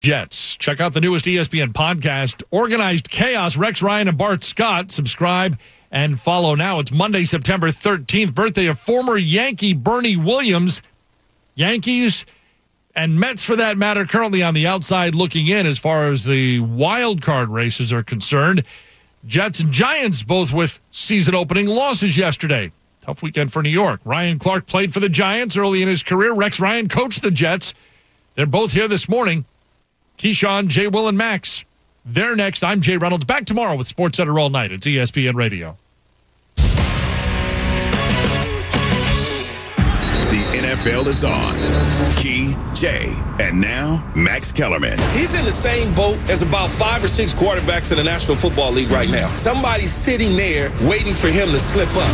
Jets. Check out the newest ESPN podcast, Organized Chaos. Rex Ryan and Bart Scott. Subscribe and follow now. It's Monday, September 13th, birthday of former Yankee Bernie Williams. Yankees and Mets, for that matter, currently on the outside looking in as far as the wild card races are concerned. Jets and Giants both with season opening losses yesterday. Tough weekend for New York. Ryan Clark played for the Giants early in his career. Rex Ryan coached the Jets. They're both here this morning. Keyshawn, Jay, Will, and Max. They're next. I'm Jay Reynolds. Back tomorrow with Sports Center all night. It's ESPN Radio. The NFL is on. Key, Jay, and now Max Kellerman. He's in the same boat as about 5 or 6 quarterbacks in the National Football League right now. Somebody's sitting there waiting for him to slip up.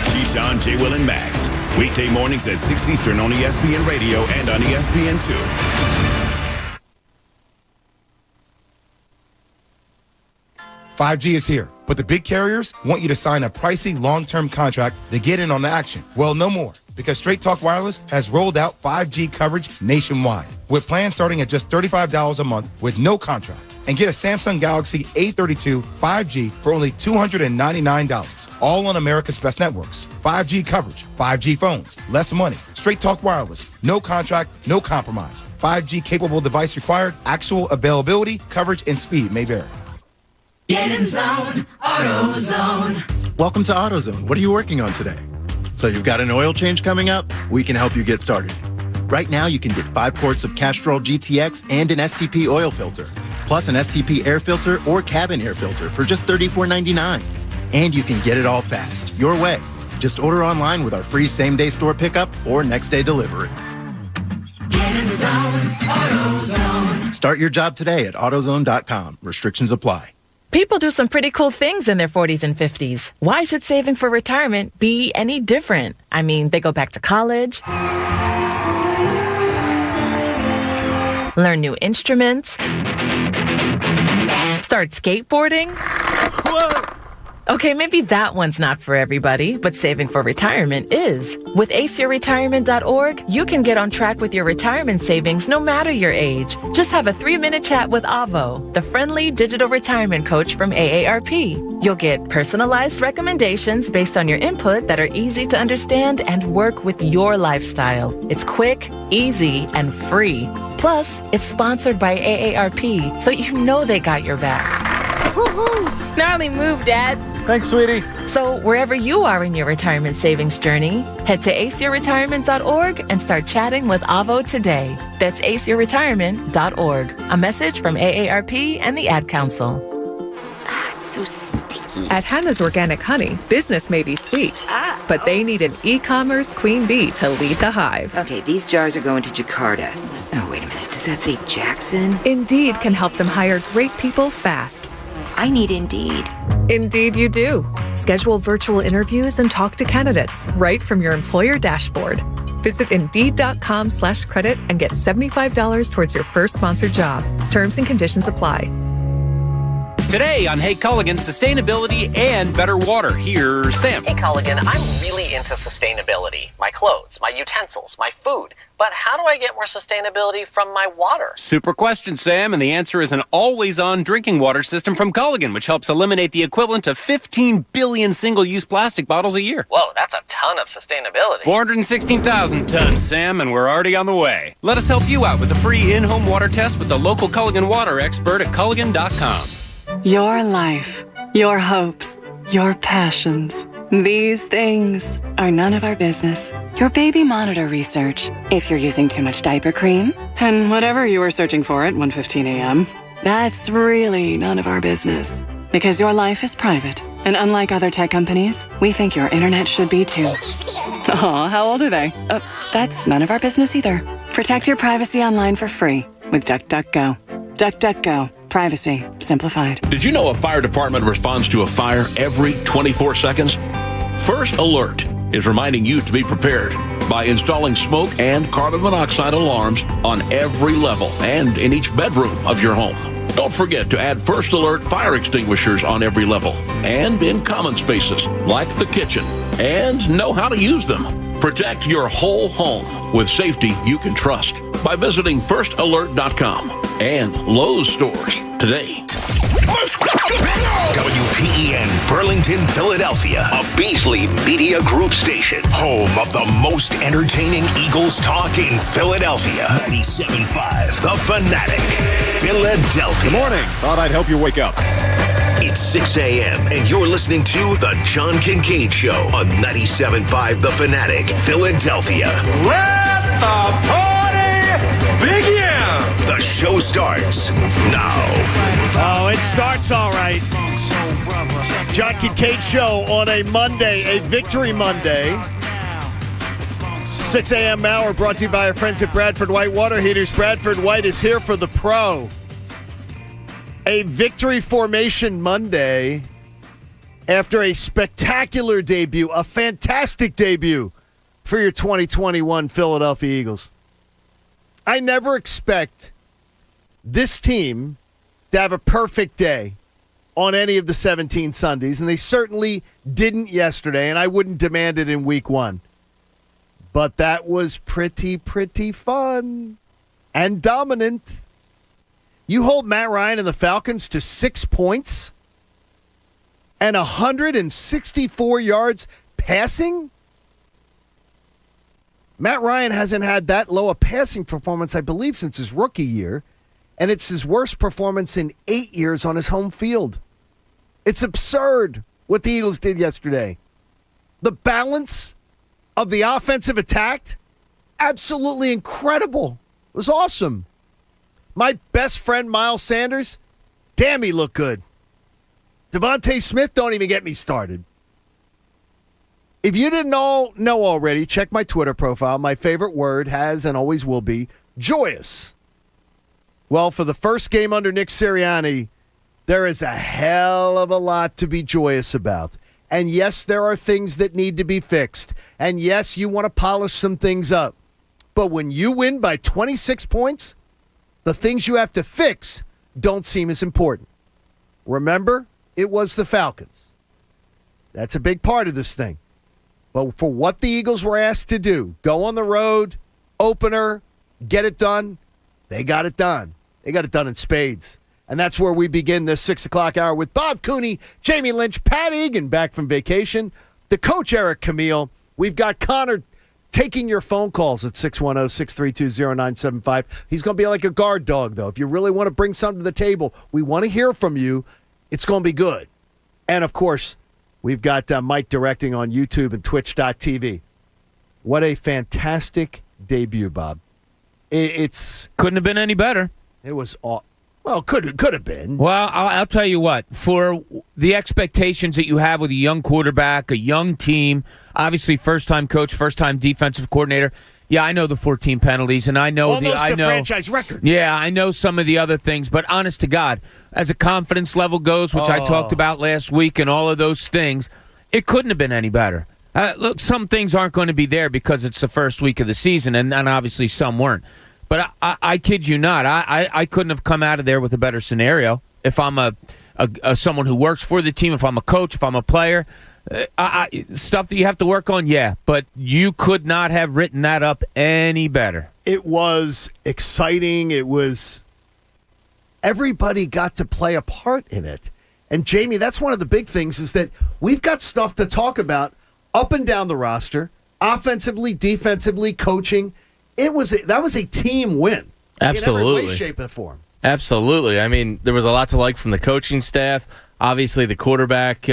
Keyshawn, Jay, Will, and Max. Weekday mornings at 6 Eastern on ESPN Radio and on ESPN2. 5G is here, but the big carriers want you to sign a pricey long-term contract to get in on the action. Well, no more, because Straight Talk Wireless has rolled out 5G coverage nationwide, with plans starting at just $35 a month with no contract. And get a Samsung Galaxy A32 5G for only $299, all on America's best networks. 5G coverage, 5G phones, less money. Straight Talk Wireless, no contract, no compromise. 5G capable device required, actual availability, coverage, and speed may vary. Get in zone, AutoZone. Welcome to AutoZone. What are you working on today? So you've got an oil change coming up? We can help you get started. Right now, you can get 5 quarts of Castrol GTX and an STP oil filter, plus an STP air filter or cabin air filter for just $34.99. And you can get it all fast, your way. Just order online with our free same-day store pickup or next-day delivery. Get in zone, AutoZone. Start your job today at AutoZone.com. Restrictions apply. People do some pretty cool things in their 40s and 50s. Why should saving for retirement be any different? I mean, they go back to college, learn new instruments, start skateboarding. Whoa! Okay, maybe that one's not for everybody, but saving for retirement is. With aceyourretirement.org, you can get on track with your retirement savings no matter your age. Just have a 3-minute chat with Avo, the friendly digital retirement coach from AARP. You'll get personalized recommendations based on your input that are easy to understand and work with your lifestyle. It's quick, easy, and free. Plus, it's sponsored by AARP, so you know they got your back. Woohoo! Gnarly move, Dad. Thanks, sweetie. So wherever you are in your retirement savings journey, head to aceyourretirement.org and start chatting with Avo today. That's aceyourretirement.org. A message from AARP and the Ad Council. It's so sticky. At Hannah's Organic Honey, business may be sweet, but they need an e-commerce queen bee to lead the hive. Okay, these jars are going to Jakarta. Oh, wait a minute. Does that say Jackson? Indeed can help them hire great people fast. I need Indeed. Indeed you do. Schedule virtual interviews and talk to candidates right from your employer dashboard. Visit Indeed.com/credit and get $75 towards your first sponsored job. Terms and conditions apply. Today on Hey Culligan, sustainability and better water. Here's Sam. Hey Culligan, I'm really into sustainability. My clothes, my utensils, my food. But how do I get more sustainability from my water? Super question, Sam, and the answer is an always-on drinking water system from Culligan, which helps eliminate the equivalent of 15 billion single-use plastic bottles a year. Whoa, that's a ton of sustainability. 416,000 tons, Sam, and we're already on the way. Let us help you out with a free in-home water test with the local Culligan water expert at Culligan.com. Your life, your hopes, your passions. These things are none of our business. Your baby monitor research. If you're using too much diaper cream, and whatever you were searching for at 1:15 a.m., that's really none of our business. Because your life is private. And unlike other tech companies, we think your internet should be too. Aw, how old are they? That's none of our business either. Protect your privacy online for free with DuckDuckGo. DuckDuckGo. Privacy simplified. Did you know a fire department responds to a fire every 24 seconds? First Alert is reminding you to be prepared by installing smoke and carbon monoxide alarms on every level and in each bedroom of your home. Don't forget to add First Alert fire extinguishers on every level and in common spaces like the kitchen, and know how to use them. Protect your whole home with safety you can trust by visiting firstalert.com and Lowe's stores today. WPEN Burlington, Philadelphia, a Beasley Media Group station, home of the most entertaining Eagles talk in Philadelphia. 97.5 The Fanatic, Philadelphia. Good morning. Thought I'd help you wake up. It's 6 a.m. and you're listening to The John Kincade Show on 97.5 The Fanatic, Philadelphia. Let the party begin! The show starts now. Oh, it starts all right. John Kincade Show on a Monday, a Victory Monday. 6 a.m. hour brought to you by our friends at Bradford White Water Heaters. Bradford White is here for the pro. A Victory Formation Monday after a spectacular debut, a fantastic debut for your 2021 Philadelphia Eagles. I never expect this team to have a perfect day on any of the 17 Sundays, and they certainly didn't yesterday, and I wouldn't demand it in week one. But that was pretty fun and dominant. You hold Matt Ryan and the Falcons to 6 points and 164 yards passing? Matt Ryan hasn't had that low a passing performance, I believe, since his rookie year, and it's his worst performance in 8 years on his home field. It's absurd what the Eagles did yesterday. The balance of the offensive attack, absolutely incredible. It was awesome. My best friend, Miles Sanders, damn, he looked good. Devontae Smith, don't even get me started. If you didn't all know already, check my Twitter profile. My favorite word has and always will be joyous. Well, for the first game under Nick Sirianni, there is a hell of a lot to be joyous about. And yes, there are things that need to be fixed. And yes, you want to polish some things up. But when you win by 26 points, the things you have to fix don't seem as important. Remember, it was the Falcons. That's a big part of this thing. But for what the Eagles were asked to do, go on the road, opener, get it done, they got it done. They got it done in spades. And that's where we begin this 6 o'clock hour with Bob Cooney, Jamie Lynch, Pat Egan back from vacation, the coach Eric Camille. We've got Connor taking your phone calls at 610-632-0975. He's going to be like a guard dog, though. If you really want to bring something to the table, we want to hear from you. It's going to be good. And, of course, we've got Mike directing on YouTube and Twitch.tv. What a fantastic debut, Bob. It's couldn't have been any better. It was well, could have been. Well, I'll tell you what. For the expectations that you have with a young quarterback, a young team, obviously first-time coach, first-time defensive coordinator. Yeah, I know the 14 penalties, and I know almost a franchise record. Yeah, I know some of the other things, but honest to God, as a confidence level goes, which I talked about last week, and all of those things, it couldn't have been any better. Look, some things aren't going to be there because it's the first week of the season, and obviously some weren't. But I kid you not, I couldn't have come out of there with a better scenario. If I'm a someone who works for the team, if I'm a coach, if I'm a player, stuff that you have to work on, yeah. But you could not have written that up any better. It was exciting. It was everybody got to play a part in it. And Jamie, that's one of the big things is that we've got stuff to talk about up and down the roster, offensively, defensively, coaching. That was a team win. Absolutely. In every way, shape, and form. Absolutely. I mean, there was a lot to like from the coaching staff. Obviously, the quarterback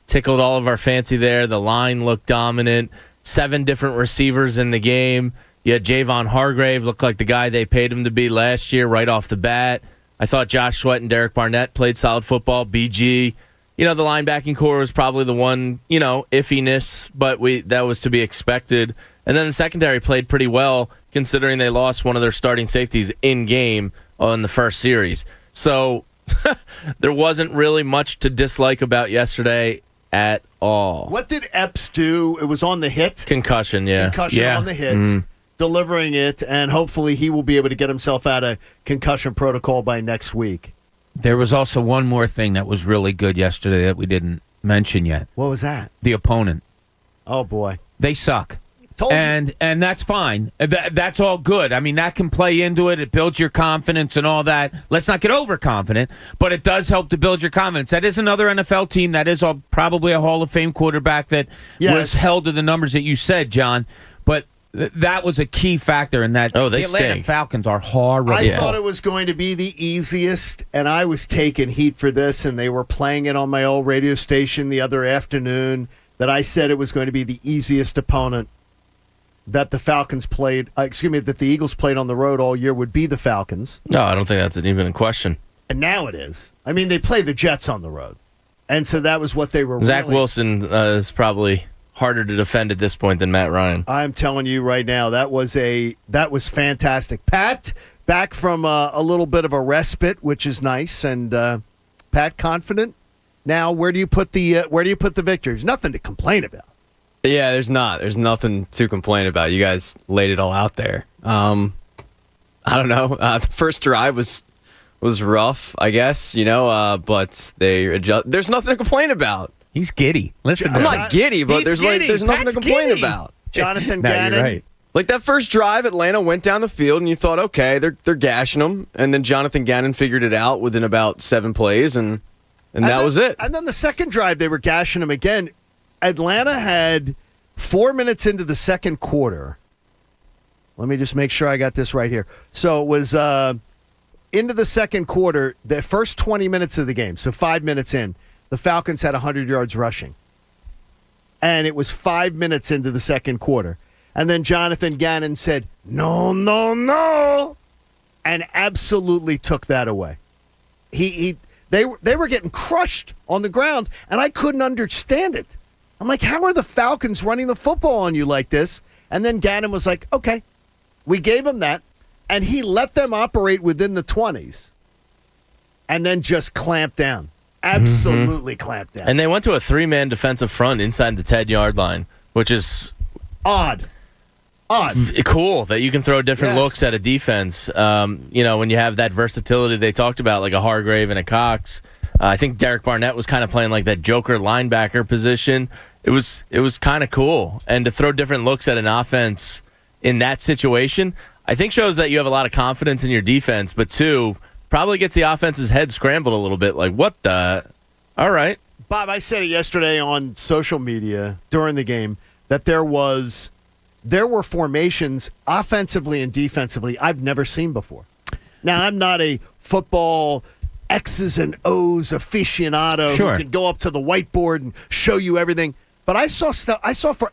tickled all of our fancy there. The line looked dominant. 7 different receivers in the game. You had Javon Hargrave, looked like the guy they paid him to be last year right off the bat. I thought Josh Sweat and Derek Barnett played solid football. BG, the linebacking core was probably the one, iffiness, but that was to be expected. And then the secondary played pretty well, considering they lost one of their starting safeties in-game on the first series. So there wasn't really much to dislike about yesterday at all. What did Epps do? It was on the hit? Concussion, yeah. Concussion on the hit, delivering it, and hopefully he will be able to get himself out of concussion protocol by next week. There was also one more thing that was really good yesterday that we didn't mention yet. What was that? The opponent. Oh, boy. They suck. And that's fine. That's all good. I mean, that can play into it. It builds your confidence and all that. Let's not get overconfident, but it does help to build your confidence. That is another NFL team. That is probably a Hall of Fame quarterback that was held to the numbers that you said, John. But that was a key factor in that. Oh, they the Atlanta stink. Falcons are horrible. I thought it was going to be the easiest, and I was taking heat for this, and they were playing it on my old radio station the other afternoon, that I said it was going to be the easiest opponent that the Falcons played, that the Eagles played on the road all year would be the Falcons. No, I don't think that's even a question. And now it is. I mean, they played the Jets on the road. And so that was what they were Zach Wilson is probably harder to defend at this point than Matt Ryan. I'm telling you right now, that was fantastic. Pat, back from a little bit of a respite, which is nice, and Pat, confident. Now, where do you put the victory? There's nothing to complain about. Yeah, there's not. There's nothing to complain about. You guys laid it all out there. I don't know. The first drive was rough, I guess, but they adjust. There's nothing to complain about. He's giddy. Listen, I'm not giddy, but there's nothing to complain about. Jonathan No, Gannon. you're right. Like that first drive, Atlanta went down the field, and you thought, okay, they're gashing them, and then Jonathan Gannon figured it out within about 7 plays, and that was it. And then the second drive, they were gashing them again. Atlanta had 4 minutes into the second quarter. Let me just make sure I got this right here. So it was into the second quarter, the first 20 minutes of the game, so 5 minutes in, the Falcons had 100 yards rushing. And it was 5 minutes into the second quarter. And then Jonathan Gannon said, no, no, no, and absolutely took that away. They were getting crushed on the ground, and I couldn't understand it. I'm like, how are the Falcons running the football on you like this? And then Gannon was like, okay, we gave him that, and he let them operate within the 20s and then just clamped down. Absolutely clamped down. And they went to a 3-man defensive front inside the 10-yard line, which is odd. Cool that you can throw different looks at a defense. When you have that versatility they talked about, like a Hargrave and a Cox. I think Derek Barnett was kind of playing like that joker linebacker position. It was kind of cool. And to throw different looks at an offense in that situation, I think shows that you have a lot of confidence in your defense, but two, probably gets the offense's head scrambled a little bit. Like, what the? All right. Bob, I said it yesterday on social media during the game that there were formations offensively and defensively I've never seen before. Now, I'm not a football X's and O's aficionado who can go up to the whiteboard and show you everything. But I saw stuff.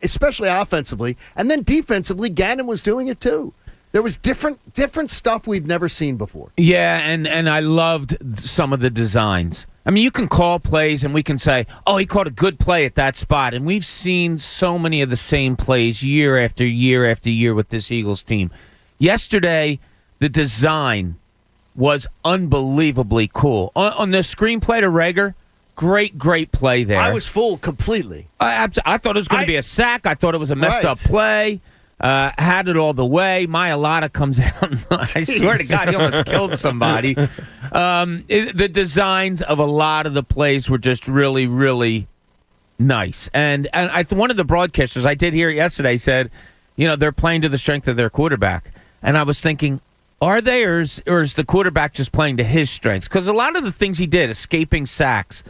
Especially offensively, and then defensively, Gannon was doing it too. There was different stuff we've never seen before. Yeah, and I loved some of the designs. I mean, you can call plays and we can say, oh, he caught a good play at that spot. And we've seen so many of the same plays year after year after year with this Eagles team. Yesterday, the design was unbelievably cool. On the screenplay to Rager, great play there. I was fooled completely. I thought it was going to be a sack. I thought it was a messed up play. Had it all the way. Mailata comes out. I swear to God, he almost killed somebody. The designs of a lot of the plays were just really, really nice. And one of the broadcasters, I did hear it yesterday, said, they're playing to the strength of their quarterback. And I was thinking, are they, or is the quarterback just playing to his strengths? Because a lot of the things he did, escaping sacks,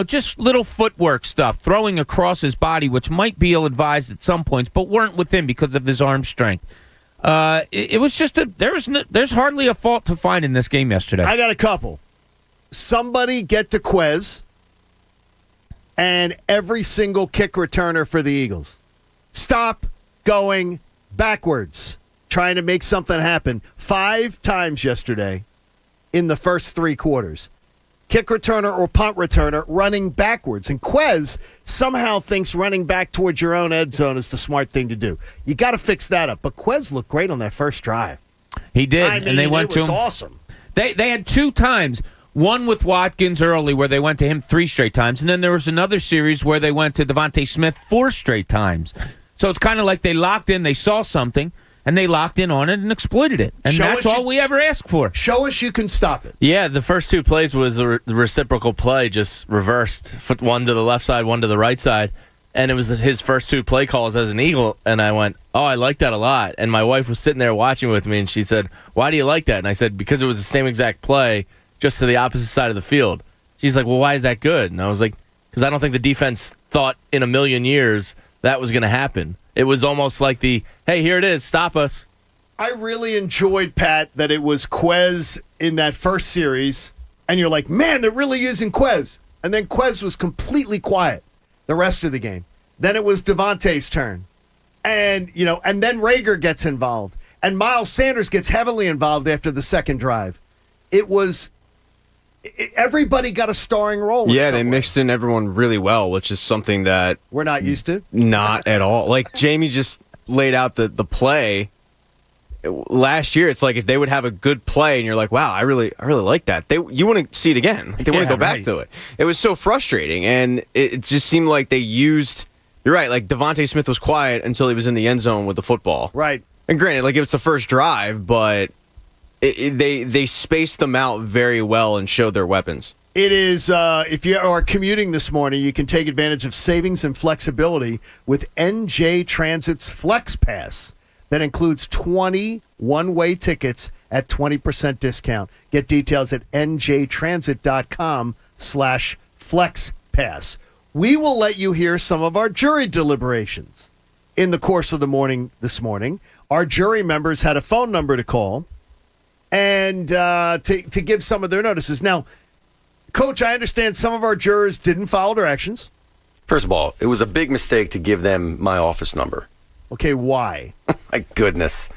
just little footwork stuff, throwing across his body, which might be ill-advised at some points, but weren't with him because of his arm strength. It was just there's hardly a fault to find in this game yesterday. I got a couple. Somebody get to Quez and every single kick returner for the Eagles. Stop going backwards, trying to make something happen 5 times yesterday in the first 3 quarters. Kick returner or punt returner running backwards. And Quez somehow thinks running back towards your own end zone is the smart thing to do. You got to fix that up. But Quez looked great on that first drive. He did, and they went to him. It was awesome. They had 2 times. One with Watkins early where they went to him 3 straight times. And then there was another series where they went to Devontae Smith 4 straight times. So it's kind of like they locked in, they saw something, and they locked in on it and exploited it. And that's all we ever ask for. Show us you can stop it. Yeah, the first 2 plays was the reciprocal play, just reversed. One to the left side, one to the right side. and it was his first 2 play calls as an Eagle, and I went, oh, I like that a lot. And my wife was sitting there watching with me, and she said, why do you like that? And I said, because it was the same exact play, just to the opposite side of the field. She's like, well, why is that good? And I was like, because I don't think the defense thought in a million years that was going to happen. It was almost like hey, here it is, stop us. I really enjoyed, Pat, that it was Quez in that first series, and you're like, man, they're really using Quez. And then Quez was completely quiet the rest of the game. Then it was Devontae's turn. And, and then Rager gets involved. And Miles Sanders gets heavily involved after the second drive. Everybody got a starring role. Yeah, they mixed in everyone really well, which is something that we're not used to. Not at all. Like Jamie just laid out the play. Last year, it's like if they would have a good play, and you're like, "Wow, I really like that." You want to see it again. They want to go back to it. It was so frustrating, and it just seemed like they used. You're right. Like Devontae Smith was quiet until he was in the end zone with the football. Right. And granted, like it was the first drive, but they spaced them out very well and showed their weapons. It is, if you are commuting this morning, you can take advantage of savings and flexibility with NJ Transit's Flex Pass. That includes 20 one-way tickets at 20% discount. Get details at njtransit.com/FlexPass. We will let you hear some of our jury deliberations in the course of the morning this morning. Our jury members had a phone number to call and to give some of their notices. Now, Coach, I understand some of our jurors didn't follow directions. First of all, it was a big mistake to give them my office number. Okay, why? My goodness.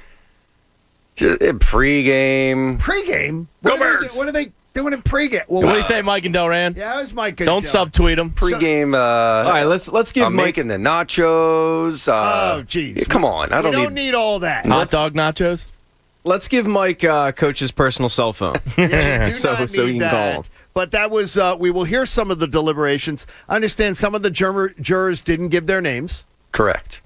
Just pregame. Pregame? Go Birds! What are they doing in pregame? Well, what do you say, Mike and Delran? Yeah, it was Mike and Don't subtweet them. Pregame. All right, let's give I'm Mike making the nachos. Oh, geez. Come on. I don't need all that. Hot dog nachos? Let's give Mike Coach's personal cell phone. Yes, you do not so need he can call him. But that was, we will hear some of the deliberations. I understand some of the jurors didn't give their names. Correct.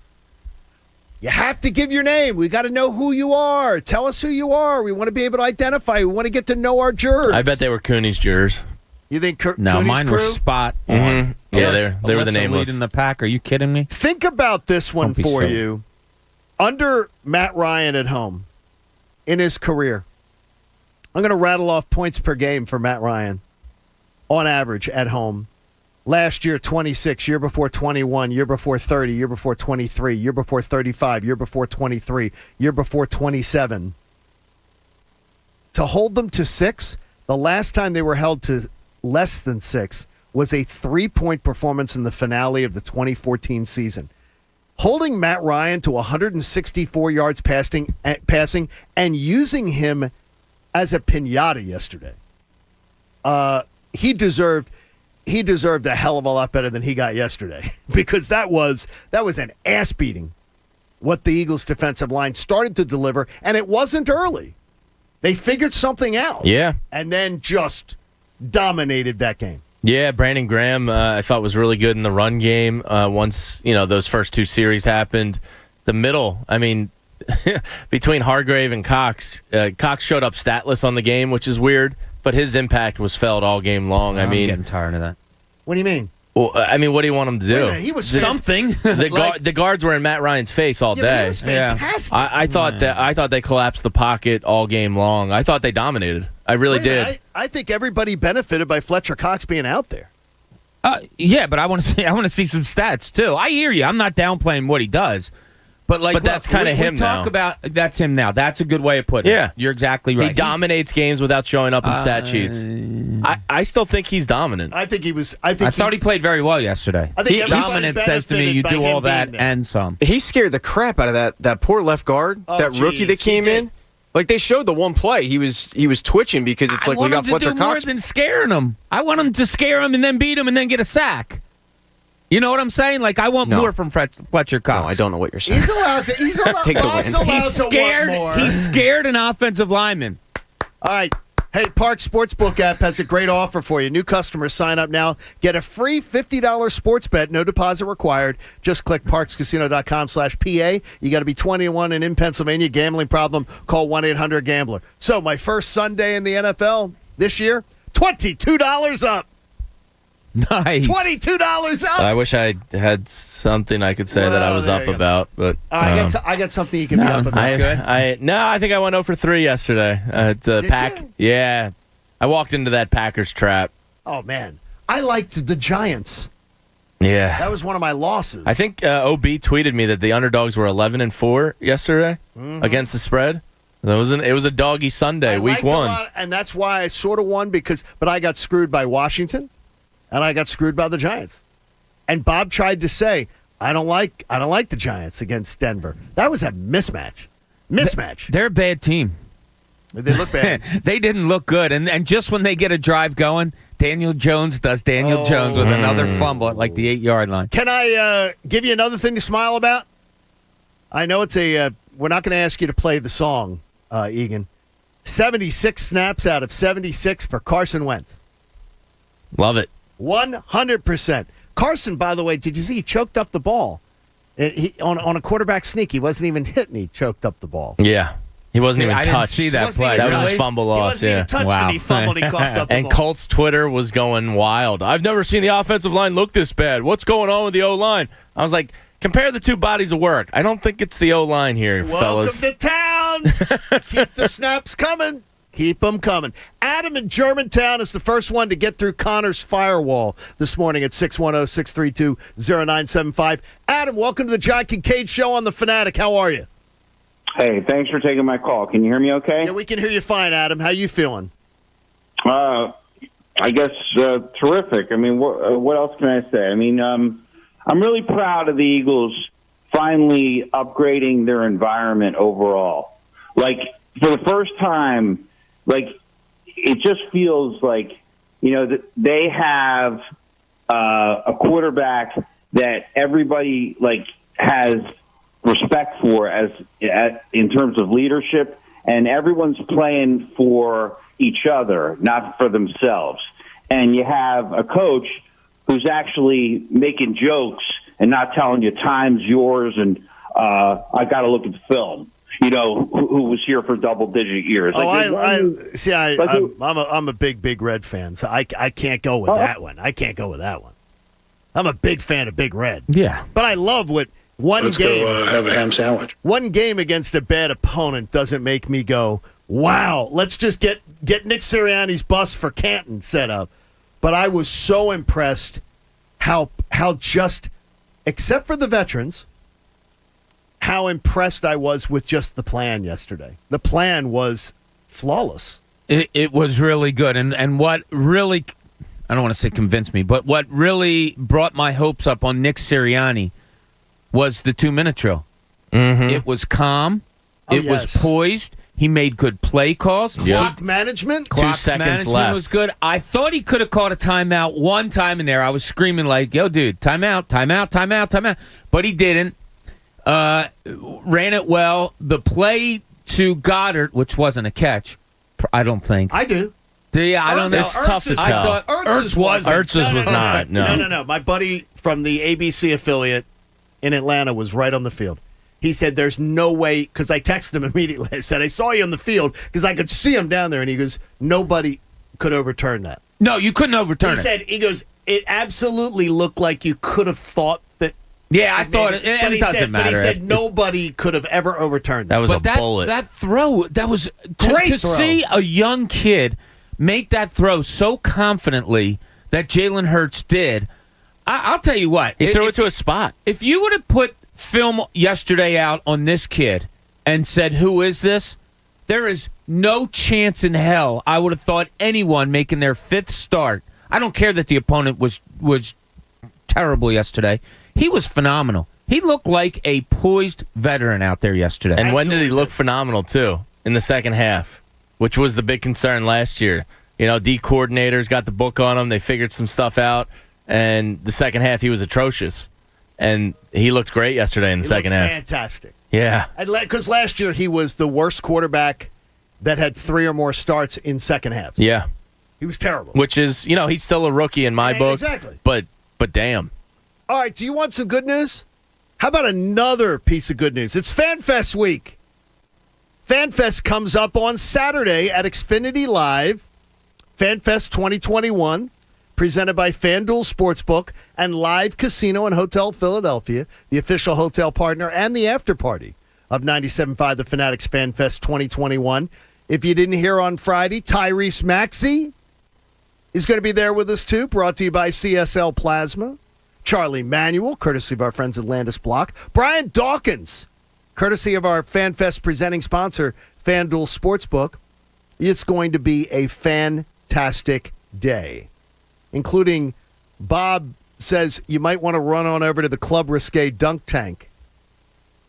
You have to give your name. We got to know who you are. Tell us who you are. We want to be able to identify. We want to get to know our jurors. I bet they were Cooney's jurors. You think No, Cooney's mine crew? were spot on. Mm-hmm. Yeah, they were the nameless. Leading the pack. Are you kidding me? Think about this one Don't be for silly. you. Under Matt Ryan at home in his career, I'm going to rattle off points per game for Matt Ryan on average at home. Last year, 26. Year before, 21. Year before, 30. Year before, 23. Year before, 35. Year before, 23. Year before, 27. To hold them to 6, the last time they were held to less than 6 was a 3-point performance in the finale of the 2014 season. Holding Matt Ryan to 164 yards passing and using him as a piñata yesterday. He deserved a hell of a lot better than he got yesterday because that was an ass beating what the Eagles defensive line started to deliver, and it wasn't early. They figured something out. Yeah. And then just dominated that game. Yeah, Brandon Graham, I thought was really good in the run game. Once those first 2 series happened, the middle. I mean, between Hargrave and Cox, Cox showed up statless on the game, which is weird, but his impact was felt all game long. I'm getting tired of that. What do you mean? Well, I mean, what do you want him to do? Wait a minute, he was something. The guards were in Matt Ryan's face all day. But he was fantastic. I thought they collapsed the pocket all game long. I thought they dominated. I really did. I think everybody benefited by Fletcher Cox being out there. Yeah, but I want to see some stats too. I hear you. I'm not downplaying what he does, but that's kind of him now. That's him now. That's a good way of putting it. Yeah, you're exactly right. He dominates games without showing up in stat sheets. I still think he's dominant. I think he was. I thought he played very well yesterday. I think dominant says to me, you do all that and some. He scared the crap out of that poor left guard, rookie that came in. Like they showed the one play, he was twitching because it's like we got Fletcher Cox. I want him to do more than scaring him. I want him to scare him and then beat him and then get a sack. You know what I'm saying? Like I want more from Fletcher Cox. No, I don't know what you're saying. He's allowed to. He's allowed, Take the win. He's scared. He's scared an offensive lineman. All right. Hey, Parx Sportsbook app has a great offer for you. New customers sign up now. Get a free $50 sports bet. No deposit required. Just click parkscasino.com/PA. You got to be 21 and in Pennsylvania. Gambling problem? Call 1-800-GAMBLER. So my first Sunday in the NFL this year, $22 up. Nice. $22 up. I wish I had something I could say that I was up about, but I got something you can be up about. I think I went 0 for 3 yesterday. It's a pack. You? Yeah, I walked into that Packers trap. Oh man, I liked the Giants. Yeah, that was one of my losses. I think OB tweeted me that the underdogs were 11-4 yesterday against the spread. It was a doggy Sunday, week 1, and that's why I sort of won but I got screwed by Washington, and I got screwed by the Giants. And Bob tried to say I don't like the Giants against Denver. That was a mismatch. They're a bad team. They look bad. They didn't look good, and just when they get a drive going, Daniel Jones does Daniel Jones with another fumble at like the 8-yard line. Can I give you another thing to smile about? I know it's we're not going to ask you to play the song, Egan. 76 snaps out of 76 for Carson Wentz. Love it. 100%. Carson, by the way, did you see he choked up the ball? On a quarterback sneak, he wasn't even hitting. He choked up the ball. Yeah. He wasn't even touched. I didn't see that play. That was his fumble loss. He wasn't even touched and he fumbled. He coughed up the ball. And Colts Twitter was going wild. I've never seen the offensive line look this bad. What's going on with the O-line? I was like, compare the two bodies of work. I don't think it's the O-line here, fellas. Welcome to town. Keep the snaps coming. Keep them coming. Adam in Germantown is the first one to get through Connor's firewall this morning at 610-632-0975. Adam, welcome to the John Kincade Show on The Fanatic. How are you? Hey, thanks for taking my call. Can you hear me okay? Yeah, we can hear you fine, Adam. How you feeling? I guess terrific. I mean, what else can I say? I mean, I'm really proud of the Eagles finally upgrading their environment overall. Like, for the first time, like, it just feels like, that they have a quarterback that everybody, like, has respect for in terms of leadership, and everyone's playing for each other, not for themselves. And you have a coach who's actually making jokes and not telling you time's yours and I got to look at the film. Who was here for double-digit years. I'm a big Red fan, so I can't go with that one. I can't go with that one. I'm a big fan of Big Red. Yeah. But I love what Let's go have a ham sandwich. One game against a bad opponent doesn't make me go, wow, let's just get Nick Sirianni's bus for Canton set up. But I was so impressed how just, except for the veterans, how impressed I was with just the plan yesterday. The plan was flawless. It was really good. And what really, I don't want to say convinced me, but what really brought my hopes up on Nick Sirianni was the 2-minute drill. Mm-hmm. It was calm. It was poised. He made good play calls. Clock management. 2 seconds left. Was good. I thought he could have called a timeout one time in there. I was screaming like, yo, dude, timeout, timeout, timeout, timeout. But he didn't. Ran it well. The play to Goddard, which wasn't a catch, I don't think. I do. Yeah, I don't know. It's tough to tell. I thought Ertz was not. No. My buddy from the ABC affiliate in Atlanta was right on the field. He said, there's no way, because I texted him immediately. I said, I saw you on the field because I could see him down there. And he goes, nobody could overturn that. No, you couldn't overturn it. He goes, it absolutely looked like you could have thought that. Yeah, I thought it. And it doesn't matter. But he said nobody could have ever overturned that. That was a bullet. That throw, that was great. To see a young kid make that throw so confidently that Jaylen Hurts did. I'll tell you what. He threw it to a spot. If you would have put film yesterday out on this kid and said, who is this? There is no chance in hell I would have thought anyone making their 5th start. I don't care that the opponent was terrible yesterday. He was phenomenal. He looked like a poised veteran out there yesterday. And when did he look phenomenal, too? In the second half, which was the big concern last year. D coordinators got the book on him. They figured some stuff out. And the second half, he was atrocious. And he looked great yesterday in the second half. Fantastic. Yeah. Because last year he was the worst quarterback that had 3 or more starts in second halves. Yeah. He was terrible. Which is, he's still a rookie in my book. Exactly. But damn. All right, do you want some good news? How about another piece of good news? It's FanFest week. FanFest comes up on Saturday at Xfinity Live. FanFest 2021. presented by FanDuel Sportsbook and Live Casino and Hotel Philadelphia, the official hotel partner and the after party of 97.5 The Fanatic's Fan Fest 2021. If you didn't hear on Friday, Tyrese Maxey is going to be there with us too, brought to you by CSL Plasma. Charlie Manuel, courtesy of our friends at Landis Block. Brian Dawkins, courtesy of our Fan Fest presenting sponsor, FanDuel Sportsbook. It's going to be a fantastic day, including Bob says you might want to run on over to the Club Risque Dunk Tank.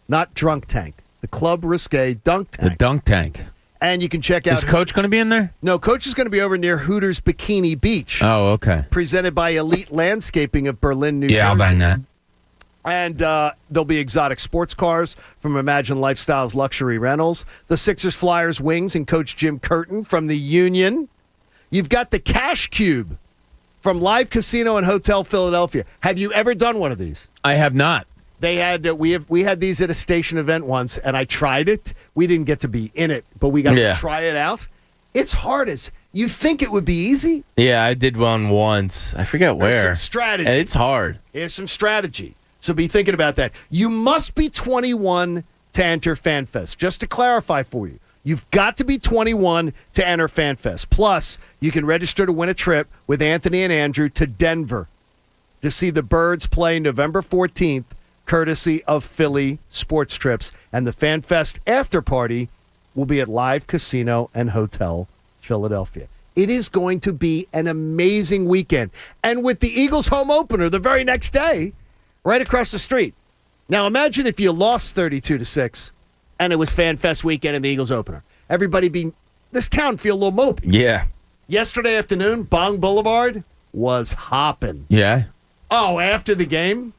Not Drunk Tank. The Club Risque Dunk Tank. The Dunk Tank. And you can check out... Is Coach going to be in there? No, Coach is going to be over near Hooters Bikini Beach. Oh, okay. Presented by Elite Landscaping of Berlin, New Jersey. Yeah, I'll bang that. And there'll be exotic sports cars from Imagine Lifestyles Luxury Rentals. The Sixers, Flyers, Wings, and Coach Jim Curtin from the Union. You've got the Cash Cube from Live Casino and Hotel Philadelphia. Have you ever done one of these? I have not. They had we had these at a station event once, and I tried it. We didn't get to be in it, but we got to try it out. It's hard as you think it would be easy. Yeah, I did one once. I forget where. There's some strategy. And it's hard. There's some strategy. So be thinking about that. You must be 21 to enter FanFest. Just to clarify for you, you've got to be 21 to enter FanFest. Plus, you can register to win a trip with Anthony and Andrew to Denver to see the Birds play November 14th, courtesy of Philly Sports Trips. And the FanFest after party will be at Live Casino and Hotel Philadelphia. It is going to be an amazing weekend. And with the Eagles home opener the very next day, right across the street. Now imagine if you lost 32-6 and it was FanFest weekend and the Eagles opener. This town feel a little mopey. Yeah. Yesterday afternoon, Bong Boulevard was hopping. Yeah. Oh, after the game,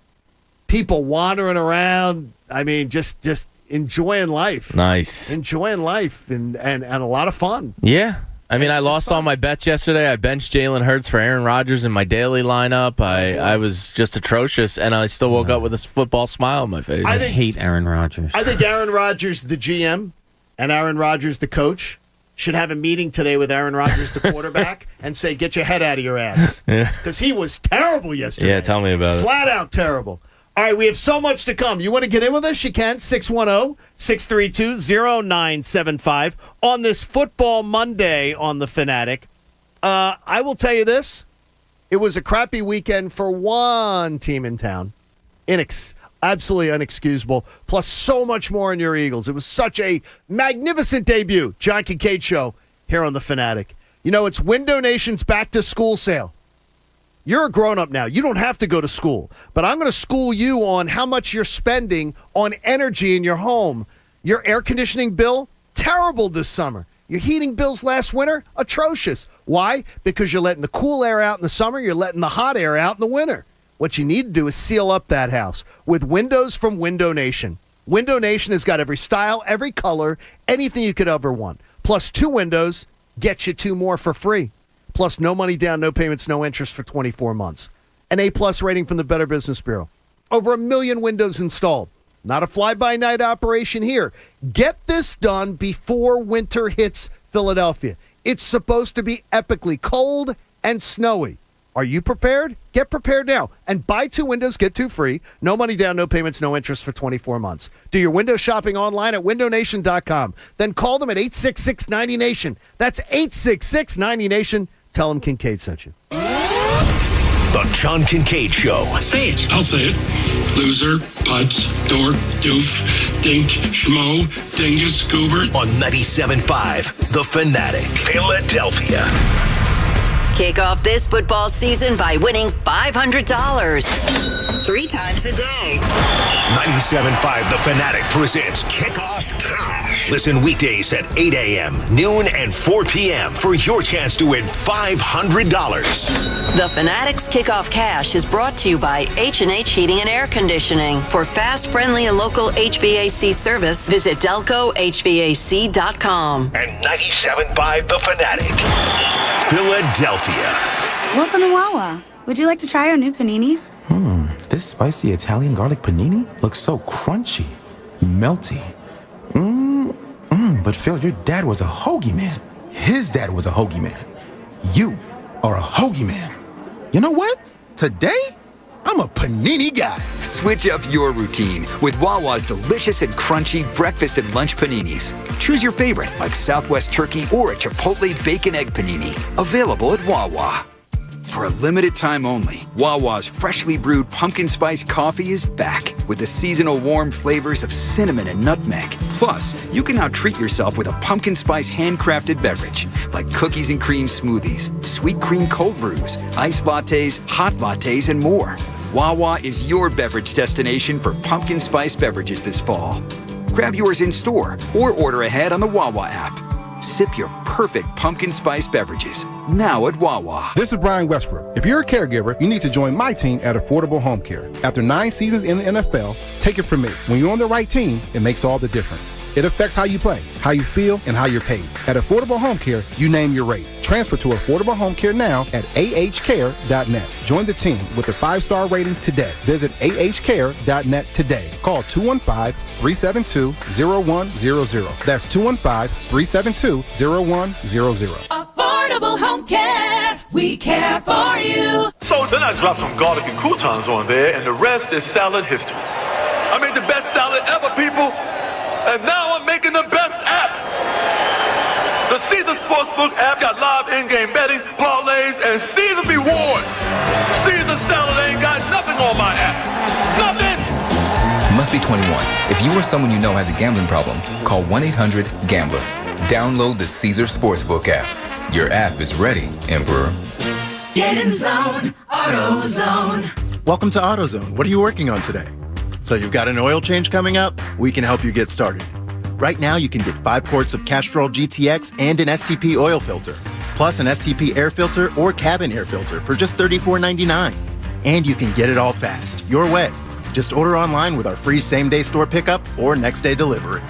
people wandering around. I mean, just enjoying life. Nice. Enjoying life and a lot of fun. Yeah. I mean, I lost all my bets yesterday. I benched Jaylen Hurts for Aaron Rodgers in my daily lineup. I was just atrocious, and I still woke up with a football smile on my face. I hate Aaron Rodgers. I think Aaron Rodgers, the GM, and Aaron Rodgers, the coach, should have a meeting today with Aaron Rodgers, the quarterback, and say, get your head out of your ass. Because he was terrible yesterday. Yeah, tell me about it. Flat out terrible. All right, we have so much to come. You want to get in with us? You can. 610-632-0975 on this Football Monday on The Fanatic. I will tell you this. It was a crappy weekend for one team in town. Absolutely unexcusable. Plus so much more in your Eagles. It was such a magnificent debut. John Kincade Show here on The Fanatic. You know, it's Window Nation's back-to-school sale. You're a grown-up now. You don't have to go to school. But I'm going to school you on how much you're spending on energy in your home. Your air conditioning bill, terrible this summer. Your heating bills last winter, atrocious. Why? Because you're letting the cool air out in the summer. You're letting the hot air out in the winter. What you need to do is seal up that house with windows from Window Nation. Window Nation has got every style, every color, anything you could ever want. Plus 2 windows gets you 2 more for free. Plus, no money down, no payments, no interest for 24 months. An A-plus rating from the Better Business Bureau. Over 1 million windows installed. Not a fly-by-night operation here. Get this done before winter hits Philadelphia. It's supposed to be epically cold and snowy. Are you prepared? Get prepared now. And buy 2 windows, get 2 free. No money down, no payments, no interest for 24 months. Do your window shopping online at windownation.com. Then call them at 866-90-NATION. That's 866-90-NATION. Tell them Kincade sent you. The John Kincade Show. Say it. I'll say it. Loser, putz, dork, doof, dink, schmo, dingus, goober. On 97.5 The Fanatic, Philadelphia. Kick off this football season by winning $500 3 times a day. 97.5 The Fanatic presents Kickoff Cash. Listen weekdays at 8 a.m., noon, and 4 p.m. for your chance to win $500. The Fanatic's Kickoff Cash is brought to you by H&H Heating and Air Conditioning. For fast, friendly, and local HVAC service, visit delcohvac.com. And 97.5 The Fanatic, Philadelphia. Welcome to Wawa. Would you like to try our new paninis? This spicy Italian garlic panini looks so crunchy, melty. But Phil, your dad was a hoagie man. His dad was a hoagie man. You are a hoagie man. You know what? Today, I'm a panini guy. Switch up your routine with Wawa's delicious and crunchy breakfast and lunch paninis. Choose your favorite, like Southwest Turkey or a Chipotle Bacon Egg Panini. Available at Wawa. For a limited time only, Wawa's freshly brewed pumpkin spice coffee is back with the seasonal warm flavors of cinnamon and nutmeg. Plus, you can now treat yourself with a pumpkin spice handcrafted beverage like cookies and cream smoothies, sweet cream cold brews, iced lattes, hot lattes, and more. Wawa is your beverage destination for pumpkin spice beverages this fall. Grab yours in store or order ahead on the Wawa app. Sip your perfect pumpkin spice beverages now at Wawa. This is Brian Westbrook. If you're a caregiver, you need to join my team at Affordable Home Care. After 9 seasons in the NFL, take it from me. When you're on the right team, it makes all the difference. It affects how you play, how you feel, and how you're paid. At Affordable Home Care, you name your rate. Transfer to Affordable Home Care now at ahcare.net. Join the team with a 5-star rating today. Visit ahcare.net today. Call 215-372-0100. That's 215-372-0100. Affordable Home Care. We care for you. So then I dropped some garlic and croutons on there, and the rest is salad history. I made the best salad ever, people. And now I'm making the best app. The Caesar Sportsbook app got live in-game betting, parlays, and Caesar rewards. Caesar salad ain't got nothing on my app. Nothing. Must be 21. If you or someone you know has a gambling problem, call 1-800-GAMBLER. Download the Caesar Sportsbook app. Your app is ready, Emperor. Get in zone, AutoZone. Welcome to AutoZone. What are you working on today? So you've got an oil change coming up? We can help you get started. Right now, you can get 5 quarts of Castrol GTX and an STP oil filter, plus an STP air filter or cabin air filter for just $34.99. And you can get it all fast, your way. Just order online with our free same-day store pickup or next-day delivery.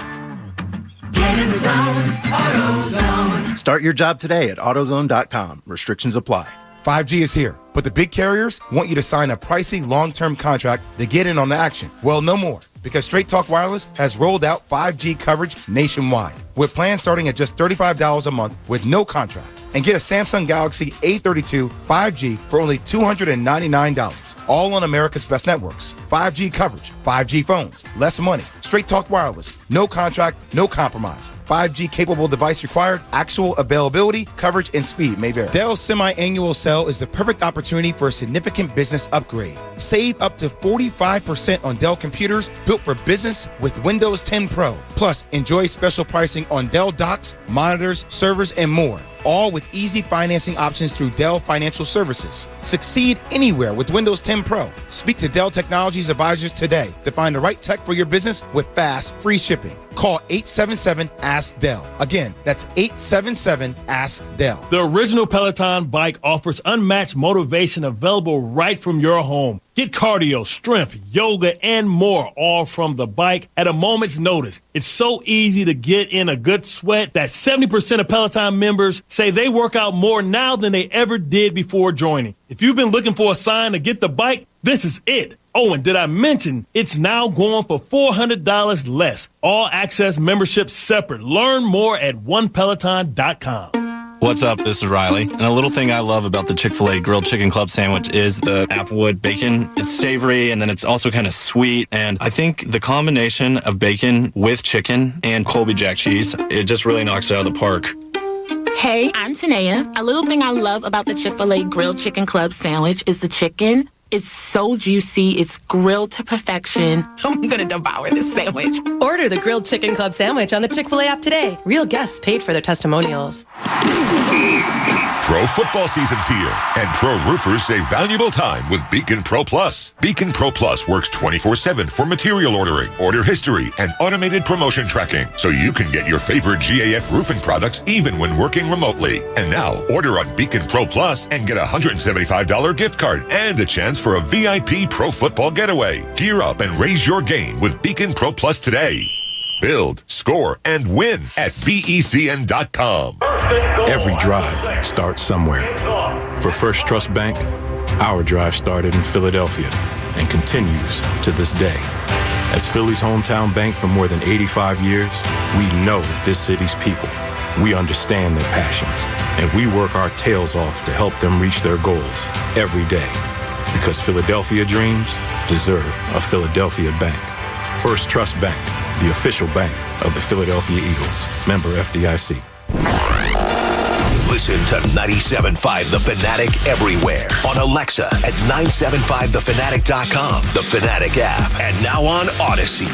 Get in zone, AutoZone. Start your job today at AutoZone.com. Restrictions apply. 5G is here, but the big carriers want you to sign a pricey long-term contract to get in on the action. Well, no more, because Straight Talk Wireless has rolled out 5G coverage nationwide, with plans starting at just $35 a month with no contract. And get a Samsung Galaxy A32 5G for only $299, all on America's best networks. 5G coverage, 5G phones, less money. Straight Talk Wireless, no contract, no compromise. 5G capable device required, actual availability, coverage, and speed may vary. Dell's semi-annual sale is the perfect opportunity for a significant business upgrade. Save up to 45% on Dell computers built for business with Windows 10 Pro. Plus, enjoy special pricing on Dell docks, monitors, servers, and more. All with easy financing options through Dell Financial Services. Succeed anywhere with Windows 10 Pro. Speak to Dell Technologies advisors today to find the right tech for your business with fast, free shipping. Call 877-ASK-DELL. Again, that's 877-ASK-DELL. The original Peloton bike offers unmatched motivation available right from your home. Get cardio, strength, yoga, and more, all from the bike at a moment's notice. It's so easy to get in a good sweat that 70% of Peloton members say they work out more now than they ever did before joining. If you've been looking for a sign to get the bike, this is it. Oh, and did I mention it's now going for $400 less. All access membership separate. Learn more at onepeloton.com. What's up? This is Riley. And a little thing I love about the Chick-fil-A Grilled Chicken Club sandwich is the applewood bacon. It's savory, and then it's also kind of sweet. And I think the combination of bacon with chicken and Colby Jack cheese, it just really knocks it out of the park. Hey, I'm Tanea. A little thing I love about the Chick-fil-A Grilled Chicken Club sandwich is the chicken. It's so juicy. It's grilled to perfection. I'm going to devour this sandwich. Order the Grilled Chicken Club sandwich on the Chick-fil-A app today. Real guests paid for their testimonials. Pro football season's here, and pro roofers save valuable time with Beacon Pro Plus. Beacon Pro Plus works 24/7 for material ordering, order history, and automated promotion tracking, so you can get your favorite GAF roofing products even when working remotely. And now, order on Beacon Pro Plus and get a $175 gift card and a chance for a VIP pro football getaway. Gear up and raise your game with Beacon Pro Plus today. Build, score, and win at BECN.com. Every drive starts somewhere. For First Trust Bank, our drive started in Philadelphia and continues to this day. As Philly's hometown bank for more than 85 years, we know this city's people. We understand their passions. and we work our tails off to help them reach their goals every day. Because Philadelphia dreams deserve a Philadelphia bank. First Trust Bank, the official bank of the Philadelphia Eagles. Member FDIC. Listen to 97.5 The Fanatic everywhere. On Alexa at 975thefanatic.com, the Fanatic app, and now on Odyssey.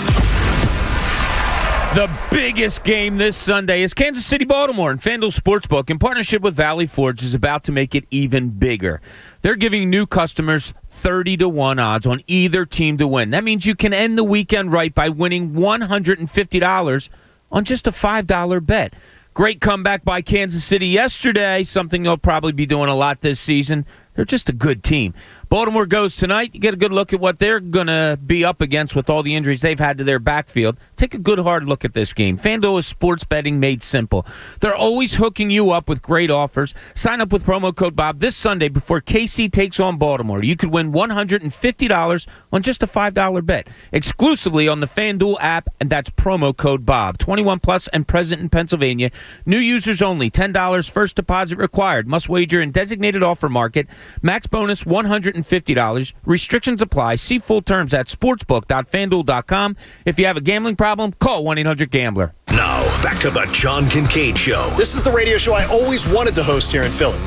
The biggest game this Sunday is Kansas City-Baltimore, and FanDuel Sportsbook, in partnership with Valley Forge, is about to make it even bigger. They're giving new customers 30-1 odds on either team to win. That means you can end the weekend right by winning $150 on just a $5 bet. Great comeback by Kansas City yesterday, something they'll probably be doing a lot this season. They're just a good team. Baltimore goes tonight. You get a good look at what they're going to be up against with all the injuries they've had to their backfield. Take a good hard look at this game. FanDuel is sports betting made simple. They're always hooking you up with great offers. Sign up with promo code Bob this Sunday before KC takes on Baltimore. You could win $150 on just a $5 bet. Exclusively on the FanDuel app, and that's promo code Bob. 21 plus and present in Pennsylvania. New users only. $10 first deposit required. Must wager in designated offer market. Max bonus $150. Restrictions apply. See full terms at sportsbook.fanduel.com. If you have a gambling problem, call 1-800-GAMBLER. Now, back to the John Kincade Show. This is the radio show I always wanted to host here in Philly.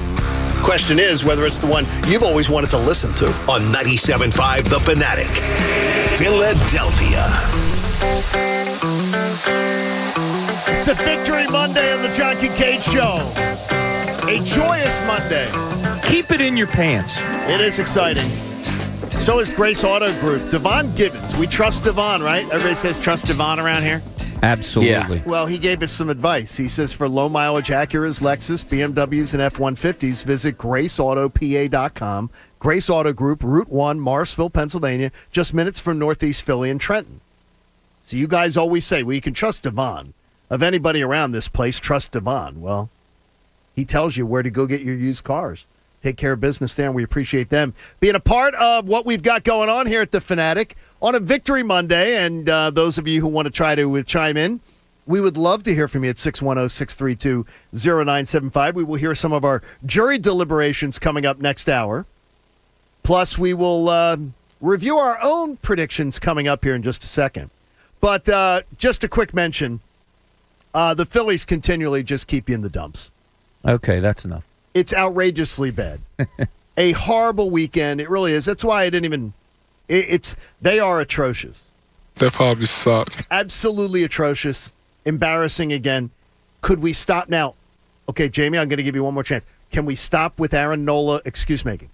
Question is whether it's the one you've always wanted to listen to. On 97.5 The Fanatic, Philadelphia. It's a Victory Monday on the John Kincade Show. A joyous Monday. Keep it in your pants. It is exciting. So is Grace Auto Group. Devon Gibbons. We trust Devon, right? Everybody says trust Devon around here? Absolutely. Yeah. Well, he gave us some advice. He says for low-mileage Acuras, Lexus, BMWs, and F-150s, visit GraceAutoPA.com. Grace Auto Group, Route 1, Morrisville, Pennsylvania, just minutes from Northeast Philly and Trenton. So you guys always say, well, you can trust Devon. Of anybody around this place, trust Devon. Well, he tells you where to go get your used cars. Take care of business there, and we appreciate them being a part of what we've got going on here at The Fanatic on a Victory Monday. And those of you who want to try to chime in, we would love to hear from you at 610-632-0975. We will hear some of our jury deliberations coming up next hour. Plus, we will review our own predictions coming up here in just a second. But just a quick mention, the Phillies continually just keep you in the dumps. Okay, that's enough. It's outrageously bad. A horrible weekend. It really is. That's why I didn't even. They are atrocious. They probably suck. Absolutely atrocious. Embarrassing again. Could we stop now? Okay, Jamie, I'm going to give you one more chance. Can we stop with Aaron Nola excuse making?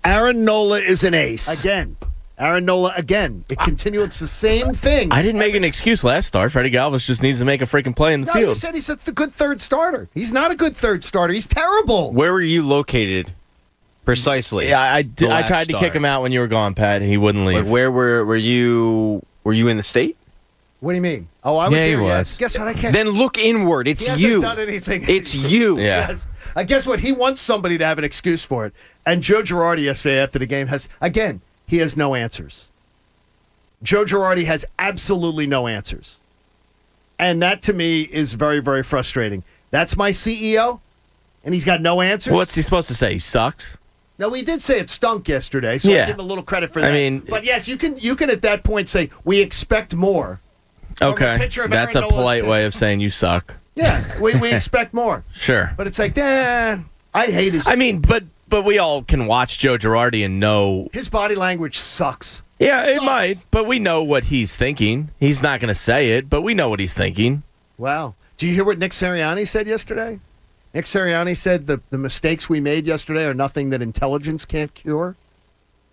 Aaron Nola is an ace. Again. Aaron Nola again. It continues. It's the same thing. I didn't make an excuse last start. Freddie Galvis just needs to make a freaking play in the field. You said he's a good third starter. He's not a good third starter. He's terrible. Where were you located precisely? Yeah, I tried to kick him out when you were gone, Pat, and he wouldn't leave. Where were you? Were you in the state? What do you mean? Oh, I was Yeah, here. he was. Yes. Guess what? I can't. Then look inward. It's He you. hasn't done anything. It's you. Yeah. Yes. Guess what? He wants somebody to have an excuse for it. And Joe Girardi yesterday after the game he has no answers. Joe Girardi has absolutely no answers. And that, to me, is very, very frustrating. That's my CEO, and he's got no answers? What's he supposed to say? He sucks? No, he did say it stunk yesterday, so I give him a little credit for that. I mean, but yes, you can at that point say, we expect more. Okay, that's a polite way of saying you suck. Yeah, we expect more. Sure. But it's like, I hate his... I mean, but we all can watch Joe Girardi and know... His body language sucks. Yeah, it might, but we know what he's thinking. He's not going to say it, but we know what he's thinking. Wow. Do you hear what Nick Sirianni said yesterday? Nick Sirianni said the mistakes we made yesterday are nothing that intelligence can't cure,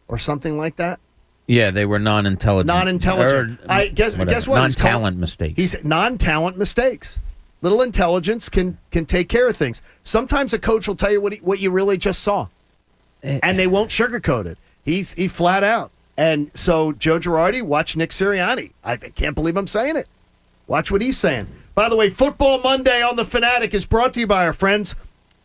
or something like that. Yeah, they were non-intelligent. Non-intelligent. Guess what? Non-talent mistakes. He's non-talent mistakes. Little intelligence can take care of things. Sometimes a coach will tell you what you really just saw, and they won't sugarcoat it. He flat out. And so Joe Girardi, watch Nick Sirianni. I can't believe I'm saying it. Watch what he's saying. By the way, Football Monday on The Fanatic is brought to you by our friends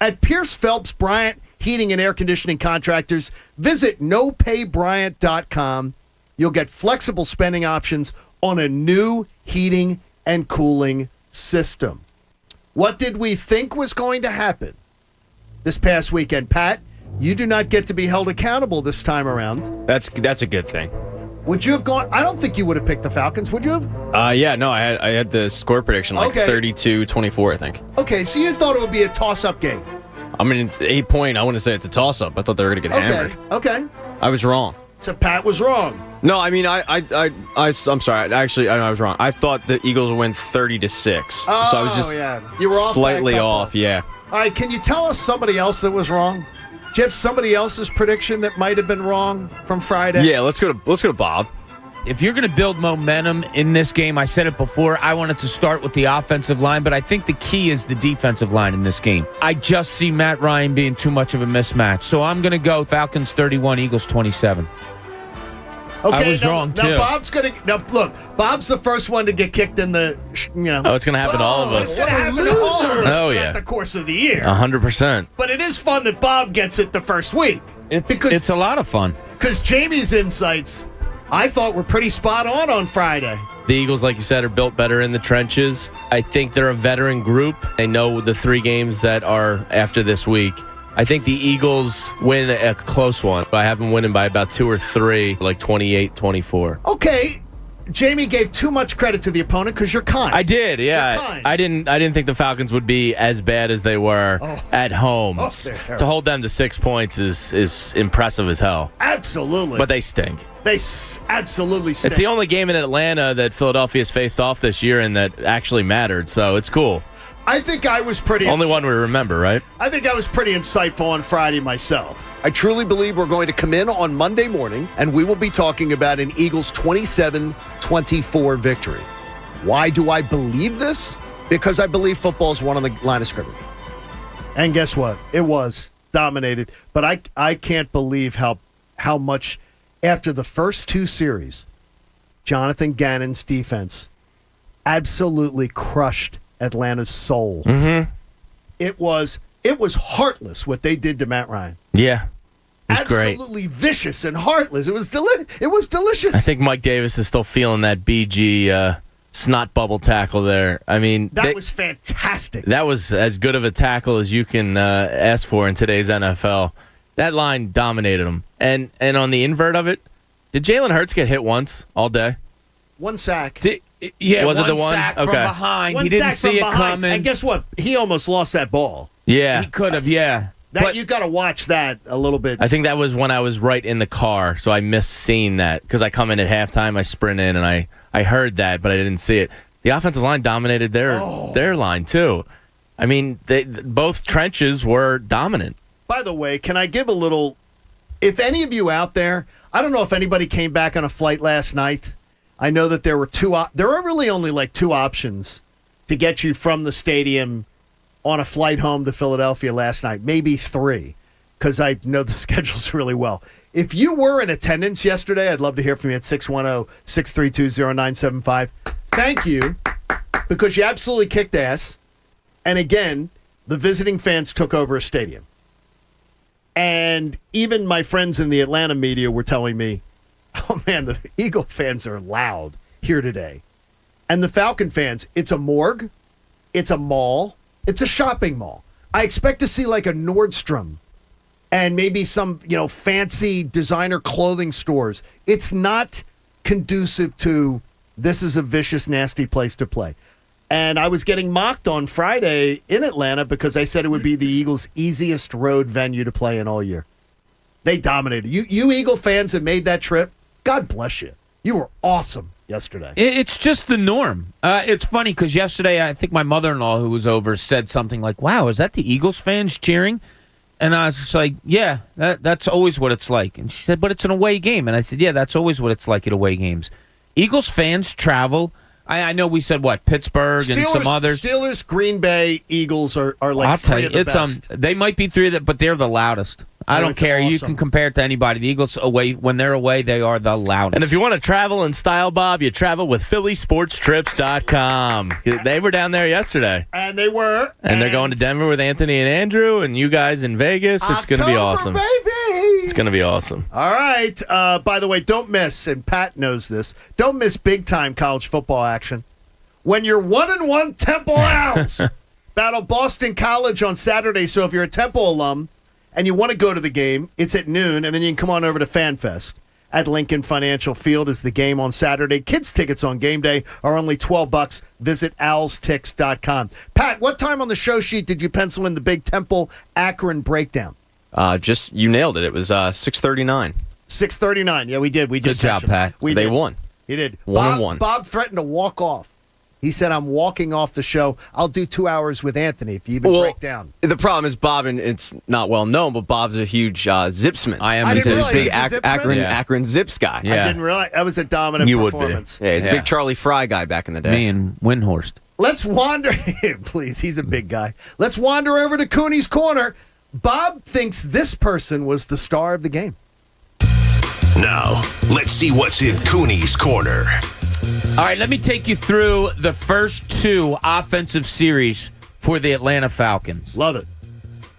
at Pierce Phelps Bryant Heating and Air Conditioning Contractors. Visit nopaybryant.com. You'll get flexible spending options on a new heating and cooling system. What did we think was going to happen this past weekend. Pat, you do not get to be held accountable this time around. That's a good thing. Would you have gone? I don't think you would have picked the Falcons, would you have? Yeah, no, I had the score prediction like 32-24, I think. Okay, so you thought it would be a toss-up game. I mean, it's 8-point. I wouldn't say it's a toss-up. I thought they were going to get hammered. Okay. I was wrong. So Pat was wrong. No, I mean, I'm sorry. Actually, I was wrong. I thought the Eagles would win 30-6. Oh, so I was just you were off slightly off. Yeah. All right, can you tell us somebody else that was wrong? Do you have somebody else's prediction that might have been wrong from Friday? Yeah, let's go to Bob. If you're going to build momentum in this game, I said it before, I wanted to start with the offensive line, but I think the key is the defensive line in this game. I just see Matt Ryan being too much of a mismatch. So I'm going to go Falcons 31, Eagles 27. Okay, I was wrong, too. Now, Bob's the first one to get kicked in the, Oh, it's going to happen to all of us. What happened to all of us throughout the course of the year. 100%. But it is fun that Bob gets it the first week. It's a lot of fun. Because Jamie's insights, I thought, were pretty spot on Friday. The Eagles, like you said, are built better in the trenches. I think they're a veteran group. They know the 3 games that are after this week. I think the Eagles win a close one. I have them winning by about 2 or 3, like 28-24. Okay. Jamie gave too much credit to the opponent because you're kind. I did, yeah. You're kind. I didn't think the Falcons would be as bad as they were at home. To hold them to 6 points is impressive as hell. Absolutely. But they stink. They absolutely stink. It's the only game in Atlanta that Philadelphia's faced off this year and that actually mattered, so it's cool. I think I was pretty... Only one we remember, right? I think I was pretty insightful on Friday myself. I truly believe we're going to come in on Monday morning, and we will be talking about an Eagles 27-24 victory. Why do I believe this? Because I believe football's won on the line of scrimmage. And guess what? It was dominated. But I can't believe how much, after the first 2 series, Jonathan Gannon's defense absolutely crushed Atlanta's soul. Mm-hmm. It was heartless what they did to Matt Ryan. Yeah. It was absolutely vicious and heartless. It was delicious. I think Mike Davis is still feeling that BG snot bubble tackle there. I mean, that was fantastic. That was as good of a tackle as you can ask for in today's NFL. That line dominated them. And on the invert of it, did Jaylen Hurts get hit once all day? 1 sack. Was it the one? Sack from behind. One he didn't sack see from it behind. coming. And guess what? He almost lost that ball. Yeah. He could have, yeah. You got to watch that a little bit. I think that was when I was right in the car, so I missed seeing that because I come in at halftime, I sprint in, and I heard that, but I didn't see it. The offensive line dominated their line, too. I mean, both trenches were dominant. By the way, can I give a little... If any of you out there, I don't know if anybody came back on a flight last night. I know that there were there are really only like 2 options to get you from the stadium on a flight home to Philadelphia last night. Maybe 3, because I know the schedules really well. If you were in attendance yesterday, I'd love to hear from you at 610-632-0975. Thank you, because you absolutely kicked ass. And again, the visiting fans took over a stadium. And even my friends in the Atlanta media were telling me, oh, man, the Eagle fans are loud here today. And the Falcon fans, it's a morgue, it's a mall, it's a shopping mall. I expect to see like a Nordstrom and maybe some, fancy designer clothing stores. It's not conducive to this is a vicious, nasty place to play. And I was getting mocked on Friday in Atlanta because I said it would be the Eagles' easiest road venue to play in all year. They dominated. You Eagle fans that made that trip, God bless you. You were awesome yesterday. It's just the norm. It's funny because yesterday I think my mother-in-law who was over said something like, wow, is that the Eagles fans cheering? And I was just like, yeah, that's always what it's like. And she said, but it's an away game. And I said, yeah, that's always what it's like at away games. Eagles fans travel. I know we said, Pittsburgh and some others. Steelers, Green Bay, Eagles are like I'll tell three you, of the best. They might be 3 of them, but they're the loudest. I don't care. Awesome. You can compare it to anybody. The Eagles away, when they're away, they are the loudest. And if you want to travel in style, Bob, you travel with PhillySportsTrips.com. They were down there yesterday. And they were. And they're going to Denver with Anthony and Andrew, and you guys in Vegas. It's going to be awesome. Baby! It's going to be awesome. All right. By the way, don't miss, and Pat knows this, don't miss big-time college football action. When you're 1-1 Temple Owls battle Boston College on Saturday. So if you're a Temple alum and you want to go to the game, it's at noon, and then you can come on over to FanFest at Lincoln Financial Field is the game on Saturday. Kids tickets on game day are only $12. Visit owlstix.com. Pat, what time on the show sheet did you pencil in the big Temple-Akron breakdown? You nailed it. It was 6:39. 6:39. Yeah, we did. We just Good job, Pat. They won. He did. 1-1. Bob threatened to walk off. He said, I'm walking off the show. I'll do 2 hours with Anthony if you even break down. The problem is Bob, and it's not well known, but Bob's a huge Zipsman. I am. He's a big Zipsman? Akron Zips guy. I didn't realize. That was a dominant performance. Yeah, he's a big Charlie Fry guy back in the day. Me and Windhorst. Let's wander. Please, he's a big guy. Let's wander over to Cooney's Corner. Bob thinks this person was the star of the game. Now, let's see what's in Cooney's Corner. All right, let me take you through the first 2 offensive series for the Atlanta Falcons. Love it.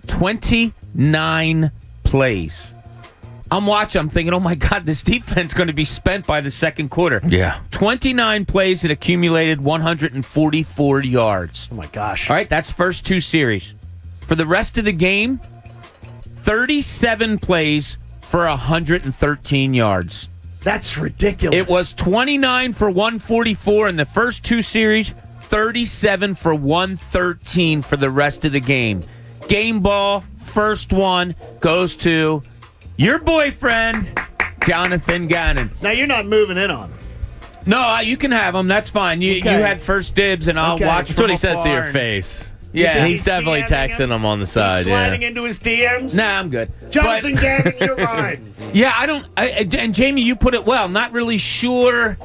29 plays. I'm watching. I'm thinking, oh, my God, this defense is going to be spent by the second quarter. Yeah. 29 plays that accumulated 144 yards. Oh, my gosh. All right, that's first 2 series. For the rest of the game, 37 plays for 113 yards. That's ridiculous. It was 29 for 144 in the first 2 series, 37 for 113 for the rest of the game. Game ball, first one, goes to your boyfriend, Jonathan Gannon. Now, you're not moving in on him. No, you can have him. That's fine. You had first dibs, and I'll watch. That's what he says to your face. Yeah, he's definitely texting him on the side. He's sliding into his DMs. Nah, I'm good. Jonathan Gannon, you're riding. Yeah, and Jamie, you put it well. Not really sure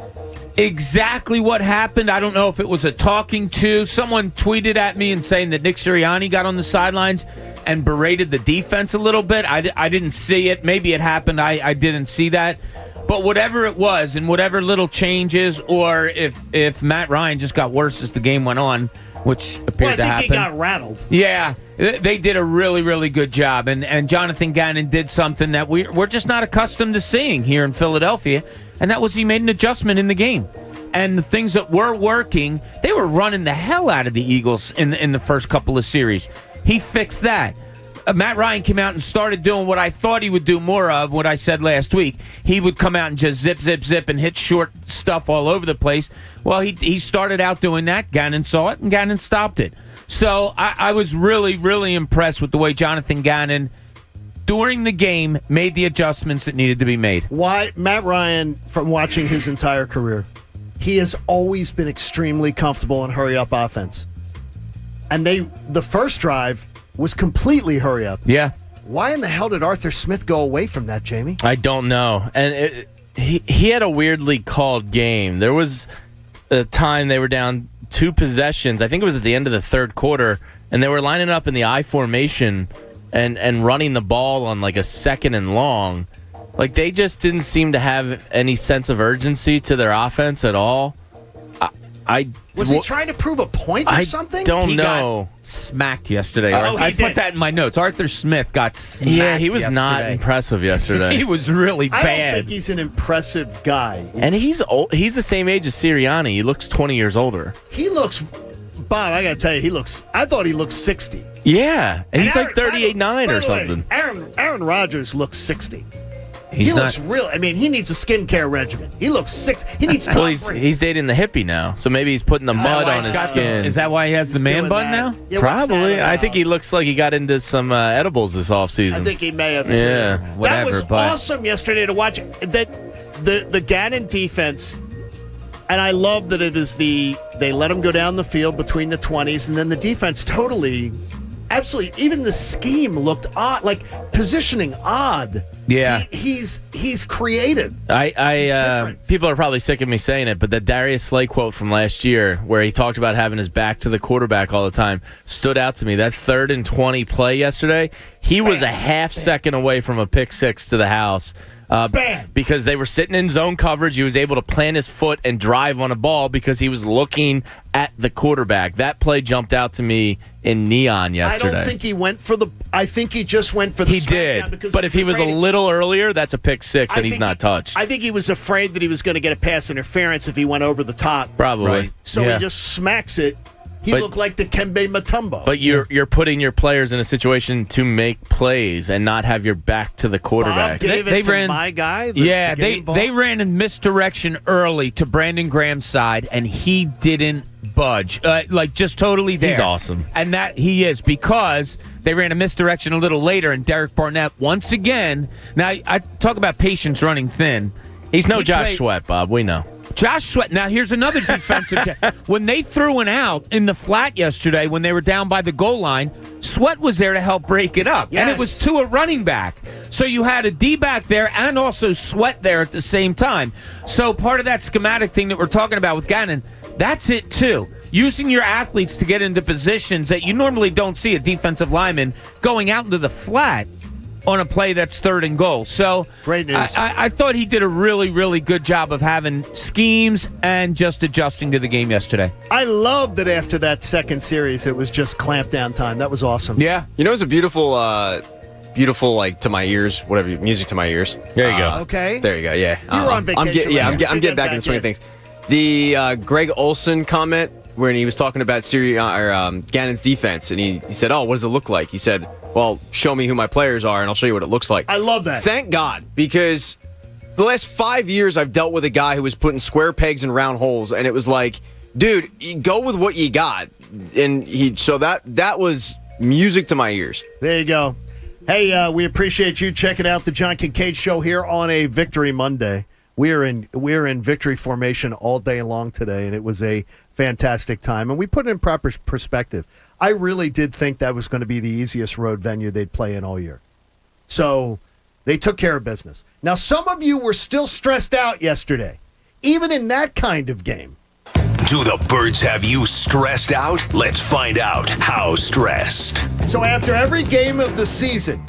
exactly what happened. I don't know if it was a talking to. Someone tweeted at me and saying that Nick Sirianni got on the sidelines and berated the defense a little bit. I didn't see it. Maybe it happened. I didn't see that. But whatever it was, and whatever little changes, or if Matt Ryan just got worse as the game went on, which appeared to happen. I think he got rattled. Yeah, they did a really, really good job. And Jonathan Gannon did something that we're just not accustomed to seeing here in Philadelphia, and that was he made an adjustment in the game. And the things that were working, they were running the hell out of the Eagles in the first couple of series. He fixed that. Matt Ryan came out and started doing what I thought he would do more of, what I said last week. He would come out and just zip, zip, zip and hit short stuff all over the place. Well, he started out doing that. Gannon saw it, and Gannon stopped it. So I was really, really impressed with the way Jonathan Gannon, during the game, made the adjustments that needed to be made. Why, Matt Ryan, from watching his entire career, he has always been extremely comfortable in hurry-up offense. And the first drive was completely hurry up. Yeah. Why in the hell did Arthur Smith go away from that, Jamie? I don't know. And he had a weirdly called game. There was a time they were down 2 possessions. I think it was at the end of the third quarter, and they were lining up in the I formation and running the ball on like a 2nd and long. Like, they just didn't seem to have any sense of urgency to their offense at all. Was he trying to prove a point or something? I don't He know. got smacked yesterday. Oh, I he did. put that in my notes. Arthur Smith got smacked. Yeah, he was not yesterday. impressive yesterday. He was really I bad. don't think he's an impressive guy. And he's old. He's the same age as Sirianni. He looks 20 years older. He looks, Bob, I got to tell you, I thought he looked 60. Yeah, and he's like 38.9 or something. Aaron Rodgers looks 60. He looks real. I mean, he needs a skincare regimen. He looks sick. He needs Well, he's dating the hippie now, so maybe he's putting the mud on his skin. Is that why he has the man bun now? Yeah, Probably. I think he looks like he got into some edibles this offseason. I think he may have. Yeah, that was awesome yesterday to watch. The Gannon defense, and I love that it is they let him go down the field between the 20s, and then the defense totally. Absolutely. Even the scheme looked odd, like positioning odd. Yeah. He's creative. People are probably sick of me saying it, but the Darius Slay quote from last year where he talked about having his back to the quarterback all the time stood out to me. That 3rd and 20 play yesterday, he was a half second away from a pick 6 to the house. Because they were sitting in zone coverage. He was able to plant his foot and drive on a ball because he was looking at the quarterback. That play jumped out to me in neon yesterday. I don't think he went for the. I think he just went for the. He did, but if he was a little earlier, that's a pick 6, and he's not touched. I think he was afraid that he was going to get a pass interference if he went over the top. Probably. Right. So he just smacks it, He looked like the Kembe Mutombo. But you're putting your players in a situation to make plays and not have your back to the quarterback. Bob gave it to my guy. They ran in misdirection early to Brandon Graham's side, and he didn't budge. Just totally there. He's awesome. And that he is, because they ran a misdirection a little later, and Derek Barnett, once again, now I talk about patience running thin. He's no Josh Sweat, Bob. We know. Josh Sweat. Now, here's another defensive check. When they threw an out in the flat yesterday, when they were down by the goal line, Sweat was there to help break it up. Yes. And it was to a running back. So you had a D-back there and also Sweat there at the same time. So part of that schematic thing that we're talking about with Gannon, that's it too. Using your athletes to get into positions that you normally don't see a defensive lineman going out into the flat on a play that's 3rd and goal. So great news. I thought he did a really, really good job of having schemes and just adjusting to the game yesterday. I loved that after that second series, it was just clamp down time. That was awesome. Yeah. You know, it's a beautiful, like to my ears, whatever, music to my ears. There you go. Okay. There you go. Yeah. You were on vacation. I'm getting back in the swing of things. The Greg Olson comment when he was talking about Gannon's defense, and he said, "Oh, what does it look like?" He said, "Well, show me who my players are, and I'll show you what it looks like." I love that. Thank God, because the last 5 years I've dealt with a guy who was putting square pegs in round holes, and it was like, dude, you go with what you got, and that was music to my ears. There you go. Hey, we appreciate you checking out the John Kincade Show here on a Victory Monday. We're in victory formation all day long today, and it was a fantastic time. And we put it in proper perspective. I really did think that was going to be the easiest road venue they'd play in all year. So they took care of business. Now, some of you were still stressed out yesterday, even in that kind of game. Do the Birds have you stressed out? Let's find out how stressed. So after every game of the season,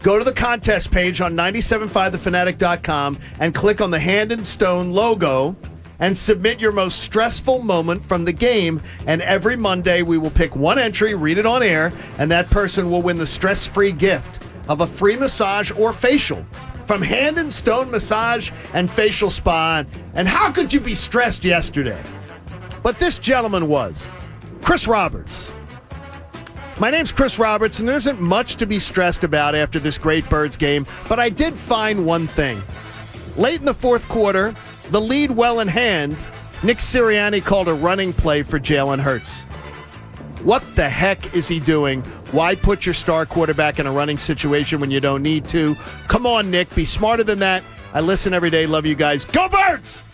go to the contest page on 97.5thefanatic.com and click on the Hand and Stone logo and submit your most stressful moment from the game. And every Monday, we will pick one entry, read it on air, and that person will win the stress-free gift of a free massage or facial from Hand and Stone Massage and Facial Spa. And how could you be stressed yesterday? But this gentleman was Chris Roberts. My name's Chris Roberts, and there isn't much to be stressed about after this great Birds game, but I did find one thing. Late in the fourth quarter, the lead well in hand, Nick Sirianni called a running play for Jaylen Hurts. What the heck is he doing? Why put your star quarterback in a running situation when you don't need to? Come on, Nick, be smarter than that. I listen every day. Love you guys. Go Birds!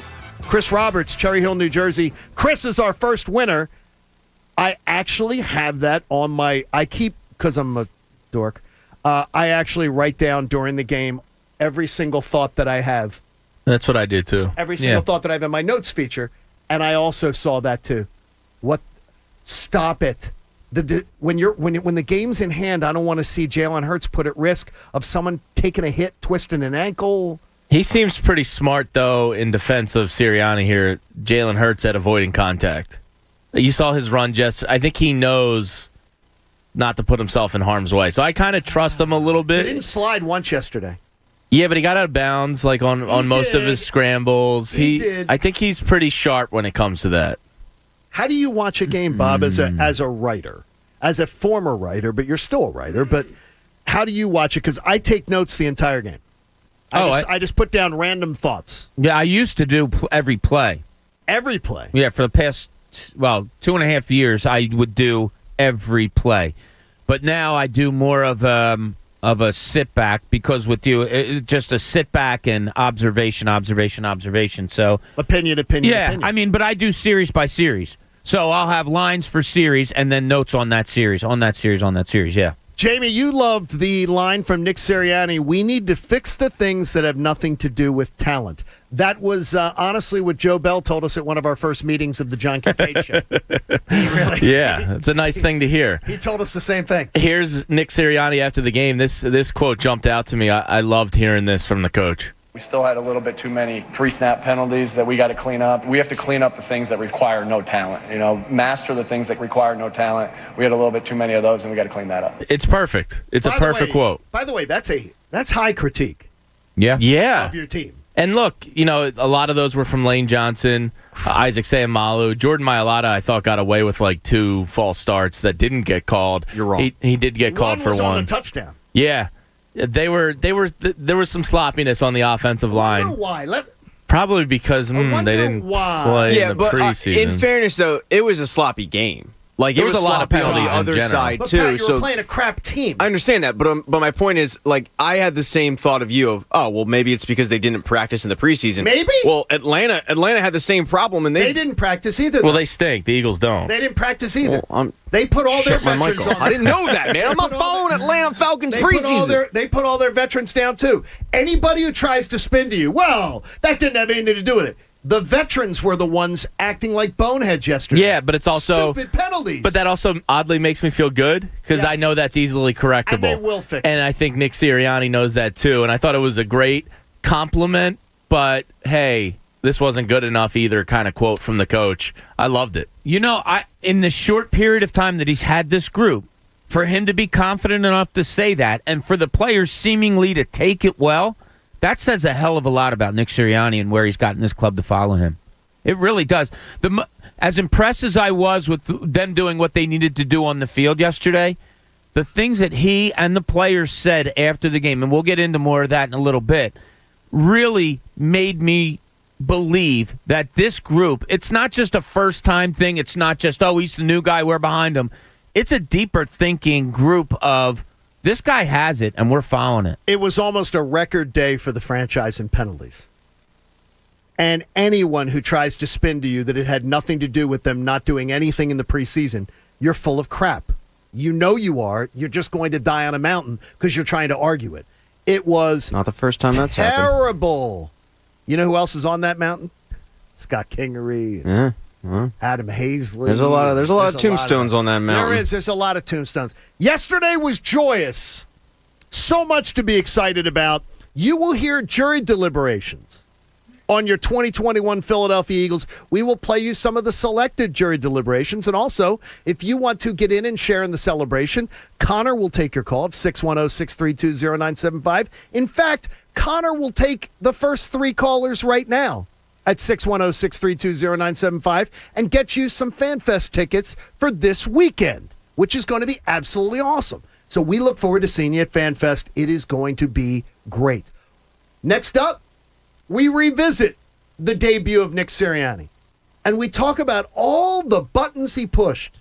Chris Roberts, Cherry Hill, New Jersey. Chris is our first winner. I actually have that on because I'm a dork, I actually write down during the game every single thought that I have. That's what I did too. Every single thought that I have in my notes feature, and I also saw that too. Stop it. When the game's in hand, I don't want to see Jaylen Hurts put at risk of someone taking a hit, twisting an ankle. He seems pretty smart, though, in defense of Sirianni here. Jaylen Hurts at avoiding contact. You saw his run just. I think he knows not to put himself in harm's way. So I kind of trust him a little bit. He didn't slide once yesterday. Yeah, but he got out of bounds like on most of his scrambles. He did. I think he's pretty sharp when it comes to that. How do you watch a game, Bob, as a writer? As a former writer, but you're still a writer, but how do you watch it? Because I take notes the entire game. I just put down random thoughts. Yeah, I used to do every play. Every play? Yeah, for the past, 2.5 years, I would do every play. But now I do more of a sit back because with you, just a sit back and observation. So opinion. Yeah, opinion. I mean, but I do series by series. So I'll have lines for series and then notes on that series, yeah. Jamie, you loved the line from Nick Sirianni, we need to fix the things that have nothing to do with talent. That was honestly what Joe Bell told us at one of our first meetings of the John Kincade Show. Really? Yeah, it's a nice thing to hear. He told us the same thing. Here's Nick Sirianni after the game. This quote jumped out to me. I loved hearing this from the coach. We still had a little bit too many pre-snap penalties that we got to clean up. We have to clean up the things that require no talent. Master the things that require no talent. We had a little bit too many of those, and we got to clean that up. It's perfect. It's a perfect quote. By the way, that's high critique. Yeah. Of your team. And look, a lot of those were from Lane Johnson, Isaac Sayamalu. Jordan Mailata, I thought, got away with like 2 false starts that didn't get called. You're wrong. He did get called for was one. on a touchdown. Yeah. There was some sloppiness on the offensive line. Why? Probably because they didn't play in the preseason. In fairness, though, it was a sloppy game. Like, there it was a lot of sloppy on penalties the other in general. side But too. Pat, you so were playing a crap team. I understand that, but my point is, like, I had the same thought of you of, oh, well, maybe it's because they didn't practice in the preseason. Maybe. Well, Atlanta had the same problem, and They didn't practice either. Well, though. they stink. The Eagles don't. They didn't practice either. Well, they put all their my veterans mic off. on. I didn't know that, man. I'm not following Atlanta Falcons preseason. They put all their veterans down, too. Anybody who tries to spin to you, well, that didn't have anything to do with it. The veterans were the ones acting like boneheads yesterday. Yeah, but it's also stupid penalties. But that also oddly makes me feel good because I know that's easily correctable. And they will fix it. And I think Nick Sirianni knows that too. And I thought it was a great compliment, but hey, this wasn't good enough either kind of quote from the coach. I loved it. In the short period of time that he's had this group, for him to be confident enough to say that and for the players seemingly to take it well, that says a hell of a lot about Nick Sirianni and where he's gotten this club to follow him. It really does. As impressed as I was with them doing what they needed to do on the field yesterday, the things that he and the players said after the game, and we'll get into more of that in a little bit, really made me believe that this group, it's not just a first-time thing. It's not just, oh, he's the new guy, we're behind him. It's a deeper thinking group of, this guy has it, and we're following it. It was almost a record day for the franchise in penalties. And anyone who tries to spin to you that it had nothing to do with them not doing anything in the preseason, you're full of crap. You know you are. You're just going to die on a mountain because you're trying to argue it. It was not the first time that's happened. Terrible. You know who else is on that mountain? Scott Kingery. Yeah. Adam Hazley. There's a lot of tombstones on that mountain. There's a lot of tombstones. Yesterday was joyous. So much to be excited about. You will hear jury deliberations on your 2021 Philadelphia Eagles. We will play you some of the selected jury deliberations. And also, if you want to get in and share in the celebration, Connor will take your call at 610-632-0975. In fact, Connor will take the first 3 callers right now at 610-632-0975 and get you some FanFest tickets for this weekend, which is going to be absolutely awesome. So we look forward to seeing you at FanFest. It is going to be great. Next up, we revisit the debut of Nick Sirianni, and we talk about all the buttons he pushed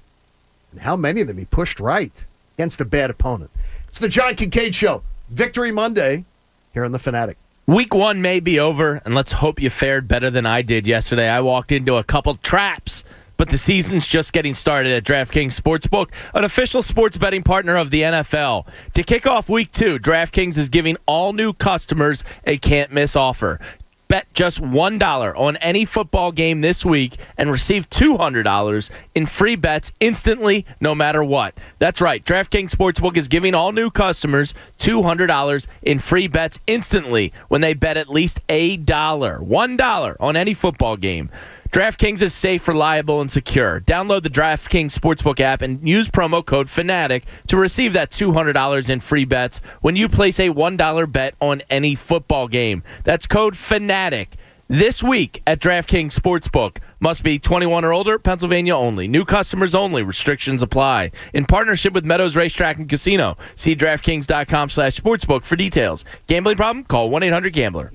and how many of them he pushed right against a bad opponent. It's the John Kincade Show. Victory Monday here on The Fanatic. Week 1 may be over, and let's hope you fared better than I did yesterday. I walked into a couple traps, but the season's just getting started at DraftKings Sportsbook, an official sports betting partner of the NFL. To kick off Week 2, DraftKings is giving all new customers a can't-miss offer. Bet just $1 on any football game this week and receive $200 in free bets instantly, no matter what. That's right. DraftKings Sportsbook is giving all new customers $200 in free bets instantly when they bet at least $1 on any football game. DraftKings is safe, reliable, and secure. Download the DraftKings Sportsbook app and use promo code FANATIC to receive that $200 in free bets when you place a $1 bet on any football game. That's code FANATIC. This week at DraftKings Sportsbook. Must be 21 or older, Pennsylvania only. New customers only. Restrictions apply. In partnership with Meadows Racetrack and Casino. See DraftKings.com/sportsbook for details. Gambling problem? Call 1-800-GAMBLER.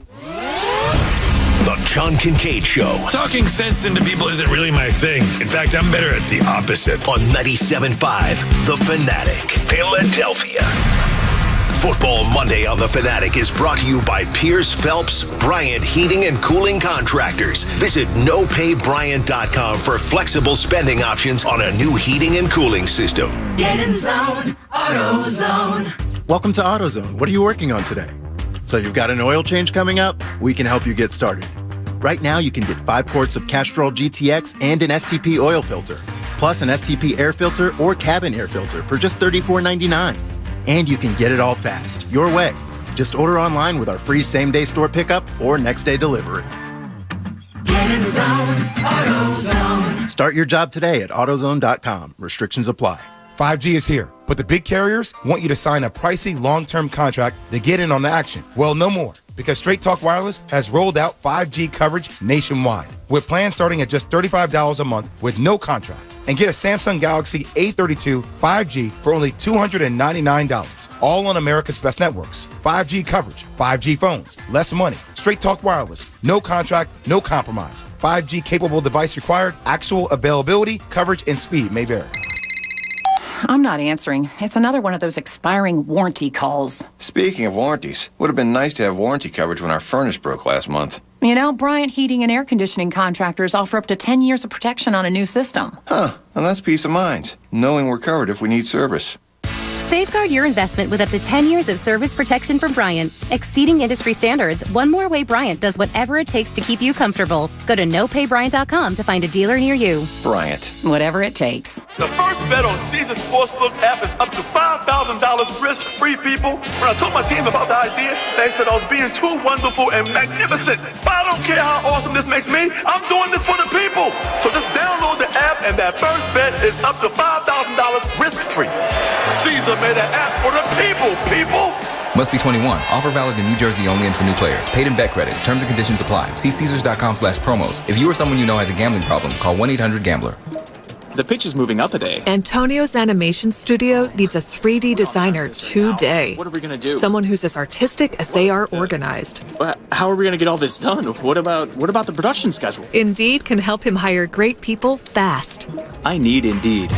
The John Kincade Show. Talking sense into people isn't really my thing. In fact, I'm better at the opposite. On 97.5 The Fanatic, Philadelphia. Football Monday on The Fanatic is brought to you by Pierce Phelps Bryant Heating and Cooling Contractors. Visit nopaybryant.com for flexible spending options on a new heating and cooling system. Get in zone, AutoZone. Welcome to AutoZone. What are you working on today? So you've got an oil change coming up? We can help you get started. Right now, you can get 5 quarts of Castrol GTX and an STP oil filter, plus an STP air filter or cabin air filter for just $34.99. And you can get it all fast, your way. Just order online with our free same-day store pickup or next-day delivery. Get in zone, AutoZone. Start your job today at AutoZone.com. Restrictions apply. 5G is here, But the big carriers want you to sign a pricey long-term contract to get in on the action. Well, no more, because Straight Talk Wireless has rolled out 5G coverage nationwide, with plans starting at just $35 a month with no contract. And get a Samsung Galaxy A32 5G for only $299, all on America's best networks. 5G coverage, 5G phones, less money. Straight Talk Wireless, no contract, no compromise. 5G capable device required, actual availability, coverage, and speed may vary. I'm not answering. It's another one of those expiring warranty calls. Speaking of warranties, would have been nice to have warranty coverage when our furnace broke last month. You know, Bryant Heating and Air Conditioning contractors offer up to 10 years of protection on a new system. Huh, and that's peace of mind, knowing we're covered if we need service. Safeguard your investment with up to 10 years of service protection from Bryant. Exceeding industry standards, one more way Bryant does whatever it takes to keep you comfortable. Go to nopaybryant.com to find a dealer near you. Bryant. Whatever it takes. The first bet on Caesars Sportsbook app is up to $5,000 risk-free, people. When I told my team about the idea, they said I was being too wonderful and magnificent. But I don't care how awesome this makes me. I'm doing this for the people. So just download the app, and that first bet is up to $5,000 risk-free. Caesar made an app for the people. Must be 21. Offer valid in New Jersey only and for new players. Paid in bet credits. Terms and conditions apply. See Caesars.com/promos. If you or someone you know has a gambling problem, call 1-800-GAMBLER. The pitch is moving up a day. Antonio's animation studio needs a 3D designer today. What are we going to do? Someone who's as artistic as they are organized. How are we going to get all this done? What about the production schedule? Indeed can help him hire great people fast. I need Indeed.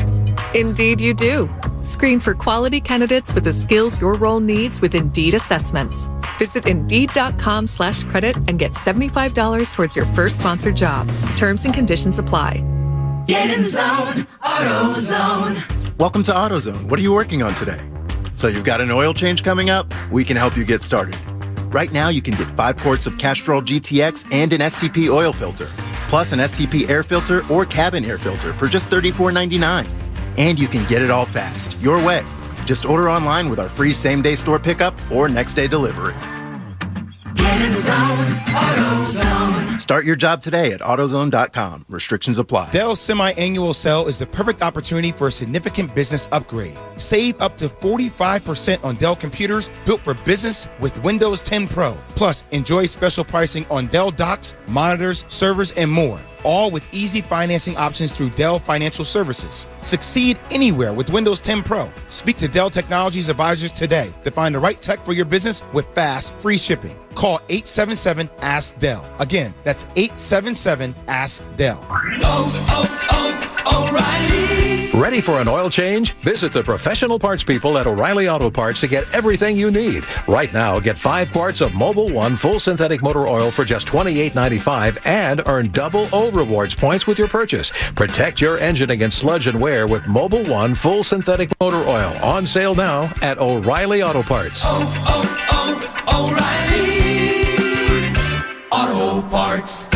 Indeed you do. Screen for quality candidates with the skills your role needs with Indeed assessments. Visit Indeed.com/credit and get $75 towards your first sponsored job. Terms and conditions apply. Get in the zone, AutoZone. Welcome to AutoZone. What are you working on today? So you've got an oil change coming up? We can help you get started. Right now, you can get 5 quarts of Castrol GTX and an STP oil filter, plus an STP air filter or cabin air filter for just $34.99. And you can get it all fast, your way. Just order online with our free same-day store pickup or next-day delivery. Get in the zone, AutoZone. Start your job today at AutoZone.com. Restrictions apply. Dell's semi-annual sale is the perfect opportunity for a significant business upgrade. Save up to 45% on Dell computers built for business with Windows 10 Pro. Plus, enjoy special pricing on Dell docks, monitors, servers, and more. All with easy financing options through Dell Financial Services. Succeed anywhere with Windows 10 Pro. Speak to Dell Technologies advisors today to find the right tech for your business with fast, free shipping. Call 877-ASK-DELL. Again, that's 877-ASK-DELL. O'Reilly. Ready for an oil change? Visit the professional parts people at O'Reilly Auto Parts to get everything you need. Right now, get 5 quarts of Mobil 1 full synthetic motor oil for just $28.95 and earn double O rewards points with your purchase. Protect your engine against sludge and wear with Mobil 1 full synthetic motor oil. On sale now at O'Reilly Auto Parts. O'Reilly Auto Parts.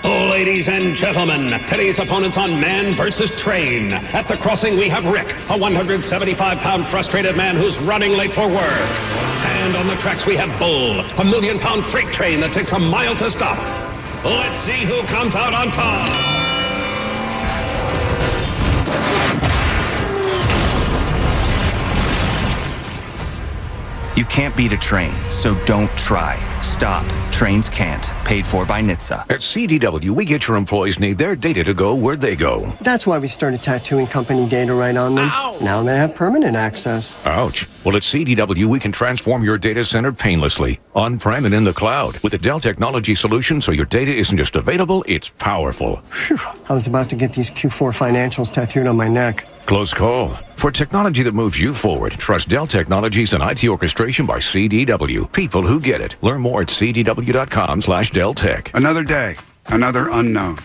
Ladies and gentlemen, today's opponents on Man vs. Train. At the crossing, we have Rick, a 175-pound frustrated man who's running late for work. And on the tracks, we have Bull, a 1,000,000-pound freight train that takes a mile to stop. Let's see who comes out on top. You can't beat a train, so don't try. Stop. Trains can't. Paid for by NHTSA. At CDW, we get your employees need their data to go where they go. That's why we started tattooing company data right on them. Ow. Now they have permanent access. Ouch. Well, at CDW, we can transform your data center painlessly, on-prem and in the cloud, with a Dell technology solution so your data isn't just available, it's powerful. Whew. I was about to get these Q4 financials tattooed on my neck. Close call. For technology that moves you forward, trust Dell Technologies and IT orchestration by CDW. People who get it. Learn more at cdw.com/DellTech. Another day, another unknown.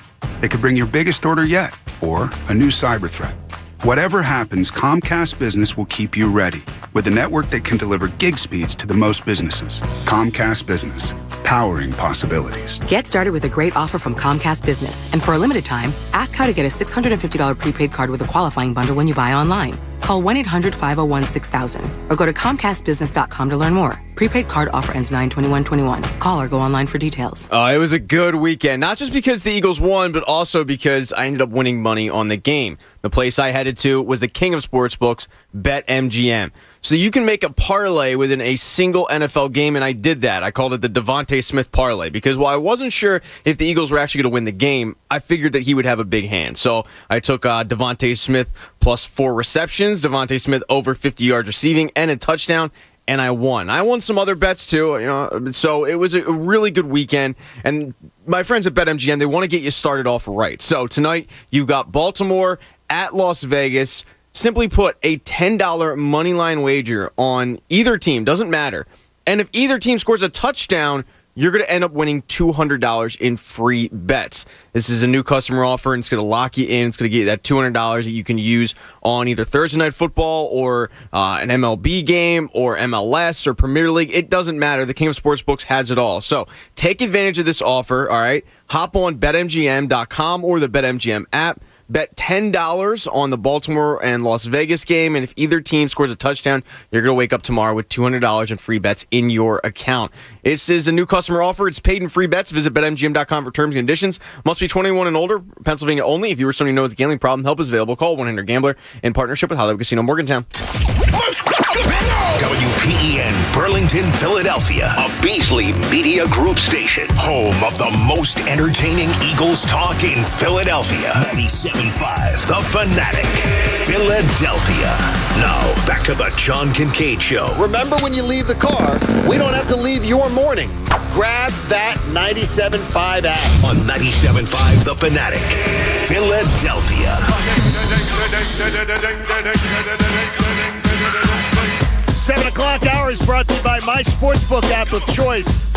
It could bring your biggest order yet, or a new cyber threat. Whatever happens, Comcast Business will keep you ready with a network that can deliver gig speeds to the most businesses. Comcast Business. powering possibilities. Get started with a great offer from Comcast Business. And for a limited time, ask how to get a $650 prepaid card with a qualifying bundle when you buy online. Call 1-800-501-6000 or go to ComcastBusiness.com to learn more. Prepaid card offer ends 9/21/21. Call or go online for details. It was a good weekend, not just because the Eagles won, but also because I ended up winning money on the game. The place I headed to was the king of sportsbooks, BetMGM. So you can make a parlay within a single NFL game, and I did that. I called it the Devontae Smith parlay because while I wasn't sure if the Eagles were actually going to win the game, I figured that he would have a big hand. So I took Devontae Smith plus 4 receptions, Devontae Smith over 50 yards receiving, and a touchdown, and I won. I won some other bets too, so it was a really good weekend. And my friends at BetMGM, they want to get you started off right. So tonight you've got Baltimore at Las Vegas. Simply put, a $10 moneyline wager on either team, doesn't matter. And if either team scores a touchdown, you're going to end up winning $200 in free bets. This is a new customer offer, and it's going to lock you in. It's going to get you that $200 that you can use on either Thursday Night Football or an MLB game or MLS or Premier League. It doesn't matter. The King of Sportsbooks has it all. So take advantage of this offer, all right? Hop on BetMGM.com or the BetMGM app. Bet $10 on the Baltimore and Las Vegas game, and if either team scores a touchdown, you're going to wake up tomorrow with $200 in free bets in your account. This is a new customer offer. It's paid in free bets. Visit BetMGM.com for terms and conditions. Must be 21 and older. Pennsylvania only. If you or somebody knows a gambling problem, help is available. Call 1-800-GAMBLER in partnership with Hollywood Casino Morgantown. WPEN Burlington, Philadelphia, a Beasley Media Group station, home of the most entertaining Eagles talk in Philadelphia. 97.5 The Fanatic, Philadelphia. Now, back to the John Kincade Show. Remember, when you leave the car, we don't have to leave your morning. Grab that 97.5 app. On 97.5 The Fanatic, Philadelphia. 7 o'clock hour is brought to you by My Sportsbook app of choice.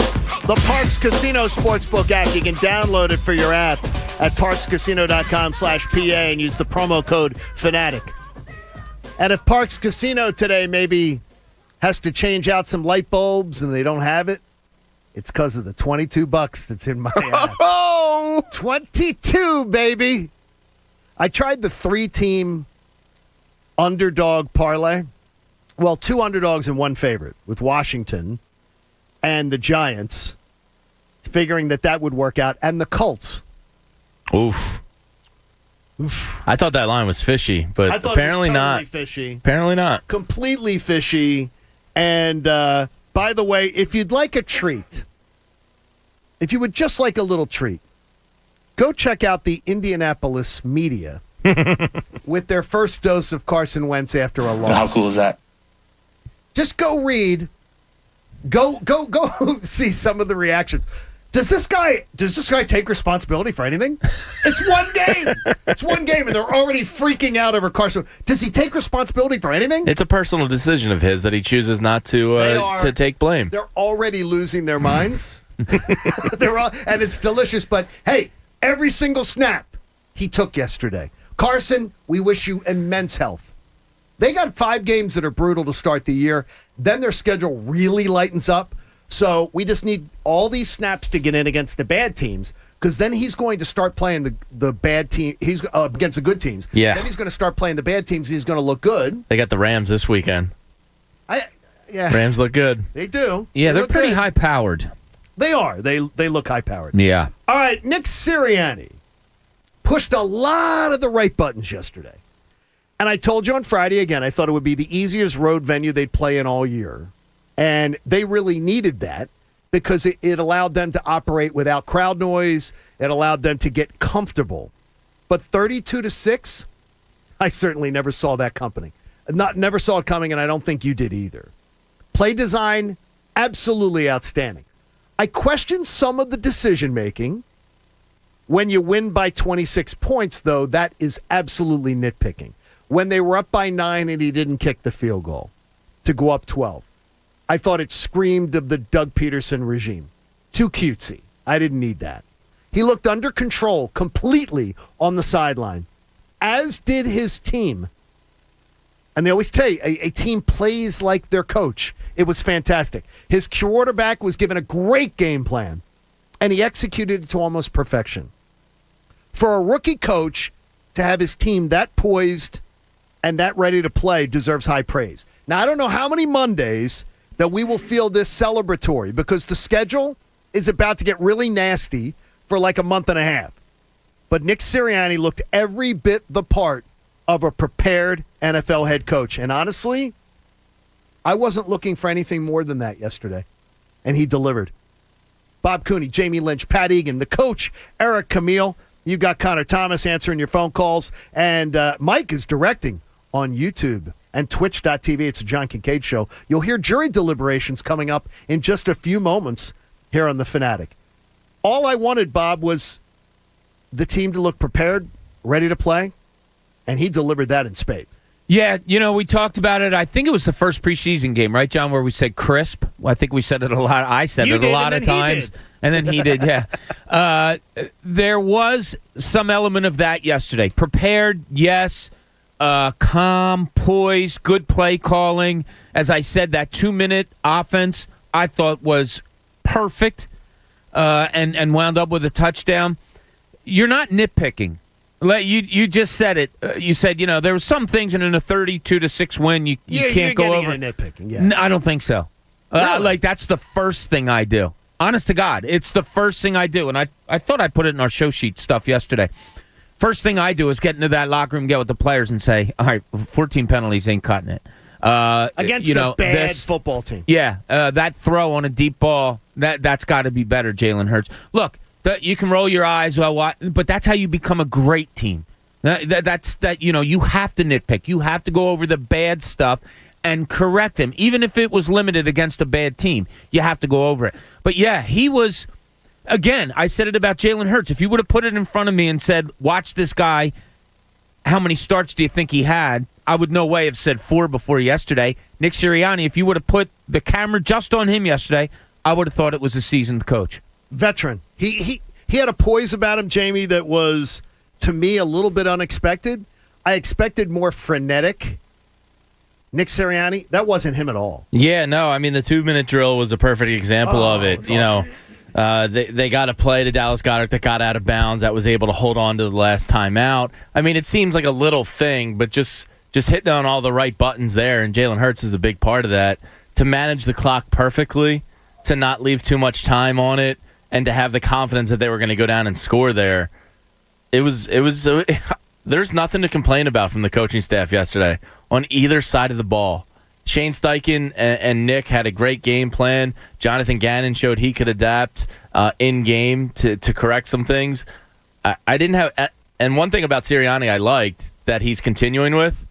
The Parks Casino Sportsbook app. You can download it for your app at parkscasino.com/PA and use the promo code FANATIC. And if Parks Casino today maybe has to change out some light bulbs and they don't have it, it's because of the $22 that's in my app. Oh! 22, baby! I tried the 3-team underdog parlay. Well, 2 underdogs and 1 favorite with Washington and the Giants, figuring that would work out, and the Colts. Oof. I thought that line was fishy, but apparently not. Fishy. Apparently not. Completely fishy. And by the way, if you'd like a treat, if you would just like a little treat, go check out the Indianapolis media with their first dose of Carson Wentz after a loss. How cool is that? Just go read. Go see some of the reactions. Does this guy take responsibility for anything? It's one game. It's one game, and they're already freaking out over Carson. Does he take responsibility for anything? It's a personal decision of his that he chooses not to take blame. They're already losing their minds. And it's delicious. But hey, every single snap he took yesterday. Carson, we wish you immense health. They got 5 games that are brutal to start the year. Then their schedule really lightens up. So we just need all these snaps to get in against the bad teams, because then he's going to start playing the bad team. He's against the good teams. Yeah. Then he's going to start playing the bad teams. And he's going to look good. They got the Rams this weekend. Rams look good. They do. Yeah, they're pretty high powered. They are. They look high powered. Yeah. All right, Nick Sirianni pushed a lot of the right buttons yesterday. And I told you on Friday, again, I thought it would be the easiest road venue they'd play in all year. And they really needed that because it allowed them to operate without crowd noise. It allowed them to get comfortable. But 32-6, I certainly never saw that coming. Never saw it coming, and I don't think you did either. Play design, absolutely outstanding. I question some of the decision-making. When you win by 26 points, though, that is absolutely nitpicking. When they were up by 9 and he didn't kick the field goal to go up 12. I thought it screamed of the Doug Peterson regime. Too cutesy. I didn't need that. He looked under control completely on the sideline, as did his team. And they always tell you, a team plays like their coach. It was fantastic. His quarterback was given a great game plan, and he executed it to almost perfection. For a rookie coach to have his team that poised and that ready to play deserves high praise. Now, I don't know how many Mondays that we will feel this celebratory because the schedule is about to get really nasty for like a month and a half. But Nick Sirianni looked every bit the part of a prepared NFL head coach. And honestly, I wasn't looking for anything more than that yesterday. And he delivered. Bob Cooney, Jamie Lynch, Pat Egan, the coach, Eric Camille. You got Connor Thomas answering your phone calls. And Mike is directing on YouTube and twitch.tv. It's a John Kincade show. You'll hear jury deliberations coming up in just a few moments here on The Fanatic. All I wanted, Bob, was the team to look prepared, ready to play, and he delivered that in spades. Yeah, we talked about it. I think it was the first preseason game, right, John, where we said crisp. Well, I think we said it a lot. I said it a lot of times. And then he did, yeah. There was some element of that yesterday. Prepared, yes. Calm, poised, good play calling. As I said, that 2-minute offense I thought was perfect and wound up with a touchdown. You're not nitpicking. You just said it. You said, there were some things in a 32-6 win you can't go over. Nitpicking, yeah. No, I don't think so. Really? That's the first thing I do. Honest to God, it's the first thing I do. And I thought I put it in our show sheet stuff yesterday. First thing I do is get into that locker room, get with the players, and say, all right, 14 penalties ain't cutting it. Against a bad football team. Yeah, that throw on a deep ball, that's got to be better, Jaylen Hurts. Look, you can roll your eyes, but that's how you become a great team. You have to nitpick. You have to go over the bad stuff and correct them. Even if it was limited against a bad team, you have to go over it. But, yeah, he was, again, I said it about Jaylen Hurts. If you would have put it in front of me and said, watch this guy, how many starts do you think he had? I would no way have said 4 before yesterday. Nick Sirianni, if you would have put the camera just on him yesterday, I would have thought it was a seasoned coach. Veteran. He had a poise about him, Jamie, that was, to me, a little bit unexpected. I expected more frenetic. Nick Sirianni, that wasn't him at all. Yeah, no, I mean, the 2-minute drill was a perfect example of it. Awesome. They got a play to Dallas Goedert that got out of bounds that was able to hold on to the last time out. I mean, it seems like a little thing, but just hitting on all the right buttons there, and Jaylen Hurts is a big part of that. To manage the clock perfectly, to not leave too much time on it, and to have the confidence that they were going to go down and score there. There's nothing to complain about from the coaching staff yesterday on either side of the ball. Shane Steichen and Nick had a great game plan. Jonathan Gannon showed he could adapt in game to correct some things. I didn't have, and one thing about Sirianni I liked that he's continuing with,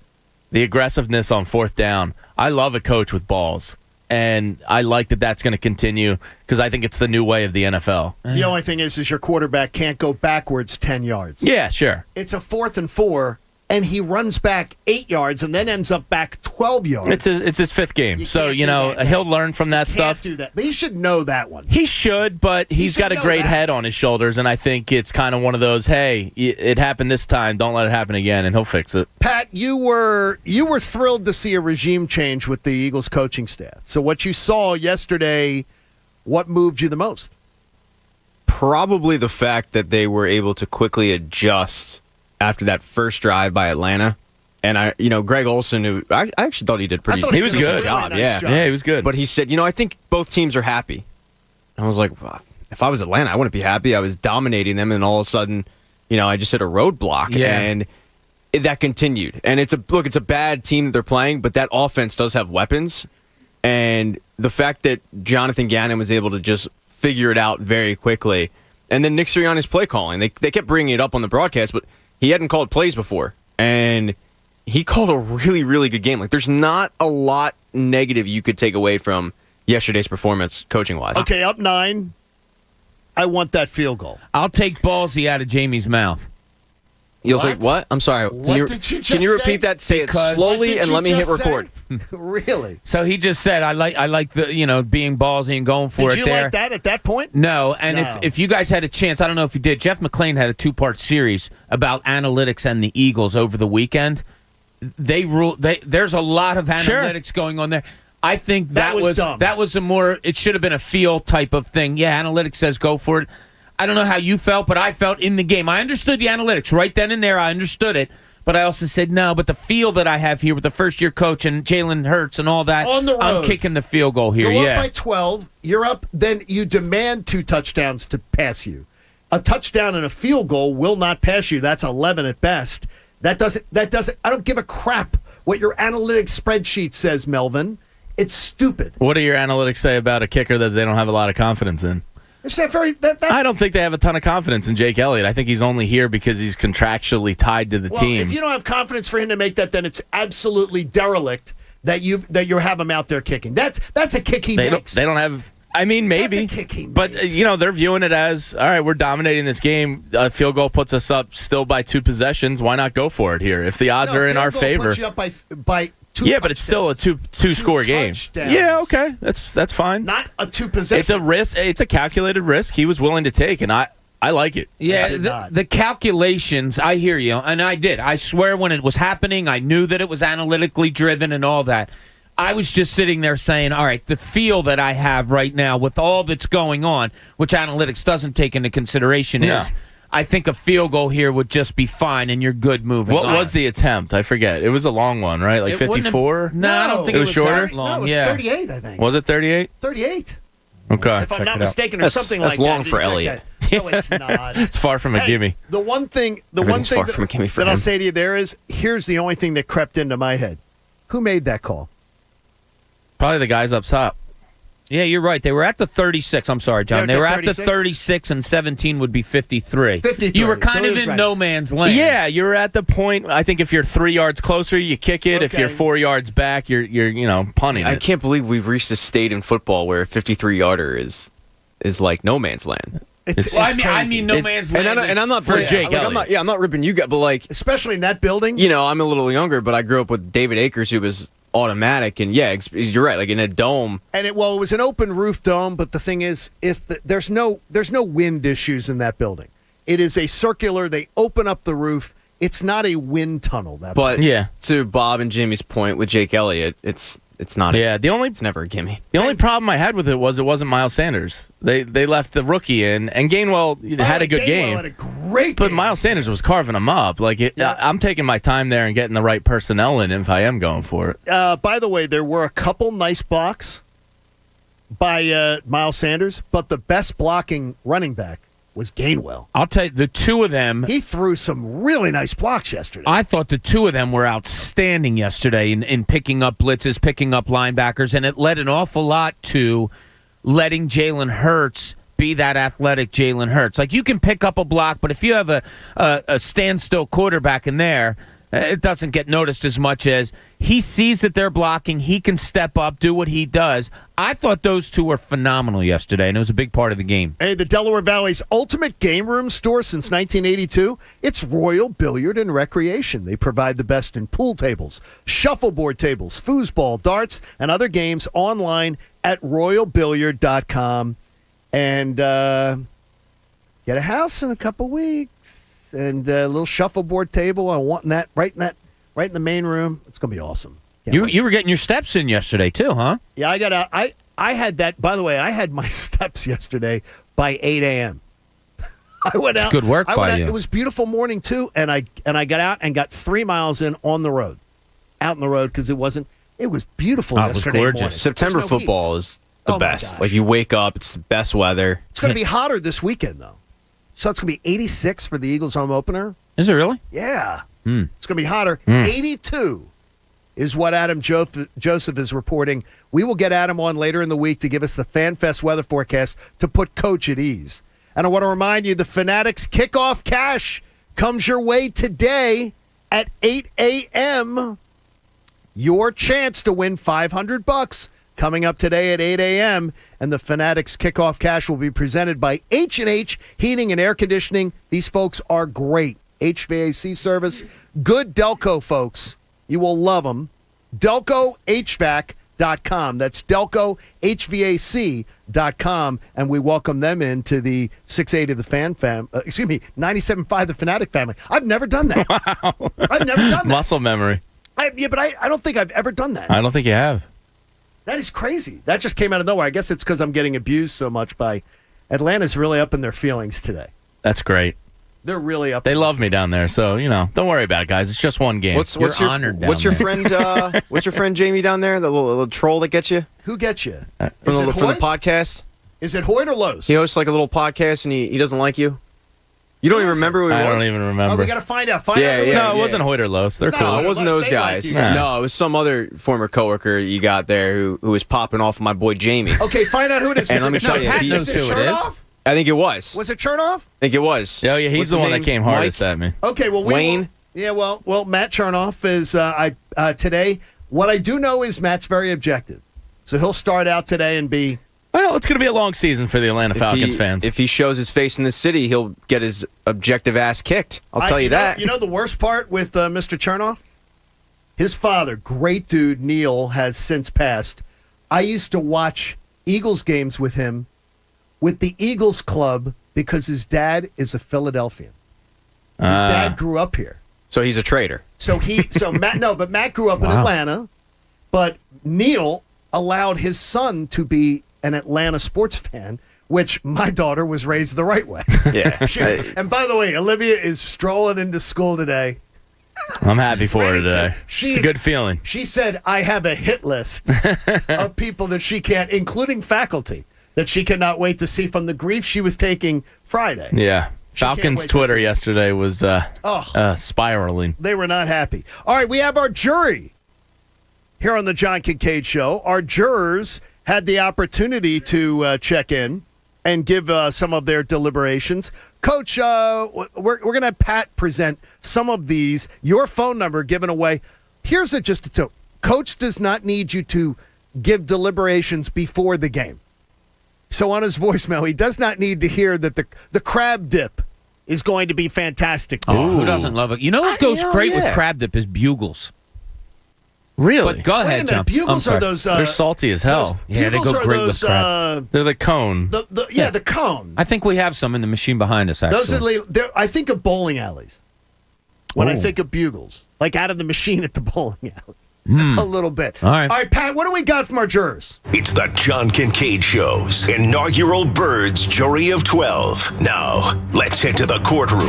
the aggressiveness on 4th down. I love a coach with balls, and I like that that's going to continue because I think it's the new way of the NFL. The only thing is your quarterback can't go backwards 10 yards. Yeah, sure. It's a 4th and 4. And he runs back 8 yards and then ends up back 12 yards. It's his 5th game. So, he'll learn from that stuff. Can't do that. But he should know that one. He should, but he's got a great head on his shoulders, and I think it's kind of one of those, hey, it happened this time, don't let it happen again, and he'll fix it. Pat, you were thrilled to see a regime change with the Eagles coaching staff. So what you saw yesterday, what moved you the most? Probably the fact that they were able to quickly adjust after that first drive by Atlanta. And Greg Olsen, who I actually thought he did pretty good. He was good. Job. Really nice job. Yeah, he was good. But he said, I think both teams are happy. And I was like, well, if I was Atlanta, I wouldn't be happy. I was dominating them, and all of a sudden, I just hit a roadblock. Yeah. And that continued. And it's a bad team that they're playing, but that offense does have weapons. And the fact that Jonathan Gannon was able to just figure it out very quickly. And then Nick Sirianni's play calling. They kept bringing it up on the broadcast, but he hadn't called plays before, and he called a really, really good game. Like, there's not a lot negative you could take away from yesterday's performance, coaching-wise. Okay, up 9. I want that field goal. I'll take ballsy out of Jamie's mouth. You'll take what? I'm sorry. Can you repeat that? Say it slowly and let me hit record. Really? So he just said, I like the being ballsy and going for it there. Did you like that at that point? No, and if you guys had a chance, I don't know if you did, Jeff McClain had a 2-part series about analytics and the Eagles over the weekend. they rule. There's a lot of analytics going on there. I think that was dumb. That was a more. It should have been a feel type of thing. Yeah, analytics says go for it. I don't know how you felt, but I felt in the game. I understood the analytics right then and there. I understood it, but I also said no. But the feel that I have here with the first-year coach and Jaylen Hurts and all that, on the road, I'm kicking the field goal here. You're up by 12. You're up. Then you demand 2 touchdowns to pass you. A touchdown and a field goal will not pass you. That's 11 at best. That doesn't. I don't give a crap what your analytics spreadsheet says, Melvin. It's stupid. What do your analytics say about a kicker that they don't have a lot of confidence in? It's not very. I don't think they have a ton of confidence in Jake Elliott. I think he's only here because he's contractually tied to the team. If you don't have confidence for him to make that, then it's absolutely derelict that you have him out there kicking. That's a kick he makes. They don't have. I mean, maybe, but they're viewing it as all right. We're dominating this game. A field goal puts us up still by 2 possessions. Why not go for it here if the odds are in our favor? Puts you up by 2. Yeah, but it's still a two score game. Yeah, okay, that's fine. Not a 2 possession. It's a risk. It's a calculated risk he was willing to take, and I like it. Yeah, the calculations. I hear you, and I did. I swear, when it was happening, I knew that it was analytically driven and all that. I was just sitting there saying, all right, the feel that I have right now with all that's going on, which analytics doesn't take into consideration, is I think a field goal here would just be fine, and you're good moving. What was the attempt? I forget. It was a long one, right? Like 54? No, I don't think it was shorter. That long. No, it was 38, I think. Was it 38? 38. Okay. If I'm not mistaken, or something like that. That's long for Elliott. No, it's not. It's far from a gimme. The one thing that I'll say to you there is, here's the only thing that crept into my head. Who made that call? Probably the guys up top. Yeah, you're right. They were at the 36. I'm sorry, John. They were at the 36, and 17 would be 53. 53. You were kind of in no man's land. Yeah, you're at the point. I think if you're 3 yards closer, you kick it. Okay. If you're 4 yards back, you're punting it. I can't believe we've reached a state in football where a 53-yarder is like no man's land. I mean, no man's land. And I'm not for Jake Elliott. I'm not ripping you guys, but especially in that building. I'm a little younger, but I grew up with David Akers, who was automatic, and you're right, like in a dome. And it was an open roof dome, but the thing is, there's no wind issues in that building. It is a circular. They open up the roof. It's not a wind tunnel. To Bob and Jimmy's point with Jake Elliott, it's not. It's never a gimme. The only problem I had with it wasn't Miles Sanders. They left the rookie in, and Gainwell had a good game. Had a great but game. Miles Sanders was carving them up. I'm taking my time there and getting the right personnel in if I am going for it. By the way, there were a couple nice blocks by Miles Sanders, but the best blocking running back was Gainwell. I'll tell you, the two of them. He threw some really nice blocks yesterday. I thought the two of them were outstanding yesterday in picking up blitzes, picking up linebackers, and it led an awful lot to letting Jaylen Hurts be that athletic Jaylen Hurts. Like, you can pick up a block, but if you have a standstill quarterback in there, it doesn't get noticed as much as he sees that they're blocking. He can step up, do what he does. I thought those two were phenomenal yesterday, and it was a big part of the game. Hey, the Delaware Valley's ultimate game room store since 1982, it's Royal Billiard and Recreation. They provide the best in pool tables, shuffleboard tables, foosball, darts, and other games online at royalbilliard.com. And get a house in a couple weeks. And a little shuffleboard table. I want that right in the main room. It's going to be awesome. You were getting your steps in yesterday too, huh? Yeah, I got out. I had that. By the way, I had my steps yesterday by 8 a.m. I went out. Good work by you. It was a beautiful morning too, and I got out and got 3 miles in on the road, out in the road because it was beautiful yesterday. It was gorgeous. Morning. September football is the best. Like, you wake up, it's the best weather. It's going to be hotter this weekend though. So it's going to be 86 for the Eagles home opener. Is it really? Yeah. It's going to be hotter. 82 is what Adam Joseph is reporting. We will get Adam on later in the week to give us the FanFest weather forecast to put Coach at ease. And I want to remind you, the Fanatics kickoff cash comes your way today at 8 a.m. Your chance to win $500 coming up today at 8 a.m., and the Fanatics kickoff cash will be presented by H&H Heating and Air Conditioning. These folks are great. HVAC service. Good Delco folks. You will love them. DelcoHVAC.com. That's DelcoHVAC.com, and we welcome them into the 680 of the 97.5 The Fanatic family. I've never done that. Wow. I've never done that. Muscle memory. But I don't think I've ever done that. I don't think you have. That is crazy. That just came out of nowhere. I guess it's because I'm getting abused so much by Atlanta's really up in their feelings today. That's great. They're really up. They love me down there, so don't worry about it, guys. It's just one game. What's your friend? What's your friend Jamie down there? The little troll that gets you? Who gets you? From the podcast? Is it Hoyt or Los? He hosts like a little podcast, and he doesn't like you. You don't even remember who he was? I don't even remember. Oh, we got to find out. Yeah. No, it wasn't Hoyt or Los. They're cool. No, it wasn't those guys. No, it was some other former coworker you got there who was popping off my boy Jamie. Okay, find out who it is. And let me tell you, Pat knows who it is. I think it was. Was it Chernoff? I think it was. Oh, yeah, he's the one that came hardest at me. Okay, well, Wayne. Well, Matt Chernoff is today. What I do know is Matt's very objective, so he'll start out today and be. Well, it's going to be a long season for the Atlanta Falcons fans. If he shows his face in the city, he'll get his objective ass kicked. I'll tell you that. You know the worst part with Mr. Chernoff? His father, great dude, Neil, has since passed. I used to watch Eagles games with him with the Eagles club because his dad is a Philadelphian. His dad grew up here. So he's a traitor. Matt grew up in Atlanta, but Neil allowed his son to be an Atlanta sports fan, which my daughter was raised the right way. Yeah. And by the way, Olivia is strolling into school today. I'm happy for her today. It's a good feeling. She said, I have a hit list of people that she can't, including faculty, that she cannot wait to see from the grief she was taking Friday. Yeah. Falcons Twitter yesterday was spiraling. They were not happy. All right, we have our jury here on the John Kincade Show. Our jurors had the opportunity to check in and give some of their deliberations. Coach, we're going to have Pat present some of these. Your phone number given away. Here's so Coach does not need you to give deliberations before the game. So on his voicemail, he does not need to hear that the crab dip is going to be fantastic. Oh, who doesn't love it? You know what goes great with crab dip is bugles. Really? But go ahead, John. Bugles are those. They're salty as hell. Yeah, they go great with crab. They're the cone. The cone. I think we have some in the machine behind us, actually. I think of bowling alleys when I think of bugles, like out of the machine at the bowling alley. A little bit. All right, Pat, what do we got from our jurors? It's the John Kincade Show's inaugural Birds Jury of 12. Now, let's head to the courtroom.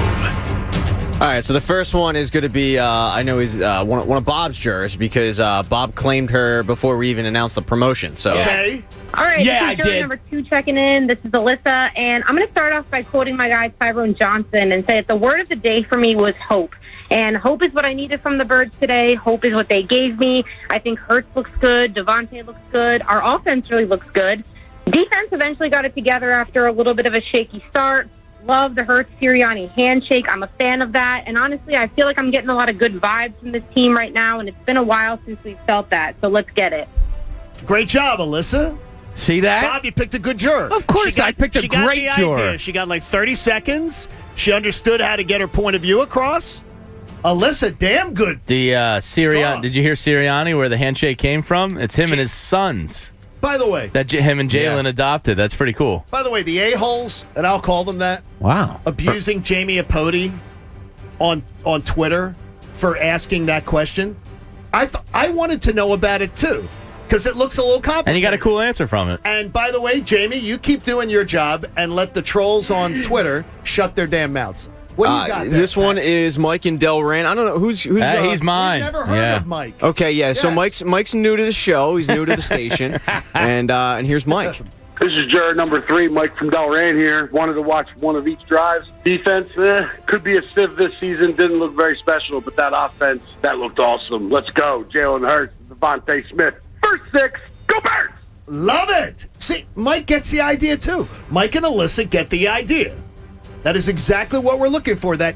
All right, so the first one is going to be, I know he's one of Bob's jurors because Bob claimed her before we even announced the promotion. So okay. All right, yeah, this is juror number 2 checking in. This is Alyssa, and I'm going to start off by quoting my guy Tyrone Johnson and say that the word of the day for me was hope. And hope is what I needed from the Birds today. Hope is what they gave me. I think Hurts looks good. Devontae looks good. Our offense really looks good. Defense eventually got it together after a little bit of a shaky start. Love the Hurts Sirianni handshake. I'm a fan of that. And honestly, I feel like I'm getting a lot of good vibes from this team right now, and it's been a while since we've felt that. So let's get it. Great job, Alyssa. See that? Bob, you picked a good juror. Of course, I picked a great juror. Idea. She got like 30 seconds. She understood how to get her point of view across. Alyssa, damn good. The Sirianni. Did you hear Sirianni, where the handshake came from? It's him and his sons. By the way, that him and Jaylen adopted. That's pretty cool. By the way, the a-holes, and I'll call them that. Wow. Abusing Jamie Apodi on Twitter for asking that question. I wanted to know about it too, because it looks a little complicated. And you got a cool answer from it. And by the way, Jamie, you keep doing your job and let the trolls on Twitter shut their damn mouths. What do you got there, this one is Mike and Delran. I don't know who's he's mine. We've never heard of Mike. Okay, yeah. Yes. So Mike's new to the show. He's new to the station, and here's Mike. This is juror number 3, Mike from Delran here. Wanted to watch one of each drives. Defense could be a sieve this season. Didn't look very special, but that offense, that looked awesome. Let's go. Jaylen Hurts, Devontae Smith. First 6, go Birds! Love it. See, Mike gets the idea too. Mike and Alyssa get the idea. That is exactly what we're looking for, that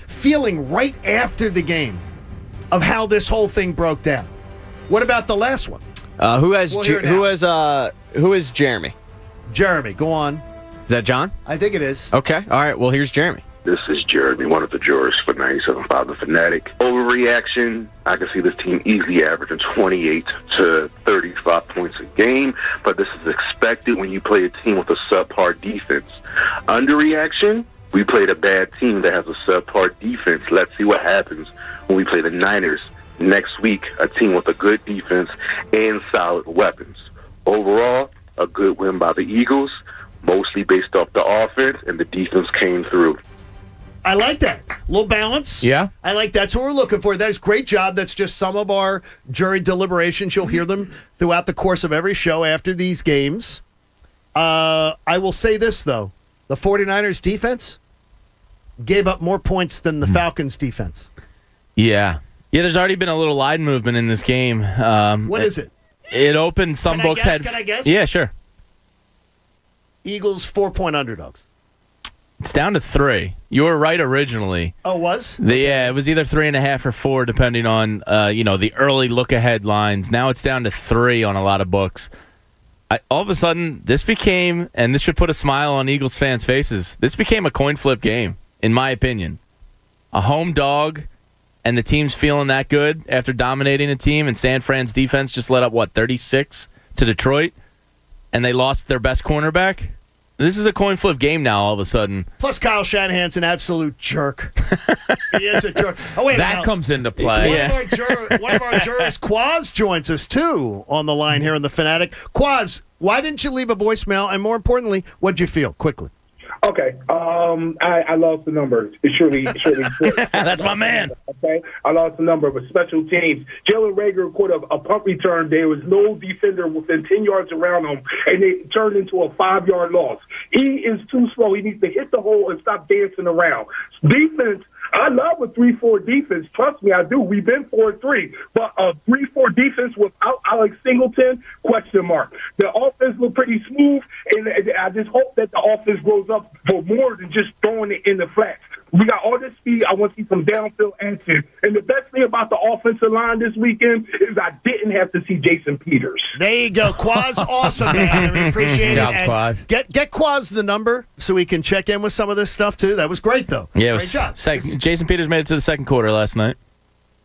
feeling right after the game of how this whole thing broke down. What about the last one? Who is Jeremy? Jeremy, go on. Is that John? I think it is. Okay. All right. Well, here's Jeremy. This is Jeremy, one of the jurors for 97.5 The Fanatic. Overreaction. I can see this team easily averaging 28 to 35 points a game, but this is expected when you play a team with a subpar defense. Underreaction. We played a bad team that has a subpar defense. Let's see what happens when we play the Niners Next week, a team with a good defense and solid weapons. Overall, a good win by the Eagles, mostly based off the offense, and the defense came through. I like that. A little balance. Yeah. I like that's what we're looking for. That is great job. That's just some of our jury deliberations. You'll hear them throughout the course of every show after these games. I will say this, though. The 49ers defense gave up more points than the Falcons defense. Yeah. Yeah, there's already been a little line movement in this game. What is it? It opened some books had. Can I guess? Yeah, sure. Eagles 4-point underdogs. It's down to 3. You were right originally. Oh, was? Yeah, it was either 3.5 or 4, depending on the early look ahead lines. Now it's down to 3 on a lot of books. All of a sudden, this became, and this should put a smile on Eagles fans' faces. This became a coin flip game, in my opinion. A home dog, and the team's feeling that good after dominating a team, and San Fran's defense just let up 36 to Detroit, and they lost their best cornerback. This is a coin flip game now, all of a sudden. Plus, Kyle Shanahan's an absolute jerk. He is a jerk. Oh, wait, that comes into play. One of our jurors, Quaz, joins us, too, on the line here in The Fanatic. Quaz, why didn't you leave a voicemail? And more importantly, what did you feel? Quickly. Okay, I lost the number. It's surely. That's my man. Okay, I lost the number, but special teams. Jalen Reagor caught a punt return. There was no defender within 10 yards around him, and it turned into a 5-yard loss. He is too slow. He needs to hit the hole and stop dancing around. Defense. I love a 3-4 defense. Trust me, I do. We've been 4-3. But a 3-4 defense without Alex Singleton, question mark. The offense looked pretty smooth, and I just hope that the offense grows up for more than just throwing it in the flats. We got all this speed. I want to see some downfield action. And the best thing about the offensive line this weekend is I didn't have to see Jason Peters. There you go. Quaz, awesome, man. We appreciate Good job, it. Quaz. Get Quaz the number so we can check in with some of this stuff, too. That was great, though. Yeah, great job. Jason Peters made it to the second quarter last night.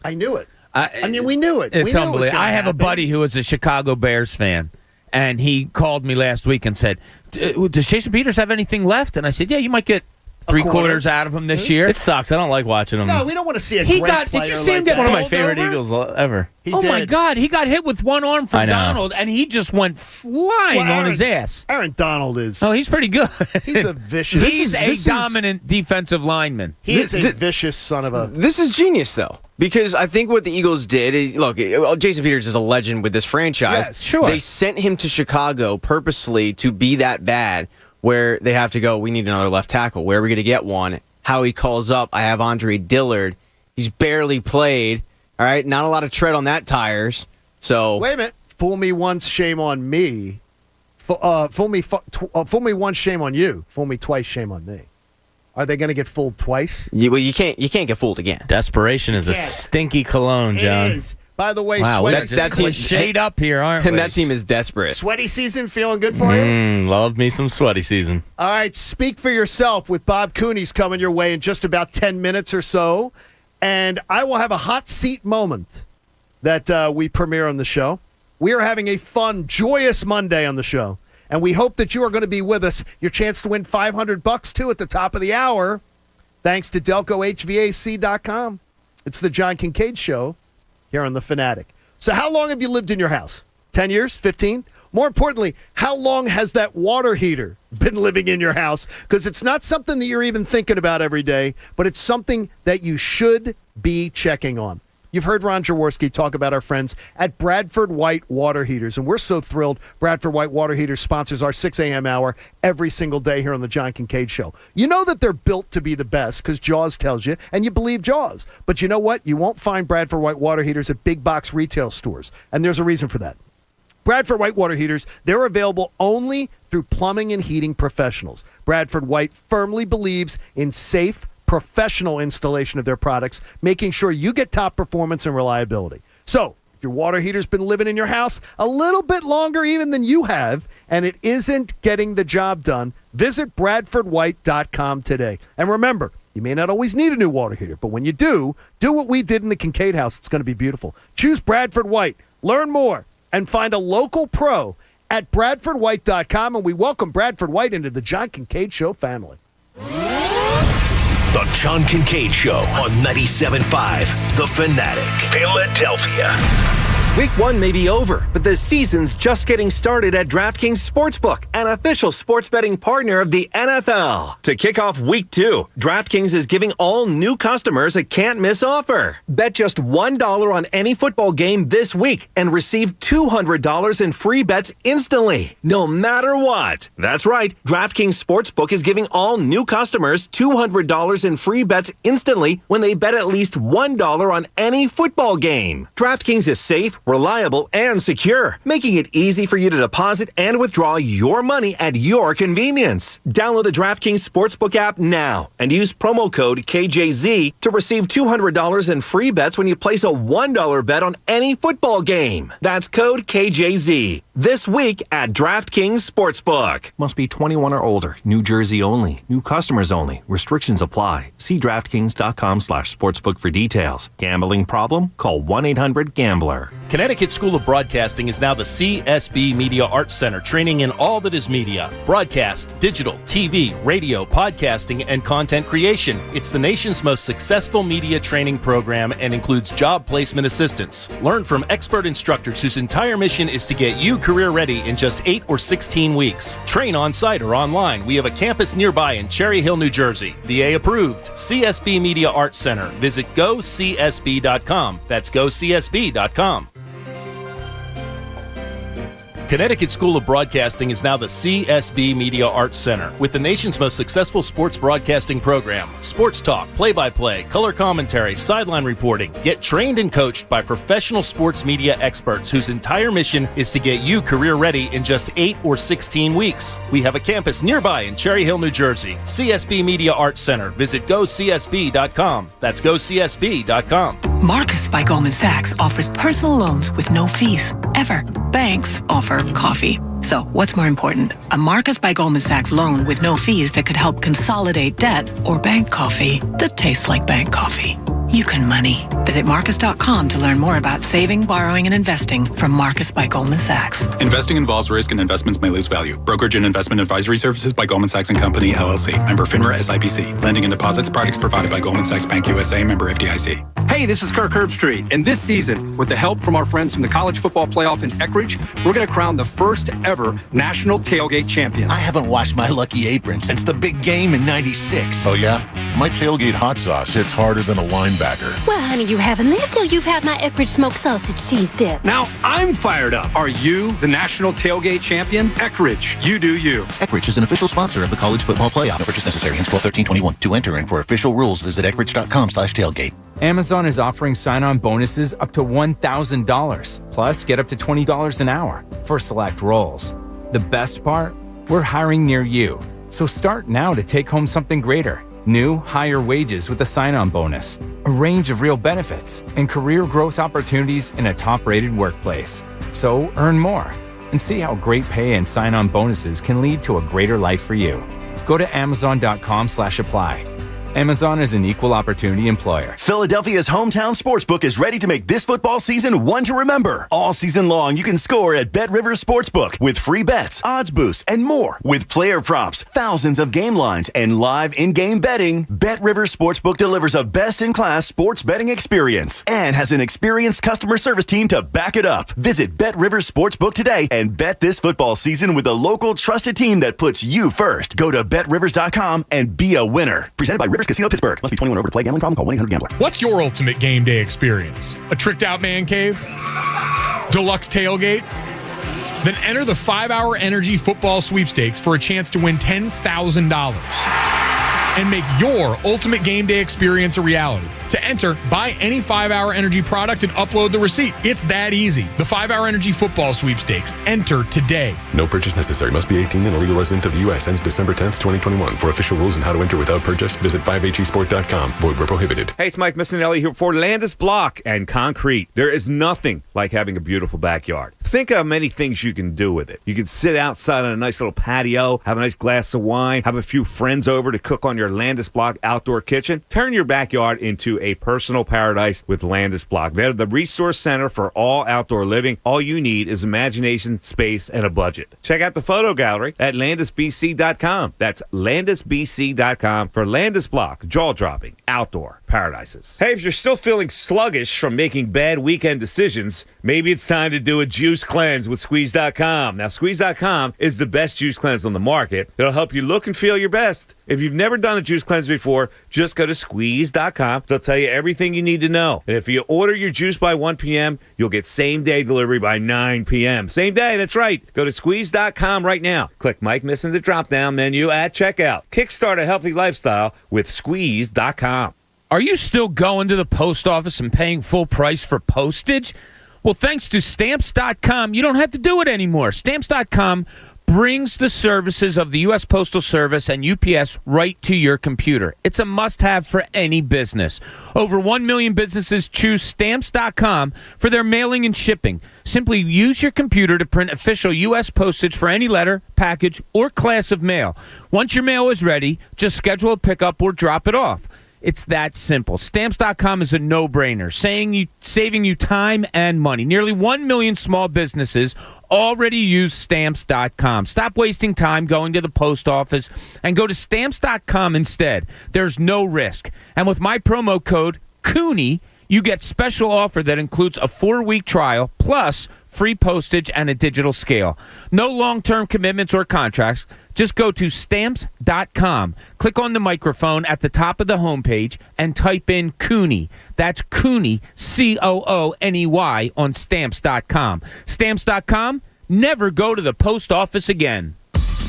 I knew it. I mean, we knew it. It's we knew unbelievable. It was gonna I have happen. a buddy who is a Chicago Bears fan, and he called me last week and said, does Jason Peters have anything left? And I said, yeah, you might get three-quarters out of him this year. It sucks. I don't like watching him. No, we don't want to see a He great got. player Did you see him like get that. One of my bowled favorite over? Eagles ever. He Oh, did. my God. He got hit with one arm I from know. Donald, and he just went flying on his ass. Aaron Donald is. Oh, he's pretty good. He's a vicious. He's a dominant defensive lineman. He is a vicious son of a. This is genius, though, because I think what the Eagles did is, look, Jason Peters is a legend with this franchise. Yes, sure. They sent him to Chicago purposely to be that bad, where they have to go, we need another left tackle. Where are we going to get one? Howie calls up, I have Andre Dillard. He's barely played. All right, not a lot of tread on that tires. So Wait a minute. Fool me once, shame on me. Fool me once, shame on you. Fool me twice, shame on me. Are they going to get fooled twice? well, you can't get fooled again. Desperation is a stinky cologne, John. It is. By the way, Wow, sweaty, that's a shade up here, aren't we? And that team is desperate. sweaty season feeling good for you? Love me some sweaty season. All right, speak for yourself with Bob Cooney's coming your way in just about 10 minutes or so. And I will have a hot seat moment that we premiere on the show. We are having a fun, joyous Monday on the show. And we hope that you are going to be with us. Your chance to win $500 too at the top of the hour. Thanks to DelcoHVAC.com. It's the John Kincade Show here on The Fanatic. So how long have you lived in your house? 10 years? 15? More importantly, how long has that water heater been living in your house? Because it's not something that you're even thinking about every day, but it's something that you should be checking on. You've heard Ron Jaworski talk about our friends at Bradford White Water Heaters, and we're so thrilled Bradford White Water Heaters sponsors our 6 a.m. hour every single day here on the John Kincade Show. You know that they're built to be the best because Jaws tells you, and you believe Jaws. But you know what? You won't find Bradford White Water Heaters at big box retail stores, and there's a reason for that. Bradford White Water Heaters, they're available only through plumbing and heating professionals. Bradford White firmly believes in safe, professional installation of their products, making sure you get top performance and reliability. So, if your water heater's been living in your house a little bit longer even than you have, and it isn't getting the job done, visit BradfordWhite.com today. And remember, you may not always need a new water heater, but when you do what we did in the Kincade house. It's going to be beautiful. Choose Bradford White. Learn more and find a local pro at BradfordWhite.com, and we welcome Bradford White into the John Kincade Show family. The John Kincade Show on 97.5 The Fanatic, Philadelphia. Week 1 may be over, but the season's just getting started at DraftKings Sportsbook, an official sports betting partner of the NFL. To kick off Week 2, DraftKings is giving all new customers a can't-miss offer. Bet just $1 on any football game this week and receive $200 in free bets instantly, no matter what. That's right, DraftKings Sportsbook is giving all new customers $200 in free bets instantly when they bet at least $1 on any football game. DraftKings is safe, reliable, and secure, making it easy for you to deposit and withdraw your money at your convenience. Download the DraftKings Sportsbook app now and use promo code KJZ to receive $200 in free bets when you place a $1 bet on any football game. That's code KJZ. This week at DraftKings Sportsbook. Must be 21 or older. New Jersey only. New customers only. Restrictions apply. See DraftKings.com/sportsbook for details. Gambling problem? Call 1-800-GAMBLER. Connecticut School of Broadcasting is now the CSB Media Arts Center, training in all that is media, broadcast, digital, TV, radio, podcasting, and content creation. It's the nation's most successful media training program and includes job placement assistance. Learn from expert instructors whose entire mission is to get you career ready in just 8 or 16 weeks. Train on site or online. We have a campus nearby in Cherry Hill, New Jersey. VA approved. CSB Media Arts Center. Visit gocsb.com. That's gocsb.com. Connecticut School of Broadcasting is now the CSB Media Arts Center, with the nation's most successful sports broadcasting program. Sports talk, play-by-play, color commentary, sideline reporting. Get trained and coached by professional sports media experts whose entire mission is to get you career ready in just 8 or 16 weeks. We have a campus nearby in Cherry Hill, New Jersey. CSB Media Arts Center. Visit gocsb.com. That's gocsb.com. Marcus by Goldman Sachs offers personal loans with no fees, ever. Banks offer coffee. So what's more important? A Marcus by Goldman Sachs loan with no fees that could help consolidate debt, or bank coffee that tastes like bank coffee. You can money. Visit Marcus.com to learn more about saving, borrowing, and investing from Marcus by Goldman Sachs. Investing involves risk and investments may lose value. Brokerage and investment advisory services by Goldman Sachs & Company, LLC. Member FINRA SIPC. Lending and deposits products provided by Goldman Sachs Bank USA. Member FDIC. Hey, this is Kirk Herbstreit, and this season, with the help from our friends from the College Football Playoff in Eckridge, we're going to crown the first ever National Tailgate Champion. I haven't washed my lucky apron since the big game in '96. Oh, yeah? My tailgate hot sauce hits harder than a linebacker. Well, honey, you haven't lived till you've had my Eckridge smoked sausage cheese dip. Now I'm fired up. Are you the National Tailgate Champion? Eckridge, you do you. Eckridge is an official sponsor of the College Football Playoff. No purchase necessary. Hence 12/13/21. To enter and for official rules, visit Eckridge.com/tailgate. Amazon is offering sign-on bonuses up to $1,000. Plus, get up to $20 an hour for select roles. The best part? We're hiring near you. So start now to take home something greater. New, higher wages with a sign-on bonus, a range of real benefits, and career growth opportunities in a top-rated workplace. So earn more and see how great pay and sign-on bonuses can lead to a greater life for you. Go to Amazon.com/apply. Amazon is an equal opportunity employer. Philadelphia's hometown sportsbook is ready to make this football season one to remember. All season long, you can score at Bet Rivers Sportsbook with free bets, odds boosts, and more. With player props, thousands of game lines, and live in-game betting, Bet Rivers Sportsbook delivers a best-in-class sports betting experience and has an experienced customer service team to back it up. Visit Bet Rivers Sportsbook today and bet this football season with a local trusted team that puts you first. Go to BetRivers.com and be a winner. Presented by Rivers Casino Pittsburgh. Must be 21 or over to play. Gambling problem? Call 1-800-GAMBLER. What's your ultimate game day experience? A tricked out man cave? Deluxe tailgate? Then enter the 5-Hour Energy Football Sweepstakes for a chance to win $10,000 and make your ultimate game day experience a reality. To enter, buy any 5-Hour Energy product and upload the receipt. It's that easy. The 5-Hour Energy Football Sweepstakes. Enter today. No purchase necessary. Must be 18 and a legal resident of the U.S. Ends December 10th, 2021. For official rules and how to enter without purchase, visit 5hesport.com. Void where prohibited. Hey, it's Mike Missinelli here for Landis Block and Concrete. There is nothing like having a beautiful backyard. Think of many things you can do with it. You can sit outside on a nice little patio, have a nice glass of wine, have a few friends over to cook on your Landis Block outdoor kitchen. Turn your backyard into a personal paradise with Landis Block. They're the resource center for all outdoor living. All you need is imagination, space, and a budget. Check out the photo gallery at landisbc.com. That's landisbc.com for Landis Block, jaw-dropping outdoor paradises. Hey, if you're still feeling sluggish from making bad weekend decisions, maybe it's time to do a juice cleanse with Squeeze.com. Now, Squeeze.com is the best juice cleanse on the market. It'll help you look and feel your best. If you've never done a juice cleanse before, just go to Squeeze.com. They'll tell you everything you need to know. And if you order your juice by 1 p.m., you'll get same-day delivery by 9 p.m. Same day, that's right. Go to Squeeze.com right now. Click Mike Missing the drop-down menu at checkout. Kickstart a healthy lifestyle with Squeeze.com. Are you still going to the post office and paying full price for postage? Well, thanks to Stamps.com, you don't have to do it anymore. Stamps.com brings the services of the U.S. Postal Service and UPS right to your computer. It's a must-have for any business. Over 1 million businesses choose Stamps.com for their mailing and shipping. Simply use your computer to print official U.S. postage for any letter, package, or class of mail. Once your mail is ready, just schedule a pickup or drop it off. It's that simple. Stamps.com is a no-brainer, saving you time and money. Nearly 1 million small businesses already use Stamps.com. Stop wasting time going to the post office and go to Stamps.com instead. There's no risk. And with my promo code, Cooney, you get special offer that includes a 4-week trial plus free postage and a digital scale. No long-term commitments or contracts. Just go to Stamps.com. Click on the microphone at the top of the homepage and type in Cooney. That's Cooney, Cooney, on Stamps.com. Stamps.com, never go to the post office again.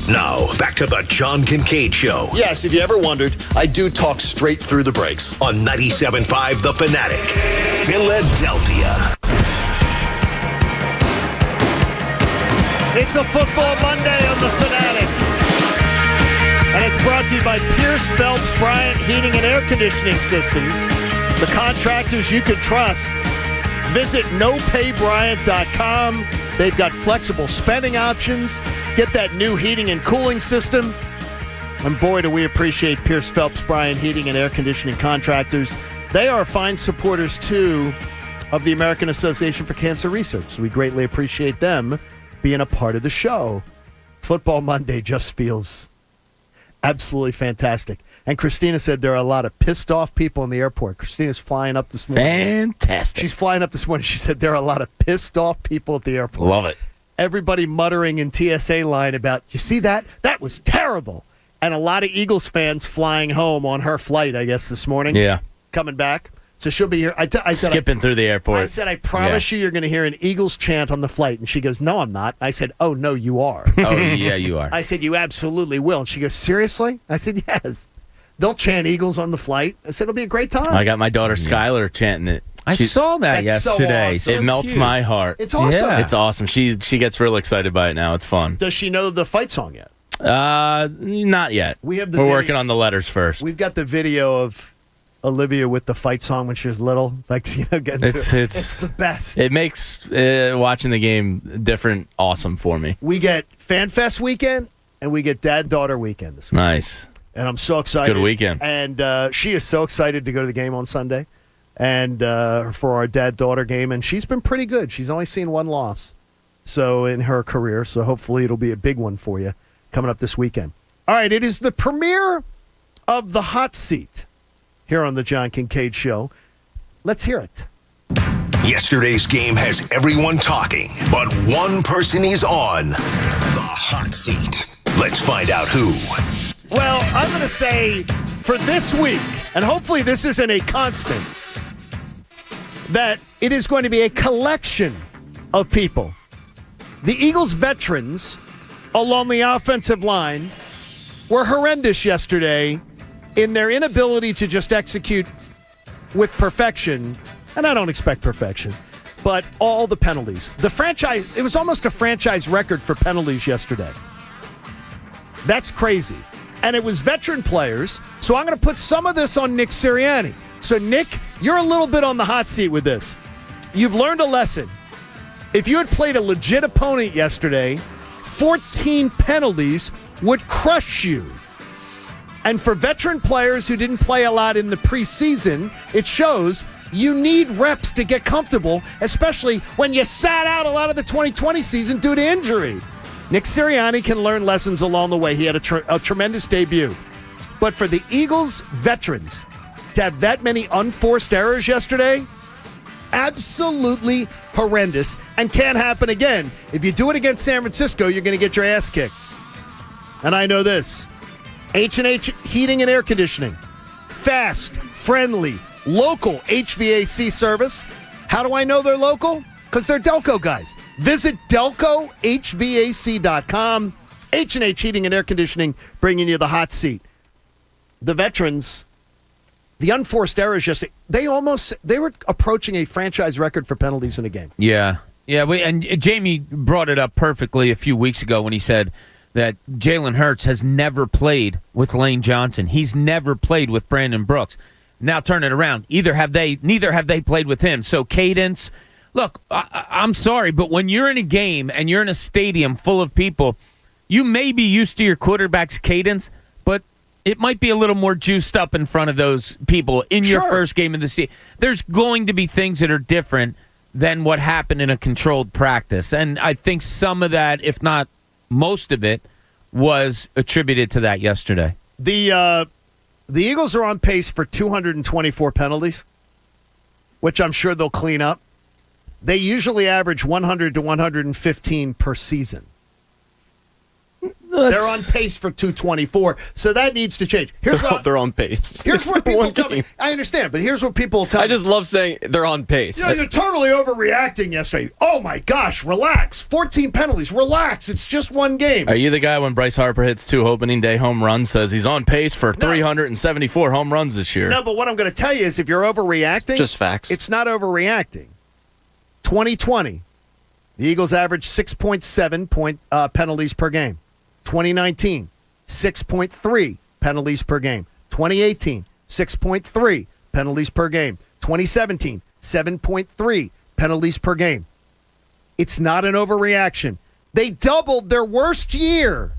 Now, back to the John Kincade Show. Yes, if you ever wondered, I do talk straight through the breaks. On 97.5 The Fanatic, Philadelphia. It's a football Monday on The Fanatic. And it's brought to you by Pierce Phelps Bryant Heating and Air Conditioning Systems. The contractors you can trust. Visit nopaybryant.com. They've got flexible spending options. Get that new heating and cooling system. And boy, do we appreciate Pierce Phelps Bryant Heating and Air Conditioning Contractors. They are fine supporters, too, of the American Association for Cancer Research. So we greatly appreciate them being a part of the show. Football Monday just feels absolutely fantastic. And Christina said there are a lot of pissed off people in the airport. Christina's flying up this morning. Fantastic. She's flying up this morning. She said there are a lot of pissed off people at the airport. Love it. Everybody muttering in TSA line about, you see that? That was terrible. And a lot of Eagles fans flying home on her flight, I guess, this morning. Yeah. Coming back. So she'll be here. I said, skipping through the airport. I said, I promise you're going to hear an Eagles chant on the flight. And she goes, no, I'm not. I said, oh, no, you are. Oh, yeah, you are. I said, you absolutely will. And she goes, seriously? I said, yes. They'll chant Eagles on the flight. I said, it'll be a great time. I got my daughter Skylar chanting it. I saw that yesterday. So awesome. It melts my heart. It's awesome. Yeah. It's awesome. She gets real excited by it now. It's fun. Does she know the fight song yet? Not yet. We're working on the letters first. We've got the video of Olivia with the fight song when she was little. Like, getting it's the best. It makes watching the game different awesome for me. We get Fan Fest weekend and we get Dad-Daughter weekend this week. Nice. And I'm so excited. Good weekend. And she is so excited to go to the game on Sunday and for our Dad-Daughter game. And she's been pretty good. She's only seen one loss in her career. So hopefully it'll be a big one for you coming up this weekend. All right, it is the premiere of The Hot Seat here on the John Kincade Show. Let's hear it. Yesterday's game has everyone talking, but one person is on the hot seat. Let's find out who. Well, I'm going to say for this week, and hopefully this isn't a constant, that it is going to be a collection of people. The Eagles veterans along the offensive line were horrendous yesterday in their inability to just execute with perfection, and I don't expect perfection, but all the penalties. It was almost a franchise record for penalties yesterday. That's crazy. And it was veteran players, so I'm going to put some of this on Nick Sirianni. So, Nick, you're a little bit on the hot seat with this. You've learned a lesson. If you had played a legit opponent yesterday, 14 penalties would crush you. And for veteran players who didn't play a lot in the preseason, it shows you need reps to get comfortable, especially when you sat out a lot of the 2020 season due to injury. Nick Sirianni can learn lessons along the way. He had a tremendous debut. But for the Eagles veterans to have that many unforced errors yesterday, absolutely horrendous, and can't happen again. If you do it against San Francisco, you're going to get your ass kicked. And I know this. H&H Heating and Air Conditioning. Fast, friendly, local HVAC service. How do I know they're local? Because they're Delco guys. Visit DelcoHVAC.com. H&H Heating and Air Conditioning, bringing you the hot seat. The veterans, the unforced errors yesterday, they were approaching a franchise record for penalties in a game. Yeah. And Jamie brought it up perfectly a few weeks ago when he said that Jaylen Hurts has never played with Lane Johnson. He's never played with Brandon Brooks. Now turn it around. Neither have they played with him. So cadence. Look, I'm sorry, but when you're in a game and you're in a stadium full of people, you may be used to your quarterback's cadence, but it might be a little more juiced up in front of those people in your first game of the season. There's going to be things that are different than what happened in a controlled practice. And I think some of that, if not most of it, was attributed to that yesterday. The Eagles are on pace for 224 penalties, which I'm sure they'll clean up. They usually average 100 to 115 per season. They're on pace for 224, so that needs to change. They're on pace. Here's what people tell me. I understand, but here's what people tell me. I just love saying they're on pace. Yeah, you're totally overreacting yesterday. Oh, my gosh, relax. 14 penalties. Relax. It's just one game. Are you the guy when Bryce Harper hits 2 opening day home runs, says he's on pace for 374 home runs this year? No, but what I'm going to tell you is if you're overreacting, just facts. It's not overreacting. 2020, the Eagles averaged 6.7 penalties per game. 2019, 6.3 penalties per game. 2018, 6.3 penalties per game. 2017, 7.3 penalties per game. It's not an overreaction. They doubled their worst year.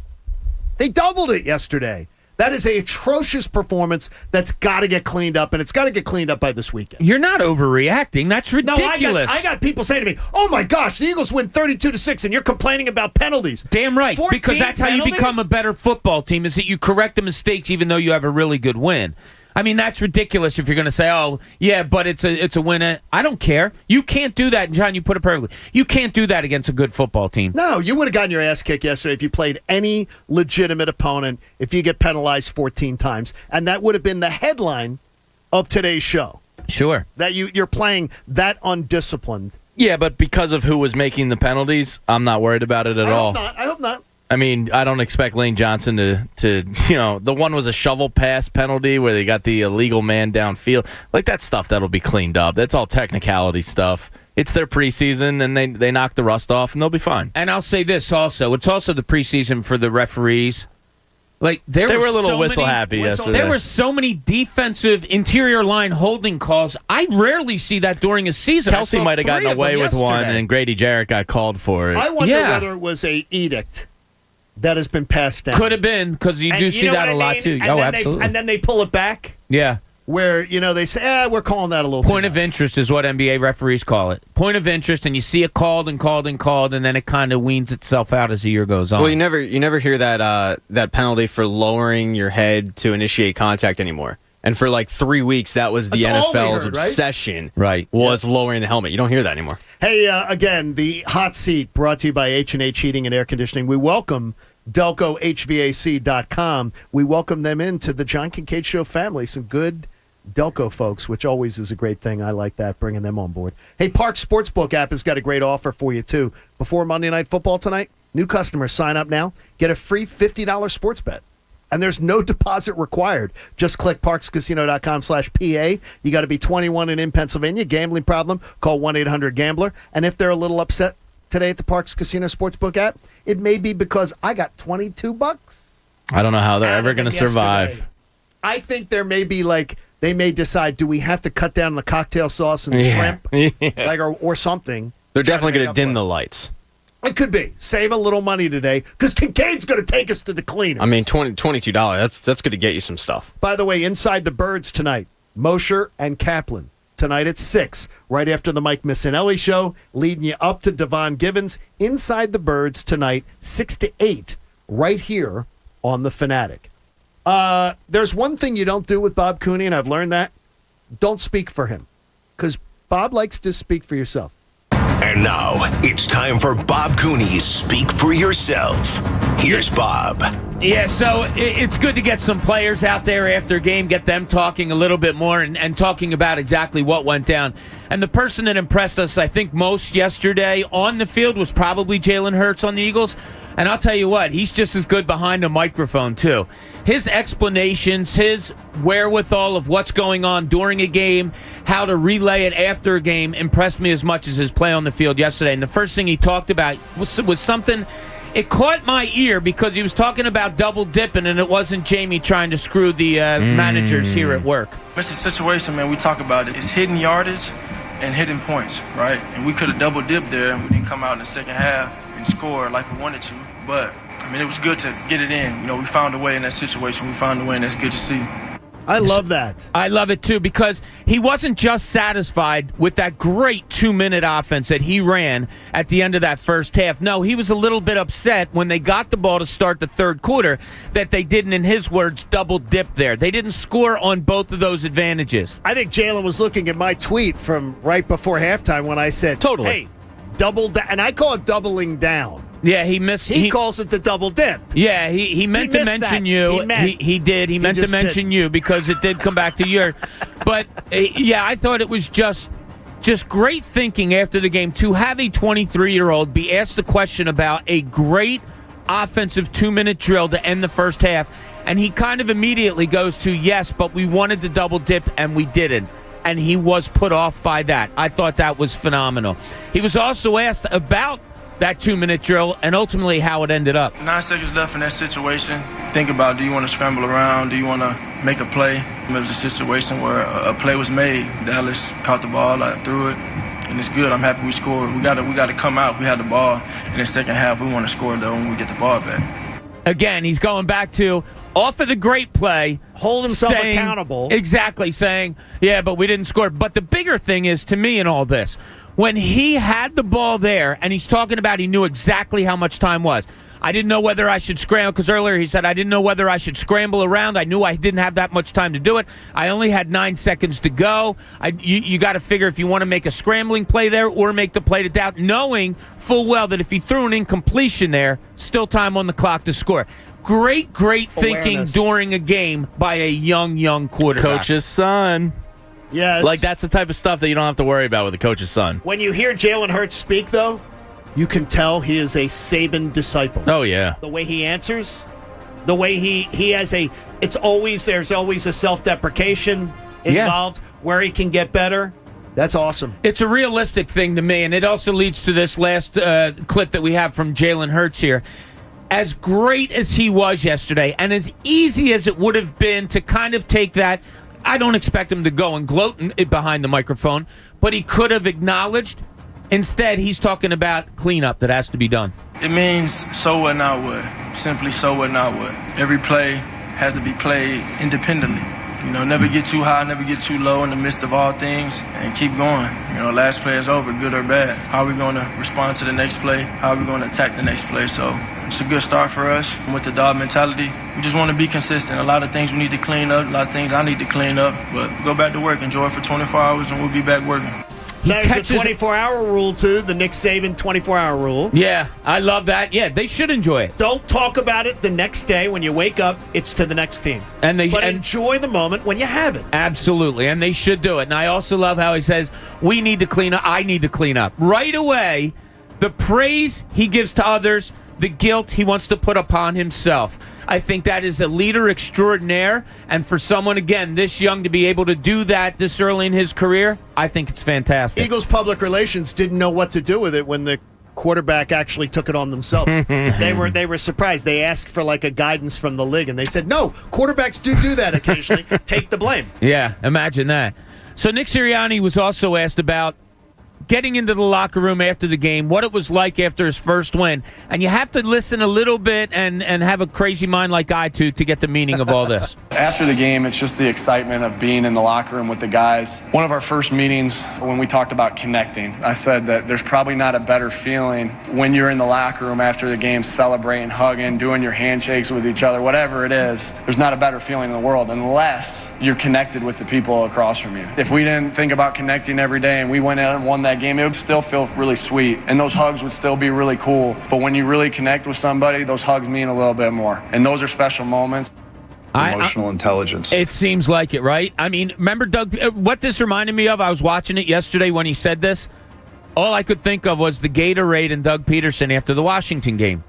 They doubled it yesterday. That is an atrocious performance that's got to get cleaned up, and it's got to get cleaned up by this weekend. You're not overreacting. That's ridiculous. No, I got people saying to me, oh, my gosh, the Eagles win 32-6, and you're complaining about penalties. Damn right, because that's how you become a better football team, is that you correct the mistakes even though you have a really good win. I mean, that's ridiculous if you're going to say, oh, yeah, but it's a win. I don't care. You can't do that. John, you put it perfectly. You can't do that against a good football team. No, you would have gotten your ass kicked yesterday if you played any legitimate opponent, if you get penalized 14 times. And that would have been the headline of today's show. Sure. That you're playing that undisciplined. Yeah, but because of who was making the penalties, I'm not worried about it at all. I hope not. I mean, I don't expect Lane Johnson to the one was a shovel pass penalty where they got the illegal man downfield. Like, that stuff that'll be cleaned up. That's all technicality stuff. It's their preseason, and they knock the rust off, and they'll be fine. And I'll say this also. It's also the preseason for the referees. Like, they were a little whistle-happy yesterday. There were so many defensive interior line holding calls. I rarely see that during a season. Kelsey might have gotten away with one, and Grady Jarrett got called for it. I wonder whether it was a edict that has been passed down. Could have been, because you do see that a lot, too. And absolutely. And then they pull it back? Yeah. Where, they say, we're calling that a little Point of interest is what NBA referees call it. Point of interest, and you see it called, and then it kind of weans itself out as the year goes on. Well, you never hear that penalty for lowering your head to initiate contact anymore. And for like 3 weeks, that was the NFL's obsession. Right. Was lowering the helmet. You don't hear that anymore. Hey, again, the hot seat brought to you by H&H Heating and Air Conditioning. We welcome DelcoHVAC.com. We welcome them into the John Kincade Show family. Some good Delco folks, which always is a great thing. I like that, bringing them on board. Hey, Park Sportsbook app has got a great offer for you, too. Before Monday Night Football tonight, new customers sign up now, get a free $50 sports bet. And there's no deposit required. Just click parkscasino.com/PA. You got to be 21 and in Pennsylvania. Gambling problem? Call 1-800-GAMBLER. And if they're a little upset today at the Parks Casino Sportsbook app, it may be because I got $22. I don't know how they're ever going to survive. I think there may be they may decide, do we have to cut down the cocktail sauce and the shrimp, or something? They're definitely going to dim the lights. It could be. Save a little money today because Kincaid's going to take us to the cleaners. I mean, $22. That's going to get you some stuff. By the way, Inside the Birds tonight, Mosher and Kaplan. Tonight at 6, right after the Mike Missinelli show, leading you up to Devon Givens. Inside the Birds tonight, 6 to 8, right here on The Fanatic. There's one thing you don't do with Bob Cooney, and I've learned that. Don't speak for him, because Bob likes to speak for yourself. And now it's time for Bob Cooney's Speak for Yourself. Here's Bob. Yeah, so it's good to get some players out there after a game, get them talking a little bit more and talking about exactly what went down. And the person that impressed us, I think, most yesterday on the field was probably Jaylen Hurts on the Eagles. And I'll tell you what, he's just as good behind a microphone, too. His explanations, his wherewithal of what's going on during a game, how to relay it after a game, impressed me as much as his play on the field yesterday. And the first thing he talked about was something. It caught my ear because he was talking about double dipping, and it wasn't Jamie trying to screw the managers here at work. It's a situation, man, we talk about it. It's hidden yardage and hidden points, right? And we could have double dipped there, and we didn't come out in the second half and score like we wanted to. But, I mean, it was good to get it in. You know, we found a way in that situation. We found a way, and that's good to see. I love that. I love it, too, because he wasn't just satisfied with that great 2-minute offense that he ran at the end of that first half. No, he was a little bit upset when they got the ball to start the third quarter that they didn't, in his words, double dip there. They didn't score on both of those advantages. I think Jaylen was looking at my tweet from right before halftime when I said, hey, double down. And I call it doubling down. Yeah, he missed. He calls it the double dip. Yeah, he meant to mention you. He did. He meant to mention you because it did come back to your. But yeah, I thought it was just great thinking after the game to have a 23-year-old be asked the question about a great offensive 2-minute drill to end the first half, and he kind of immediately goes to yes, but we wanted to double dip and we didn't. And he was put off by that. I thought that was phenomenal. He was also asked about that 2-minute drill and ultimately how it ended up. 9 seconds left in that situation. Think about, do you want to scramble around? Do you want to make a play? It was a situation where a play was made. Dallas caught the ball, I threw it, and it's good. I'm happy we scored. We got to come out if we had the ball in the second half. We want to score, though, when we get the ball back. Again, he's going back to off of the great play. Hold himself accountable. Exactly, saying, yeah, but we didn't score. But the bigger thing is, to me in all this, when he had the ball there and he's talking about he knew exactly how much time was. I didn't know whether I should scramble, because earlier he said I didn't know whether I should scramble around. I knew I didn't have that much time to do it. I only had 9 seconds to go. You got to figure if you want to make a scrambling play there or make the play to doubt, knowing full well that if he threw an incompletion there, still time on the clock to score. Great thinking during a game by a young quarterback. Coach's son. Yes. Like, that's the type of stuff that you don't have to worry about with a coach's son. When you hear Jaylen Hurts speak, though, you can tell he is a Saban disciple. Oh, yeah. The way he answers, the way he has there's always a self-deprecation involved where he can get better. That's awesome. It's a realistic thing to me, and it also leads to this last clip that we have from Jaylen Hurts here. As great as he was yesterday, and as easy as it would have been to kind of take that, I don't expect him to go and gloat behind the microphone, but he could have acknowledged. Instead, he's talking about cleanup that has to be done. It means so what, not what. Simply so what, not what. Every play has to be played independently. You know, never get too high, never get too low in the midst of all things, and keep going. You know, last play is over, good or bad. How are we going to respond to the next play? How are we going to attack the next play? So it's a good start for us. With the dog mentality, we just want to be consistent. A lot of things we need to clean up, a lot of things I need to clean up, but go back to work, enjoy it for 24 hours, and we'll be back working. There's a 24-hour rule, too, the Nick Saban 24-hour rule. Yeah, I love that. Yeah, they should enjoy it. Don't talk about it the next day when you wake up. It's to the next team. But enjoy the moment when you have it. Absolutely, and they should do it. And I also love how he says, we need to clean up, I need to clean up. Right away, the praise he gives to others, the guilt he wants to put upon himself. I think that is a leader extraordinaire, and for someone, again, this young to be able to do that this early in his career, I think it's fantastic. Eagles public relations didn't know what to do with it when the quarterback actually took it on themselves. They were surprised. They asked for like a guidance from the league, and they said, no, quarterbacks do that occasionally. Take the blame. Yeah, imagine that. So Nick Sirianni was also asked about getting into the locker room after the game, what it was like after his first win. And you have to listen a little bit and have a crazy mind like I do to get the meaning of all this. After the game, it's just the excitement of being in the locker room with the guys. One of our first meetings, when we talked about connecting, I said that there's probably not a better feeling when you're in the locker room after the game, celebrating, hugging, doing your handshakes with each other, whatever it is. There's not a better feeling in the world unless you're connected with the people across from you. If we didn't think about connecting every day and we went out and won that game, it would still feel really sweet, and those hugs would still be really cool. But when you really connect with somebody, those hugs mean a little bit more, and those are special moments. Emotional intelligence. It seems like it, right? I mean, remember, Doug, what this reminded me of? I was watching it yesterday when he said this. All I could think of was the Gatorade and Doug Peterson after the Washington game,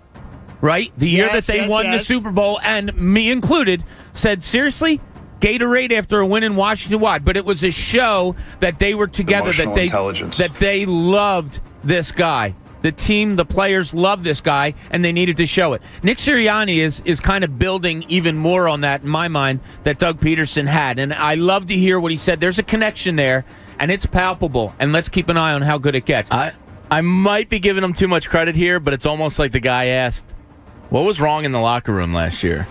right? The year that they won the Super Bowl, and me included, said, seriously? Gatorade after a win in Washington? Why? But it was a show that they were together, that they loved this guy. The team, the players loved this guy, and they needed to show it. Nick Sirianni is kind of building even more on that, in my mind, that Doug Peterson had. And I love to hear what he said. There's a connection there, and it's palpable. And let's keep an eye on how good it gets. I might be giving him too much credit here, but it's almost like the guy asked, what was wrong in the locker room last year?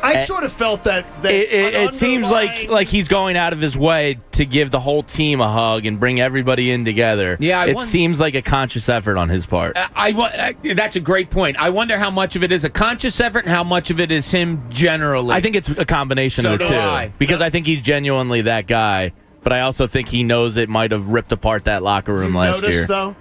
I sort of felt that it seems like he's going out of his way to give the whole team a hug and bring everybody in together. Yeah, it seems like a conscious effort on his part. That's a great point. I wonder how much of it is a conscious effort and how much of it is him generally. I think it's a combination of the two. Because I think he's genuinely that guy, but I also think he knows it might have ripped apart that locker room last year. Though,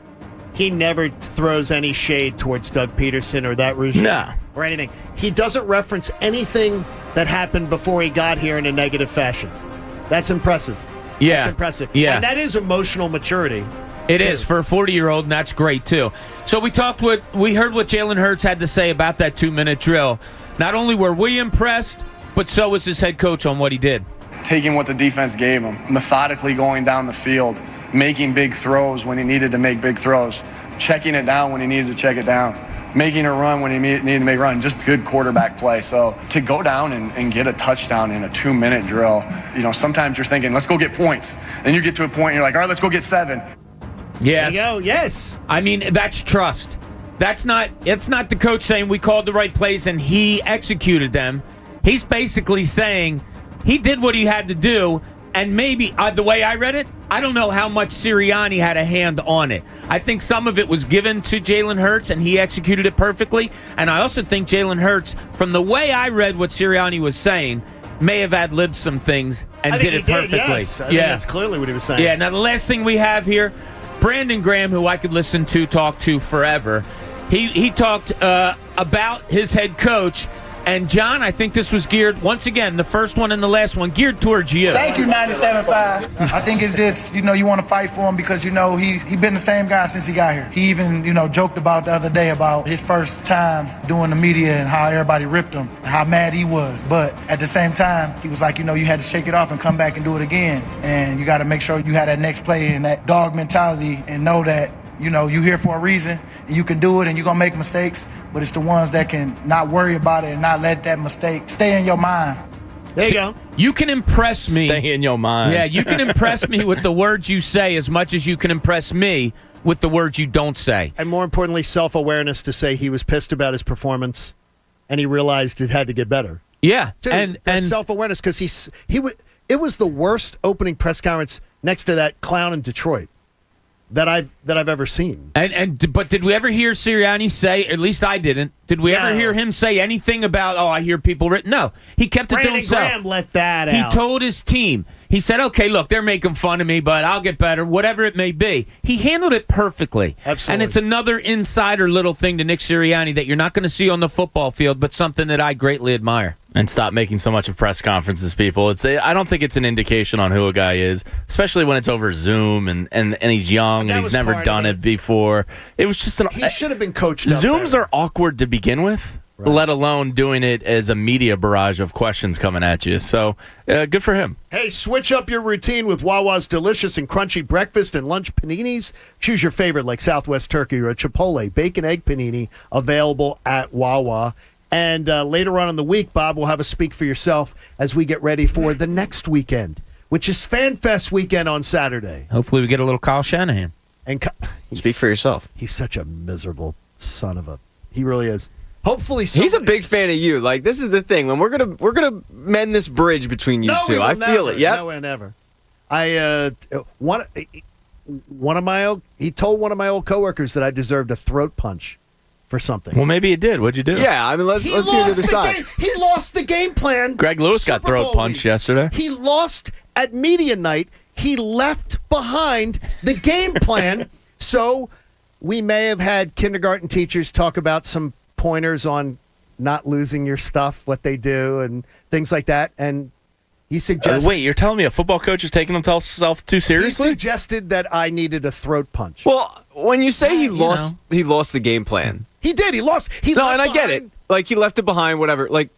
he never throws any shade towards Doug Peterson or that regime. No. Or anything. He doesn't reference anything that happened before he got here in a negative fashion. That's impressive. Yeah. That's impressive. Yeah. And that is emotional maturity. It is for a 40-year-old, and that's great, too. So we heard what Jaylen Hurts had to say about that 2-minute drill. Not only were we impressed, but so was his head coach on what he did. Taking what the defense gave him, methodically going down the field, making big throws when he needed to make big throws, checking it down when he needed to check it down, making a run when he needed to make a run, just good quarterback play. So to go down and get a touchdown in a 2-minute drill, sometimes you're thinking, let's go get points. Then you get to a point and you're like, all right, let's go get 7. Yes. There you go. Yes. I mean, that's trust. It's not the coach saying we called the right plays and he executed them. He's basically saying he did what he had to do, and maybe, the way I read it, I don't know how much Sirianni had a hand on it. I think some of it was given to Jaylen Hurts, and he executed it perfectly. And I also think Jaylen Hurts, from the way I read what Sirianni was saying, may have ad-libbed some things and did it perfectly. Yes. I think that's clearly what he was saying. Yeah, now the last thing we have here, Brandon Graham, who I could listen to talk to forever, he talked about his head coach. And, John, I think this was geared, once again, the first one and the last one, geared towards you. Thank you, 97.5. I think it's just, you want to fight for him because, he's been the same guy since he got here. He even, joked about the other day about his first time doing the media and how everybody ripped him, and how mad he was. But at the same time, he was like, you had to shake it off and come back and do it again. And you got to make sure you had that next play and that dog mentality and know that, you're here for a reason, and you can do it, and you're going to make mistakes, but it's the ones that can not worry about it and not let that mistake stay in your mind. There you go. You can impress me. Stay in your mind. Yeah, you can impress me with the words you say as much as you can impress me with the words you don't say. And more importantly, self-awareness to say he was pissed about his performance, and he realized it had to get better. Yeah. Dude, and self-awareness, because it was the worst opening press conference next to that clown in Detroit that I've ever seen. But did we ever hear Sirianni say, at least I didn't, did we ever hear him say anything about, I hear people written? No. He kept it to himself. Graham let that out. He told his team. He said, okay, look, they're making fun of me, but I'll get better, whatever it may be. He handled it perfectly. Absolutely. And it's another insider little thing to Nick Sirianni that you're not going to see on the football field, but something that I greatly admire. And stop making so much of press conferences, people. I don't think it's an indication on who a guy is, especially when it's over Zoom and he's young and he's never done it before. It was just he should have been coached up. Zooms are awkward to begin with, let alone doing it as a media barrage of questions coming at you. So good for him. Hey, switch up your routine with Wawa's delicious and crunchy breakfast and lunch paninis. Choose your favorite like Southwest Turkey or a Chipotle bacon egg panini, available at Wawa. And later on in the week, Bob will have a speak for yourself as we get ready for the next weekend, which is FanFest weekend on Saturday. Hopefully we get a little Kyle Shanahan. And speak for yourself. He's such a miserable son of a. He really is. Hopefully, he's a big fan of you. Like, this is the thing. When we're gonna mend this bridge between you two. I feel it. Yeah. No way, never. He told one of my old coworkers that I deserved a throat punch for something. Well, maybe he did. What'd you do? Yeah, I mean, let's hear the other side. He lost the game plan. Greg Lewis got throat punched yesterday. He lost at media night. He left behind the game plan. So we may have had kindergarten teachers talk about some pointers on not losing your stuff, what they do, and things like that. And he suggested. Wait, you're telling me a football coach is taking himself too seriously? He suggested that I needed a throat punch. Well, when you say he lost the game plan. He did. He lost. I get it. Like, he left it behind, whatever. Like,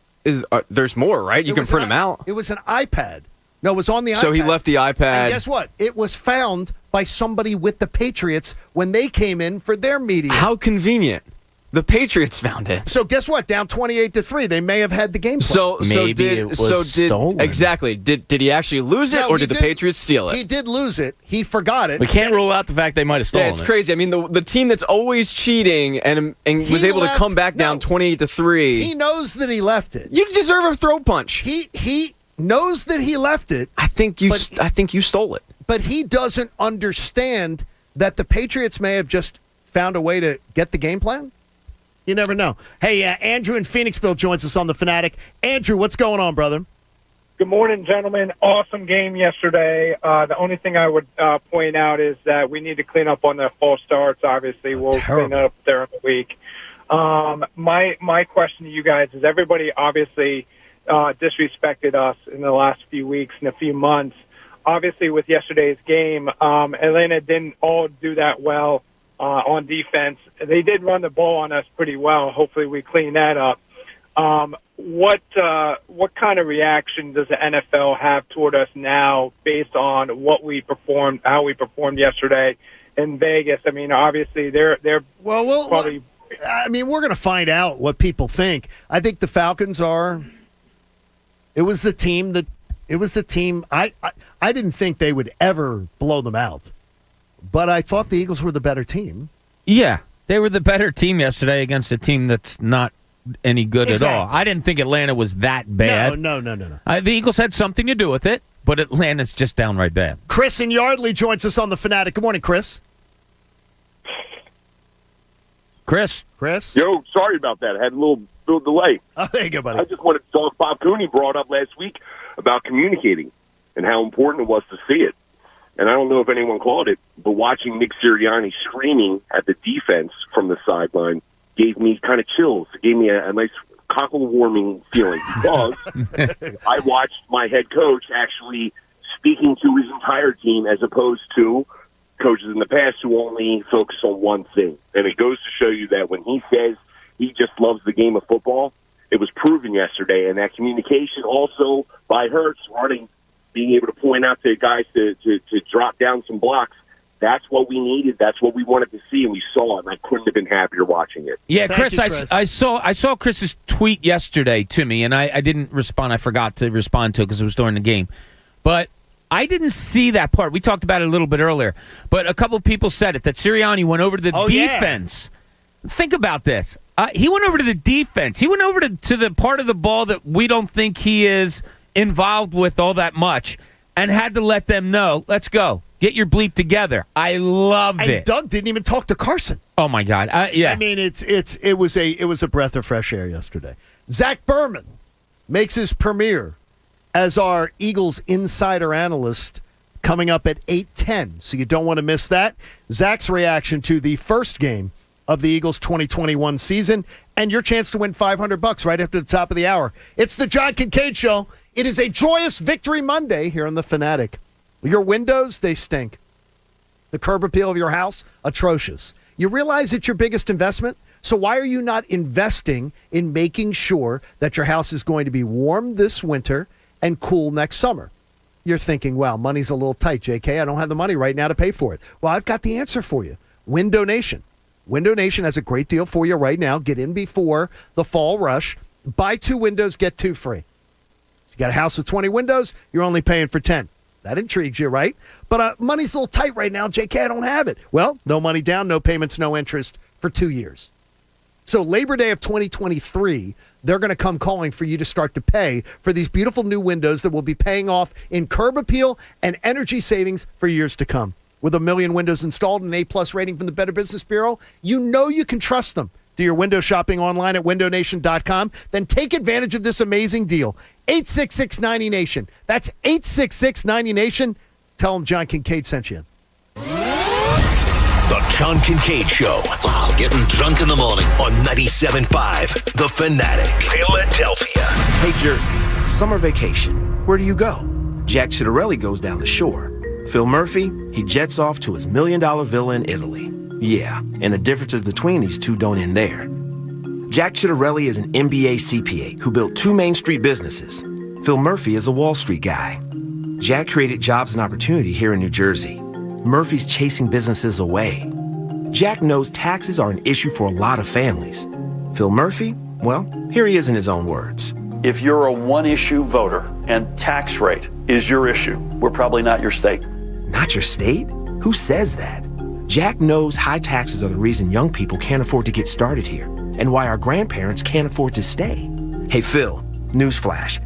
there's more, right? You can print them out. It was an iPad. No, it was on the iPad. So he left the iPad. And guess what? It was found by somebody with the Patriots when they came in for their media. How convenient. The Patriots found it. So guess what? Down 28-3. They may have had the game plan. Maybe stolen. Exactly. Did he actually lose it, or did the Patriots steal it? He did lose it. He forgot it. We can't rule out the fact they might have stolen it. Yeah, it's crazy. I mean, the team that's always cheating and was able to come back down 28-3. He knows that he left it. You deserve a throat punch. He knows that he left it. I think you stole it. But he doesn't understand that the Patriots may have just found a way to get the game plan. You never know. Hey, Andrew in Phoenixville joins us on The Fanatic. Andrew, what's going on, brother? Good morning, gentlemen. Awesome game yesterday. The only thing I would point out is that we need to clean up on the false starts. Obviously, we'll clean up there in the week. My question to you guys is, everybody obviously disrespected us in the last few weeks and a few months. Obviously, with yesterday's game, Atlanta didn't all do that well on defense. They did run the ball on us pretty well. Hopefully we clean that up. What kind of reaction does the NFL have toward us now based on how we performed yesterday in Vegas? I mean, obviously they're probably. I mean, we're going to find out what people think. I think the Falcons are. It was the team. I didn't think they would ever blow them out. But I thought the Eagles were the better team. Yeah, they were the better team yesterday against a team that's not any good at all. I didn't think Atlanta was that bad. No. The Eagles had something to do with it, but Atlanta's just downright bad. Chris in Yardley joins us on The Fanatic. Good morning, Chris. Chris? Yo, sorry about that. I had a little delay. Oh, there you go, buddy. I just wanted to talk. Bob Cooney brought up last week about communicating and how important it was to see it. And I don't know if anyone caught it, but watching Nick Sirianni screaming at the defense from the sideline gave me kind of chills. It gave me a nice cockle-warming feeling because I watched my head coach actually speaking to his entire team as opposed to coaches in the past who only focus on one thing. And it goes to show you that when he says he just loves the game of football, it was proven yesterday. And that communication also by Hurts being able to point out to guys to drop down some blocks, that's what we needed. That's what we wanted to see, and we saw it, and I couldn't have been happier watching it. Yeah, Chris. I saw Chris's tweet yesterday to me, and I didn't respond. I forgot to respond to it because it was during the game. But I didn't see that part. We talked about it a little bit earlier. But a couple of people said it, that Sirianni went over to the defense. Yeah. Think about this. He went over to the defense. He went over to the part of the ball that we don't think he is involved with all that much, and had to let them know, let's go. Get your bleep together. I loved it. And Doug didn't even talk to Carson. Oh my God! Yeah. I mean, it was a breath of fresh air yesterday. Zack Burman makes his premiere as our Eagles insider analyst coming up at 8:10. So you don't want to miss that. Zach's reaction to the first game of the Eagles 2021 season, and your chance to win $500 right after the top of the hour. It's the John Kincade Show. It is a joyous Victory Monday here on The Fanatic. Your windows, they stink. The curb appeal of your house, atrocious. You realize it's your biggest investment? So why are you not investing in making sure that your house is going to be warm this winter and cool next summer? You're thinking, well, money's a little tight, JK. I don't have the money right now to pay for it. Well, I've got the answer for you. Window Nation. Window Nation has a great deal for you right now. Get in before the fall rush. Buy 2 windows, get 2 free. So you got a house with 20 windows, you're only paying for 10. That intrigues you, right? But money's a little tight right now. JK, I don't have it. Well, no money down, no payments, no interest for 2 years. So Labor Day of 2023, they're going to come calling for you to start to pay for these beautiful new windows that will be paying off in curb appeal and energy savings for years to come. With 1 million windows installed and an A+ rating from the Better Business Bureau, you know you can trust them. Do your window shopping online at windownation.com. Then take advantage of this amazing deal. 866-90-NATION. That's 866-90-NATION. Tell them John Kincade sent you. The John Kincade Show. Wow, getting drunk in the morning. On 97.5 The Fanatic. Philadelphia. Hey, Jersey. Summer vacation. Where do you go? Jack Chittarelli goes down the shore. Phil Murphy, he jets off to his $1 million villa in Italy. Yeah, and the differences between these two don't end there. Jack Chittarelli is an MBA CPA who built 2 Main Street businesses. Phil Murphy is a Wall Street guy. Jack created jobs and opportunity here in New Jersey. Murphy's chasing businesses away. Jack knows taxes are an issue for a lot of families. Phil Murphy, well, here he is in his own words. If you're a one-issue voter and tax rate is your issue, we're probably not your state. Not your state? Who says that? Jack knows high taxes are the reason young people can't afford to get started here and why our grandparents can't afford to stay. Hey, Phil, newsflash.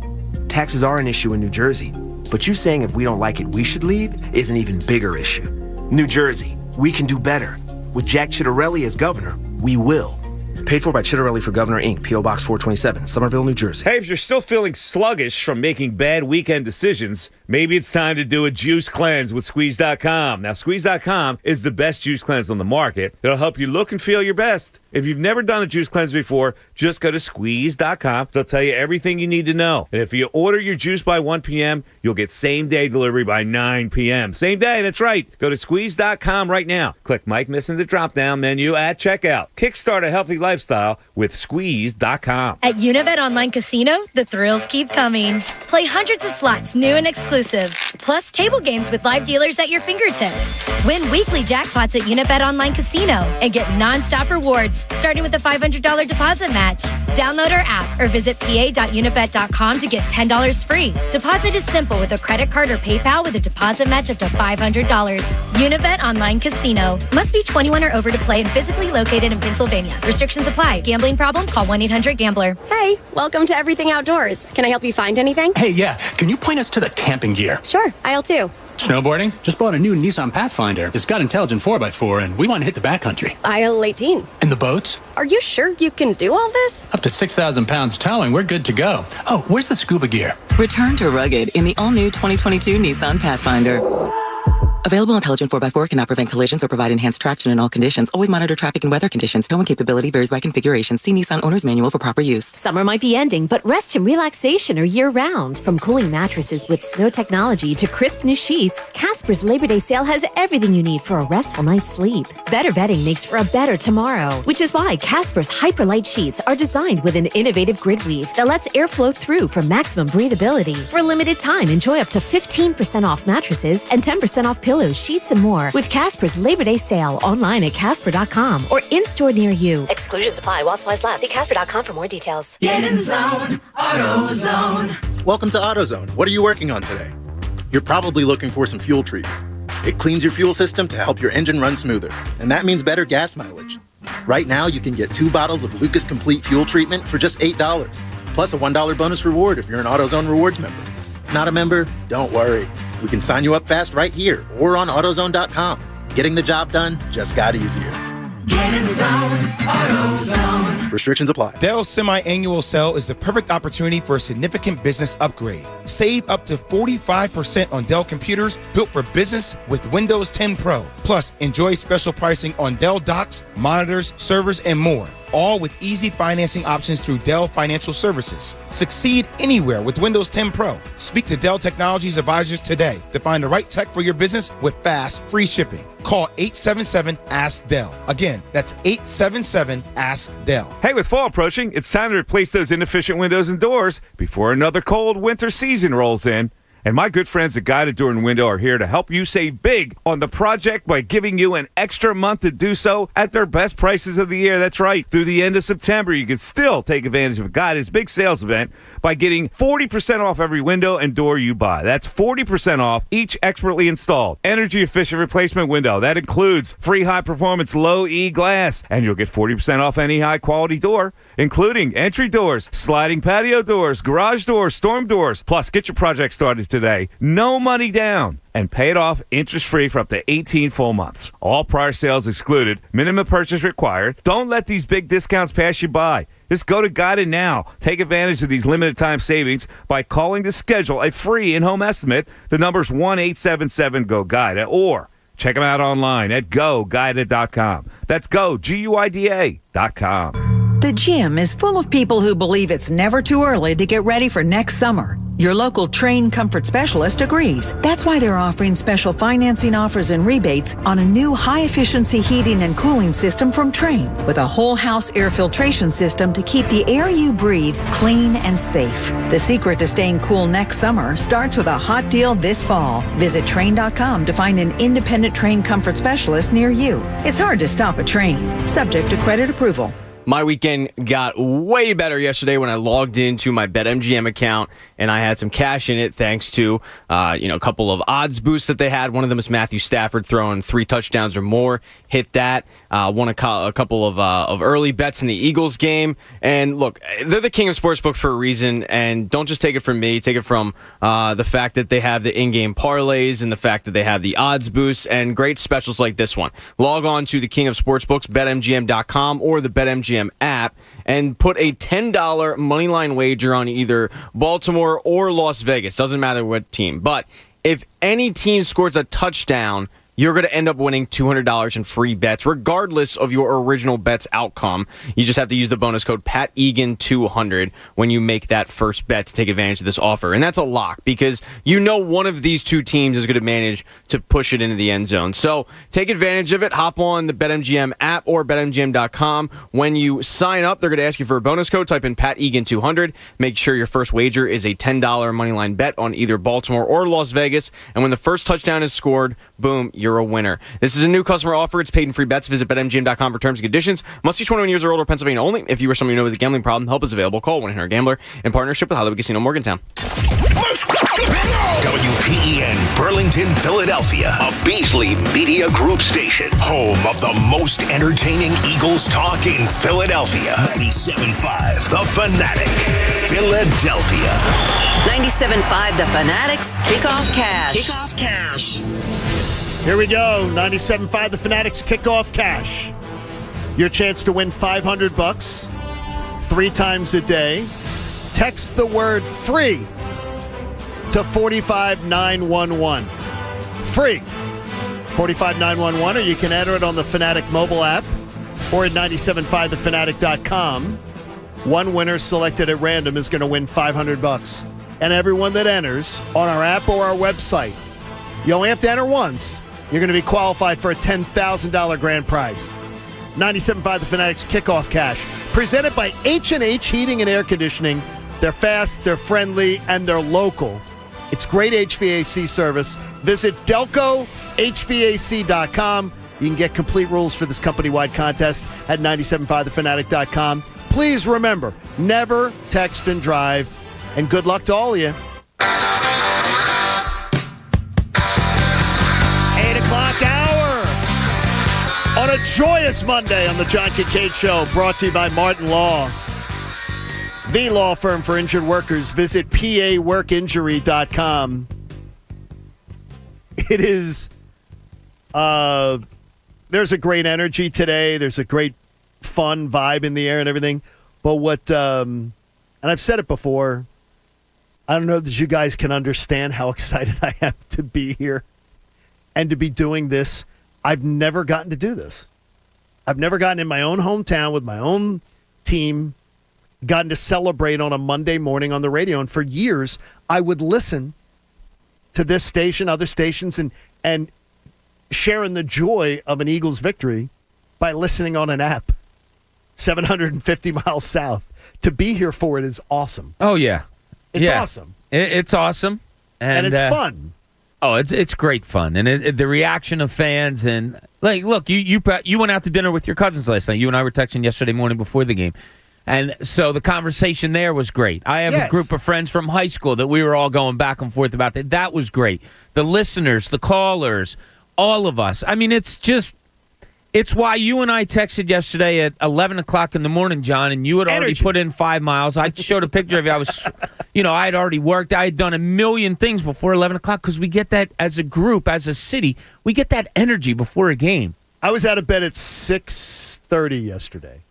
Taxes are an issue in New Jersey, but you saying if we don't like it, we should leave is an even bigger issue. New Jersey, we can do better. With Jack Chittarelli as governor, we will. Paid for by Chittarelli for Governor, Inc., P.O. Box 427, Somerville, New Jersey. Hey, if you're still feeling sluggish from making bad weekend decisions, maybe it's time to do a juice cleanse with Squeeze.com. Now, Squeeze.com is the best juice cleanse on the market. It'll help you look and feel your best. If you've never done a juice cleanse before, just go to Squeeze.com. They'll tell you everything you need to know. And if you order your juice by 1 p.m., you'll get same-day delivery by 9 p.m. Same day, that's right. Go to Squeeze.com right now. Click Mike Missing the drop-down menu at checkout. Kickstart a healthy lifestyle with Squeeze.com. At Unibet Online Casino, the thrills keep coming. Play hundreds of slots, new and exclusive. Plus, table games with live dealers at your fingertips. Win weekly jackpots at Unibet Online Casino and get non-stop rewards, starting with a $500 deposit match. Download our app or visit pa.unibet.com to get $10 free. Deposit is simple with a credit card or PayPal with a deposit match up to $500. Unibet Online Casino. Must be 21 or over to play and physically located in Pennsylvania. Restrictions apply. Gambling problem? Call 1-800-GAMBLER. Hey, welcome to Everything Outdoors. Can I help you find anything? Hey, yeah. Can you point us to the camping gear? Sure, aisle 2. Snowboarding? Just bought a new Nissan Pathfinder. It's got intelligent 4x4, and we want to hit the backcountry. Aisle 18. And the boats? Are you sure you can do all this? Up to 6,000 pounds towing, we're good to go. Oh, where's the scuba gear? Return to rugged in the all-new 2022 Nissan Pathfinder. Available intelligent 4x4 cannot prevent collisions or provide enhanced traction in all conditions. Always monitor traffic and weather conditions. Towing capability varies by configuration. See Nissan Owner's Manual for proper use. Summer might be ending, but rest and relaxation are year-round. From cooling mattresses with snow technology to crisp new sheets, Casper's Labor Day sale has everything you need for a restful night's sleep. Better bedding makes for a better tomorrow, which is why Casper's Hyperlight sheets are designed with an innovative grid weave that lets air flow through for maximum breathability. For a limited time, enjoy up to 15% off mattresses and 10% off pillows, sheets, and more with Casper's Labor Day sale online at Casper.com or in-store near you. Exclusions apply while supplies last. See Casper.com for more details. Get in zone, AutoZone. Welcome to AutoZone. What are you working on today? You're probably looking for some fuel treatment. It cleans your fuel system to help your engine run smoother, and that means better gas mileage. Right now, you can get 2 bottles of Lucas Complete Fuel Treatment for just $8, plus a $1 bonus reward if you're an AutoZone Rewards member. Not a member? Don't worry. We can sign you up fast right here or on AutoZone.com. Getting the job done just got easier. Get in zone, AutoZone. Restrictions apply. Dell's semi-annual sale is the perfect opportunity for a significant business upgrade. Save up to 45% on Dell computers built for business with Windows 10 Pro. Plus, enjoy special pricing on Dell docks, monitors, servers, and more. All with easy financing options through Dell Financial Services. Succeed anywhere with Windows 10 Pro. Speak to Dell Technologies advisors today to find the right tech for your business with fast, free shipping. Call 877-ASK-DELL. Again, that's 877-ASK-DELL. Hey, with fall approaching, it's time to replace those inefficient windows and doors before another cold winter season rolls in. And my good friends at Guided Door and Window are here to help you save big on the project by giving you an extra month to do so at their best prices of the year. That's right. Through the end of September, you can still take advantage of Guided's big sales event by getting 40% off every window and door you buy. That's 40% off each expertly installed energy-efficient replacement window. That includes free high-performance low-E glass, and you'll get 40% off any high-quality door, including entry doors, sliding patio doors, garage doors, storm doors. Plus, get your project started today. No money down. And pay it off interest-free for up to 18 full months. All prior sales excluded. Minimum purchase required. Don't let these big discounts pass you by. Just go to Guided now. Take advantage of these limited-time savings by calling to schedule a free in-home estimate. The number's 1-877-GO-GUIDED. Or check them out online at GoGuided.com. That's go, GUIDA.com. The gym is full of people who believe it's never too early to get ready for next summer. Your local Train Comfort Specialist agrees. That's why they're offering special financing offers and rebates on a new high-efficiency heating and cooling system from Train, with a whole house air filtration system to keep the air you breathe clean and safe. The secret to staying cool next summer starts with a hot deal this fall. Visit Train.com to find an independent Train Comfort Specialist near you. It's hard to stop a Train, subject to credit approval. My weekend got way better yesterday when I logged into my BetMGM account and I had some cash in it thanks to a couple of odds boosts that they had. One of them is Matthew Stafford throwing 3 touchdowns or more. Hit that. Won a couple of early bets in the Eagles game. And look, they're the king of sportsbook for a reason. And don't just take it from me. Take it from the fact that they have the in-game parlays and the fact that they have the odds boosts and great specials like this one. Log on to the king of sportsbooks, BetMGM.com or the BetMGM app and put a $10 moneyline wager on either Baltimore or Las Vegas. Doesn't matter what team. But if any team scores a touchdown, you're going to end up winning $200 in free bets, regardless of your original bet's outcome. You just have to use the bonus code PATEGAN200 when you make that first bet to take advantage of this offer. And that's a lock because you know one of these two teams is going to manage to push it into the end zone. So take advantage of it. Hop on the BetMGM app or BetMGM.com. When you sign up, they're going to ask you for a bonus code. Type in PATEGAN200. Make sure your first wager is a $10 moneyline bet on either Baltimore or Las Vegas. And when the first touchdown is scored, boom, you're a winner. This is a new customer offer. It's paid in free bets. Visit BetMGM.com for terms and conditions. Must be 21 years or older, Pennsylvania only. If you or someone you know with a gambling problem, help is available. Call 1-800-GAMBLER in partnership with Hollywood Casino Morgantown. WPEN Burlington, Philadelphia, a Beasley Media Group station, home of the most entertaining Eagles talk in Philadelphia. 97.5 The Fanatic, Philadelphia. 97.5 The Fanatic's Kickoff Cash. Kickoff Cash. Here we go. 97.5 The Fanatic's Kickoff Cash. Your chance to win $500 3 times a day. Text the word free to 45911. Free. 45911, or you can enter it on the Fanatic mobile app or at 97.5thefanatic.com. One winner selected at random is going to win $500. And everyone that enters on our app or our website, you only have to enter once. You're going to be qualified for a $10,000 grand prize. 97.5 The Fanatic's Kickoff Cash. Presented by H&H Heating and Air Conditioning. They're fast, they're friendly, and they're local. It's great HVAC service. Visit DelcoHVAC.com. You can get complete rules for this company-wide contest at 97.5thefanatic.com. Please remember, never text and drive. And good luck to all of you. 8 o'clock hour on a joyous Monday on the John Kincade Show, brought to you by Martin Law. The law firm for injured workers. Visit paworkinjury.com. It is, there's a great energy today. There's a great fun vibe in the air and everything. But what, and I've said it before, I don't know that you guys can understand how excited I am to be here and to be doing this. I've never gotten to do this. I've never gotten in my own hometown with my own team, gotten to celebrate on a Monday morning on the radio. And for years, I would listen to this station, other stations, and sharing the joy of an Eagles victory by listening on an app 750 miles south. To be here for it is awesome. Oh, yeah. It's awesome. It's awesome. And it's fun. Oh, it's great fun. And the reaction of fans. And, like, look, you went out to dinner with your cousins last night. You and I were texting yesterday morning before the game. And so the conversation there was great. I have a group of friends from high school that we were all going back and forth about that. That was great. The listeners, the callers, all of us. I mean, it's why you and I texted yesterday at 11 o'clock in the morning, John, and you had already put in 5 miles. I showed a picture of you. I had already worked. I had done a million things before 11 o'clock because we get that as a group, as a city. We get that energy before a game. I was out of bed at 6:30 yesterday.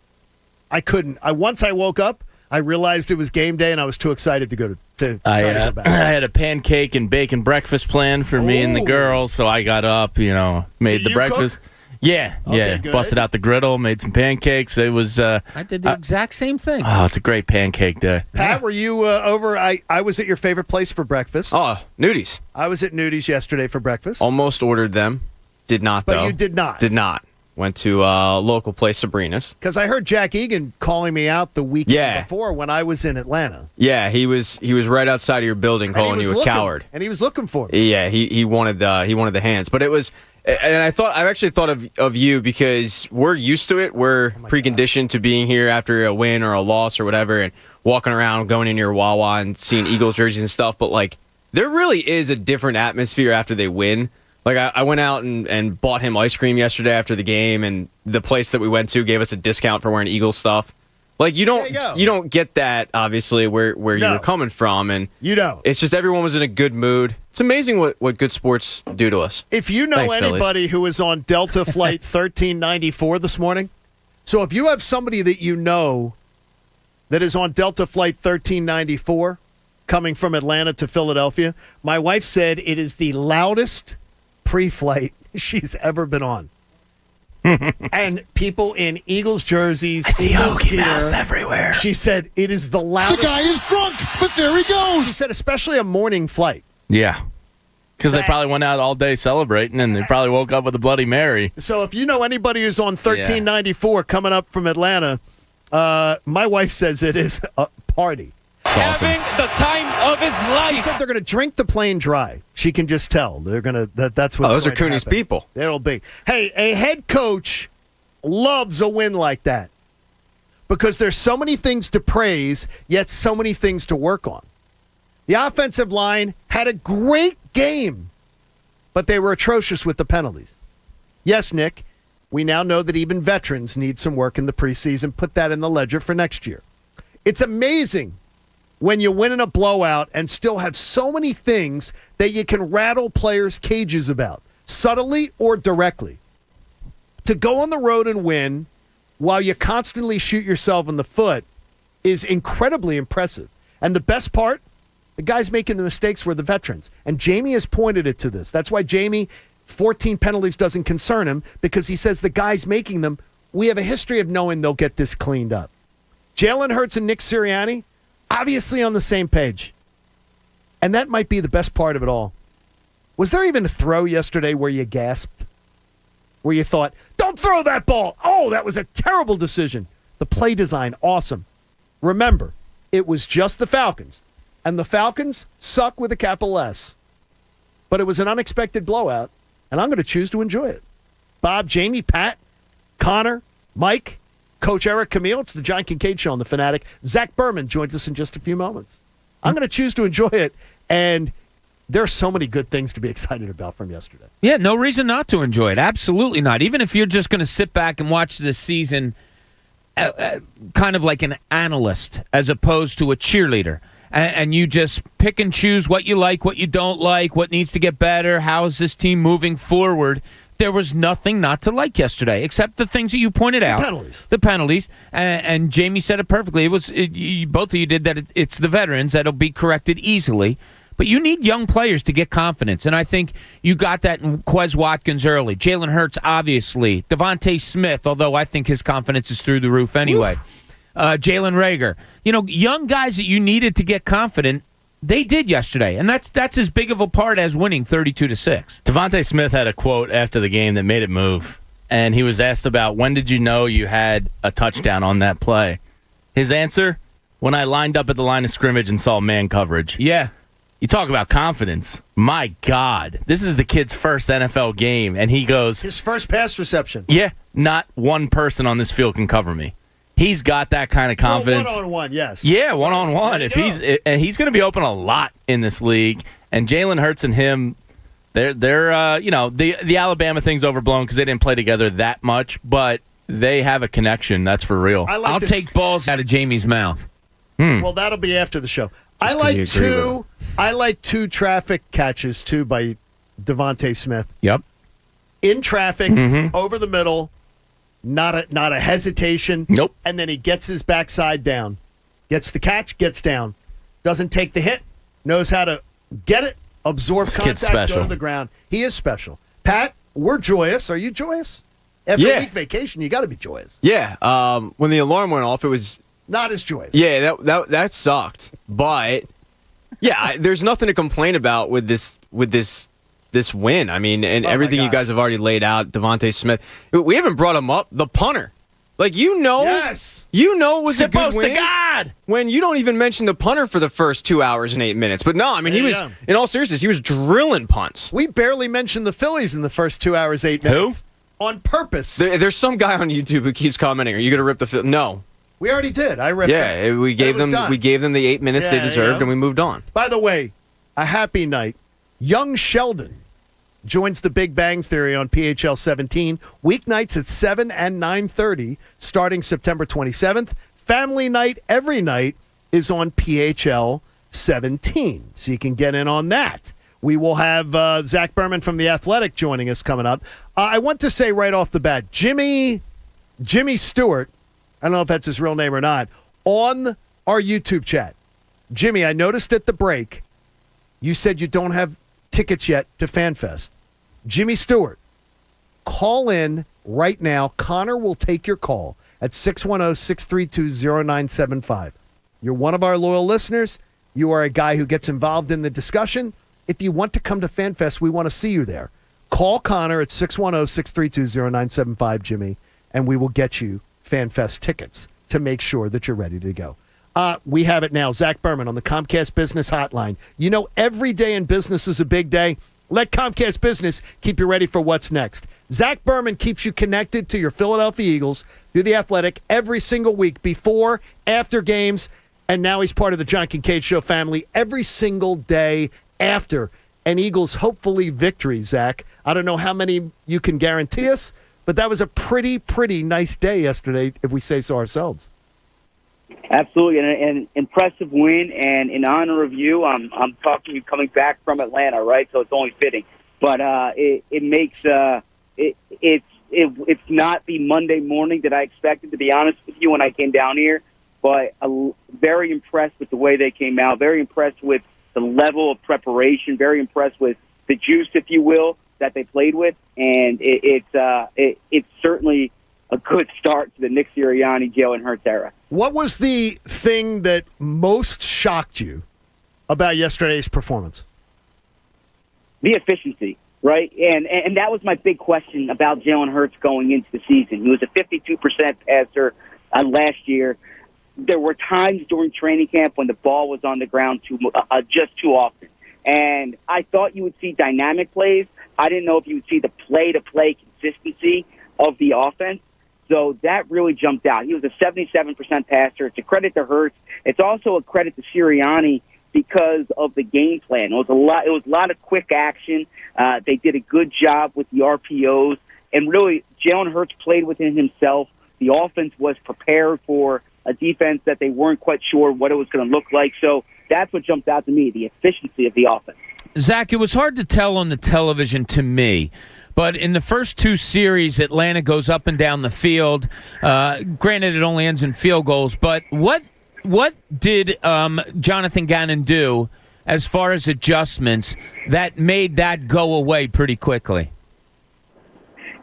I couldn't. Once I woke up, I realized it was game day, and I was too excited to go to try to go back. I had a pancake and bacon breakfast planned for me and the girls, so I got up, made the breakfast. Cook? Yeah, good. Busted out the griddle, made some pancakes. It was. I did the exact same thing. Oh, it's a great pancake day. Pat, were you over? I was at your favorite place for breakfast. Oh, Nudies. I was at Nudies yesterday for breakfast. Almost ordered them. Did not, though. But you did not. Did not. Went to a local place, Sabrina's. Because I heard Jack Egan calling me out the weekend before when I was in Atlanta. Yeah, he was right outside of your building calling you a coward. And he was looking for me. Yeah, he wanted the hands. But it was, and I actually thought of you because we're used to it. We're preconditioned to being here after a win or a loss or whatever, and walking around, going in your Wawa and seeing Eagles jerseys and stuff. But like, there really is a different atmosphere after they win. Like, I went out and bought him ice cream yesterday after the game, and the place that we went to gave us a discount for wearing Eagles stuff. Like, you don't get that, obviously, where you were coming from. And you don't. It's just everyone was in a good mood. It's amazing what good sports do to us. If you know anybody Phillies. who was on Delta Flight 1394 this morning, so if you have somebody that you know that is on Delta Flight 1394 coming from Atlanta to Philadelphia, my wife said it is the loudest pre-flight she's ever been on. And people in Eagles jerseys, I see Eagles Hoagie gear, masks everywhere. She said it is the loudest. The guy is drunk, but there he goes. She said especially a morning flight. Yeah. Because they probably went out all day celebrating, and they probably woke up with a Bloody Mary. So if you know anybody who's on 1394 coming up from Atlanta, my wife says it is a party. Having the time of his life. She said they're going to drink the plane dry. She can just tell. They're going to. That's what's. Those are going to Cooney's happen. people. It'll be. Hey, a head coach loves a win like that because there's so many things to praise, yet so many things to work on. The offensive line had a great game, but they were atrocious with the penalties. Yes, Nick, we now know that even veterans need some work in the preseason. Put that in the ledger for next year. It's amazing when you win in a blowout and still have so many things that you can rattle players' cages about, subtly or directly. To go on the road and win while you constantly shoot yourself in the foot is incredibly impressive. And the best part, the guys making the mistakes were the veterans. And Jamie has pointed it to this. That's why Jamie, 14 penalties doesn't concern him, because he says the guys making them, we have a history of knowing they'll get this cleaned up. Jaylen Hurts and Nick Sirianni, obviously on the same page. And that might be the best part of it all. Was there even a throw yesterday where you gasped? Where you thought, don't throw that ball. Oh, that was a terrible decision. The play design, awesome. Remember, it was just the Falcons. And the Falcons suck with a capital S. But it was an unexpected blowout, and I'm going to choose to enjoy it. Bob, Jamie, Pat, Connor, Mike, Coach Eric, Camille, it's the John Kincade Show on The Fanatic. Zack Burman joins us in just a few moments. I'm going to choose to enjoy it, and there's so many good things to be excited about from yesterday. Yeah, no reason not to enjoy it. Absolutely not. Even if you're just going to sit back and watch this season kind of like an analyst as opposed to a cheerleader, and you just pick and choose what you like, what you don't like, what needs to get better, how is this team moving forward. There was nothing not to like yesterday, except the things that you pointed out. The penalties. And Jamie said it perfectly. It was both of you did that. It's the veterans that'll be corrected easily. But you need young players to get confidence. And I think you got that in Quez Watkins early. Jaylen Hurts, obviously. Devontae Smith, although I think his confidence is through the roof anyway. Jalen Reagor. Young guys that you needed to get confident, they did yesterday, and that's as big of a part as winning 32-6. Devontae Smith had a quote after the game that made it move, and he was asked about when did you know you had a touchdown on that play. His answer, when I lined up at the line of scrimmage and saw man coverage. Yeah. You talk about confidence. My God, this is the kid's first NFL game, and he goes... His first pass reception. Yeah, not one person on this field can cover me. He's got that kind of confidence. One-on-one, yes. Yeah, one-on-one. If he's going to be open a lot in this league, and Jaylen Hurts and him, they're the Alabama thing's overblown because they didn't play together that much, but they have a connection. That's for real. I'll take balls out of Jamie's mouth. Well, that'll be after the show. I like two traffic catches too by Devontae Smith. Yep. In traffic, over the middle, not a hesitation. Nope. And then he gets his backside down, gets the catch, gets down, doesn't take the hit, knows how to get it, absorb contact, go to the ground. He is special. Pat, we're joyous. Are you joyous? After a week vacation, you got to be joyous. Yeah. When the alarm went off, it was not as joyous. Yeah, that sucked. But yeah, there's nothing to complain about with this win. I mean, and everything you guys have already laid out. Devontae Smith. We haven't brought him up. The punter. Like, yes. It was a good Supposed win to God. when you don't even mention the punter for the first 2 hours and 8 minutes. But no, I mean, he was, in all seriousness, he was drilling punts. We barely mentioned the Phillies in the first 2 hours, 8 minutes. Who? On purpose. There's some guy on YouTube who keeps commenting, are you going to rip the Phillies? No. We already did. I ripped them. Yeah, we gave them the 8 minutes they deserved, and we moved on. By the way, a happy night. Young Sheldon joins the Big Bang Theory on PHL 17, weeknights at 7 and 9:30, starting September 27th. Family night every night is on PHL 17, so you can get in on that. We will have Zack Burman from The Athletic joining us coming up. I want to say right off the bat, Jimmy Stewart, I don't know if that's his real name or not, on our YouTube chat. Jimmy, I noticed at the break, you said you don't have tickets yet to FanFest. Jimmy Stewart, call in right now. Connor will take your call at 610-632-0975. You're one of our loyal listeners. You are a guy who gets involved in the discussion. If you want to come to FanFest, we want to see you there. Call Connor at 610-632-0975, Jimmy, and we will get you FanFest tickets to make sure that you're ready to go. We have it now. Zack Burman on the Comcast Business Hotline. You know, every day in business is a big day. Let Comcast Business keep you ready for what's next. Zack Burman keeps you connected to your Philadelphia Eagles through The Athletic every single week, before, after games, and now he's part of the John Kincade Show family every single day after an Eagles hopefully victory, Zach. I don't know how many you can guarantee us, but that was a pretty nice day yesterday, if we say so ourselves. Absolutely, and an impressive win, and in honor of you, I'm talking you coming back from Atlanta, right? So it's only fitting, but it makes it's not the Monday morning that I expected, to be honest with you, when I came down here. But very impressed with the way they came out. Very impressed with the level of preparation. Very impressed with the juice, if you will, that they played with, and it's certainly a good start to the Nick Sirianni, Jaylen Hurts era. What was the thing that most shocked you about yesterday's performance? The efficiency, right? And that was my big question about Jaylen Hurts going into the season. He was a 52% passer last year. There were times during training camp when the ball was on the ground just too often. And I thought you would see dynamic plays. I didn't know if you would see the play-to-play consistency of the offense. So that really jumped out. He was a 77% passer. It's a credit to Hurts. It's also a credit to Sirianni because of the game plan. It was a lot of quick action. They did a good job with the RPOs. And really, Jaylen Hurts played within himself. The offense was prepared for a defense that they weren't quite sure what it was going to look like. So that's what jumped out to me, the efficiency of the offense. Zach, it was hard to tell on the television to me. But in the first two series, Atlanta goes up and down the field. Granted, it only ends in field goals. But what did Jonathan Gannon do as far as adjustments that made that go away pretty quickly?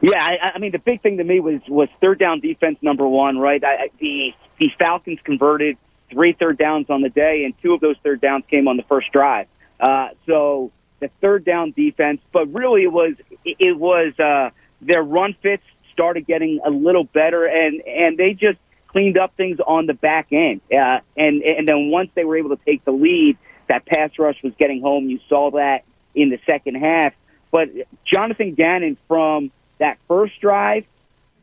Yeah, I mean, the big thing to me was third down defense, number one, right? The Falcons converted 3 third downs on the day, and 2 of those third downs came on the first drive. So the third down defense, but really it was their run fits started getting a little better, and they just cleaned up things on the back end. And then once they were able to take the lead, that pass rush was getting home. You saw that in the second half. But Jonathan Gannon, from that first drive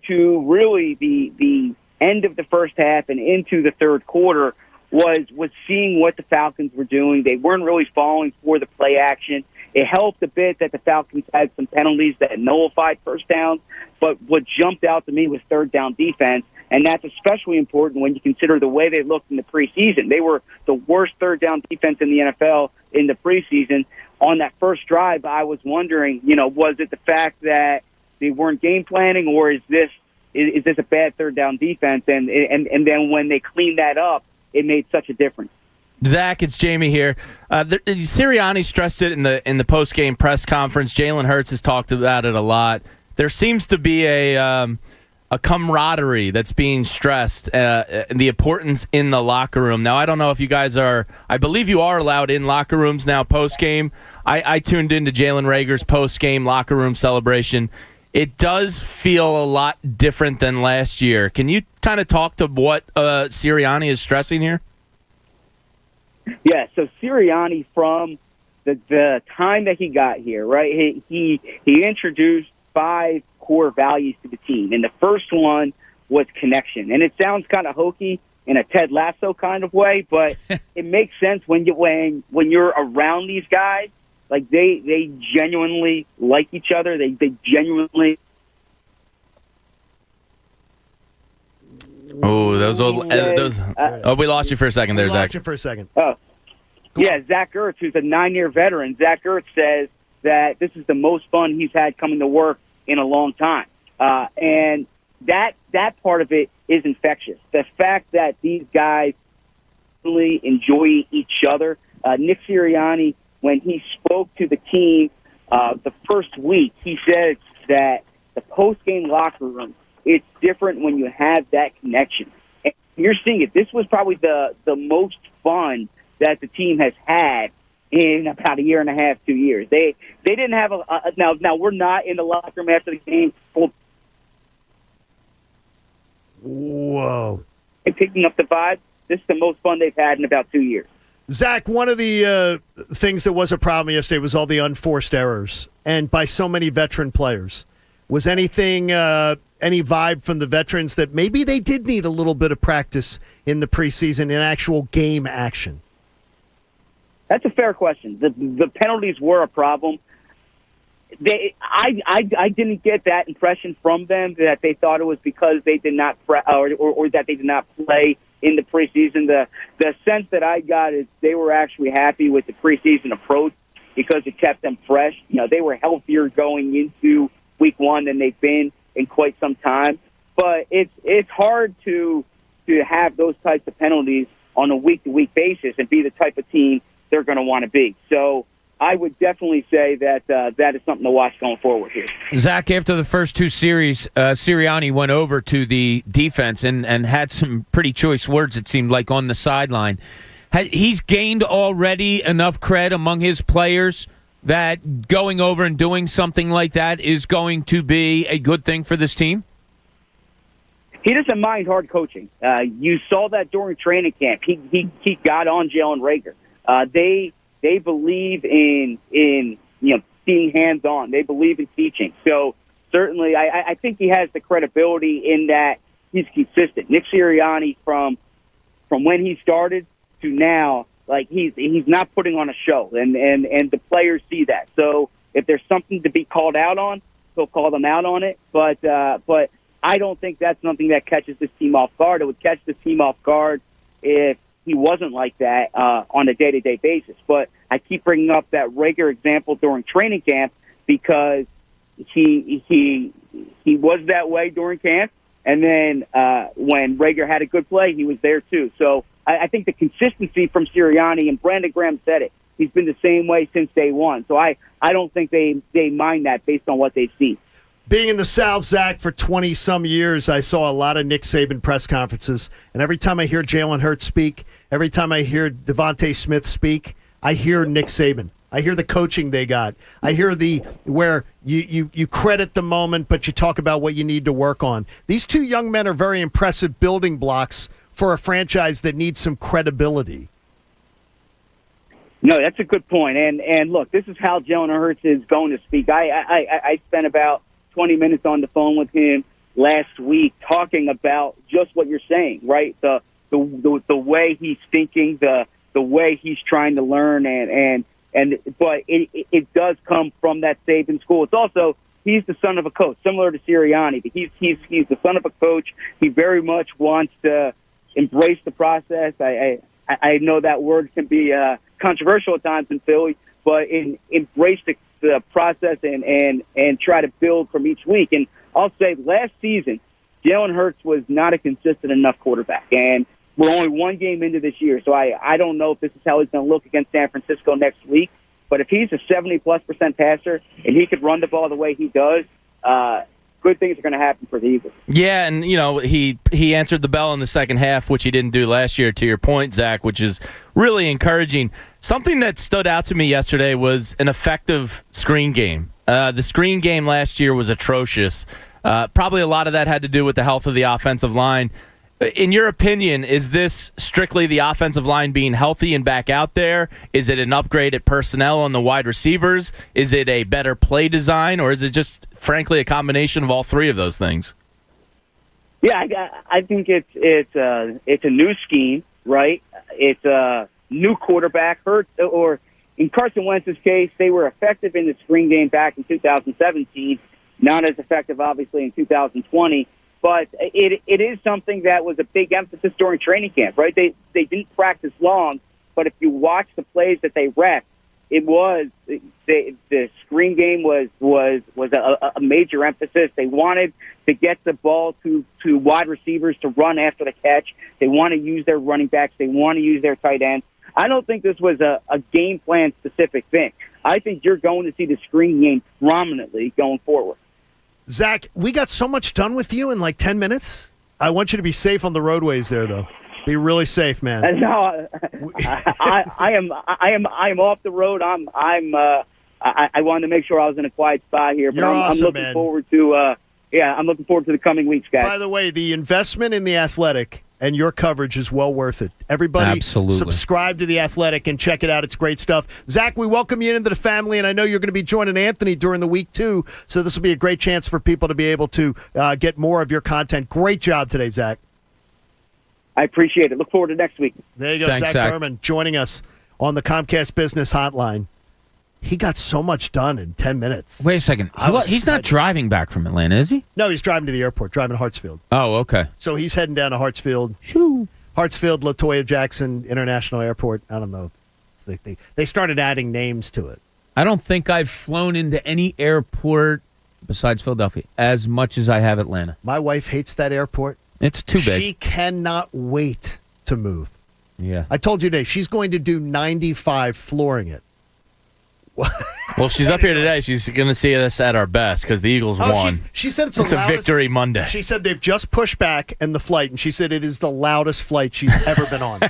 to really the end of the first half and into the third quarter was seeing what the Falcons were doing. They weren't really falling for the play action. It helped a bit that the Falcons had some penalties that nullified first downs, but what jumped out to me was third down defense, and that's especially important when you consider the way they looked in the preseason. They were the worst third down defense in the NFL in the preseason. On that first drive, I was wondering, was it the fact that they weren't game planning, or is this a bad third down defense? And then when they cleaned that up, it made such a difference. Zach, it's Jamie here. Sirianni stressed it in the post-game press conference. Jaylen Hurts has talked about it a lot. There seems to be a camaraderie that's being stressed, the importance in the locker room. Now, I don't know if you guys are – I believe you are allowed in locker rooms now post-game. I tuned into Jalen Reagor's post-game locker room celebration. It does feel a lot different than last year. Can you kind of talk to what Sirianni is stressing here? Yeah, so Sirianni, from the time that he got here, right, he introduced 5 core values to the team, and the first one was connection. And it sounds kind of hokey in a Ted Lasso kind of way, but it makes sense when you're around these guys. Like, they genuinely like each other. They genuinely. Oh, we lost you for a second there, Zach. Lost you for a second. Oh, yeah, Zach Ertz, who's a 9-year veteran. Zach Ertz says that this is the most fun he's had coming to work in a long time, and that part of it is infectious. The fact that these guys really enjoy each other. Nick Sirianni, when he spoke to the team the first week, he said that the post-game locker room, it's different when you have that connection. And you're seeing it. This was probably the most fun that the team has had in about a year and a half, 2 years. They didn't have now we're not in the locker room after the game. Whoa. Picking up the vibe. This is the most fun they've had in about 2 years. Zach, one of the things that was a problem yesterday was all the unforced errors, and by so many veteran players. Was anything, any vibe from the veterans that maybe they did need a little bit of practice in the preseason in actual game action? That's a fair question. The penalties were a problem. I didn't get that impression from them that they thought it was because they did not or that they did not play in the preseason. The sense that I got is they were actually happy with the preseason approach because it kept them fresh. They were healthier going into week 1 than they've been in quite some time. But it's hard to have those types of penalties on a week-to-week basis and be the type of team they're going to want to be. So I would definitely say that that is something to watch going forward here. Zach, after the first 2 series, Sirianni went over to the defense and had some pretty choice words, it seemed like, on the sideline. He's gained already enough cred among his players that going over and doing something like that is going to be a good thing for this team? He doesn't mind hard coaching. You saw that during training camp. He got on Jaylen Reagor. They believe in being hands on. They believe in teaching. So certainly, I think he has the credibility in that he's consistent. Nick Sirianni, from when he started to now, like he's not putting on a show, and the players see that. So if there's something to be called out on, he'll call them out on it. But I don't think that's something that catches this team off guard. It would catch this team off guard if he wasn't like that on a day-to-day basis. But I keep bringing up that Reagor example during training camp because he was that way during camp, and then when Reagor had a good play, he was there too. So I think the consistency from Sirianni, and Brandon Graham said it, he's been the same way since day one. So I don't think they mind that based on what they've seen. Being in the South, Zach, for 20-some years, I saw a lot of Nick Saban press conferences. And every time I hear Jaylen Hurts speak, every time I hear Devontae Smith speak, I hear Nick Saban. I hear the coaching they got. I hear where you credit the moment, but you talk about what you need to work on. These 2 young men are very impressive building blocks for a franchise that needs some credibility. No, that's a good point. And look, this is how Jaylen Hurts is going to speak. I spent about 20 minutes on the phone with him last week talking about just what you're saying, right? The way he's thinking, the way he's trying to learn, but it does come from that Saban school. It's also, he's the son of a coach, similar to Sirianni. But he's the son of a coach. He very much wants to embrace the process. I know that word can be controversial at times in Philly, but embrace the process and try to build from each week. And I'll say last season, Jaylen Hurts was not a consistent enough quarterback, and we're only one game into this year, so I don't know if this is how he's going to look against San Francisco next week. But if he's a 70+% passer and he could run the ball the way he does, good things are going to happen for the Eagles. Yeah, and he answered the bell in the second half, which he didn't do last year, to your point, Zach, which is really encouraging. Something that stood out to me yesterday was an effective screen game. The screen game last year was atrocious. Probably a lot of that had to do with the health of the offensive line. In your opinion, is this strictly the offensive line being healthy and back out there? Is it an upgrade at personnel on the wide receivers? Is it a better play design? Or is it just, frankly, a combination of all three of those things? Yeah, I think it's a new scheme, right? It's a new quarterback. Or in Carson Wentz's case, they were effective in the screen game back in 2017, not as effective, obviously, in 2020. But it is something that was a big emphasis during training camp, right? They didn't practice long, but if you watch the plays that they rec, it was the screen game was a major emphasis. They wanted to get the ball to wide receivers to run after the catch. They want to use their running backs. They want to use their tight ends. I don't think this was a game plan specific thing. I think you're going to see the screen game prominently going forward. Zach, we got so much done with you in like 10 minutes. I want you to be safe on the roadways there, though. Be really safe, man. No, I am off the road. I wanted to make sure I was in a quiet spot here, but I'm looking forward to. I'm looking forward to the coming weeks, guys. By the way, the investment in The Athletic and your coverage is well worth it. Everybody subscribe to The Athletic and check it out. It's great stuff. Zach, we welcome you into the family, and I know you're going to be joining Anthony during the week, too, so this will be a great chance for people to be able to get more of your content. Great job today, Zach. I appreciate it. Look forward to next week. There you go. Thanks, Zack Burman joining us on the Comcast Business Hotline. He got so much done in 10 minets. Wait a second. He's not driving back from Atlanta, is he? No, he's driving to the airport, driving to Hartsfield. Oh, okay. So he's heading down to Hartsfield. Shoo. Hartsfield, Latoya Jackson International Airport. I don't know. They started adding names to it. I don't think I've flown into any airport besides Philadelphia as much as I have Atlanta. My wife hates that airport. It's too big. She cannot wait to move. Yeah. I told you today, she's going to do 95 flooring it. Well, if she's up here today, she's going to see us at our best because the Eagles won. She said it's a victory Monday. She said they've just pushed back in the flight, and she said it is the loudest flight she's ever been on.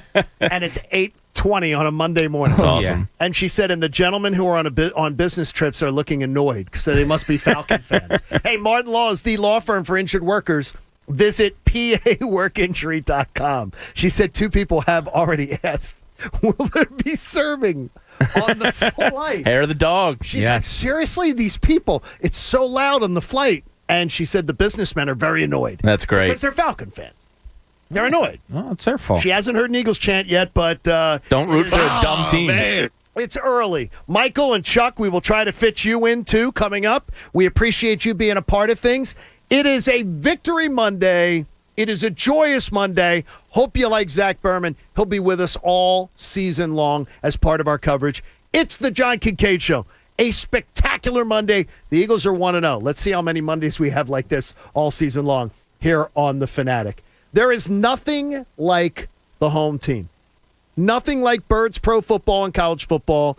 And it's 8:20 on a Monday morning. That's awesome. Yeah. And she said, and the gentlemen who are on business trips are looking annoyed, so they must be Falcon fans. Hey, Martin Law is the law firm for injured workers. Visit paworkinjury.com. She said 2 people have already asked, will there be serving on the flight? Hair of the dog. She said, seriously, these people, it's so loud on the flight. And she said the businessmen are very annoyed. That's great. Because they're Falcon fans. They're annoyed. Oh, it's their fault. She hasn't heard an Eagles chant yet, but... don't root for a dumb team. Man. It's early. Michael and Chuck, we will try to fit you in, too, coming up. We appreciate you being a part of things. It is a Victory Monday. It is a joyous Monday. Hope you like Zack Burman. He'll be with us all season long as part of our coverage. It's the John Kincade Show. A spectacular Monday. The Eagles are 1-0. Let's see how many Mondays we have like this all season long here on The Fanatic. There is nothing like the home team. Nothing like Birds Pro Football and college football.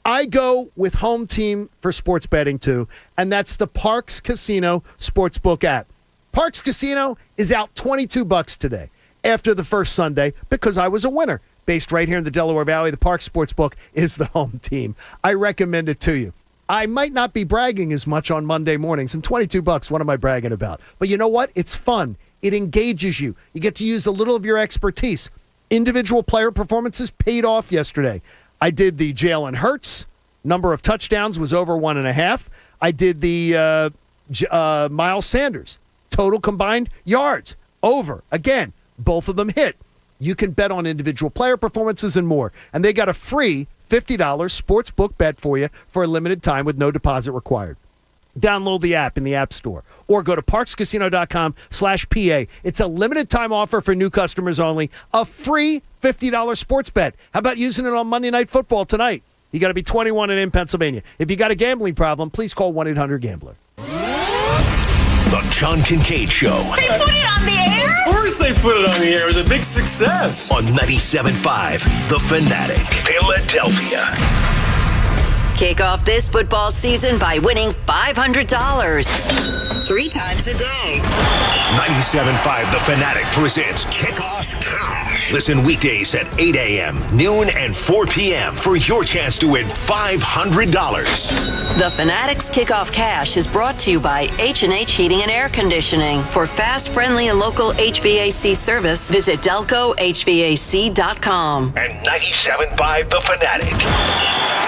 I go with home team for sports betting, too, and that's the Parx Casino Sportsbook app. Parx Casino is out $22 today after the first Sunday because I was a winner. Based right here in the Delaware Valley, the Parx Sportsbook is the home team. I recommend it to you. I might not be bragging as much on Monday mornings, and $22, what am I bragging about? But you know what? It's fun. It engages you. You get to use a little of your expertise. Individual player performances paid off yesterday. I did the Jaylen Hurts. Number of touchdowns was over 1.5. I did the Miles Sanders. total combined yards. Over. Again, both of them hit. You can bet on individual player performances and more. And they got a free $50 sportsbook bet for you for a limited time with no deposit required. Download the app in the App Store or go to parkscasino.com/PA. It's a limited time offer for new customers only. A free $50 sports bet. How about using it on Monday Night Football tonight? You got to be 21 and in Pennsylvania. If you got a gambling problem, please call 1-800-GAMBLER. The John Kincade Show. They put it on the air? Of course they put it on the air. It was a big success. On 97.5 The Fanatic, Philadelphia. Kick off this football season by winning $500 3 times a day. 97.5 The Fanatic presents Kickoff Cash. Listen weekdays at 8 a.m., noon, and 4 p.m. for your chance to win $500. The Fanatic's Kickoff Cash is brought to you by H&H Heating and Air Conditioning. For fast, friendly, and local HVAC service, visit DelcoHVAC.com. And 97.5 The Fanatic,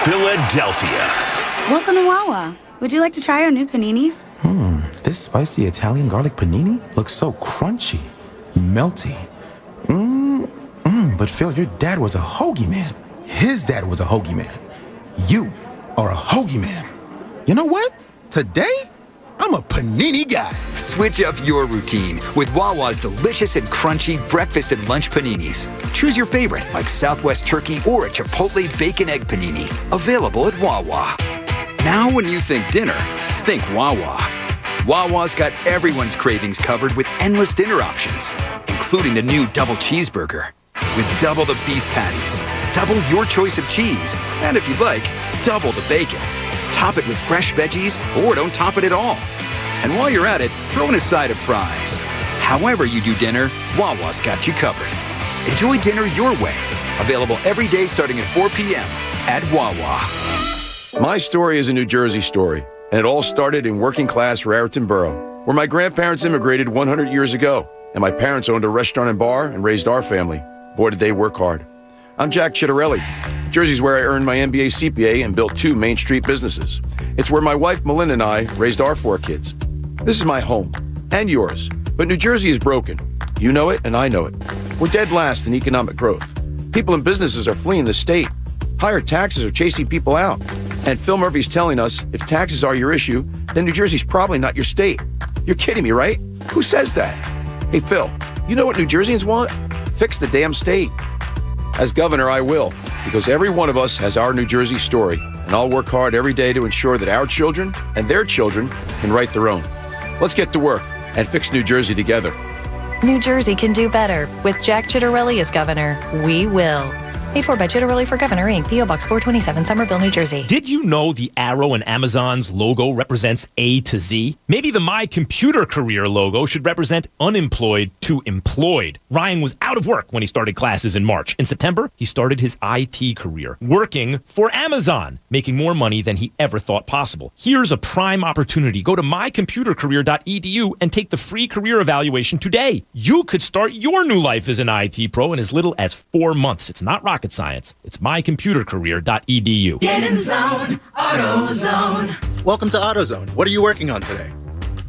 Philadelphia. Welcome to Wawa. Would you like to try our new paninis? This spicy Italian garlic panini looks so crunchy, melty. But Phil, your dad was a hoagie man. His dad was a hoagie man. You are a hoagie man. You know what? Today, I'm a panini guy. Switch up your routine with Wawa's delicious and crunchy breakfast and lunch paninis. Choose your favorite, like Southwest Turkey or a Chipotle Bacon Egg Panini. Available at Wawa. Now when you think dinner, think Wawa. Wawa's got everyone's cravings covered with endless dinner options, including the new double cheeseburger. With double the beef patties, double your choice of cheese, and if you'd like, double the bacon. Top it with fresh veggies or don't top it at all. And while you're at it, throw in a side of fries. However you do dinner, Wawa's got you covered. Enjoy dinner your way. Available every day starting at 4 p.m. at Wawa. My story is a New Jersey story, and it all started in working-class Raritan Borough, where my grandparents immigrated 100 years ago, and my parents owned a restaurant and bar and raised our family. Boy, did they work hard. I'm Jack Chittarelli. Jersey's where I earned my MBA CPA and built 2 Main Street businesses. It's where my wife, Melinda, and I raised our 4 kids. This is my home, and yours. But New Jersey is broken. You know it, and I know it. We're dead last in economic growth. People and businesses are fleeing the state. Higher taxes are chasing people out. And Phil Murphy's telling us if taxes are your issue, then New Jersey's probably not your state. You're kidding me, right? Who says that? Hey, Phil, you know what New Jerseyans want? Fix the damn state. As governor, I will, because every one of us has our New Jersey story, and I'll work hard every day to ensure that our children and their children can write their own. Let's get to work and fix New Jersey together. New Jersey can do better. With Jack Chittarelli as governor, we will. Paid for by Chittarelli for Governor, Inc., P.O. Box 427, Somerville, New Jersey. Did you know the arrow in Amazon's logo represents A to Z? Maybe the My Computer Career logo should represent unemployed to employed. Ryan was out of work when he started classes in March. In September, he started his IT career, working for Amazon, making more money than he ever thought possible. Here's a prime opportunity. Go to mycomputercareer.edu and take the free career evaluation today. You could start your new life as an IT pro in as little as 4 months. It's not rocket science. It's mycomputercareer.edu. Get in the zone, AutoZone. Welcome to AutoZone. What are you working on today?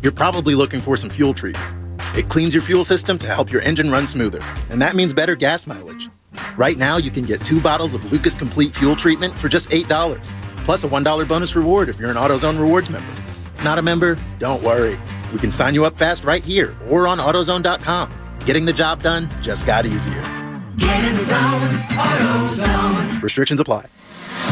You're probably looking for some fuel treatment. It cleans your fuel system to help your engine run smoother, and that means better gas mileage. Right now, you can get 2 bottles of Lucas Complete Fuel Treatment for just $8, plus a $1 bonus reward if you're an AutoZone Rewards member. Not a member? Don't worry. We can sign you up fast right here or on AutoZone.com. Getting the job done just got easier. Get in the zone, AutoZone. Restrictions apply.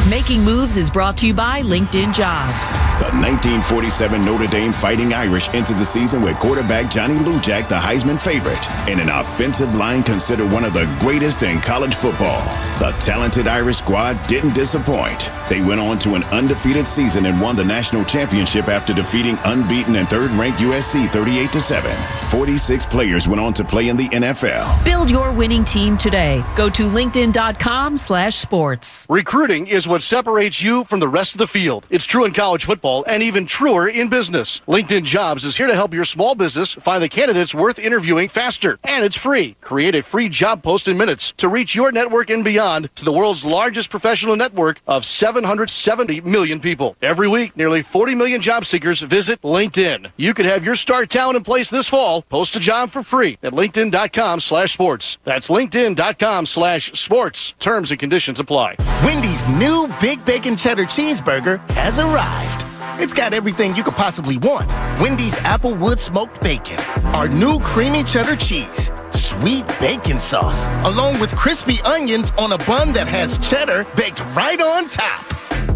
Making Moves is brought to you by LinkedIn Jobs. The 1947 Notre Dame Fighting Irish entered the season with quarterback Johnny Lujack, the Heisman favorite, and an offensive line considered one of the greatest in college football. The talented Irish squad didn't disappoint. They went on to an undefeated season and won the national championship after defeating unbeaten and third-ranked USC 38-7. 46 players went on to play in the NFL. Build your winning team today. Go to linkedin.com/sports. Recruiting is what what separates you from the rest of the field. It's true in college football and even truer in business. LinkedIn Jobs is here to help your small business find the candidates worth interviewing faster. And it's free. Create a free job post in minutes to reach your network and beyond to the world's largest professional network of 770 million people. Every week, nearly 40 million job seekers visit LinkedIn. You could have your star talent in place this fall. Post a job for free at linkedin.com/sports. That's linkedin.com/sports. Terms and conditions apply. Wendy's new Big Bacon Cheddar Cheeseburger has arrived. It's got everything you could possibly want. Wendy's Applewood Smoked Bacon, our new creamy cheddar cheese, sweet bacon sauce, along with crispy onions on a bun that has cheddar baked right on top.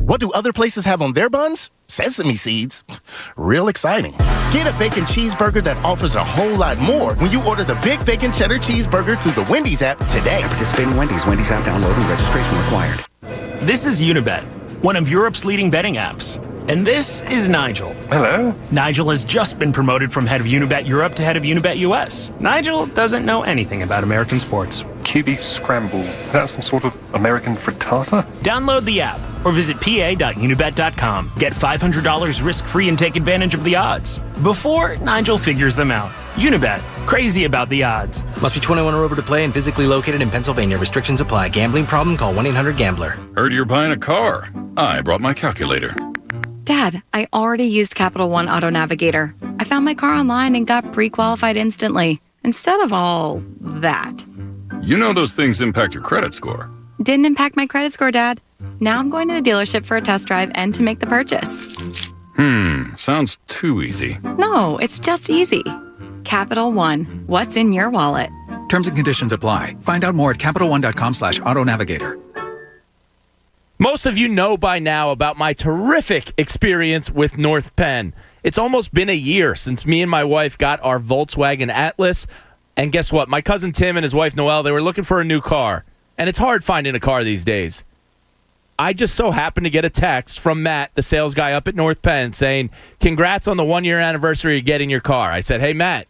What do other places have on their buns? Sesame seeds. Real exciting. Get a bacon cheeseburger that offers a whole lot more when you order the Big Bacon Cheddar Cheeseburger through the Wendy's app today. Participate in Wendy's. Wendy's app download and registration required. This is Unibet, one of Europe's leading betting apps. And this is Nigel. Hello. Nigel has just been promoted from head of Unibet Europe to head of Unibet US. Nigel doesn't know anything about American sports. QB Scramble. That's some sort of American frittata? Download the app or visit pa.unibet.com. Get $500 risk-free and take advantage of the odds before Nigel figures them out. Unibet. Crazy about the odds. Must be 21 or over to play and physically located in Pennsylvania. Restrictions apply. Gambling problem? Call 1-800-GAMBLER. Heard you're buying a car. I brought my calculator. Dad, I already used Capital One Auto Navigator. I found my car online and got pre-qualified instantly, instead of all that. You know those things impact your credit score. Didn't impact my credit score, Dad. Now I'm going to the dealership for a test drive and to make the purchase. Sounds too easy. No, it's just easy. Capital One, what's in your wallet? Terms and conditions apply. Find out more at CapitalOne.com/Auto Navigator. Most of you know by now about my terrific experience with North Penn. It's almost been a year since me and my wife got our Volkswagen Atlas. And guess what? My cousin Tim and his wife Noelle, they were looking for a new car. And it's hard finding a car these days. I just so happened to get a text from Matt, the sales guy up at North Penn, saying, congrats on the 1-year anniversary of getting your car. I said, hey, Matt,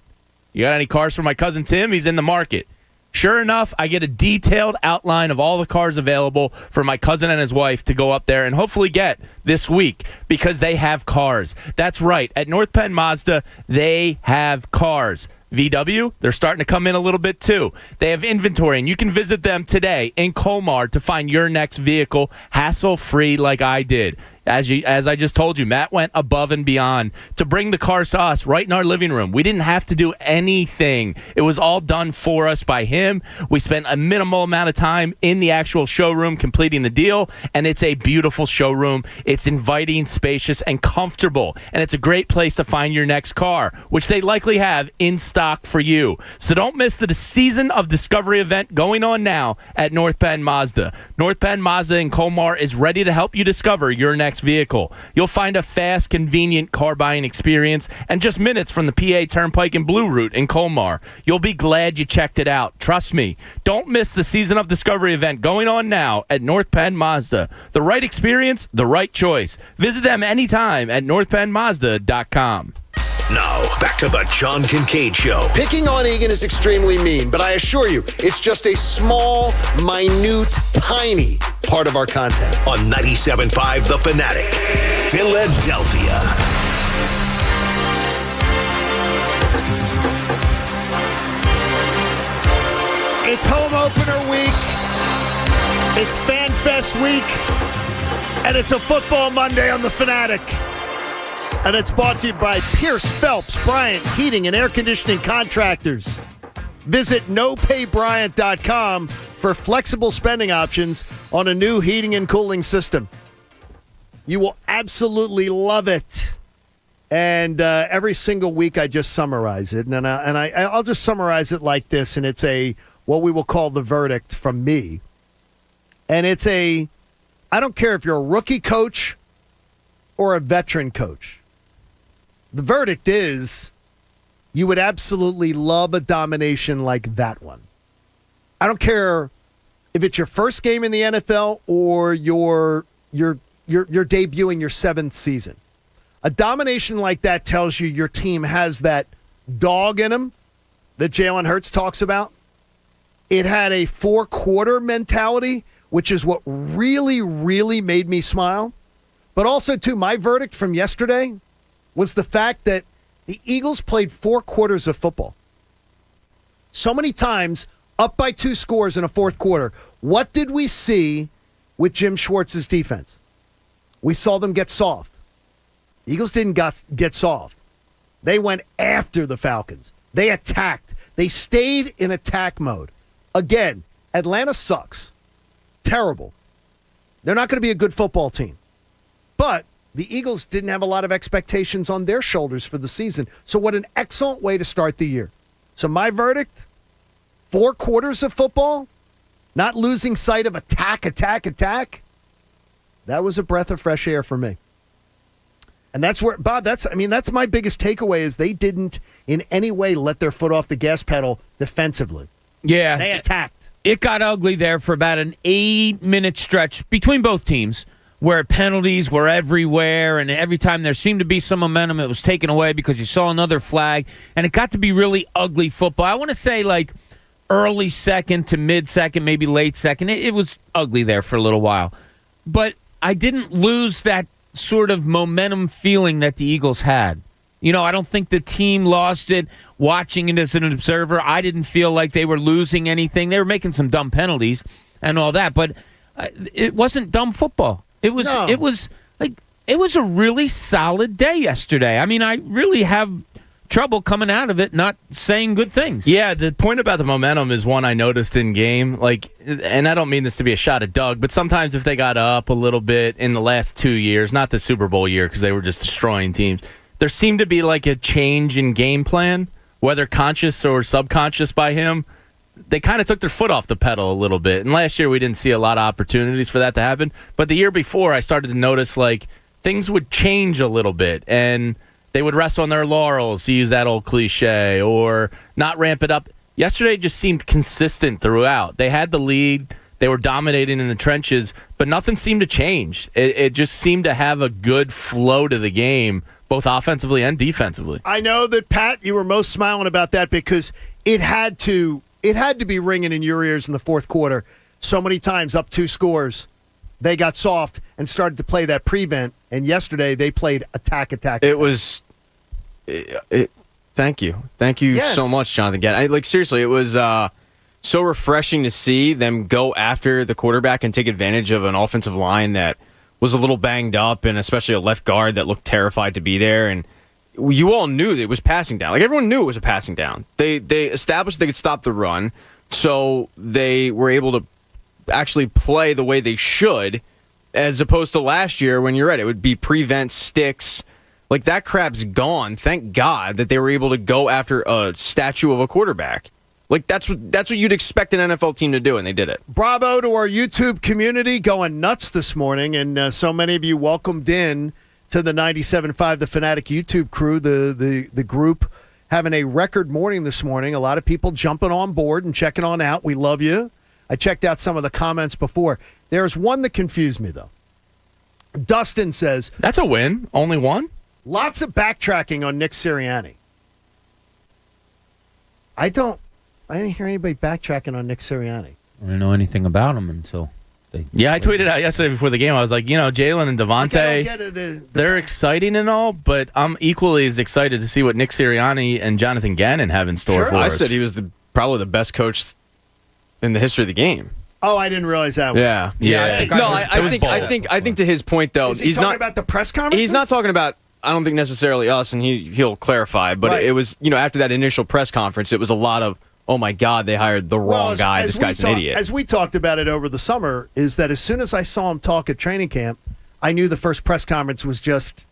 you got any cars for my cousin Tim? He's in the market. Sure enough, I get a detailed outline of all the cars available for my cousin and his wife to go up there and hopefully get this week because they have cars. That's right. At North Penn Mazda, they have cars. VW, they're starting to come in a little bit too. They have inventory, and you can visit them today in Colmar to find your next vehicle hassle-free like I did. As I just told you, Matt went above and beyond to bring the cars to us right in our living room. We didn't have to do anything. It was all done for us by him. We spent a minimal amount of time in the actual showroom completing the deal, and it's a beautiful showroom. It's inviting, spacious, and comfortable, and it's a great place to find your next car, which they likely have in stock for you. So don't miss the Season of Discovery event going on now at North Penn Mazda. North Penn Mazda in Colmar is ready to help you discover your next vehicle. You'll find a fast, convenient car buying experience and just minutes from the PA Turnpike and Blue Route in Colmar. You'll be glad you checked it out. Trust me. Don't miss the Season of Discovery event going on now at North Penn Mazda. The right experience, the right choice. Visit them anytime at northpennmazda.com. Now, back to the John Kincade Show. Picking on Egan is extremely mean, but I assure you, it's just a small, minute, tiny part of our content. On 97.5 The Fanatic, Philadelphia. It's home opener week. It's Fan Fest week. And it's a football Monday on The Fanatic. And it's brought to you by Pierce Phelps Bryant Heating and Air Conditioning Contractors. Visit nopaybryant.com for flexible spending options on a new heating and cooling system. You will absolutely love it. And every single week I just summarize it. And I'll just summarize it like this. And it's what we will call the verdict from me. And it's I don't care if you're a rookie coach or a veteran coach. The verdict is you would absolutely love a domination like that one. I don't care if it's your first game in the NFL or you're debuting your 7th season. A domination like that tells you your team has that dog in them that Jaylen Hurts talks about. It had a 4-quarter mentality which is what really, really made me smile. But also, too, my verdict from yesterday was the fact that the Eagles played 4 quarters of football. So many times, up by 2 scores in a fourth quarter. What did we see with Jim Schwartz's defense? We saw them get soft. The Eagles didn't get soft. They went after the Falcons. They attacked. They stayed in attack mode. Again, Atlanta sucks. Terrible. They're not going to be a good football team. But the Eagles didn't have a lot of expectations on their shoulders for the season. So what an excellent way to start the year. So my verdict, 4 quarters of football, not losing sight of attack. That was a breath of fresh air for me. And that's where, Bob, that's my biggest takeaway is they didn't in any way let their foot off the gas pedal defensively. Yeah. They attacked. It got ugly there for about an 8-minute stretch between both teams where penalties were everywhere, and every time there seemed to be some momentum, it was taken away because you saw another flag, and it got to be really ugly football. I want to say like early second to mid-second, maybe late second. It was ugly there for a little while. But I didn't lose that sort of momentum feeling that the Eagles had. You know, I don't think the team lost it. Watching it as an observer, I didn't feel like they were losing anything. They were making some dumb penalties and all that, but it wasn't dumb football. It was a really solid day yesterday. I mean, I really have trouble coming out of it not saying good things. Yeah, the point about the momentum is one I noticed in game. Like, and I don't mean this to be a shot at Doug, but sometimes if they got up a little bit in the last 2 years, not the Super Bowl year because they were just destroying teams, there seemed to be like a change in game plan, whether conscious or subconscious by him. They kind of took their foot off the pedal a little bit. And last year we didn't see a lot of opportunities for that to happen. But the year before I started to notice like things would change a little bit and they would rest on their laurels, to use that old cliche, or not ramp it up. Yesterday just seemed consistent throughout. They had the lead. They were dominating in the trenches, but nothing seemed to change. It just seemed to have a good flow to the game, both offensively and defensively. I know that, Pat, you were most smiling about that because it had to be ringing in your ears in the fourth quarter. So many times, up 2 scores, they got soft and started to play that prevent. And yesterday, they played attack. It was. Thank you so much, Jonathan. Again, seriously, it was so refreshing to see them go after the quarterback and take advantage of an offensive line that was a little banged up, and especially a left guard that looked terrified to be there. And you all knew that it was passing down. Like, everyone knew it was a passing down. They established they could stop the run, so they were able to actually play the way they should, as opposed to last year when you're right, it would be prevent sticks. Like, that crap's gone. Thank God that they were able to go after a statue of a quarterback. Like, that's what you'd expect an NFL team to do, and they did it. Bravo to our YouTube community going nuts this morning, and so many of you welcomed in to the 97.5 The Fanatic YouTube crew, the group having a record morning this morning. A lot of people jumping on board and checking on out. We love you. I checked out some of the comments before. There's one that confused me, though. Dustin says... That's a win. Only one? Lots of backtracking on Nick Sirianni. I didn't hear anybody backtracking on Nick Sirianni. I didn't know anything about him until they... Yeah, I tweeted out yesterday before the game. I was like, Jaylen and Devontae, they're exciting and all, but I'm equally as excited to see what Nick Sirianni and Jonathan Gannon have in store for us. I said he was probably the best coach in the history of the game. Oh, I didn't realize that one. Yeah. I think to his point, though, is he's talking about the press conferences? He's not talking about, I don't think necessarily us, and he'll clarify, but it was, after that initial press conference, it was a lot of, oh my God, they hired the wrong guy. This guy's an idiot. As we talked about it over the summer, is that as soon as I saw him talk at training camp, I knew the first press conference was just,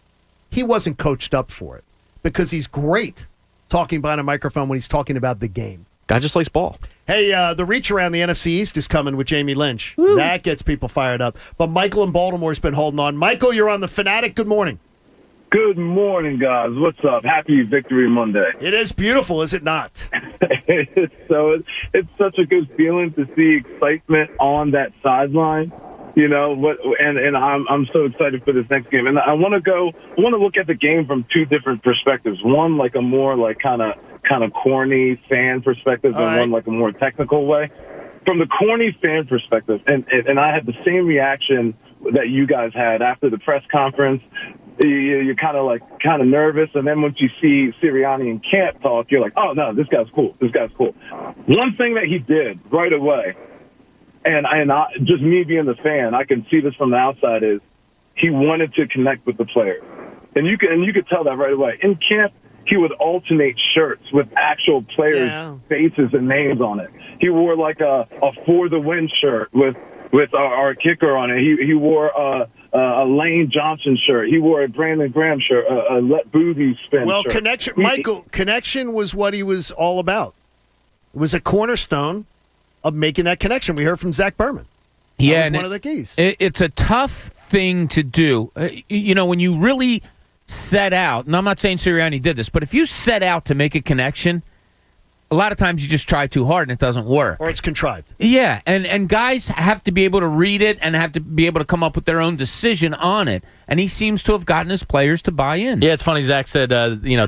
he wasn't coached up for it. Because he's great talking behind a microphone when he's talking about the game. Guy just likes ball. Hey, the reach around the NFC East is coming with Jamie Lynch. Woo. That gets people fired up. But Michael in Baltimore's been holding on. Michael, you're on the Fanatic. Good morning. Good morning, guys. What's up? Happy Victory Monday. It is beautiful, is it not? It's such a good feeling to see excitement on that sideline. And I'm so excited for this next game. And I want to look at the game from 2 different perspectives. One, like a more like kind of corny fan perspective, and one like a more technical way. from the corny fan perspective, and I had the same reaction that you guys had after the press conference. You're kind of nervous, and then once you see Sirianni and Camp talk, you're like, oh no, this guy's cool. This guy's cool. One thing that he did right away, and just me being the fan, I can see this from the outside, is he wanted to connect with the players, and you could tell that right away. In camp, he would alternate shirts with actual players' faces and names on it. He wore like a For the Win shirt with our kicker on it. He wore a Lane Johnson shirt. He wore a Brandon Graham shirt, a Let Boozy Spin shirt. Connection was what he was all about. It was a cornerstone of making that connection. We heard from Zack Burman. That was one of the keys. It's a tough thing to do. When you really set out, and I'm not saying Sirianni did this, but if you set out to make a connection, a lot of times you just try too hard and it doesn't work. Or it's contrived. Yeah, and guys have to be able to read it and have to be able to come up with their own decision on it. And he seems to have gotten his players to buy in. Yeah, it's funny. Zach said,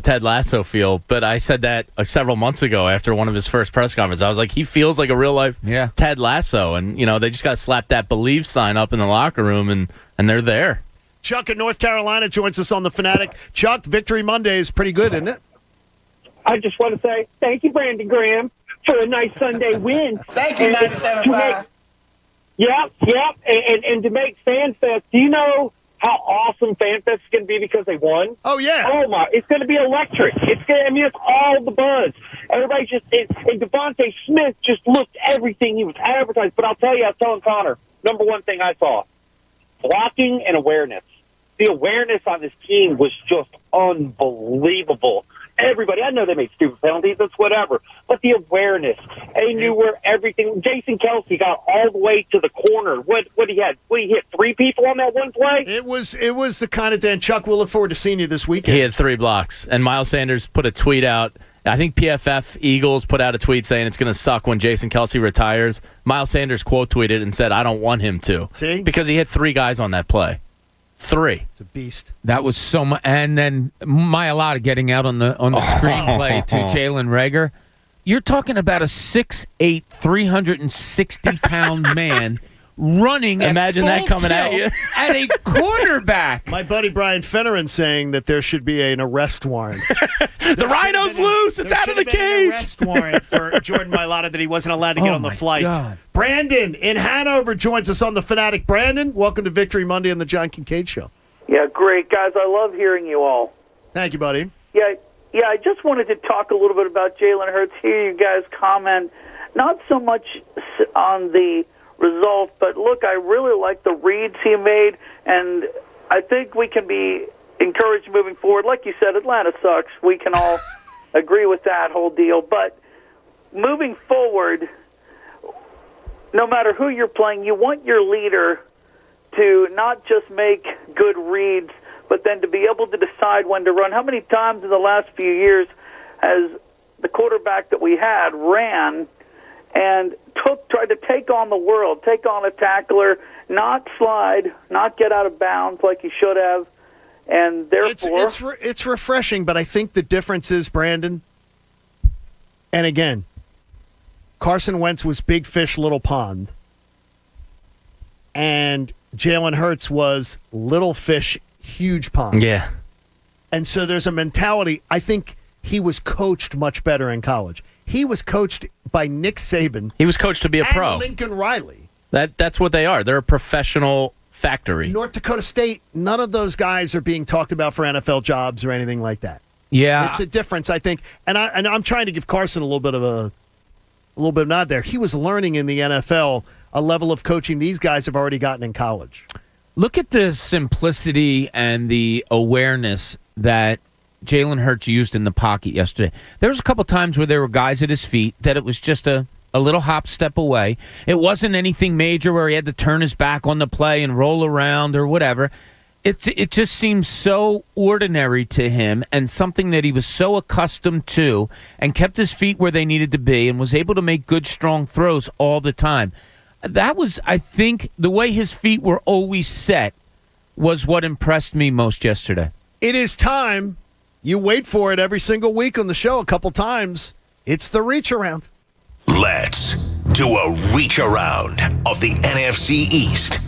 Ted Lasso feel, but I said that several months ago after one of his first press conferences. I was like, he feels like a real life Ted Lasso, and they just got to slap that believe sign up in the locker room, and they're there. Chuck in North Carolina joins us on the Fanatic. Chuck, Victory Monday is pretty good, isn't it? I just want to say thank you, Brandon Graham, for a nice Sunday win. Thank you, 97.5. Yep. And to make FanFest, do you know how awesome FanFest is going to be because they won? Oh, yeah. Oh, my. It's going to be electric. It's all the buzz. Everybody and Devontae Smith just looked everything he was advertised. But I'll tell you, I was telling Connor, number one thing I saw, blocking and awareness. The awareness on this team was just unbelievable. Everybody, I know they made stupid penalties, that's whatever, but the awareness, they knew where everything. Jason Kelsey got all the way to the corner. What he had? He hit 3 people on that one play? It was the kind of day. Chuck, we'll look forward to seeing you this weekend. He had 3 blocks, and Miles Sanders put a tweet out. I think PFF Eagles put out a tweet saying it's going to suck when Jason Kelsey retires. Miles Sanders quote tweeted and said, I don't want him to. See? Because he hit 3 guys on that play. 3. It's a beast. That was so much. And then Mailata getting out on the screenplay to Jalen Reagor. You're talking about a 6'8", 360-pound man running. Imagine that coming at you at a cornerback. My buddy Brian Fennerin saying that there should be an arrest warrant. The rhino's loose. It's out of the cage. An arrest warrant for Jordan Mailata that he wasn't allowed to get on the flight. God. Brandon in Hanover joins us on the Fanatic. Brandon, welcome to Victory Monday on the John Kincade Show. Yeah, great, guys. I love hearing you all. Thank you, buddy. Yeah. I just wanted to talk a little bit about Jaylen Hurts. Hear you guys comment, not so much on the result, but look, I really like the reads he made, and I think we can be encouraged moving forward. Like you said, Atlanta sucks. We can all agree with that whole deal. But moving forward, no matter who you're playing, you want your leader to not just make good reads, but then to be able to decide when to run. How many times in the last few years has the quarterback that we had ran and tried to take on the world, take on a tackler, not slide, not get out of bounds like he should have, and therefore... It's refreshing, but I think the difference is, Brandon, and again, Carson Wentz was big fish, little pond, and Jaylen Hurts was little fish, huge pond. Yeah. And so there's a mentality. I think he was coached much better in college. He was coached by Nick Saban. He was coached to be a pro. And Lincoln Riley. That's what they are. They're a professional factory. North Dakota State, none of those guys are being talked about for NFL jobs or anything like that. Yeah. It's a difference, I think. And I'm trying to give Carson a little bit of a nod there. He was learning in the NFL a level of coaching these guys have already gotten in college. Look at the simplicity and the awareness that Jaylen Hurts used in the pocket yesterday. There was a couple times where there were guys at his feet that it was just a little hop step away. It wasn't anything major where he had to turn his back on the play and roll around or whatever. It just seems so ordinary to him and something that he was so accustomed to and kept his feet where they needed to be and was able to make good, strong throws all the time. That was, I think, the way his feet were always set was what impressed me most yesterday. It is time. You wait for it every single week on the show a couple times. It's the reach around. Let's to a reach around of the NFC East.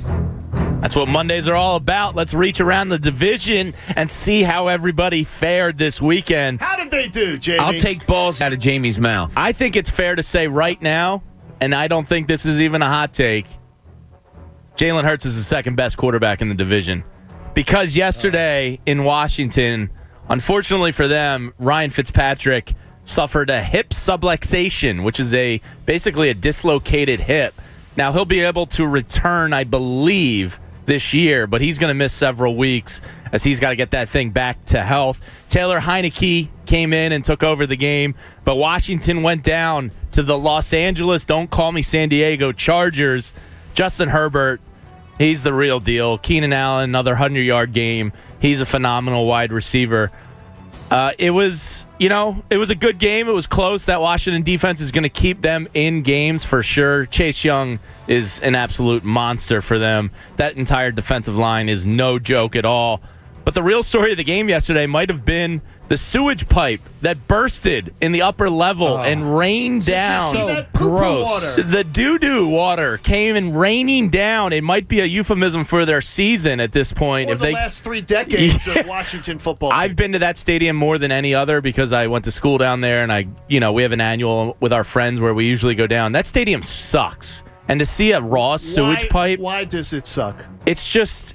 That's what Mondays are all about. Let's reach around the division and see how everybody fared this weekend. How did they do, Jamie? I'll take balls out of Jamie's mouth. I think it's fair to say right now, and I don't think this is even a hot take, Jaylen Hurts is the second best quarterback in the division. Because yesterday in Washington, unfortunately for them, Ryan Fitzpatrick suffered a hip subluxation, which is basically a dislocated hip. Now, he'll be able to return, I believe, this year, but he's going to miss several weeks as he's got to get that thing back to health. Taylor Heineke came in and took over the game, but Washington went down to the Los Angeles, don't call me San Diego Chargers. Justin Herbert, he's the real deal. Keenan Allen, another 100-yard game. He's a phenomenal wide receiver. It was a good game. It was close. That Washington defense is going to keep them in games for sure. Chase Young is an absolute monster for them. That entire defensive line is no joke at all. But the real story of the game yesterday might have been the sewage pipe that bursted in the upper level and rained down. So gross. The doo-doo water came and raining down. It might be a euphemism for their season at this point. Or the last 3 decades of Washington football. I've been to that stadium more than any other because I went to school down there, and we have an annual with our friends where we usually go down. That stadium sucks. And to see a raw sewage pipe. Why does it suck? It's just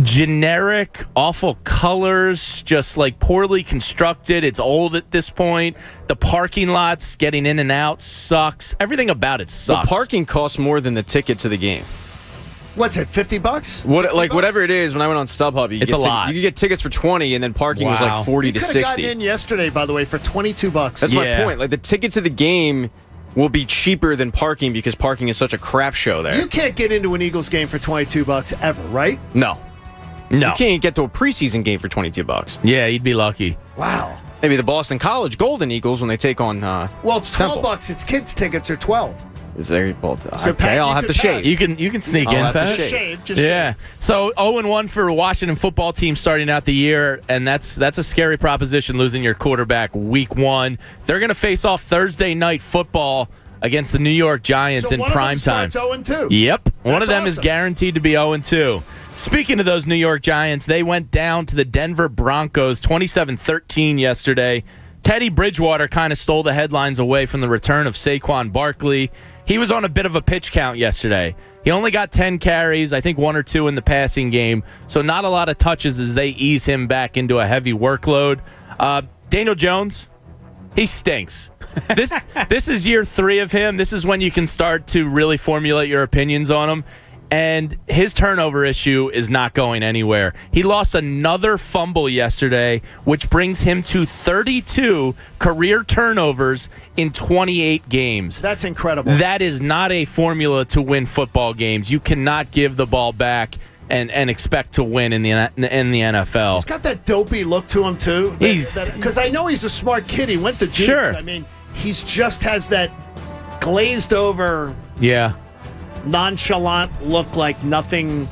generic, awful colors, just like poorly constructed. It's old at this point. The parking lots getting in and out sucks. Everything about it sucks. The parking costs more than the ticket to the game. What's it, $50? Whatever it is. When I went on StubHub, it's a lot. You could get tickets for $20, and then parking was like $40 to $60. You could have gotten in yesterday, by the way, for $22. That's my point. Like the ticket to the game will be cheaper than parking because parking is such a crap show there. You can't get into an Eagles game for $22 ever, right? No. You can't get to a preseason game for $22. Yeah, you'd be lucky. Wow. Maybe the Boston College Golden Eagles when they take on well, it's $12. It's kids' tickets are $12. Okay, I'll have to shave. You can sneak in. I'll have to shave. Yeah. So 0-1 for a Washington football team starting out the year, and that's a scary proposition, losing your quarterback week 1. They're going to face off Thursday night football against the New York Giants in prime time. So one of them starts 0-2. Yep. One of them is awesome. Guaranteed to be 0-2. Speaking of those New York Giants, they went down to the Denver Broncos 27-13 yesterday. Teddy Bridgewater kind of stole the headlines away from the return of Saquon Barkley. He was on a bit of a pitch count yesterday. He only got 10 carries, I think 1 or 2 in the passing game, so not a lot of touches as they ease him back into a heavy workload. Daniel Jones, he stinks. This is year 3 of him. This is when you can start to really formulate your opinions on him. And his turnover issue is not going anywhere. He lost another fumble yesterday, which brings him to 32 career turnovers in 28 games. That's incredible. That is not a formula to win football games. You cannot give the ball back and expect to win in the NFL. He's got that dopey look to him, too. Because I know he's a smart kid. He went to Duke. Sure. I mean, he just has that glazed over... Yeah. nonchalant look, like nothing,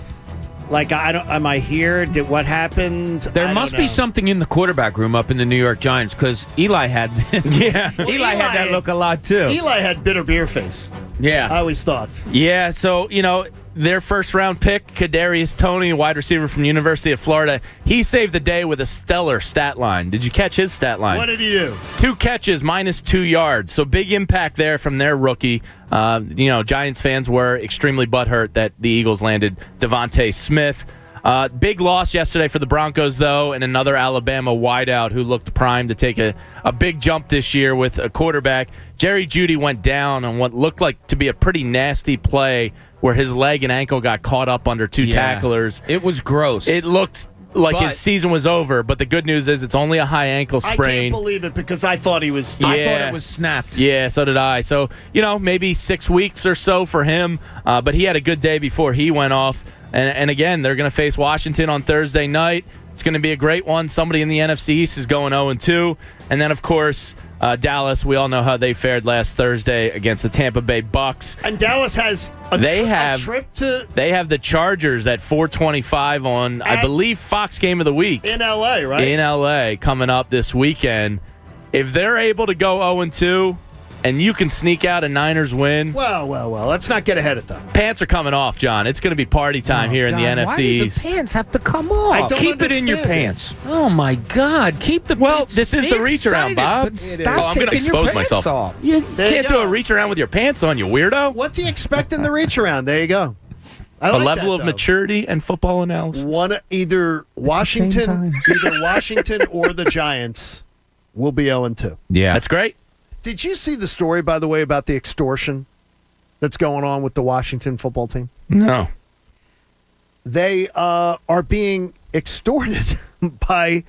like am I here? What happened? There must be something in the quarterback room up in the New York Giants, because Eli had Eli had that look a lot too. Eli had bitter beer face. Yeah, I always thought. Yeah, so their first round pick, Kadarius Toney, wide receiver from the University of Florida, he saved the day with a stellar stat line. Did you catch his stat line? What did he do? 2 catches, -2 yards. So big impact there from their rookie. Giants fans were extremely butthurt that the Eagles landed Devontae Smith. Big loss yesterday for the Broncos, though, and another Alabama wideout who looked primed to take a big jump this year with a quarterback. Jerry Jeudy went down on what looked like to be a pretty nasty play where his leg and ankle got caught up under 2 tacklers. It was gross. It looked like his season was over, but the good news is it's only a high ankle sprain. I can't believe it because I thought he was... I thought it was snapped. Yeah, so did I. So, maybe 6 weeks or so for him, but he had a good day before he went off. And again, they're going to face Washington on Thursday night. It's going to be a great one. Somebody in the NFC East is going 0-2. And then, of course, Dallas, we all know how they fared last Thursday against the Tampa Bay Bucks. And Dallas has a trip to... They have the Chargers at 4:25 on, I believe, Fox Game of the Week. In L.A., right? In L.A. coming up this weekend. If they're able to go 0-2, and you can sneak out a Niners win. Well. Let's not get ahead of them. Pants are coming off, John. It's going to be party time here in the NFC Why do East. the pants have to come off? Keep it in your pants. Oh my God! Keep the this is the reach around, Bob. I'm going to expose myself. Off. You can't do a reach around with your pants on, you weirdo. What do you expect in the reach around? There you go. I like level that, of maturity and football analysis. Either Washington or the Giants will be 0-2. Yeah, that's great. Did you see the story, by the way, about the extortion that's going on with the Washington football team? No. They are being extorted by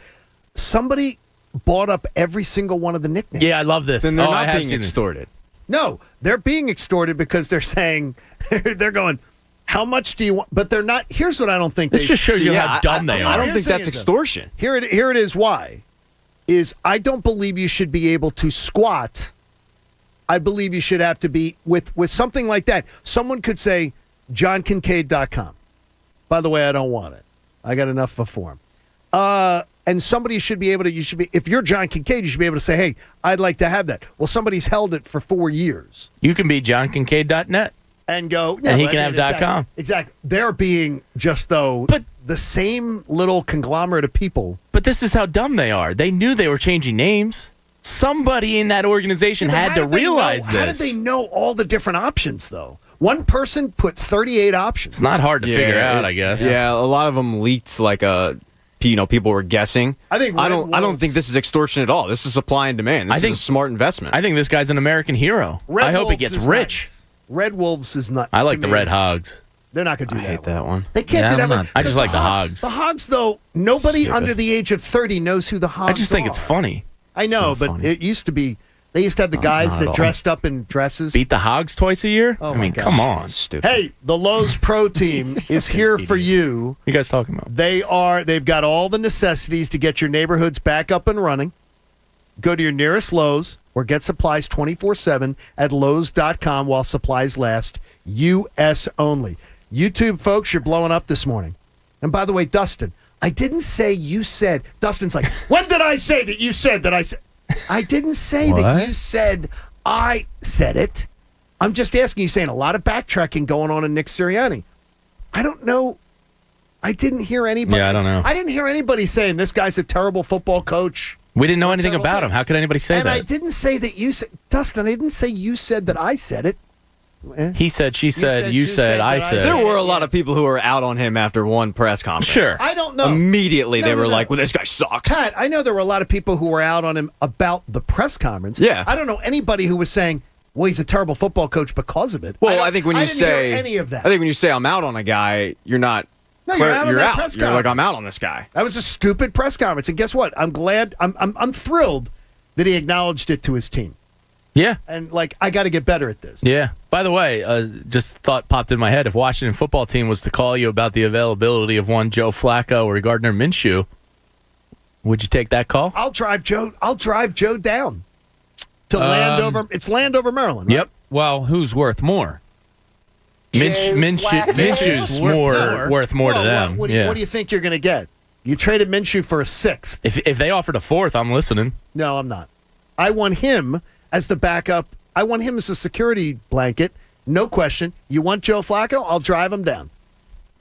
somebody bought up every single one of the nicknames. Yeah, I love this. Then they're I not have being seen this. extorted. No, they're being extorted because they're saying, they're going, how much do you want? But they're not. Here's what I don't think. This just shows you how dumb they are. I don't think that's extortion. Here it is why. I don't believe you should be able to squat. I believe you should have to be, with something like that, someone could say, johnkincade.com. By the way, I don't want it. I got enough of a form. And somebody should be able to, if you're John Kincade, you should be able to say, hey, I'd like to have that. Well, somebody's held it for 4 years. You can be johnkincade.net. And go, and he can have .com. Exactly. They're being but the same little conglomerate of people. But this is how dumb they are. They knew they were changing names. Somebody in that organization had to realize this. How did they know all the different options, though? One person put 38 options. It's not hard to figure out, I guess. Yeah, a lot of them leaked like people were guessing. I don't think this is extortion at all. This is supply and demand. This is a smart investment. I think this guy's an American hero. I hope he gets rich. Nice. Red Wolves is not. I like the Red Hogs. They're not going to do that. I hate that one. They can't do that one. I just like the Hogs. The Hogs, though, nobody under the age of 30 knows who the Hogs are. I just think it's funny. I know, but it used to be. They used to have the guys that dressed up in dresses. Beat the Hogs twice a year? Oh, I mean, God. come on. Stupid. Hey, the Lowe's Pro Team is here for you. What are you guys talking about? They've got all the necessities to get your neighborhoods back up and running. Go to your nearest Lowe's or get supplies 24/7 at Lowe's.com while supplies last. U.S. only. YouTube folks, you're blowing up this morning. And by the way, Dustin, I didn't say you said. Dustin's like, when did I say that you said that I said? I didn't say that you said I said it. I'm just asking you, saying a lot of backtracking going on in Nick Sirianni. I don't know. I didn't hear anybody. Yeah, I don't know. I didn't hear anybody saying this guy's a terrible football coach. We didn't know anything about him. How could anybody say that? And I didn't say that you said, Dustin, I didn't say you said that I said it. He said, she said, you said, I said. There were a lot of people who were out on him after one press conference. Sure. I don't know. Immediately they were like, well, this guy sucks. Pat, I know there were a lot of people who were out on him about the press conference. Yeah. I don't know anybody who was saying, well, he's a terrible football coach because of it. Well, I think when you didn't say hear any of that. I think when you say I'm out on a guy, you're not. No, you're out on that press You're like, conference. I'm out on this guy. That was a stupid press conference. And guess what? I'm glad. I'm thrilled that he acknowledged it to his team. Yeah. And, I got to get better at this. Yeah. By the way, just thought popped in my head. If Washington football team was to call you about the availability of one Joe Flacco or Gardner Minshew, would you take that call? I'll drive Joe down to Landover. It's Landover, Maryland. Right? Yep. Well, who's worth more? Minshew's worth more to them. What do you think you're going to get? You traded Minshew for a sixth. If they offered a fourth, I'm listening. No, I'm not. I want him as the backup. I want him as a security blanket. No question. You want Joe Flacco? I'll drive him down.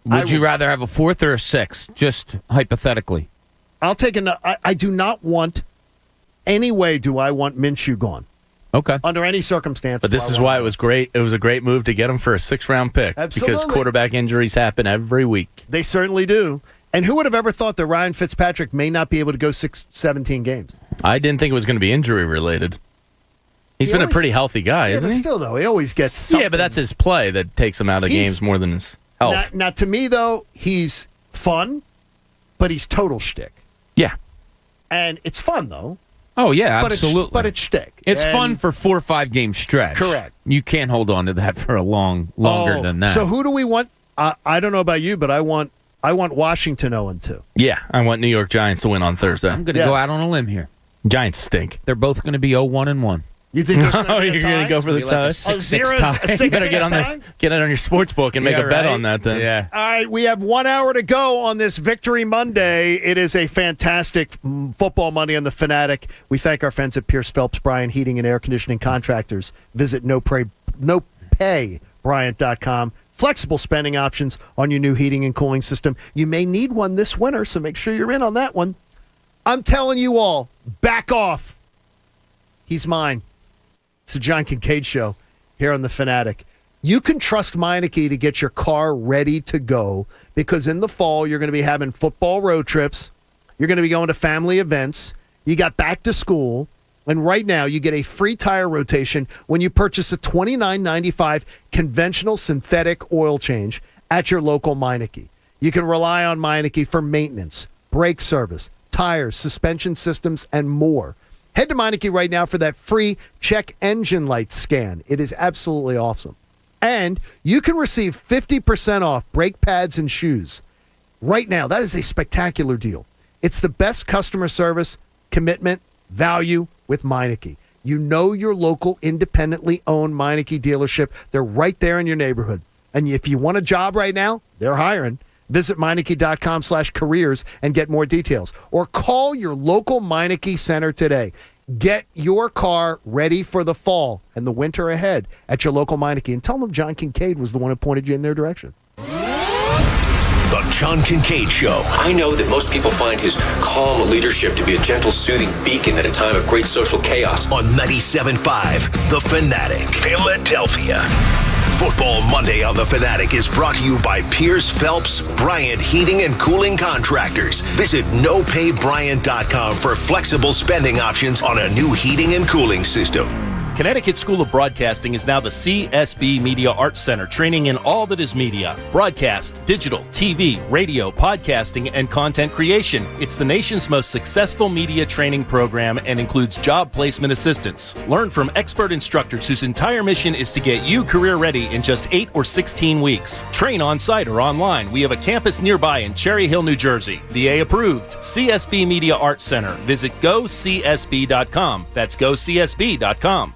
Would you rather have a fourth or a sixth? Just hypothetically. I'll take I do not want. Any way do I want Minshew gone? Okay. Under any circumstance. But this is why it was great. It was a great move to get him for a 6th-round pick. Absolutely. Because quarterback injuries happen every week. They certainly do. And who would have ever thought that Ryan Fitzpatrick may not be able to go 17 games? I didn't think it was going to be injury-related. He's been a pretty healthy guy, isn't he? Still, though, he always gets something. Yeah, but that's his play that takes him out of games more than his health. Now, to me, though, he's fun, but he's total shtick. Yeah. And it's fun, though. Oh, yeah, absolutely. But it's shtick. It's fun for 4 or 5 game stretch. Correct. You can't hold on to that for longer than that. So who do we want? I don't know about you, but I want Washington 0-2. Yeah, I want New York Giants to win on Thursday. I'm going to go out on a limb here. Giants stink. They're both going to be 0-1-1. You think there's Oh, you're going to go for the tie? A 6-6 You better get tie? get it on your sports book and make a bet right? on that then. Yeah. All right, we have 1 hour to go on this Victory Monday. It is a fantastic football Monday on the Fanatic. We thank our friends at Pierce Phelps Bryant Heating and Air Conditioning Contractors. Visit nopaybryant.com. Flexible spending options on your new heating and cooling system. You may need one this winter, so make sure you're in on that one. I'm telling you all, back off. He's mine. It's the John Kincade Show here on The Fanatic. You can trust Meineke to get your car ready to go because in the fall, you're going to be having football road trips. You're going to be going to family events. You got back to school. And right now, you get a free tire rotation when you purchase a $29.95 conventional synthetic oil change at your local Meineke. You can rely on Meineke for maintenance, brake service, tires, suspension systems, and more. Head to Meineke right now for that free check engine light scan. It is absolutely awesome. And you can receive 50% off brake pads and shoes. Right now, that is a spectacular deal. It's the best customer service, commitment, value with Meineke. You know your local independently owned Meineke dealership. They're right there in your neighborhood. And if you want a job right now, they're hiring. Visit Meineke.com/careers and get more details. Or call your local Meineke center today. Get your car ready for the fall and the winter ahead at your local Meineke. And tell them John Kincade was the one who pointed you in their direction. The John Kincade Show. I know that most people find his calm leadership to be a gentle, soothing beacon at a time of great social chaos. On 97.5 The Fanatic, Philadelphia. Football Monday on The Fanatic is brought to you by Pierce Phelps Bryant Heating and Cooling Contractors. Visit nopaybryant.com for flexible spending options on a new heating and cooling system. Connecticut School of Broadcasting is now the CSB Media Arts Center, training in all that is media, broadcast, digital, TV, radio, podcasting, and content creation. It's the nation's most successful media training program and includes job placement assistance. Learn from expert instructors whose entire mission is to get you career ready in just 8 or 16 weeks. Train on site or online. We have a campus nearby in Cherry Hill, New Jersey. VA approved. CSB Media Arts Center. Visit gocsb.com. That's gocsb.com.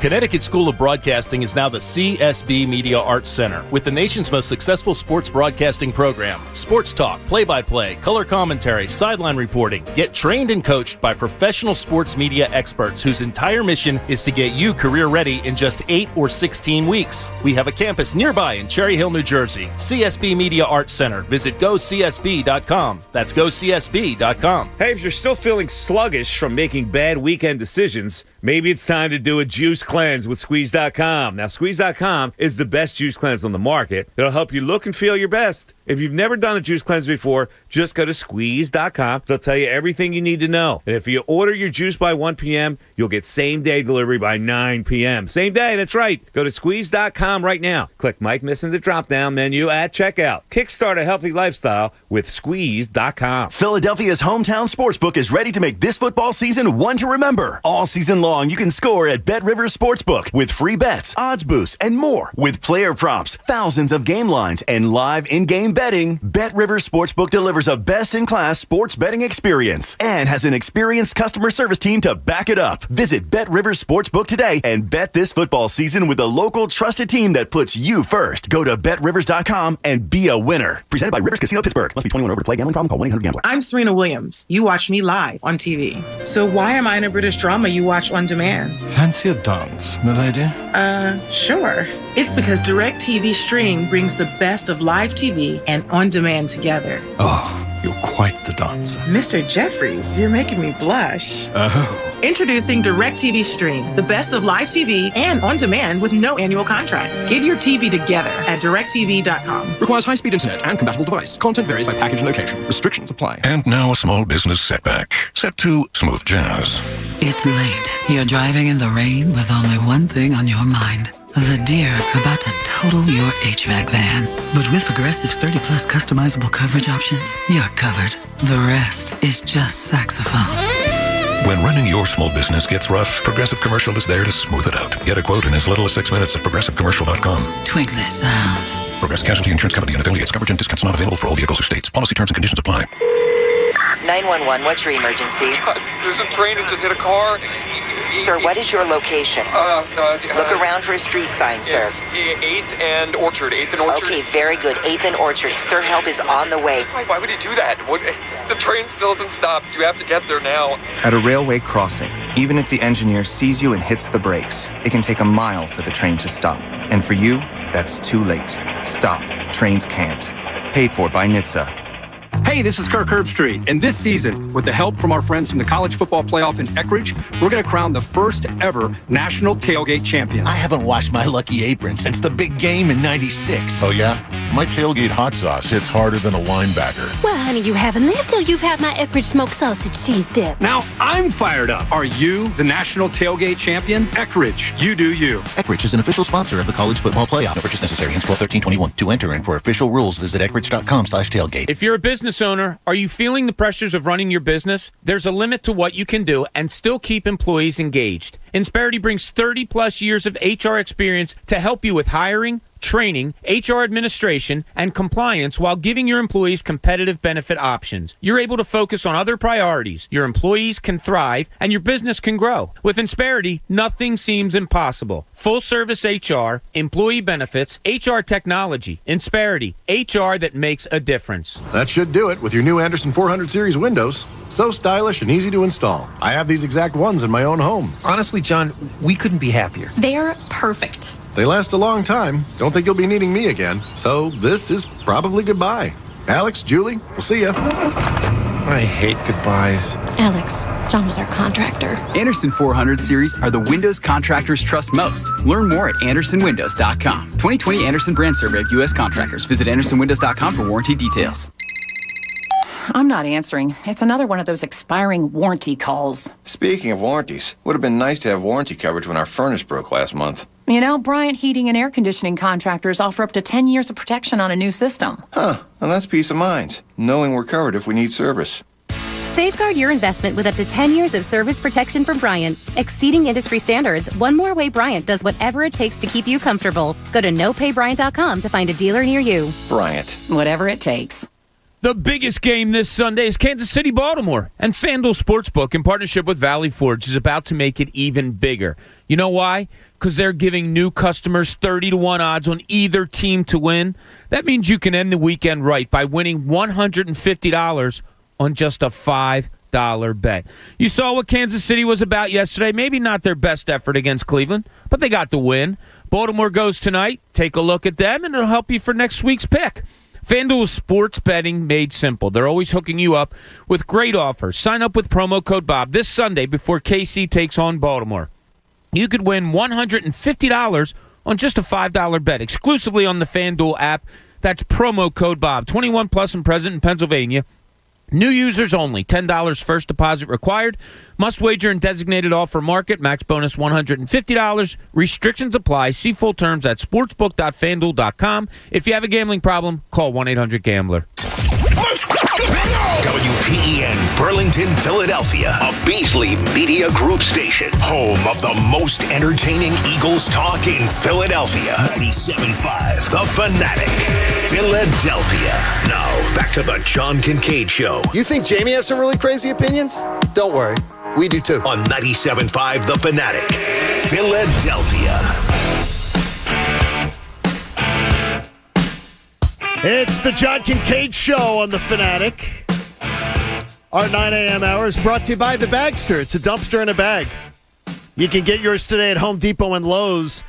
Connecticut School of Broadcasting is now the CSB Media Arts Center, with the nation's most successful sports broadcasting program. Sports talk, play-by-play, color commentary, sideline reporting. Get trained and coached by professional sports media experts whose entire mission is to get you career ready in just 8 or 16 weeks. We have a campus nearby in Cherry Hill, New Jersey. CSB Media Arts Center. Visit gocsb.com. That's gocsb.com. Hey, if you're still feeling sluggish from making bad weekend decisions, maybe it's time to do a juice cleanse with Squeeze.com. Now, Squeeze.com is the best juice cleanse on the market. It'll help you look and feel your best. If you've never done a juice cleanse before, just go to Squeeze.com. They'll tell you everything you need to know. And if you order your juice by 1 p.m., you'll get same-day delivery by 9 p.m. Same day, that's right. Go to Squeeze.com right now. Click Mike Missing the drop-down menu at checkout. Kickstart a healthy lifestyle with Squeeze.com. Philadelphia's hometown sportsbook is ready to make this football season one to remember. All season long, you can score at Bet Rivers Sportsbook with free bets, odds boosts, and more. With player props, thousands of game lines, and live in-game betting, Bet Rivers Sportsbook delivers a best-in-class sports betting experience and has an experienced customer service team to back it up. Visit Bet Rivers Sportsbook today and bet this football season with a local trusted team that puts you first. Go to BetRivers.com and be a winner. Presented by Rivers Casino Pittsburgh. Must be 21 or over to play. Gambling problem? Call 1-800-GAMBLER. I'm Serena Williams. You watch me live on TV. So why am I in a British drama you watch on demand? Fancy a dance, milady? Sure. It's because DirecTV Stream brings the best of live TV and on-demand together. Oh, you're quite the dancer. Mr. Jeffries, you're making me blush. Oh. Introducing DirecTV Stream, the best of live TV and on-demand with no annual contract. Get your TV together at DirecTV.com. Requires high-speed internet and compatible device. Content varies by package and location. Restrictions apply. And now a small business setback. Set to smooth jazz. It's late. You're driving in the rain with only one thing on your mind. The deer about to total your HVAC van. But with Progressive's 30-plus customizable coverage options, you're covered. The rest is just saxophone. When running your small business gets rough, Progressive Commercial is there to smooth it out. Get a quote in as little as 6 minutes at progressivecommercial.com. Twinkly sound. Progressive Casualty Insurance Company and affiliates. Coverage and discounts not available for all vehicles or states. Policy terms and conditions apply. 911, what's your emergency? There's a train that just hit a car. Sir, what is your location? Look around for a street sign, sir. It's 8th and Orchard. 8th and Orchard. Okay, very good. 8th and Orchard. Sir, help is on the way. Why would he do that? The train still doesn't stop. You have to get there now. At a railway crossing, even if the engineer sees you and hits the brakes, it can take a mile for the train to stop. And for you, that's too late. Stop. Trains can't. Paid for by NHTSA. Hey, this is Kirk Herbstreit, and this season, with the help from our friends from the College Football Playoff in Eckridge, we're going to crown the first ever national tailgate champion. I haven't washed my lucky apron since the big game in '96. Oh, yeah? My tailgate hot sauce hits harder than a linebacker. Well, honey, you haven't lived till you've had my Eckridge smoked sausage cheese dip. Now I'm fired up. Are you the national tailgate champion? Eckridge, you do you. Eckridge is an official sponsor of the College Football Playoff. No purchase necessary. Hence 12/13/21. To enter and for official rules, visit eckridge.com/tailgate. If you're a business owner, are you feeling the pressures of running your business? There's a limit to what you can do and still keep employees engaged. Insperity brings 30-plus years of HR experience to help you with hiring, training, HR administration, and compliance while giving your employees competitive benefit options. You're able to focus on other priorities. Your employees can thrive, and your business can grow. With Insperity, nothing seems impossible. Full-service HR, employee benefits, HR technology. Insperity, HR that makes a difference. That should do it with your new Anderson 400 series windows. So stylish and easy to install. I have these exact ones in my own home. Honestly, John, we couldn't be happier. They're perfect. They last a long time. Don't think you'll be needing me again. So this is probably goodbye. Alex, Julie, we'll see ya. I hate goodbyes. Alex, John was our contractor. Anderson 400 series are the windows contractors trust most. Learn more at andersonwindows.com. 2020 Anderson brand survey of U.S. contractors. Visit andersonwindows.com for warranty details. I'm not answering. It's another one of those expiring warranty calls. Speaking of warranties, would have been nice to have warranty coverage when our furnace broke last month. You know, Bryant Heating and Air Conditioning contractors offer up to 10 years of protection on a new system. Huh, and that's peace of mind, knowing we're covered if we need service. Safeguard your investment with up to 10 years of service protection from Bryant. Exceeding industry standards, one more way Bryant does whatever it takes to keep you comfortable. Go to nopaybryant.com to find a dealer near you. Bryant. Whatever it takes. The biggest game this Sunday is Kansas City, Baltimore. And FanDuel Sportsbook, in partnership with Valley Forge, is about to make it even bigger. You know why? Because they're giving new customers 30-1 odds on either team to win. That means you can end the weekend right by winning $150 on just a $5 bet. You saw what Kansas City was about yesterday. Maybe not their best effort against Cleveland, but they got the win. Baltimore goes tonight. Take a look at them, and it'll help you for next week's pick. FanDuel sports betting made simple. They're always hooking you up with great offers. Sign up with promo code Bob this Sunday before KC takes on Baltimore. You could win $150 on just a $5 bet exclusively on the FanDuel app. That's promo code Bob. 21 plus and present in Pennsylvania. New users only. $10 first deposit required. Must wager in designated offer market. Max bonus $150. Restrictions apply. See full terms at sportsbook.fanduel.com. If you have a gambling problem, call 1-800-GAMBLER. WPEN Burlington, Philadelphia, a Beasley Media Group station. Home of the most entertaining Eagles talk in Philadelphia. 97.5 The Fanatic, Philadelphia. Now, back to the John Kincade Show. You think Jamie has some really crazy opinions? Don't worry. We do too. On 97.5 The Fanatic, Philadelphia. It's the John Kincade Show on The Fanatic. Our 9 a.m. hour is brought to you by The Bagster. It's a dumpster in a bag. You can get yours today at Home Depot and Lowe's.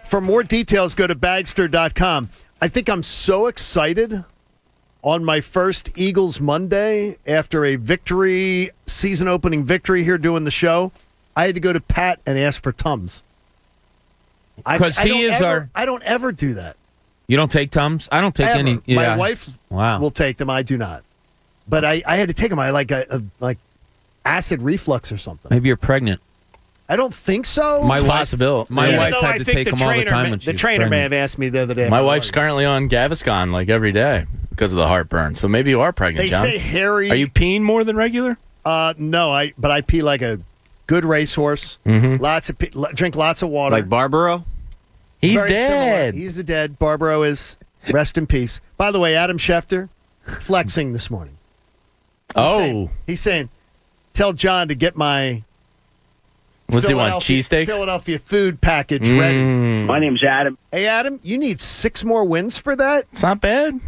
For more details, go to bagster.com. I think I'm so excited on my first Eagles Monday after a victory, season-opening victory here doing the show. I had to go to Pat and ask for Tums. Because I don't ever do that. You don't take Tums? I don't take Ever. any. Yeah. My wife will take them. I do not. But I had to take them. I like acid reflux or something. Maybe you're pregnant. I don't think so. My wife had to take them all the time when she the was trainer may pregnant. have asked me the other day. My wife's currently on Gaviscon like every day because of the heartbrn. So maybe you are pregnant, They John. say Harry. Are you peeing more than regular? No, but I pee like a good racehorse. Mm-hmm. Drink lots of water. Like Barbaro? He's Very dead. Similar. He's dead. Barbaro is rest in peace. By the way, Adam Schefter flexing this morning. He's saying, tell John to get my What's he want, cheesesteaks? Philadelphia food package ready. My name's Adam. Hey, Adam, you need 6 more wins for that? It's not bad.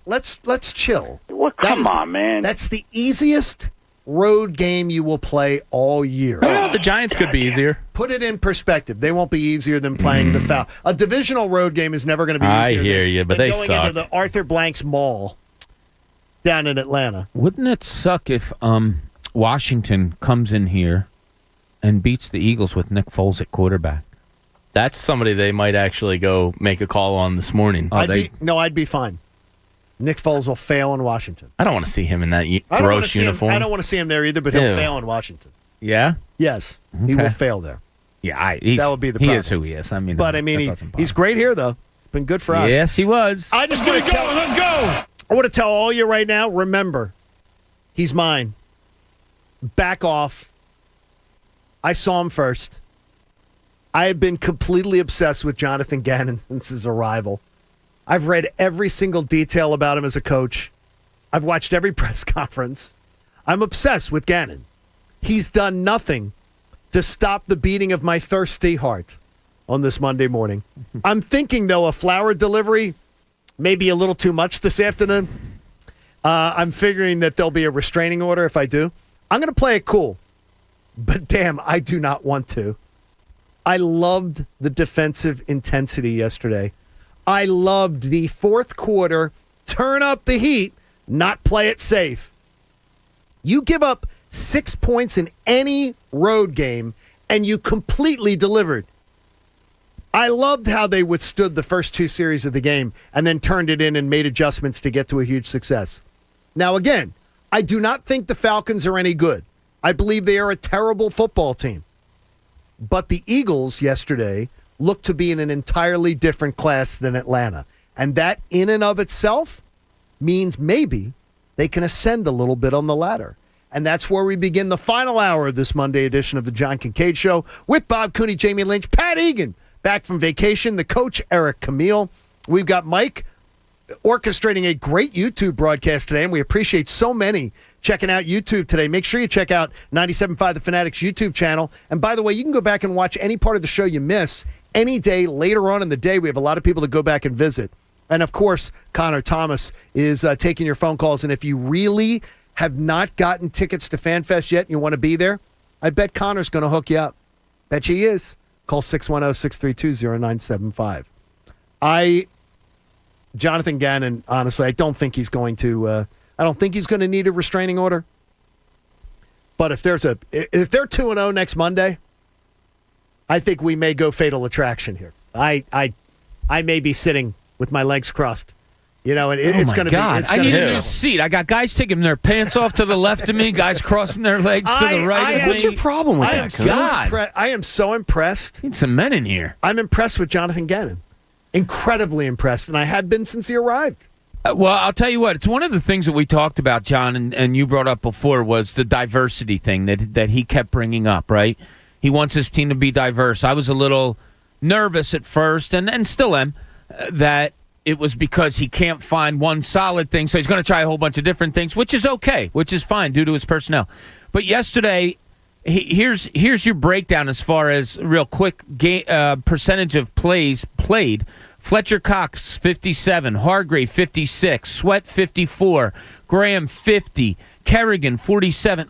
Let's chill. Well, come on, man. That's the easiest road game you will play all year. Well, the Giants could be easier. Put it in perspective. They won't be easier than playing the Foul. A divisional road game is never going to be easier I hear you, but than they going suck. into the Arthur Blanks Mall down in Atlanta. Wouldn't it suck if Washington comes in here and beats the Eagles with Nick Foles at quarterback? That's somebody they might actually go make a call on this morning. I'd be fine. Nick Foles will fail in Washington. I don't want to see him in that gross uniform. I don't want to see him there either, but he'll fail in Washington. Yeah? Yes. He will fail there. Yeah, that would be the problem. He is who he is. I mean, he's great here, though. It's been good for us. Yes, he was. Let's go. I want to tell all you right now, remember, he's mine. Back off. I saw him first. I have been completely obsessed with Jonathan Gannon since his arrival. I've read every single detail about him as a coach. I've watched every press conference. I'm obsessed with Gannon. He's done nothing to stop the beating of my thirsty heart on this Monday morning. I'm thinking, though, a flower delivery may be a little too much this afternoon. I'm figuring that there'll be a restraining order if I do. I'm going to play it cool. But damn, I do not want to. I loved the defensive intensity yesterday. I loved the fourth quarter, turn up the heat, not play it safe. You give up 6 points in any road game, and you completely delivered. I loved how they withstood the first 2 series of the game and then turned it in and made adjustments to get to a huge success. Now, again, I do not think the Falcons are any good. I believe they are a terrible football team. But the Eagles yesterday looked to be in an entirely different class than Atlanta. And that in and of itself means maybe they can ascend a little bit on the ladder. And that's where we begin the final hour of this Monday edition of the John Kincade Show with Bob Cooney, Jamie Lynch, Pat Egan, back from vacation, the coach, Eric Camille. We've got Mike orchestrating a great YouTube broadcast today, and we appreciate so many checking out YouTube today. Make sure you check out 97.5 The Fanatic's YouTube channel. And by the way, you can go back and watch any part of the show you miss any day later on in the day. We have a lot of people that go back and visit. And, of course, Connor Thomas is taking your phone calls. And if you really have not gotten tickets to FanFest yet and you want to be there, I bet Connor's going to hook you up. Bet you he is. Call 610-632-0975. Jonathan Gannon, honestly, I don't think he's going to need a restraining order. But if they're 2-0 next Monday, I think we may go fatal attraction here. I may be sitting with my legs crossed. You know, it's going to be. I need a new seat. I got guys taking their pants off to the left of me, guys crossing their legs to the right of me. What's your problem with that? I am so impressed. Need some men in here. I'm impressed with Jonathan Gannon. Incredibly impressed, and I have been since he arrived. Well, I'll tell you what. It's one of the things that we talked about, John, and you brought up before was the diversity thing that he kept bringing up, right? He wants his team to be diverse. I was a little nervous at first, and still am, that it was because he can't find one solid thing, so he's going to try a whole bunch of different things, which is okay, which is fine due to his personnel. But yesterday, here's your breakdown as far as real quick percentage of plays played. Fletcher Cox, 57. Hargrave, 56. Sweat, 54. Graham, 50. Kerrigan, 47.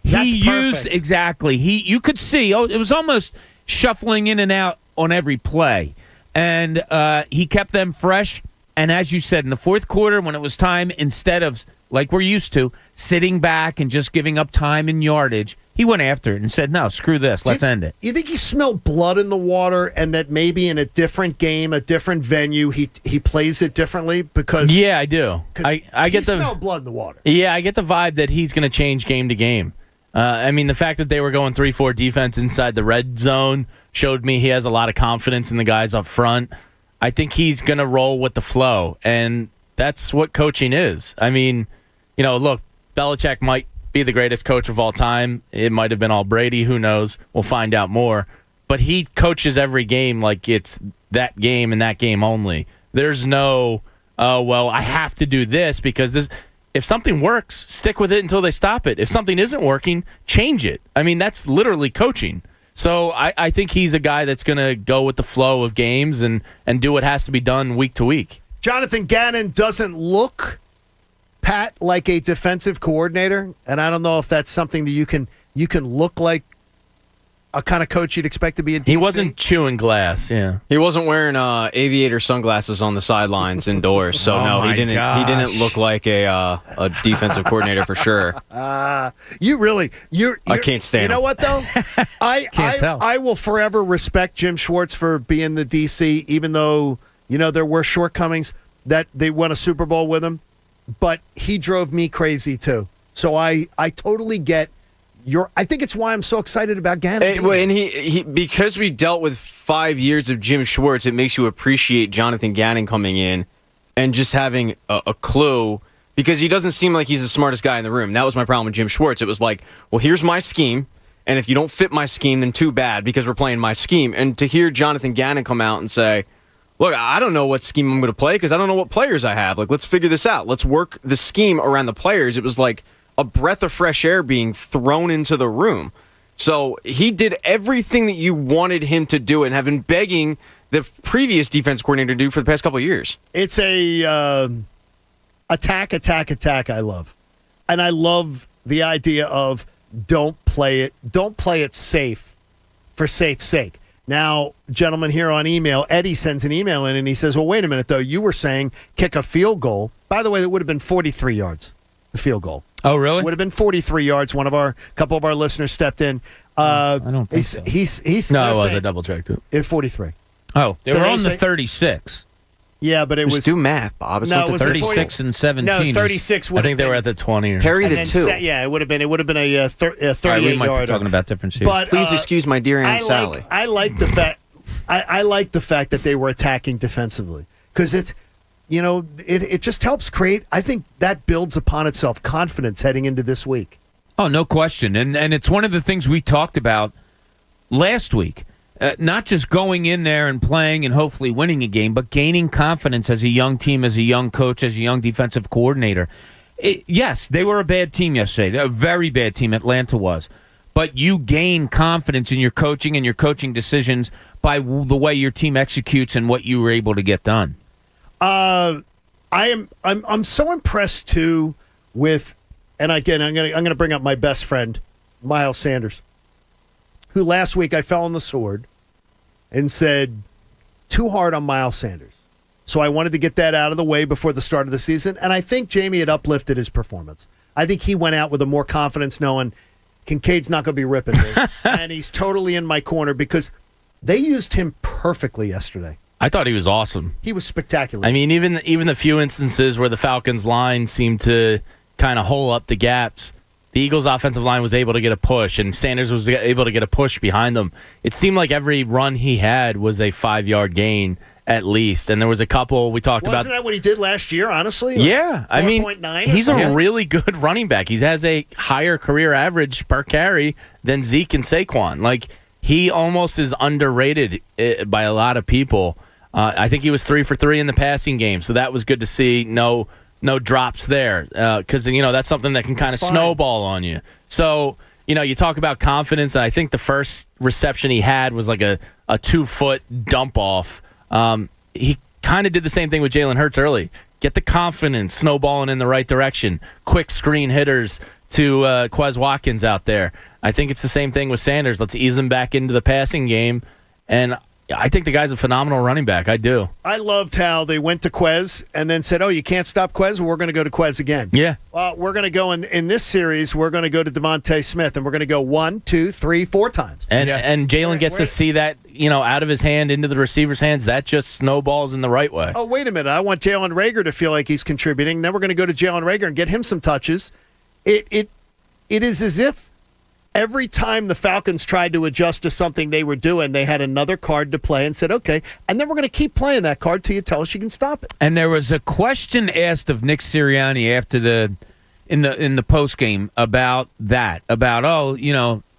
He used exactly. You could see. It was almost shuffling in and out on every play, and he kept them fresh. And as you said, in the fourth quarter, when it was time, instead of like we're used to sitting back and just giving up time and yardage, he went after it and said, "No, screw this. Let's end it." You think he smelled blood in the water, and that maybe in a different game, a different venue, he plays it differently? Because I do. I get the smell blood in the water. Yeah, I get the vibe that he's going to change game to game. I mean, the fact that they were going 3-4 defense inside the red zone showed me he has a lot of confidence in the guys up front. I think he's going to roll with the flow, and that's what coaching is. I mean, look, Belichick might be the greatest coach of all time. It might have been all Brady. Who knows? We'll find out more. But he coaches every game like it's that game and that game only. There's no, I have to do this because this. if something works, stick with it until they stop it. If something isn't working, change it. I mean, that's literally coaching. So I think he's a guy that's going to go with the flow of games and do what has to be done week to week. Jonathan Gannon doesn't look, Pat, like a defensive coordinator, and I don't know if that's something that you can look like a kind of coach you'd expect to be in DC. He wasn't chewing glass, yeah. He wasn't wearing aviator sunglasses on the sidelines indoors, so no, he didn't. gosh. He didn't look like a defensive coordinator for sure. I can't stand You know him. what though? I will forever respect Jim Schwartz for being the DC, even though there were shortcomings that they won a Super Bowl with him. But he drove me crazy too. So I totally get. I think it's why I'm so excited about Gannon. And he because we dealt with 5 years of Jim Schwartz, it makes you appreciate Jonathan Gannon coming in and just having a clue, because he doesn't seem like he's the smartest guy in the room. That was my problem with Jim Schwartz. It was like, well, here's my scheme, and if you don't fit my scheme, then too bad, because we're playing my scheme. And to hear Jonathan Gannon come out and say, look, I don't know what scheme I'm going to play because I don't know what players I have. Like, let's figure this out. Let's work the scheme around the players. It was like a breath of fresh air being thrown into the room. So he did everything that you wanted him to do and have been begging the previous defense coordinator to do for the past couple of years. It's a attack I love. And I love the idea of don't play it safe for safe's sake. Now, gentlemen here on email, Eddie sends an email in and he says, well, wait a minute, though. You were saying kick a field goal. By the way, that would have been 43 yards, the field goal. Oh, really? Would have been 43 yards. Couple of our listeners stepped in. I don't think so. No, it was a double check, too. 43. Oh, they So were they on the say- 36. Yeah, but it Just was do math, Bob. It's No, like it the was 36 and 17. No, 36 would I think they were at the 20 or Parry and the then two. yeah, it would have been a 38 All right, we might yard. be talking about different shit. But Please excuse my dear Aunt Sally. I like the fact. I like the fact that they were attacking defensively, because it's it just helps create. I think that builds upon itself confidence heading into this week. Oh, no question. And it's one of the things we talked about last week. Not just going in there and playing and hopefully winning a game, but gaining confidence as a young team, as a young coach, as a young defensive coordinator. Yes, they were a bad team yesterday. They're a very bad team, Atlanta was. But you gain confidence in your coaching and your coaching decisions by the way your team executes and what you were able to get done. I'm so impressed too with, and again I'm gonna bring up my best friend, Miles Sanders, who last week I fell on the sword and said too hard on Miles Sanders. So I wanted to get that out of the way before the start of the season, and I think Jamie had uplifted his performance. I think he went out with a more confidence, knowing Kincaid's not going to be ripping me, and he's totally in my corner because they used him perfectly yesterday. I thought he was awesome. He was spectacular. I mean, even the few instances where the Falcons' line seemed to kind of hole up the gaps, the Eagles' offensive line was able to get a push, and Sanders was able to get a push behind them. It seemed like every run he had was a 5-yard gain at least, and there was a couple we talked about. Wasn't that what he did last year, honestly? Yeah. I mean, 4.9 he's something? a really good running back. He has a higher career average per carry than Zeke and Saquon. Like, he almost is underrated by a lot of people. I think he was 3 for 3 in the passing game, so that was good to see. No drops there, because that's something that can kind of snowball on you. So you talk about confidence, and I think the first reception he had was like a 2-foot dump off. He kind of did the same thing with Jaylen Hurts early. Get the confidence, snowballing in the right direction. Quick screen hitters to Quez Watkins out there. I think it's the same thing with Sanders. Let's ease him back into the passing game, and I think the guy's a phenomenal running back. I do. I loved how they went to Quez and then said, oh, you can't stop Quez? Well, we're going to go to Quez again. Yeah. We're going to go in this series, we're going to go to Devontae Smith, and we're going to go 1, 2, 3, 4 times. And Jalen gets to see that, out of his hand into the receiver's hands. That just snowballs in the right way. Oh, wait a minute. I want Jalen Reagor to feel like he's contributing. Then we're going to go to Jalen Reagor and get him some touches. It is as if every time the Falcons tried to adjust to something they were doing, they had another card to play and said, okay, and then we're going to keep playing that card till you tell us you can stop it. And there was a question asked of Nick Sirianni after in the post game about that,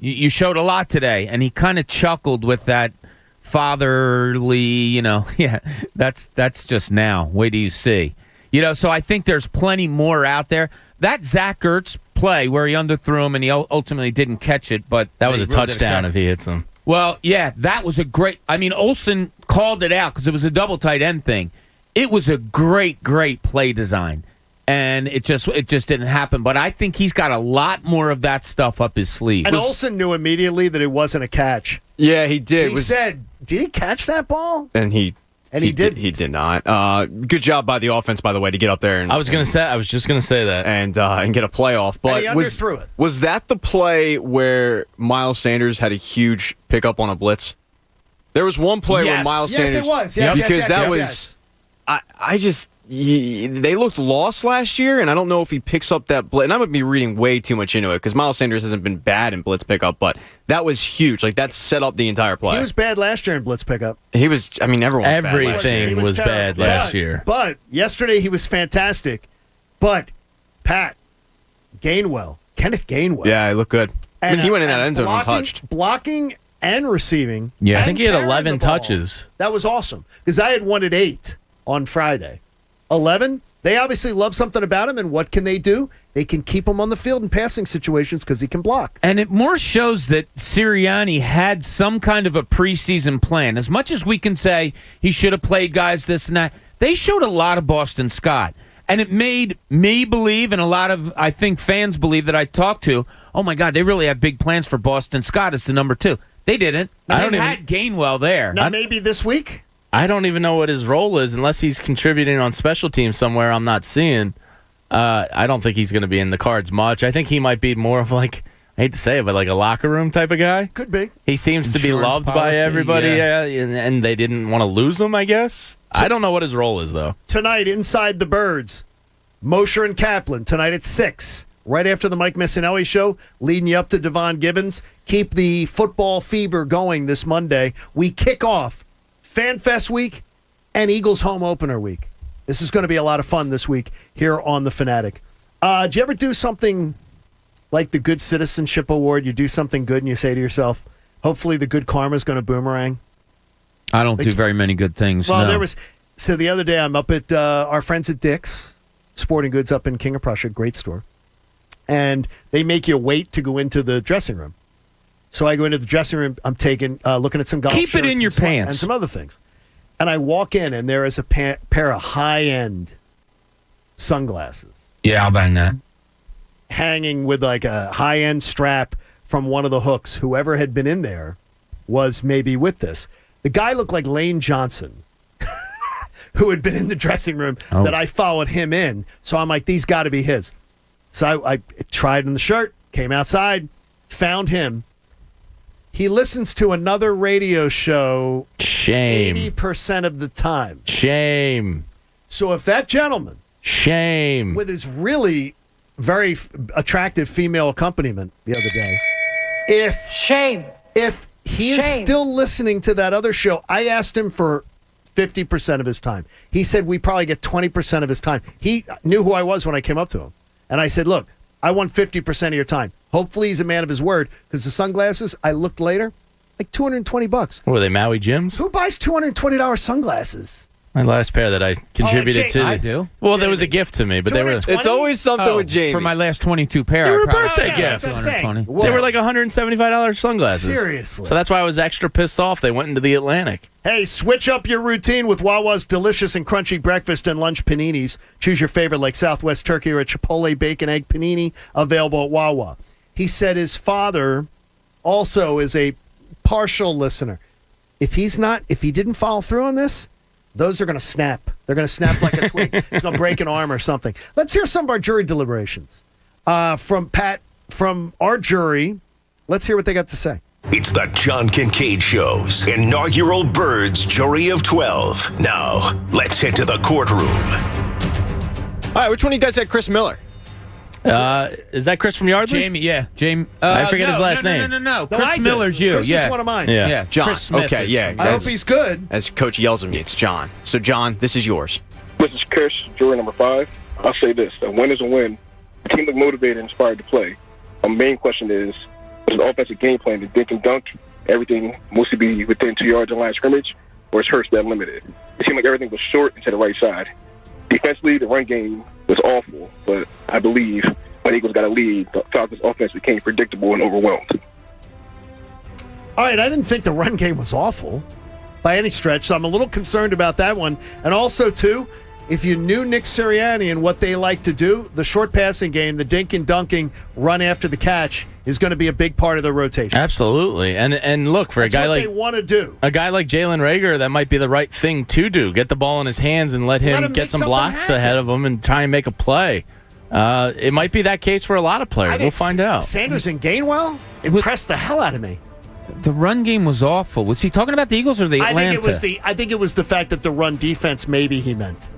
you showed a lot today, and he kind of chuckled with that fatherly, yeah, that's just now. Wait till you see. So I think there's plenty more out there. That Zach Ertz play where he underthrew him and he ultimately didn't catch it, but that was a touchdown if he hits him. Well, yeah, that was a great. I mean, Olsen called it out because it was a double tight end thing. It was a great play design, and it just didn't happen. But I think he's got a lot more of that stuff up his sleeve. And Olsen knew immediately that it wasn't a catch. Yeah, he did. He said, "Did he catch that ball?" And he did. He did not. Good job by the offense, by the way, to get up there. And, I was just gonna say that and get a playoff. But and he underthrew it. Was that the play where Miles Sanders had a huge pickup on a blitz? There was one play where Miles Sanders. Yes, it was. Yes, because that was. Yes. They looked lost last year, and I don't know if he picks up that blitz. And I would be reading way too much into it because Miles Sanders hasn't been bad in blitz pickup, but that was huge. Like, that set up the entire play. He was bad last year in blitz pickup. He was. I mean, everything was bad last year. But yesterday he was fantastic. But Pat Kenneth Gainwell. Yeah, he looked good. I mean, he went in that end zone untouched. Blocking and receiving. Yeah, and I think he had 11 touches. That was awesome because I had one at 8 on Friday. 11. They obviously love something about him, and what can they do? They can keep him on the field in passing situations because he can block. And it more shows that Sirianni had some kind of a preseason plan. As much as we can say he should have played guys this and that, they showed a lot of Boston Scott. And it made me believe, and a lot of, I think, fans believe that I talked to, oh, my God, they really have big plans for Boston Scott as the number 2. They didn't. They had Gainwell there. Now, maybe this week? I don't even know what his role is unless he's contributing on special teams somewhere I'm not seeing. I don't think he's going to be in the cards much. I think he might be more of like, I hate to say it, but like a locker room type of guy. Could be. He seems to be loved by everybody, and they didn't want to lose him, I guess. I don't know what his role is, though. Tonight, Inside the Birds, Mosher and Kaplan, tonight at 6. Right after the Mike Missinelli show, leading you up to Devon Gibbons. Keep the football fever going this Monday. We kick off FanFest week and Eagles home opener week. This is going to be a lot of fun this week here on The Fanatic. Did you ever do something like the Good Citizenship Award? You do something good and you say to yourself, hopefully the good karma is going to boomerang? I don't do very many good things. Well, no. So the other day I'm up at our friends at Dick's Sporting Goods up in King of Prussia, great store. And they make you wait to go into the dressing room. So I go into the dressing room. I'm looking at some golf shirts. Keep it in your pants. And some other things. And I walk in, and there is a pair of high-end sunglasses. Yeah, I'll bang that. Hanging with like a high-end strap from one of the hooks. Whoever had been in there was maybe with this. The guy looked like Lane Johnson, who had been in the dressing room that I followed him in. So I'm like, these got to be his. So I tried on the shirt, came outside, found him. He listens to another radio show 80% of the time. Shame. So if that gentleman, with his really very attractive female accompaniment the other day, if he is still listening to that other show, I asked him for 50% of his time. He said we probably get 20% of his time. He knew who I was when I came up to him. And I said, look, I want 50% of your time. Hopefully he's a man of his word, because the sunglasses, I looked later, like $220. What were they, Maui Jims? Who buys $220 sunglasses? My last pair that I contributed to. I do. Well, there was a gift to me, but they were. It's always something with Jamie. For my last 22 pair. They were a I probably birthday got gift. $220. They were like $175 sunglasses. Seriously. So that's why I was extra pissed off. They went into the Atlantic. Hey, switch up your routine with Wawa's delicious and crunchy breakfast and lunch paninis. Choose your favorite like Southwest Turkey or a Chipotle bacon egg panini, available at Wawa. He said his father also is a partial listener. If he didn't follow through on this, those are going to snap. They're going to snap like a twig. It's going to break an arm or something. Let's hear some of our jury deliberations. From our jury. Let's hear what they got to say. It's the John Kincade Show's inaugural Birds Jury of 12. Now, let's head to the courtroom. All right, which one of you guys had Chris Miller? Is that Chris from Yardley? Jamie, yeah. Jamie. I forget his last name. No. Chris Miller's you. Chris is one of mine. Yeah. John. Chris Smith okay, yeah. I hope he's good. As Coach yells at me, it's John. So, John, this is yours. This is Chris, jury number 5. I'll say this. A win is a win. The team looked motivated and inspired to play. My main question is the offensive game plan? Did dink and dunk everything mostly be within 2 yards of line of scrimmage, or is Hurts that limited? It seemed like everything was short and to the right side. Defensively, the run game was awful, but I believe when Eagles got a lead, the Falcons' offense became predictable and overwhelmed. All right, I didn't think the run game was awful by any stretch, so I'm a little concerned about that one. And also, too, if you knew Nick Sirianni and what they like to do, the short passing game, the dink and dunking, run after the catch is going to be a big part of their rotation. Absolutely. And look, for That's a guy what like they want to do. A guy like Jalen Reagor, that might be the right thing to do. Get the ball in his hands and let him get some blocks ahead of him and try and make a play. It might be that case for a lot of players. We'll find out. Sanders and Gainwell impressed the hell out of me. The run game was awful. Was he talking about the Eagles or the Atlanta? I think it was the fact that the run defense maybe he meant.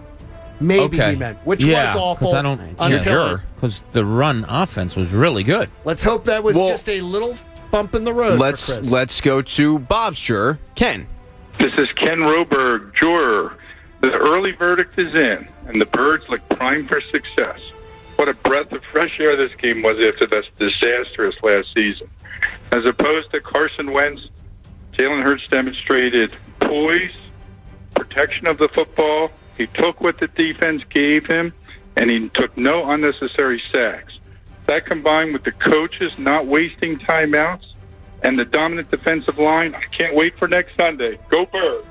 Maybe he meant, which was awful. Because the run offense was really good. Let's hope that was just a little bump in the road. Let's go to Bob's juror, Ken. This is Ken Roberg, juror. The early verdict is in, and the Birds look primed for success. What a breath of fresh air this game was after that disastrous last season. As opposed to Carson Wentz, Jaylen Hurts demonstrated poise, protection of the football. He took what the defense gave him, and he took no unnecessary sacks. That combined with the coaches not wasting timeouts and the dominant defensive line, I can't wait for next Sunday. Go Birds!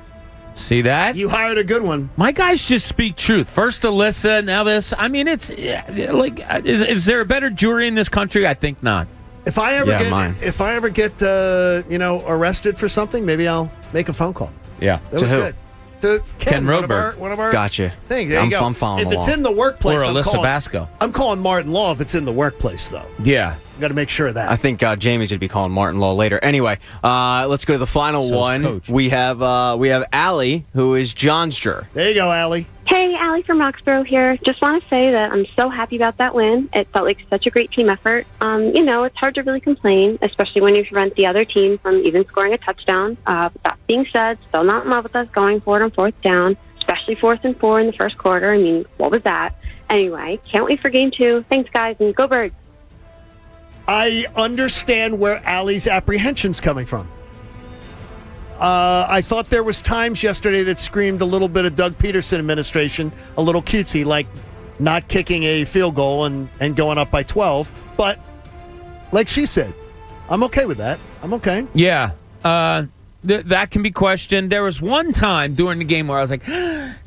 See that? You hired a good one. My guys just speak truth. First Alyssa, now this. I mean, it's like, is there a better jury in this country? I think not. If I ever get arrested for something, maybe I'll make a phone call. Yeah. That was good. To Ken Roberg. One of our gotcha. things. There you go. I'm following If it's in the workplace, or Alyssa Basco. I'm calling Martin Law if it's in the workplace, though. Yeah. Got to make sure of that. I think Jamie's going to be calling Martin Law later. Anyway, let's go to the final one. Coach. We have Allie, who is John's juror. There you go, Allie. Hey, Allie from Roxborough here. Just want to say that I'm so happy about that win. It felt like such a great team effort. It's hard to really complain, especially when you prevent the other team from even scoring a touchdown. But that being said, still not in love with us going for it on fourth down, especially 4th and 4 in the first quarter. I mean, what was that? Anyway, can't wait for game 2. Thanks, guys, and go Birds. I understand where Allie's apprehension's coming from. I thought there was times yesterday that screamed a little bit of Doug Peterson administration, a little cutesy, like not kicking a field goal and going up by 12. But like she said, I'm okay with that. I'm okay. Yeah. That can be questioned. There was one time during the game where I was like,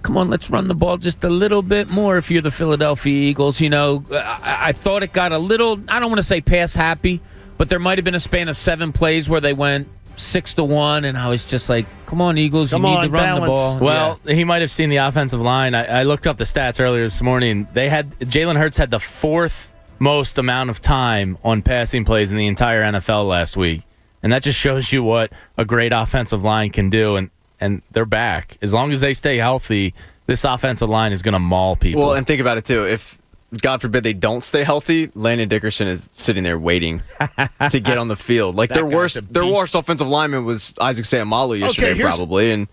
come on, let's run the ball just a little bit more if you're the Philadelphia Eagles. I thought it got a little, I don't want to say pass happy, but there might have been a span of 7 plays where they went 6-1, and I was just like, come on, Eagles, you need to run the ball. Well, he might have seen the offensive line. I looked up the stats earlier this morning. Jalen Hurts had the 4th most amount of time on passing plays in the entire NFL last week. And that just shows you what a great offensive line can do, and they're back. As long as they stay healthy, this offensive line is going to maul people. Well, and think about it, too. If, God forbid, they don't stay healthy, Landon Dickerson is sitting there waiting to get on the field. Like, their worst offensive lineman was Isaac Seumalo yesterday, probably. And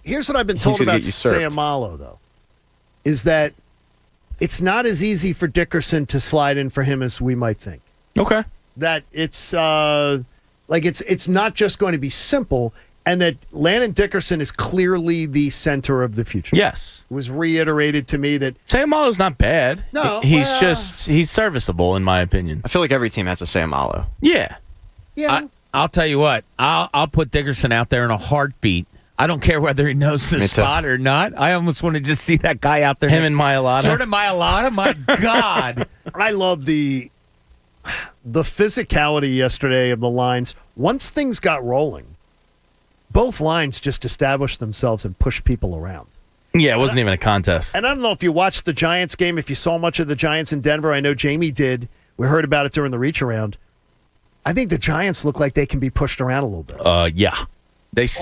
here's what I've been told about Seumalo, though, is that it's not as easy for Dickerson to slide in for him as we might think. Okay. That it's... it's not just going to be simple, and that Landon Dickerson is clearly the center of the future. Yes. It was reiterated to me that Seumalo's not bad. No. He's serviceable, in my opinion. I feel like every team has a Seumalo. Yeah. Yeah. I'll tell you what, I'll put Dickerson out there in a heartbeat. I don't care whether he knows the spot or not. I almost want to just see that guy out there. Him and Mailata. Jordan Mailata, my God. I love the physicality yesterday of the lines. Once things got rolling, both lines just established themselves and pushed people around. Yeah, it wasn't even a contest. And I don't know if you watched the Giants game, if you saw much of the Giants in Denver. I know Jamie did. We heard about it during the reach around. I think the Giants look like they can be pushed around a little bit. Yeah.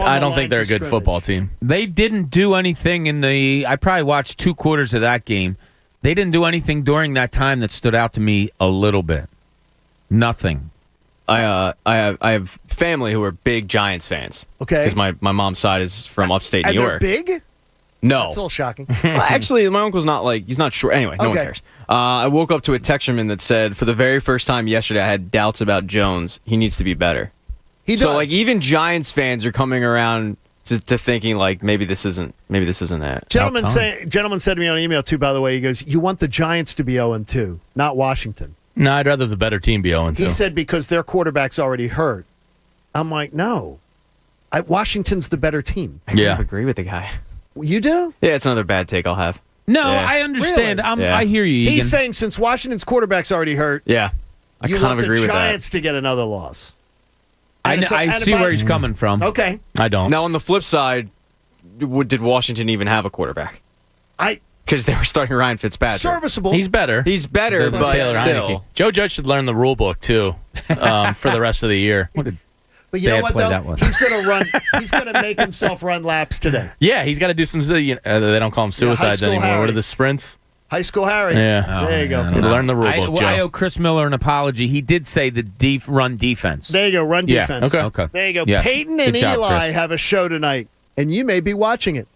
I don't think they're a good football team. They didn't do anything I probably watched 2 quarters of that game. They didn't do anything during that time that stood out to me a little bit. Nothing. I have family who are big Giants fans. Okay. Because my mom's side is from upstate New York. And they're big? No. That's a little shocking. Well, actually, my uncle's not he's not sure. Anyway, no one cares. I woke up to a texterman that said, for the very first time yesterday, I had doubts about Jones. He needs to be better. He does. So, even Giants fans are coming around to thinking like maybe this isn't it. Gentleman said to me on email too. By the way, he goes, "You want the Giants to be 0-2, not Washington." No, I'd rather the better team be 0-2. He said because their quarterback's already hurt. I'm like, no, Washington's the better team. I kind of agree with the guy. You do? Yeah, it's another bad take I'll have. No, I understand. Really? I hear you, Egan. He's saying since Washington's quarterback's already hurt, yeah, I you kind want of agree the with that. Giants to get another loss. I see where he's coming from. Okay. I don't. Now, on the flip side, did Washington even have a quarterback? Because they were starting Ryan Fitzpatrick. Serviceable. He's better. He's better, but Taylor still. Heineke. Joe Judge should learn the rule book, too, for the rest of the year. But you know what, though? That was. He's going to run. He's going to make himself run laps today. Yeah, he's got to do some. They don't call them suicides anymore. Harry. What are the sprints? High school Harry. Yeah. There you go. Learn the rule book, Joe. I owe Chris Miller an apology. He did say the run defense. There you go, run defense. Okay. There you go. Yeah. Peyton and Good job, Eli Chris. have a show tonight, and you may be watching it.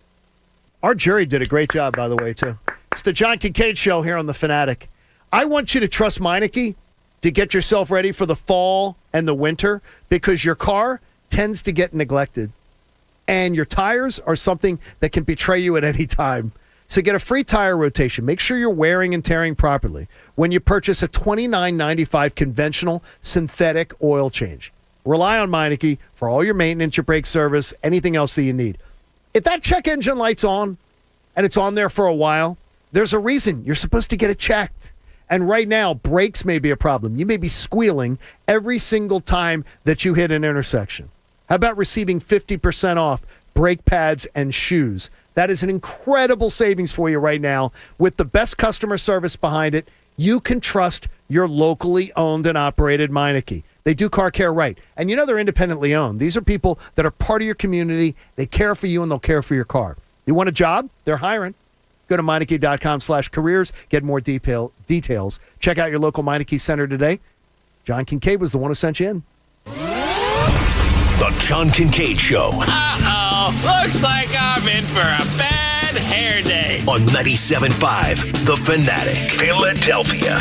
Our jury did a great job, by the way, too. It's the John Kincade Show here on The Fanatic. I want you to trust Meineke to get yourself ready for the fall and the winter because your car tends to get neglected, and your tires are something that can betray you at any time. So get a free tire rotation. Make sure you're wearing and tearing properly when you purchase a $29.95 conventional synthetic oil change. Rely on Meineke for all your maintenance, your brake service, anything else that you need. If that check engine light's on and it's on there for a while, there's a reason you're supposed to get it checked. And right now, brakes may be a problem. You may be squealing every single time that you hit an intersection. How about receiving 50% off brake pads and shoes? That is an incredible savings for you right now. With the best customer service behind it, you can trust your locally owned and operated Meineke. They do car care right. And you know they're independently owned. These are people that are part of your community. They care for you and they'll care for your car. You want a job? They're hiring. Go to Meineke.com/careers. Get more details. Check out your local Meineke Center today. John Kincade was the one who sent you in. The John Kincade Show. Looks like I'm in for a bad hair day. On 97.5 The Fanatic, Philadelphia.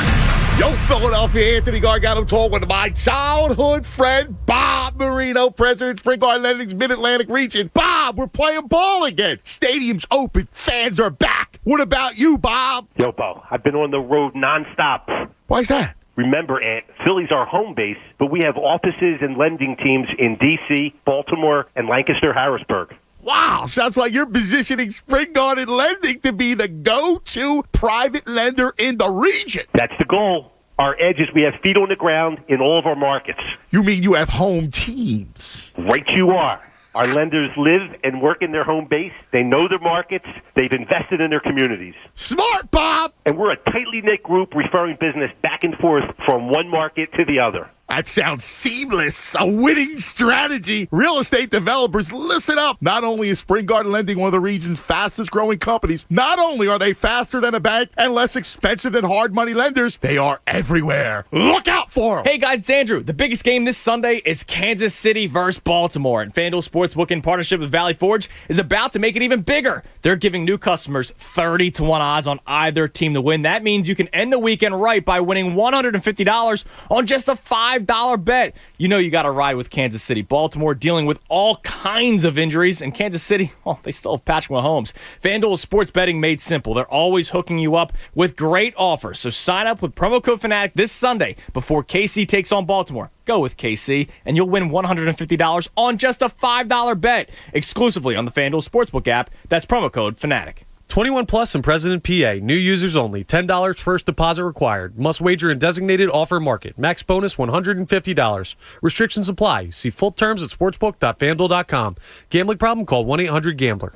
Yo, Philadelphia, Anthony Gargano talking with my childhood friend, Bob Marino, President Spring Garden Lending's Mid-Atlantic region. Bob, we're playing ball again. Stadium's open. Fans are back. What about you, Bob? Yo, Bo, I've been on the road nonstop. Why's that? Remember, Ant, Philly's our home base, but we have offices and lending teams in D.C., Baltimore, and Lancaster-Harrisburg. Wow, sounds like you're positioning Spring Garden Lending to be the go-to private lender in the region. That's the goal. Our edge is we have feet on the ground in all of our markets. You mean you have home teams? Right you are. Our lenders live and work in their home base. They know their markets. They've invested in their communities. Smart, Bob! And we're a tightly knit group referring business back and forth from one market to the other. That sounds seamless. A winning strategy. Real estate developers, listen up. Not only is Spring Garden Lending one of the region's fastest growing companies, not only are they faster than a bank and less expensive than hard money lenders, they are everywhere. Look out for them. Hey guys, it's Andrew. The biggest game this Sunday is Kansas City versus Baltimore. And FanDuel Sportsbook in partnership with Valley Forge is about to make it even bigger. They're giving new customers 30-1 odds on either team to win. That means you can end the weekend right by winning $150 on just a $5 bet. You know you got to ride with Kansas City. Baltimore dealing with all kinds of injuries, and Kansas City, well, they still have Patrick Mahomes. FanDuel is sports betting made simple. They're always hooking you up with great offers. So sign up with promo code Fanatic this Sunday before KC takes on Baltimore. Go with KC, and you'll win $150 on just a $5 bet exclusively on the FanDuel Sportsbook app. That's promo code Fanatic. 21 plus and President PA. New users only. $10 first deposit required. Must wager in designated offer market. Max bonus $150. Restrictions apply. See full terms at sportsbook.fanduel.com. Gambling problem? Call 1-800-GAMBLER.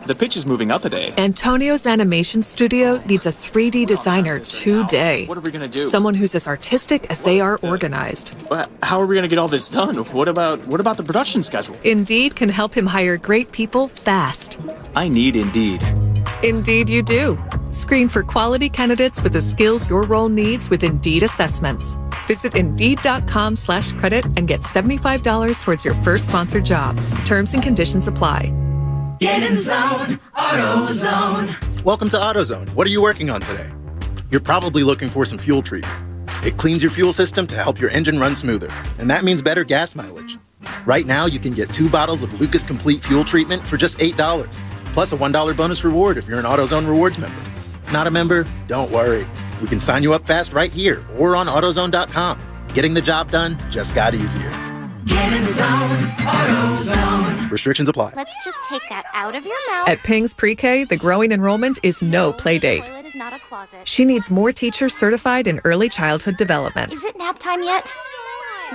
The pitch is moving up a day. Antonio's animation studio needs a 3D designer today. What are we going to do? Someone who's as artistic as they are organized. How are we going to get all this done? What about the production schedule? Indeed can help him hire great people fast. I need Indeed. Indeed you do. Screen for quality candidates with the skills your role needs with Indeed assessments. Visit Indeed.com/credit and get $75 towards your first sponsored job. Terms and conditions apply. Get in zone, AutoZone. Welcome to AutoZone. What are you working on today? You're probably looking for some fuel treatment. It cleans your fuel system to help your engine run smoother, and that means better gas mileage. Right now, you can get 2 bottles of Lucas Complete Fuel Treatment for just $8, plus a $1 bonus reward if you're an AutoZone Rewards member. Not a member? Don't worry. We can sign you up fast right here or on AutoZone.com. Getting the job done just got easier. Get in the zone, AutoZone. Restrictions apply. Let's just take that out of your mouth. At Ping's Pre-K, the growing enrollment is no play date. Toilet is not a closet. She needs more teachers certified in early childhood development. Is it nap time yet?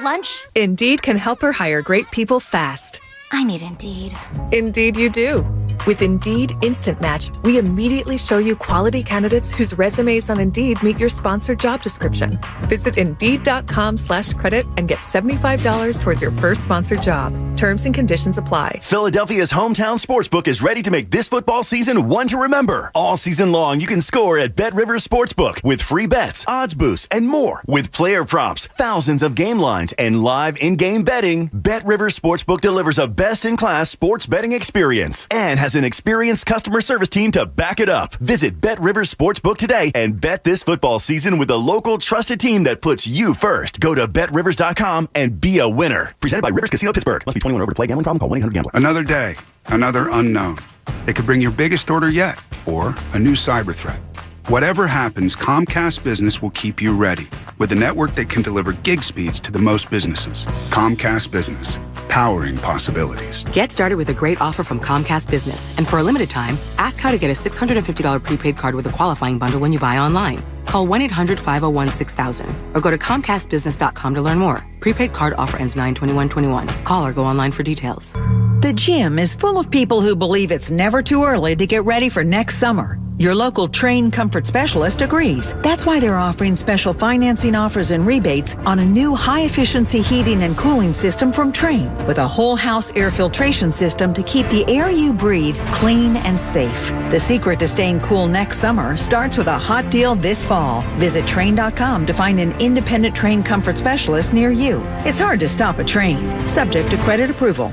Lunch? Indeed can help her hire great people fast. I need Indeed. Indeed you do. With Indeed Instant Match, we immediately show you quality candidates whose resumes on Indeed meet your sponsored job description. Visit Indeed.com/credit and get $75 towards your first sponsored job. Terms and conditions apply. Philadelphia's hometown sportsbook is ready to make this football season one to remember. All season long, you can score at Bet Rivers Sportsbook with free bets, odds boosts, and more. With player props, thousands of game lines, and live in-game betting, Bet Rivers Sportsbook delivers a best-in-class sports betting experience and has an experienced customer service team to back it up. Visit Bet Rivers Sportsbook today and bet this football season with a local trusted team that puts you first. Go to BetRivers.com and be a winner. Presented by Rivers Casino Pittsburgh. Must be 21 or over to play. Gambling problem? Call 1-800-GAMBLER. Another day, another unknown. It could bring your biggest order yet or a new cyber threat. Whatever happens, Comcast Business will keep you ready with a network that can deliver gig speeds to the most businesses. Comcast Business, powering possibilities. Get started with a great offer from Comcast Business. And for a limited time, ask how to get a $650 prepaid card with a qualifying bundle when you buy online. Call 1-800-501-6000 or go to ComcastBusiness.com to learn more. Prepaid card offer ends 9/21/21. Call or go online for details. The gym is full of people who believe it's never too early to get ready for next summer. Your local Train Comfort Specialist agrees. That's why they're offering special financing offers and rebates on a new high-efficiency heating and cooling system from Train with a whole house air filtration system to keep the air you breathe clean and safe. The secret to staying cool next summer starts with a hot deal this fall. Visit Train.com to find an independent Train Comfort Specialist near you. It's hard to stop a train, subject to credit approval.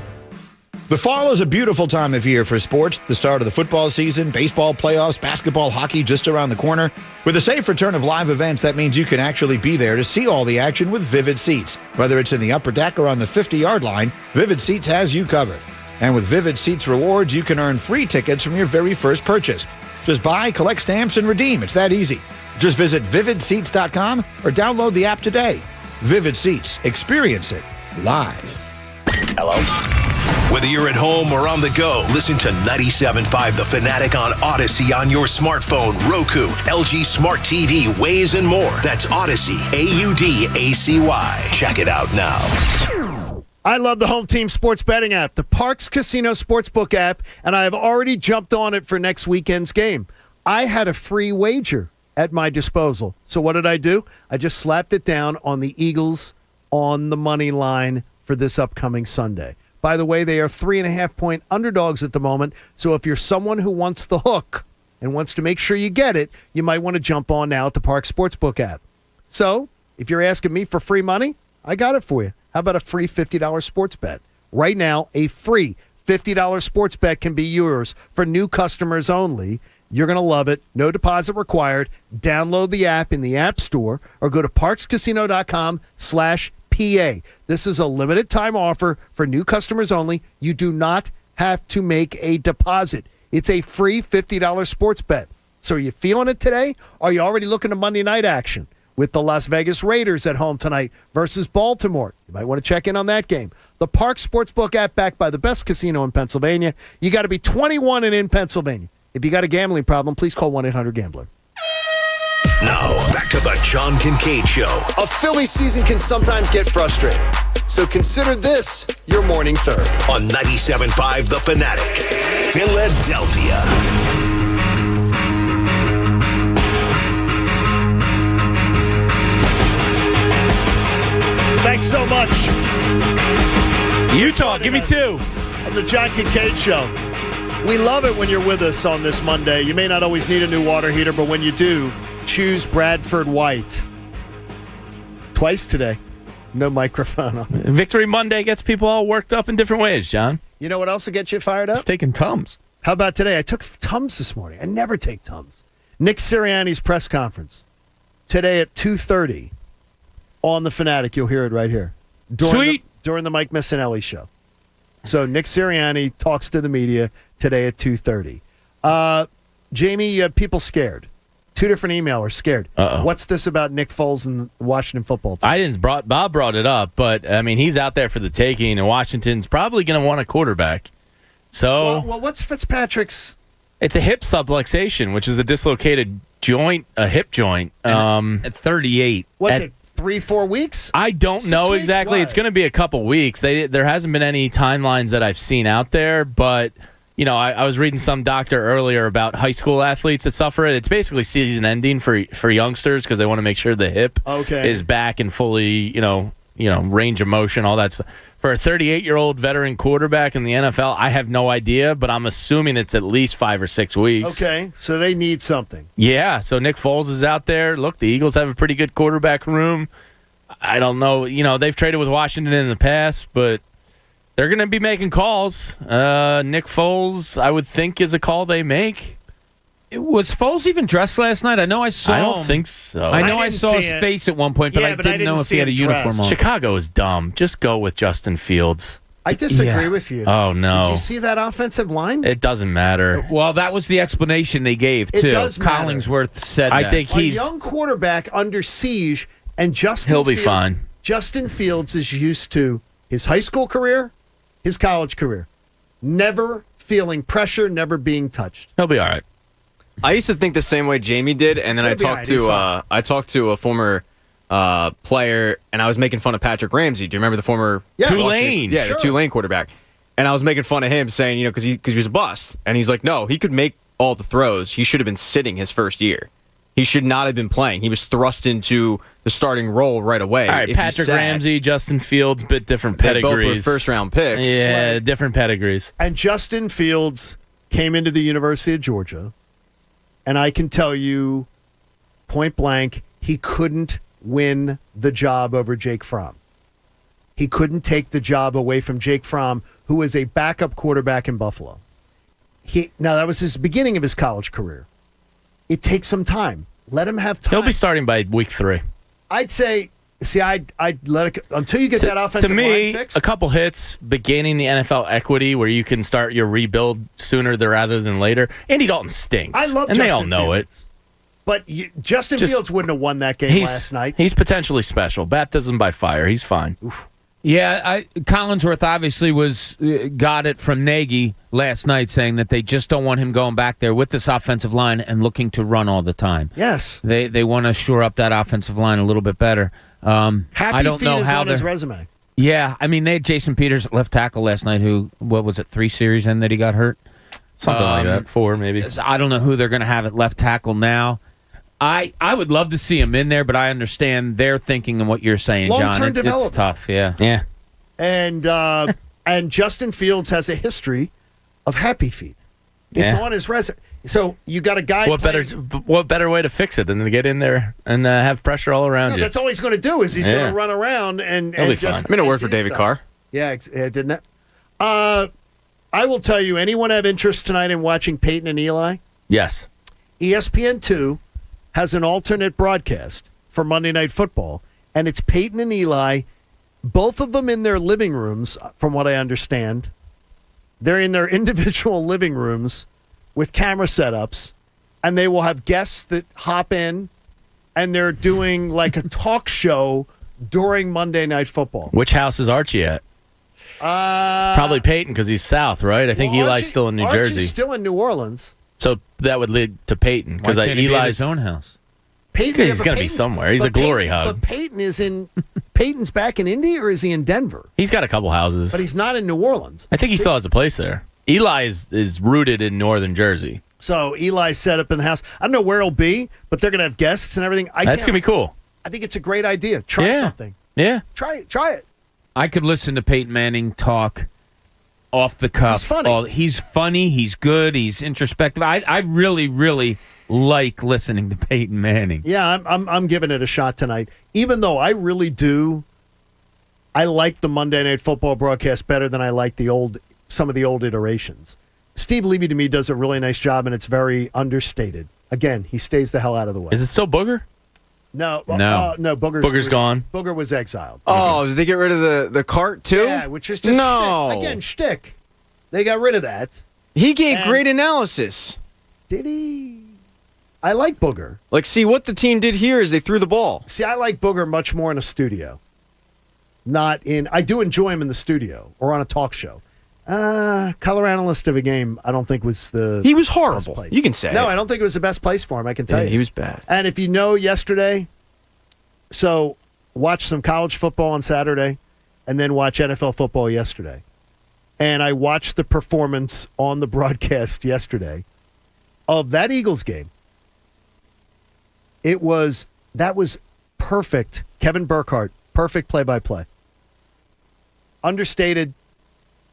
The fall is a beautiful time of year for sports. The start of the football season, baseball playoffs, basketball, hockey just around the corner. With a safe return of live events, that means you can actually be there to see all the action with Vivid Seats. Whether it's in the upper deck or on the 50-yard line, Vivid Seats has you covered. And with Vivid Seats rewards, you can earn free tickets from your very first purchase. Just buy, collect stamps, and redeem. It's that easy. Just visit vividseats.com or download the app today. Vivid Seats. Experience it live. Hello? Whether you're at home or on the go, listen to 97.5 The Fanatic on Odyssey on your smartphone, Roku, LG Smart TV, Waze, and more. That's Odyssey, AUDACY. Check it out now. I love the Home Team Sports Betting app, the Parks Casino Sportsbook app, and I have already jumped on it for next weekend's game. I had a free wager at my disposal. So what did I do? I just slapped it down on the Eagles on the money line for this upcoming Sunday. By the way, they are 3.5-point underdogs at the moment. So if you're someone who wants the hook and wants to make sure you get it, you might want to jump on now at the Park Sportsbook app. So if you're asking me for free money, I got it for you. How about a free $50 sports bet? Right now, a free $50 sports bet can be yours for new customers only. You're going to love it. No deposit required. Download the app in the App Store or go to parkscasino.com/PA. This is a limited time offer for new customers only. You do not have to make a deposit. It's a free $50 sports bet. So are you feeling it today? Are you already looking at Monday night action with the Las Vegas Raiders at home tonight versus Baltimore? You might want to check in on that game. The Park Sportsbook app, backed by the best casino in Pennsylvania. You got to be 21 and in Pennsylvania. If you got a gambling problem, please call 1-800-GAMBLER. Now, back to the John Kincade Show. A Philly season can sometimes get frustrating. So consider this your morning third. On 97.5 The Fanatic, Philadelphia. Thanks so much. Utah, give me two. On the John Kincade Show. We love it when you're with us on this Monday. You may not always need a new water heater, but when you do, choose Bradford White. Twice today. No microphone on it. Victory Monday gets people all worked up in different ways, John. You know what else will get you fired up? It's taking Tums. How about today? I took Tums this morning. I never take Tums. Nick Sirianni's press conference today at 2:30 on The Fanatic. You'll hear it right here. Sweet. during the Mike Missinelli show. So Nick Sirianni talks to the media today at 2:30. Jamie, you have people scared. 2 different emailers scared. Uh-oh. What's this about Nick Foles and the Washington football team? Bob brought it up, but I mean he's out there for the taking, and Washington's probably going to want a quarterback. So, well, what's Fitzpatrick's? It's a hip subluxation, which is a dislocated joint, a hip joint. At 38. What's it? 3-4 weeks? I don't 6 know weeks? exactly. Why? It's going to be a couple weeks. There hasn't been any timelines that I've seen out there, but you know, I was reading some doctor earlier about high school athletes that suffer it. It's basically season ending for youngsters because they want to make sure the hip is back and fully, you know, range of motion, all that stuff. For a 38-year-old veteran quarterback in the NFL, I have no idea, but I'm assuming it's at least 5 or 6 weeks. Okay, so they need something. Yeah, so Nick Foles is out there. Look, the Eagles have a pretty good quarterback room. I don't know. You know, they've traded with Washington in the past, but they're going to be making calls. Nick Foles, I would think, is a call they make. Was Foles even dressed last night? I know I saw him. I don't think so. I know I saw his face at one point, but I didn't know if he had a uniform on. Chicago is dumb. Just go with Justin Fields. I disagree with you. Oh, no. Did you see that offensive line? It doesn't matter. Well, that was the explanation they gave, too. It does matter. Collingsworth said I that. think he's a young quarterback under siege, and He'll be fine. Justin Fields is used to his high school career, his college career. Never feeling pressure, never being touched. He'll be all right. I used to think the same way Jamie did, and then I talked to a former player, and I was making fun of Patrick Ramsey. Do you remember the former Tulane? Yeah, the Tulane quarterback. And I was making fun of him, saying, because he was a bust, and he's like, no, he could make all the throws. He should have been sitting his first year. He should not have been playing. He was thrust into the starting role right away. All right, Patrick Ramsey, Justin Fields, bit different pedigrees. Both were first-round picks. Yeah, different pedigrees. And Justin Fields came into the University of Georgia, and I can tell you, point blank, he couldn't win the job over Jake Fromm. He couldn't take the job away from Jake Fromm, who is a backup quarterback in Buffalo. Now, that was his beginning of his college career. It takes some time. Let him have time. He'll be starting by week 3. I'd say, I'd let it until you get that offensive line fixed. A couple hits beginning the NFL equity where you can start your rebuild sooner rather than later. Andy Dalton stinks. I love and Justin they all know Fields. But Justin Fields wouldn't have won that game last night. He's potentially special. Baptism by fire. He's fine. Oof. Yeah, Collinsworth obviously got it from Nagy last night, saying that they just don't want him going back there with this offensive line and looking to run all the time. Yes, they want to shore up that offensive line a little bit better. I don't know how on his resume. Yeah, I mean they had Jason Peters at left tackle last night. Who 3 series in that he got hurt, something like that, 4 maybe. I don't know who they're going to have at left tackle now. I would love to see him in there, but I understand their thinking and what you're saying, John. Long-term development. It's tough, yeah. Yeah. And Justin Fields has a history of happy feet. It's on his resume. So you got a guy. What better way to fix it than to get in there and have pressure all around you? That's all he's going to do is he's going to run around and just. I mean, a word for David Carr. Yeah, didn't it? I will tell you. Anyone have interest tonight in watching Peyton and Eli? Yes. ESPN2 has an alternate broadcast for Monday Night Football, and it's Peyton and Eli, both of them in their living rooms, from what I understand. They're in their individual living rooms with camera setups, and they will have guests that hop in, and they're doing like a talk show during Monday Night Football. Which house is Archie at? Probably Peyton because he's south, right? I think Eli's still in New Jersey. Archie's still in New Orleans. So that would lead to Peyton because Eli's his own house. He's going to be somewhere. He's a glory hug. But Peyton is in. Peyton's back in Indy, or is he in Denver? He's got a couple houses, but he's not in New Orleans. I think he still has a place there. Eli is rooted in northern Jersey. So Eli's set up in the house. I don't know where he'll be, but they're going to have guests and everything. That's going to be cool. I think it's a great idea. Try something. Yeah. Try it. I could listen to Peyton Manning talk off the cuff. He's funny. He's good. He's introspective. I really, really like listening to Peyton Manning. Yeah, I'm giving it a shot tonight. Even though I really do, I like the Monday Night Football broadcast better than I like some of the old iterations. Steve Levy to me does a really nice job, and it's very understated. Again, he stays the hell out of the way. Is it still Booger? No. No. No, Booger's gone. Booger was exiled. Oh, did they get rid of the cart too? Yeah, which is just shtick. Again, shtick. They got rid of that. He gave great analysis. Did he? I like Booger. Like, see, what the team did here is they threw the ball. See, I like Booger much more in a studio. I do enjoy him in the studio or on a talk show. Color analyst of a game, I don't think was the He was best horrible. place. You can say No, it. I don't think it was the best place for him, I can tell you. He was bad. And if you know yesterday, so watch some college football on Saturday and then watch NFL football yesterday. And I watched the performance on the broadcast yesterday of that Eagles game. That was perfect. Kevin Burkhardt, perfect play-by-play. Understated,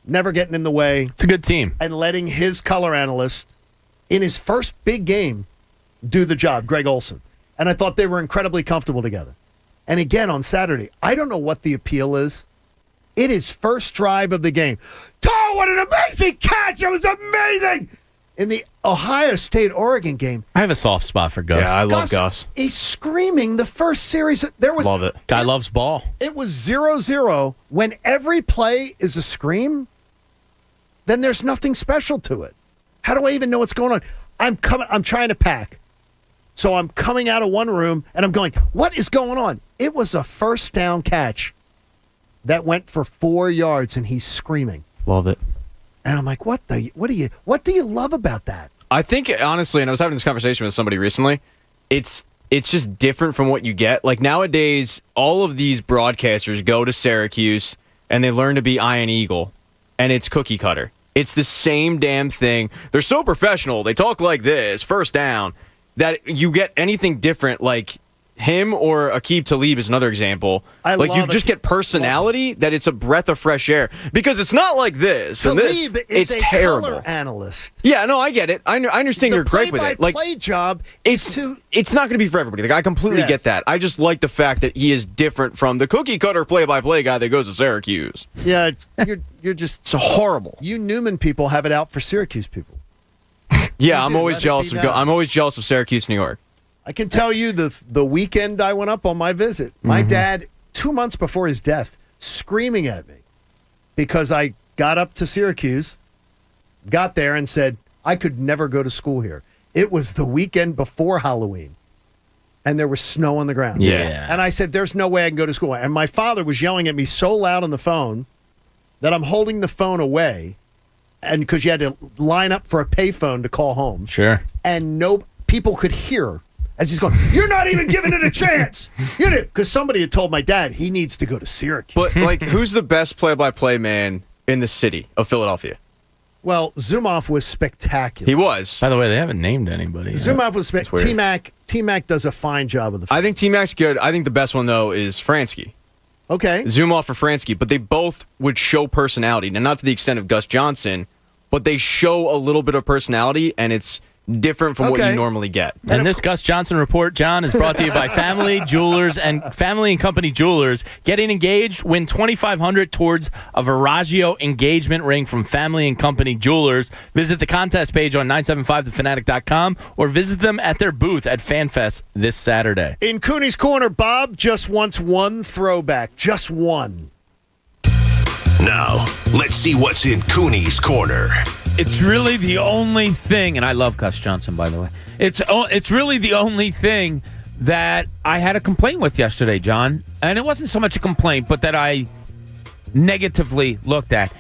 never getting in the way. It's a good team. And letting his color analyst, in his first big game, do the job, Greg Olson. And I thought they were incredibly comfortable together. And again, on Saturday, I don't know what the appeal is. It is first drive of the game. Oh, what an amazing catch! It was amazing! In the Ohio State-Oregon game. I have a soft spot for Gus. Yeah, I love Gus. He's screaming the first series. Love it. Guy loves ball. It was 0-0. When every play is a scream, then there's nothing special to it. How do I even know what's going on? I'm trying to pack. So I'm coming out of one room, and I'm going, what is going on? It was a first down catch that went for 4 yards, and he's screaming. Love it. And I'm like, what do you love about that? I think, honestly, and I was having this conversation with somebody recently, it's just different from what you get. Like, nowadays, all of these broadcasters go to Syracuse, and they learn to be Iron Eagle, and it's cookie cutter. It's the same damn thing. They're so professional. They talk like this, first down, that you get anything different, like him or Aqib Talib is another example. You just get personality that it's a breath of fresh air. Because it's not like this. Talib and this, is it's a terrible. color analyst. Yeah, no, I get it. I understand your gripe with it. The play job it's not going to be for everybody. Like, I completely get that. I just like the fact that he is different from the cookie cutter play-by-play guy that goes to Syracuse. Yeah, you're just it's horrible. You Newman people have it out for Syracuse people. Yeah, I'm always jealous of Syracuse, New York. I can tell you the weekend I went up on my visit, my dad, 2 months before his death, screaming at me because I got up to Syracuse, got there and said, I could never go to school here. It was the weekend before Halloween, and there was snow on the ground. Yeah. And I said, there's no way I can go to school. And my father was yelling at me so loud on the phone that I'm holding the phone away, and because you had to line up for a payphone to call home. Sure. And people could hear as he's going, you're not even giving it a chance. Because somebody had told my dad he needs to go to Syracuse. But, who's the best play-by-play man in the city of Philadelphia? Well, Zumoff was spectacular. He was. By the way, they haven't named anybody. Zumoff was spectacular. T-Mac does a fine job of the I think T-Mac's good. I think the best one, though, is Fransky. Okay. Zumoff or Fransky, but they both would show personality. Now, not to the extent of Gus Johnson, but they show a little bit of personality, and it's different from what you normally get. And this Gus Johnson report, John, is brought to you by Family and Company Jewelers. Getting engaged, win $2,500 towards a Veragio engagement ring from Family and Company Jewelers. Visit the contest page on 975thefanatic.com or visit them at their booth at FanFest this Saturday. In Cooney's Corner, Bob just wants one throwback. Just one. Now, let's see what's in Cooney's Corner. It's really the only thing, and I love Gus Johnson, by the way. It's really the only thing that I had a complaint with yesterday, John. And it wasn't so much a complaint, but that I negatively looked at.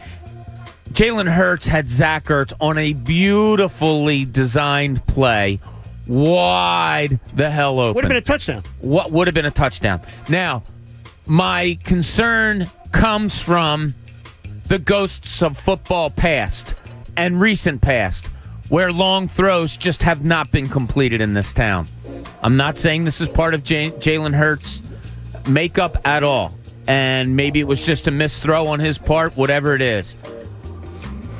Jaylen Hurts had Zack Ertz on a beautifully designed play, wide the hell open. Would have been a touchdown. What would have been a touchdown? Now, my concern comes from the ghosts of football past and recent past, where long throws just have not been completed in this town. I'm not saying this is part of Jaylen Hurts' makeup at all, and maybe it was just a missed throw on his part, whatever it is.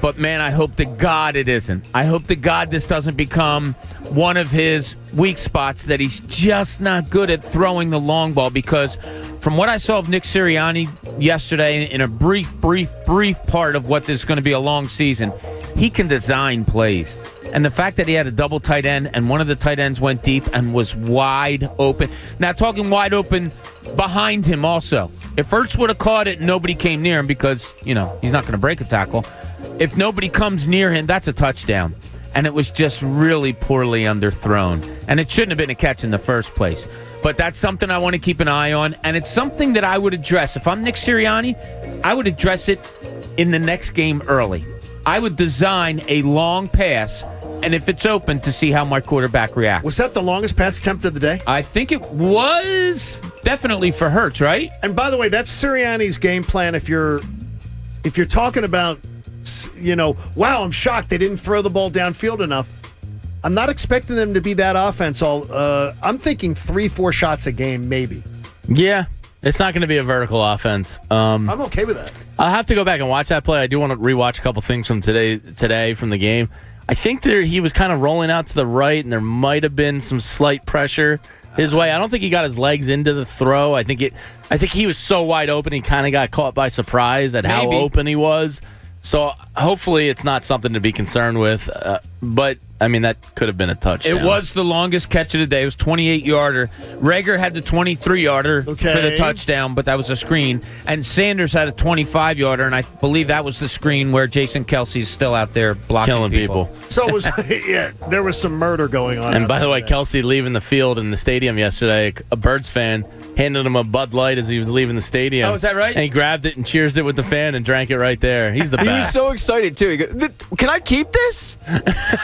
But, man, I hope to God it isn't. I hope to God this doesn't become one of his weak spots, that he's just not good at throwing the long ball, because from what I saw of Nick Sirianni yesterday in a brief part of what is going to be a long season, he can design plays. And the fact that he had a double tight end and one of the tight ends went deep and was wide open. Now, talking wide open behind him also. If Hurts would have caught it and nobody came near him because, he's not going to break a tackle. If nobody comes near him, that's a touchdown. And it was just really poorly underthrown. And it shouldn't have been a catch in the first place. But that's something I want to keep an eye on. And it's something that I would address. If I'm Nick Sirianni, I would address it in the next game early. I would design a long pass, and if it's open, to see how my quarterback reacts. Was that the longest pass attempt of the day? I think it was definitely for Hurts, right? And by the way, that's Sirianni's game plan. If you're talking about, wow, I'm shocked they didn't throw the ball downfield enough. I'm not expecting them to be that offense. I'm thinking 3-4 shots a game, maybe. Yeah, it's not going to be a vertical offense. I'm okay with that. I'll have to go back and watch that play. I do want to rewatch a couple things from today from the game. I think he was kind of rolling out to the right, and there might have been some slight pressure his way. I don't think he got his legs into the throw. I think he was so wide open, he kind of got caught by surprise at how open he was. So hopefully it's not something to be concerned with. But, that could have been a touchdown. It was the longest catch of the day. It was 28-yarder. Rager had the 23-yarder for the touchdown, but that was a screen. And Sanders had a 25-yarder, and I believe that was the screen where Jason Kelsey's still out there blocking killing people. So it was, there was some murder going on. And by the way, Kelsey leaving the field in the stadium yesterday, a Birds fan handed him a Bud Light as he was leaving the stadium. Oh, is that right? And he grabbed it and cheersed it with the fan and drank it right there. He's the best. He was so excited, too. He goes, can I keep this?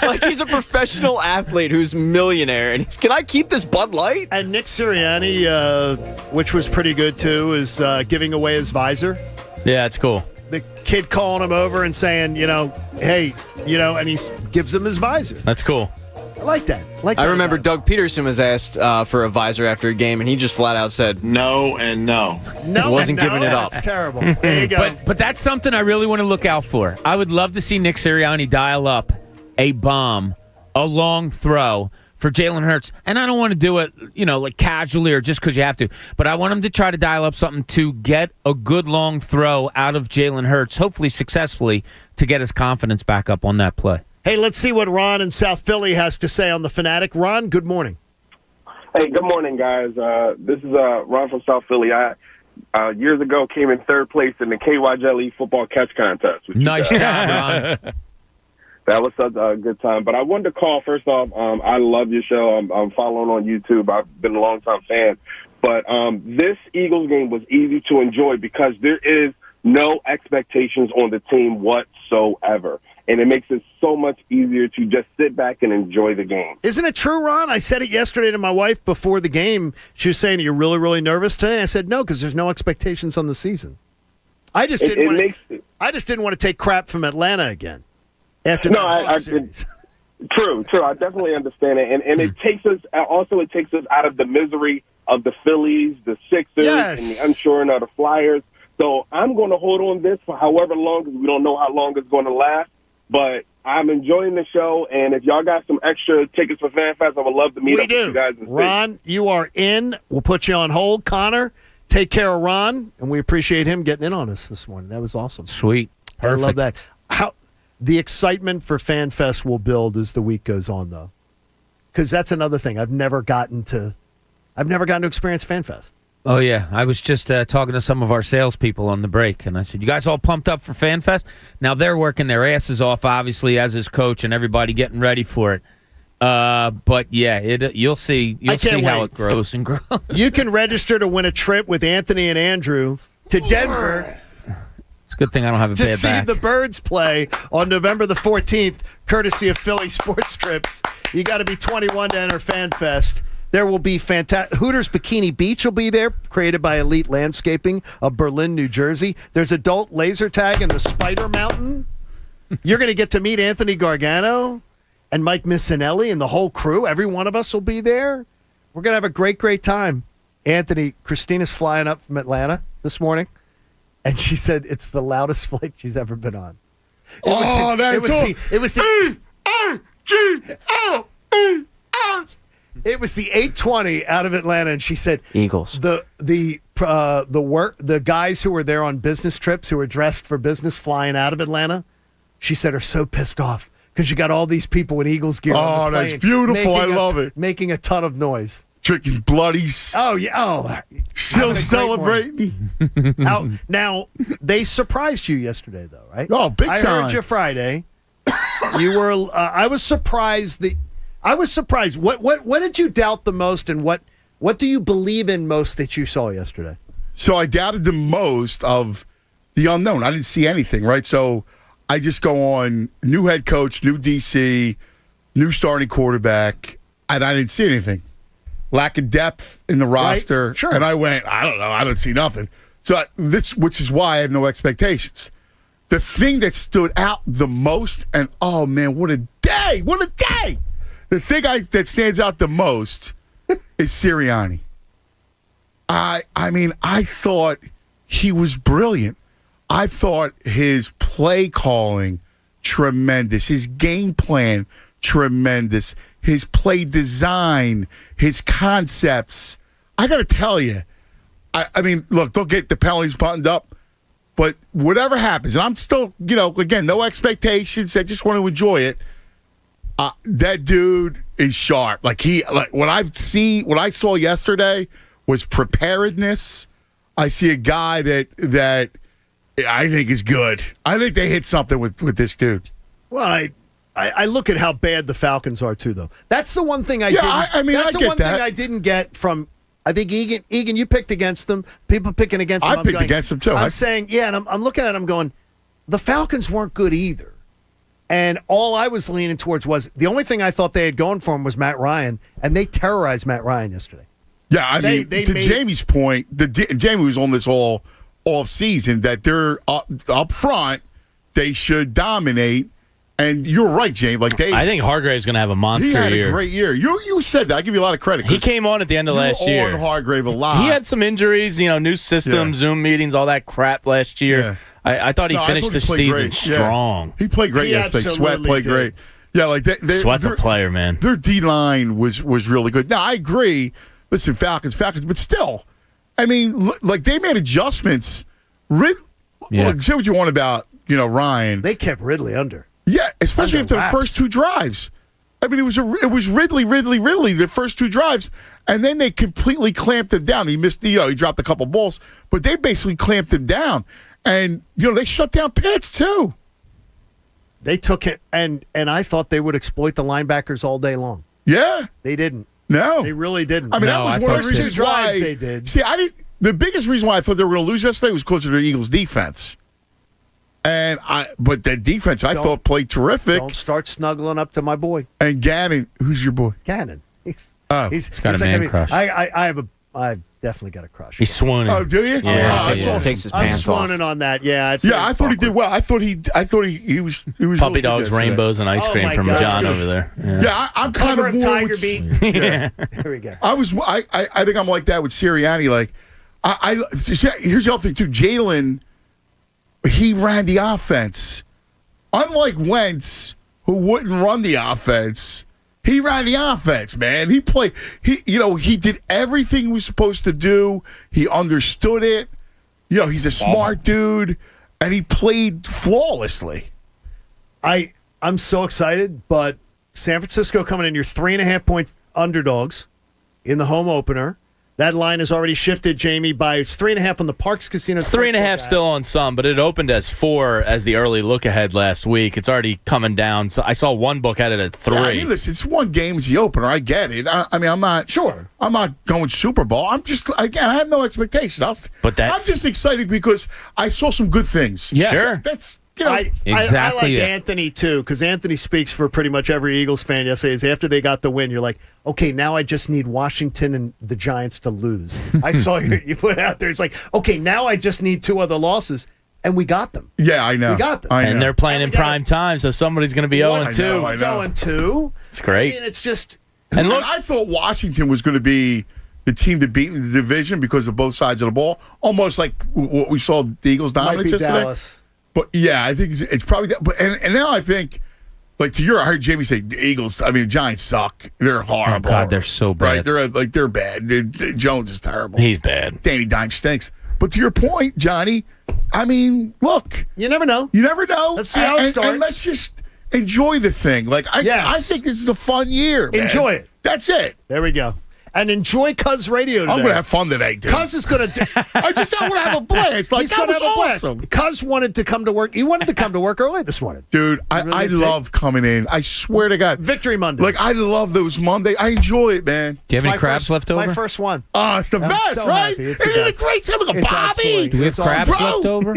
Like, he's a professional athlete who's a millionaire, and can I keep this Bud Light? And Nick Sirianni, which was pretty good, too, is giving away his visor. Yeah, it's cool. The kid calling him over and saying, hey, and he gives him his visor. That's cool. I like that. I remember Doug Peterson was asked for a visor after a game, and he just flat out said no and no. No, he wasn't giving it up. That's terrible. There you go. But that's something I really want to look out for. I would love to see Nick Sirianni dial up a bomb, a long throw for Jaylen Hurts. And I don't want to do it, like casually or just because you have to. But I want him to try to dial up something to get a good long throw out of Jaylen Hurts, hopefully successfully, to get his confidence back up on that play. Hey, let's see what Ron in South Philly has to say on the Fanatic. Ron, good morning. Hey, good morning, guys. This is Ron from South Philly. I years ago came in third place in the KY football catch contest. Nice job, Ron. That was such a good time. But I wanted to call, first off, I love your show. I'm following on YouTube. I've been a long-time fan. But this Eagles game was easy to enjoy because there is no expectations on the team whatsoever. And it makes it so much easier to just sit back and enjoy the game. Isn't it true, Ron? I said it yesterday to my wife before the game. She was saying, are you really, really nervous today? I said, no, because there's no expectations on the season. I just didn't want to take crap from Atlanta again after that series. True. I definitely understand it. And it takes us out of the misery of the Phillies, the Sixers, and the unshoring of the Flyers. So I'm going to hold on this for however long, because we don't know how long it's going to last. But I'm enjoying the show, and if y'all got some extra tickets for FanFest, I would love to meet up with you guys. Ron, you are in. We'll put you on hold. Connor, take care of Ron, and we appreciate him getting in on us this morning. That was awesome. Sweet. Perfect. I love that. How the excitement for FanFest will build as the week goes on, though, because that's another thing. I've never gotten to experience FanFest. Oh, yeah. I was just talking to some of our salespeople on the break, and I said, you guys all pumped up for FanFest? Now, they're working their asses off, obviously, as his coach, and everybody getting ready for it. But, yeah, you'll see how it grows and grows. You can register to win a trip with Anthony and Andrew to Denver. It's a good thing I don't have a bad back. To see the Birds play on November the 14th, courtesy of Philly Sports Trips. You got to be 21 to enter FanFest. There will be fantastic. Hooters Bikini Beach will be there, created by Elite Landscaping of Berlin, New Jersey. There's adult laser tag in the Spider Mountain. You're going to get to meet Anthony Gargano and Mike Missinelli and the whole crew. Every one of us will be there. We're going to have a great, great time. Anthony, Christina's flying up from Atlanta this morning, and she said it's the loudest flight she's ever been on. It was the 820 out of Atlanta, and she said Eagles. The guys who were there on business trips, who were dressed for business, flying out of Atlanta, she said are so pissed off because you got all these people in Eagles gear. on the that's plane beautiful. I love it. Making a ton of noise. Drinking bloodies. Oh, yeah. Oh, still celebrating. Now, they surprised you yesterday, though, right? Oh, big time. I heard you Friday. You were. I was surprised. I was surprised. What did you doubt the most, and what do you believe in most that you saw yesterday? So I doubted the most of the unknown. I didn't see anything, right? So I just go on new head coach, new DC, new starting quarterback, and I didn't see anything. Lack of depth in the roster. Right? Sure. And I went, I don't know. I don't see nothing. So which is why I have no expectations. The thing that stood out the most, and oh man, what a day! What a day! The thing that stands out the most is Sirianni. I mean, I thought he was brilliant. I thought his play calling tremendous, his game plan tremendous, his play design, his concepts. I got to tell you, I mean, look, don't get the penalties buttoned up, but whatever happens, and I'm still, again, no expectations. I just want to enjoy it. That dude is sharp. What I saw yesterday was preparedness. I see a guy that I think is good. I think they hit something with this dude. Well, I look at how bad the Falcons are too, though. That's the one thing thing I didn't get from. I think Egan, you picked against them. People picking against them. I picked against them too. I'm saying, and I'm looking at them going, the Falcons weren't good either. And all I was leaning towards was the only thing I thought they had going for them was Matt Ryan, and they terrorized Matt Ryan yesterday. Yeah, I mean, to Jamie's point, Jamie was on this all season that they're up front, they should dominate. And you're right, Jamie. I think Hargrave's going to have a monster year. He had a great year. You said that. I give you a lot of credit. He came on at the end of last year. On Hargrave a lot. He had some injuries, new system, Zoom meetings, all that crap last year. Yeah. I thought he finished the season strong. Yeah. He played great yesterday. Sweat played great. Yeah, Sweat's a player, man. Their D-line was really good. Now, I agree. Listen, Falcons, but still, I mean, they made adjustments. Say what you want about, Ryan. They kept Ridley under. Yeah, especially after the first two drives. I mean, it was Ridley the first two drives, and then they completely clamped him down. He missed, he dropped a couple balls, but they basically clamped him down. And, they shut down Pitts, too. They took it, and I thought they would exploit the linebackers all day long. Yeah. They didn't. No. They really didn't. I mean, that was one of the reasons why they did. See, the biggest reason why I thought they were going to lose yesterday was because of the Eagles' defense. But that defense, I thought, played terrific. Don't start snuggling up to my boy. And Gannon, who's your boy? Gannon. He's got a man crush. I definitely got a crush. He's swooning. Oh, do you? Yeah, awesome. Takes his pants off. I'm swooning on that. Yeah, I thought he did well. I thought he was puppy dogs, rainbows, and ice cream from John over there. Yeah, I'm kind cover of of Tiger Beat. Yeah. There we go. I think I'm like that with Sirianni. Here's the other thing too. Jaylen, he ran the offense. Unlike Wentz, who wouldn't run the offense, he ran the offense, man. He played. He did everything he was supposed to do. He understood it. He's a smart dude, and he played flawlessly. I'm so excited, but San Francisco coming in, you're 3.5-point underdogs in the home opener. That line has already shifted, Jamie, by it's 3.5 on the Parks Casino. It's 3.5 still on some, but it opened as 4 as the early look ahead last week. It's already coming down. So I saw one book had it at 3. Yeah, I mean, listen, it's one game, it's the opener. I get it. I mean, I'm not sure. I'm not going Super Bowl. I'm just I have no expectations. I'm just excited because I saw some good things. Yeah, sure. That's. Exactly. I like Anthony, too, because Anthony speaks for pretty much every Eagles fan yesterday. After they got the win, you're like, okay, now I just need Washington and the Giants to lose. I saw you put out there. It's like, okay, now I just need 2 other losses, and we got them. Yeah, I know. We got them. And they're playing in prime time, so somebody's going to be 0-2. It's 0-2. It's great. I mean, it's just... And look, I thought Washington was going to be the team to beat in the division because of both sides of the ball, almost like what we saw the Eagles dominate yesterday. Dallas. But yeah, I think it's probably that. But and now I think, I heard Jamie say the Eagles. I mean, the Giants suck. They're horrible. Oh God, they're so bad. Right? They're bad. Jones is terrible. He's bad. Danny Dimes stinks. But to your point, Johnny, I mean, look, you never know. You never know. Let's see how it starts. And let's just enjoy the thing. Like, I think this is a fun year, man. Enjoy it. That's it. There we go. And enjoy Cuz Radio today. I'm going to have fun today, dude. Cuz is going to... I just want to have a blast. Like, that was awesome. Cuz wanted to come to work. You wanted to come to work early this morning. Dude, I love coming in. I swear to God. Victory Monday. Like, I love those Monday. I enjoy it, man. Do you have any crabs left over? My first one. Oh, it's the best, so right? happy. It's Isn't the it great? It's like a Bobby. Do we have crabs left over?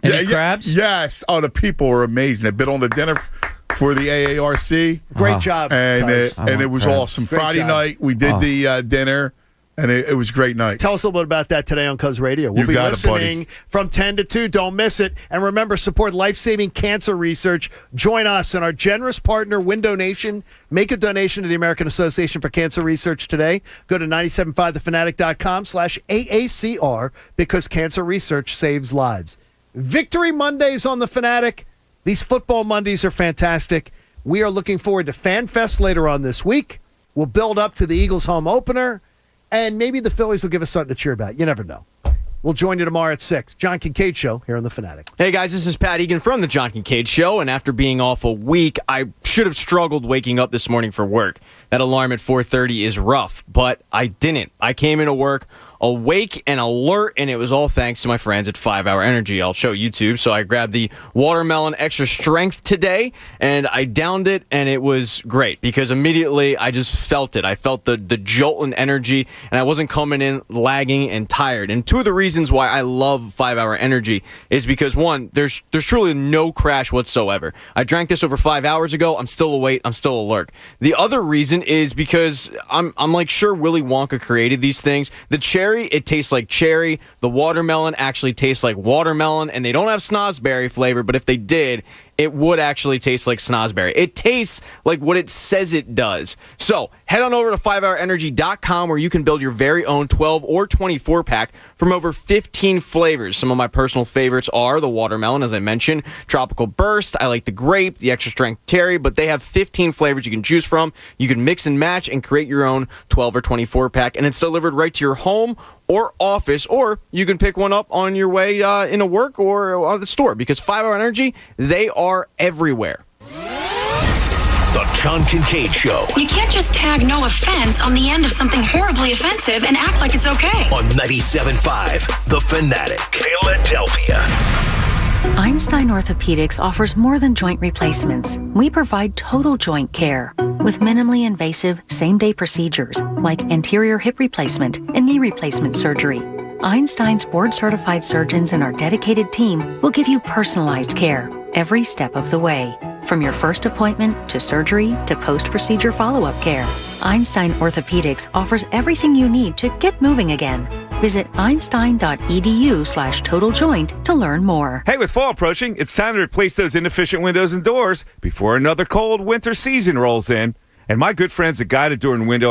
Any crabs? Yes. Oh, the people are amazing. They've been on the dinner for the AARC. Great job. And it was awesome. Great Friday job. night, we did the dinner, and it was a great night. Tell us a little bit about that today on Cuz Radio. We'll be listening from 10 to 2. Don't miss it. And remember, support life-saving cancer research. Join us and our generous partner, Window Nation. Make a donation to the American Association for Cancer Research today. Go to 97.5thefanatic.com/AACR because cancer research saves lives. Victory Mondays on The Fanatic. These football Mondays are fantastic. We are looking forward to Fan Fest later on this week. We'll build up to the Eagles home opener, and maybe the Phillies will give us something to cheer about. You never know. We'll join you tomorrow at 6. John Kincade Show here on The Fanatic. Hey, guys, this is Pat Egan from The John Kincade Show, and after being off a week, I should have struggled waking up this morning for work. That alarm at 4:30 is rough, but I didn't. I came into work awake and alert, and it was all thanks to my friends at 5 Hour Energy. I'll show YouTube. So I grabbed the watermelon extra strength today, and I downed it, and it was great because immediately I just felt it. I felt the jolt and energy, and I wasn't coming in lagging and tired. And two of the reasons why I love 5 Hour Energy is because, one, there's truly no crash whatsoever. I drank this over 5 hours ago. I'm still awake. I'm still alert. The other reason is because I'm like sure Willy Wonka created these things. The cherry, it tastes like cherry. The watermelon actually tastes like watermelon, and they don't have snozberry flavor, but if they did, it would actually taste like snozberry. It tastes like what it says it does. So head on over to 5hourenergy.com where you can build your very own 12 or 24 pack from over 15 flavors. Some of my personal favorites are the watermelon, as I mentioned, tropical burst. I like the grape, the extra strength cherry, but they have 15 flavors you can choose from. You can mix and match and create your own 12 or 24 pack, and it's delivered right to your home or office, or you can pick one up on your way into work or the store, because 5 Hour Energy, they are everywhere. The John Kincade Show You can't just tag "no offense" on the end of something horribly offensive and act like it's okay. on 97.5 The Fanatic, Philadelphia. Einstein Orthopedics offers more than joint replacements. We provide total joint care with minimally invasive same-day procedures like anterior hip replacement and knee replacement surgery. Einstein's board-certified surgeons and our dedicated team will give you personalized care every step of the way. From your first appointment to surgery to post-procedure follow-up care, Einstein Orthopedics offers everything you need to get moving again. Visit einstein.edu/totaljoint to learn more. Hey, with fall approaching, it's time to replace those inefficient windows and doors before another cold winter season rolls in. And my good friends at Guided Door and Window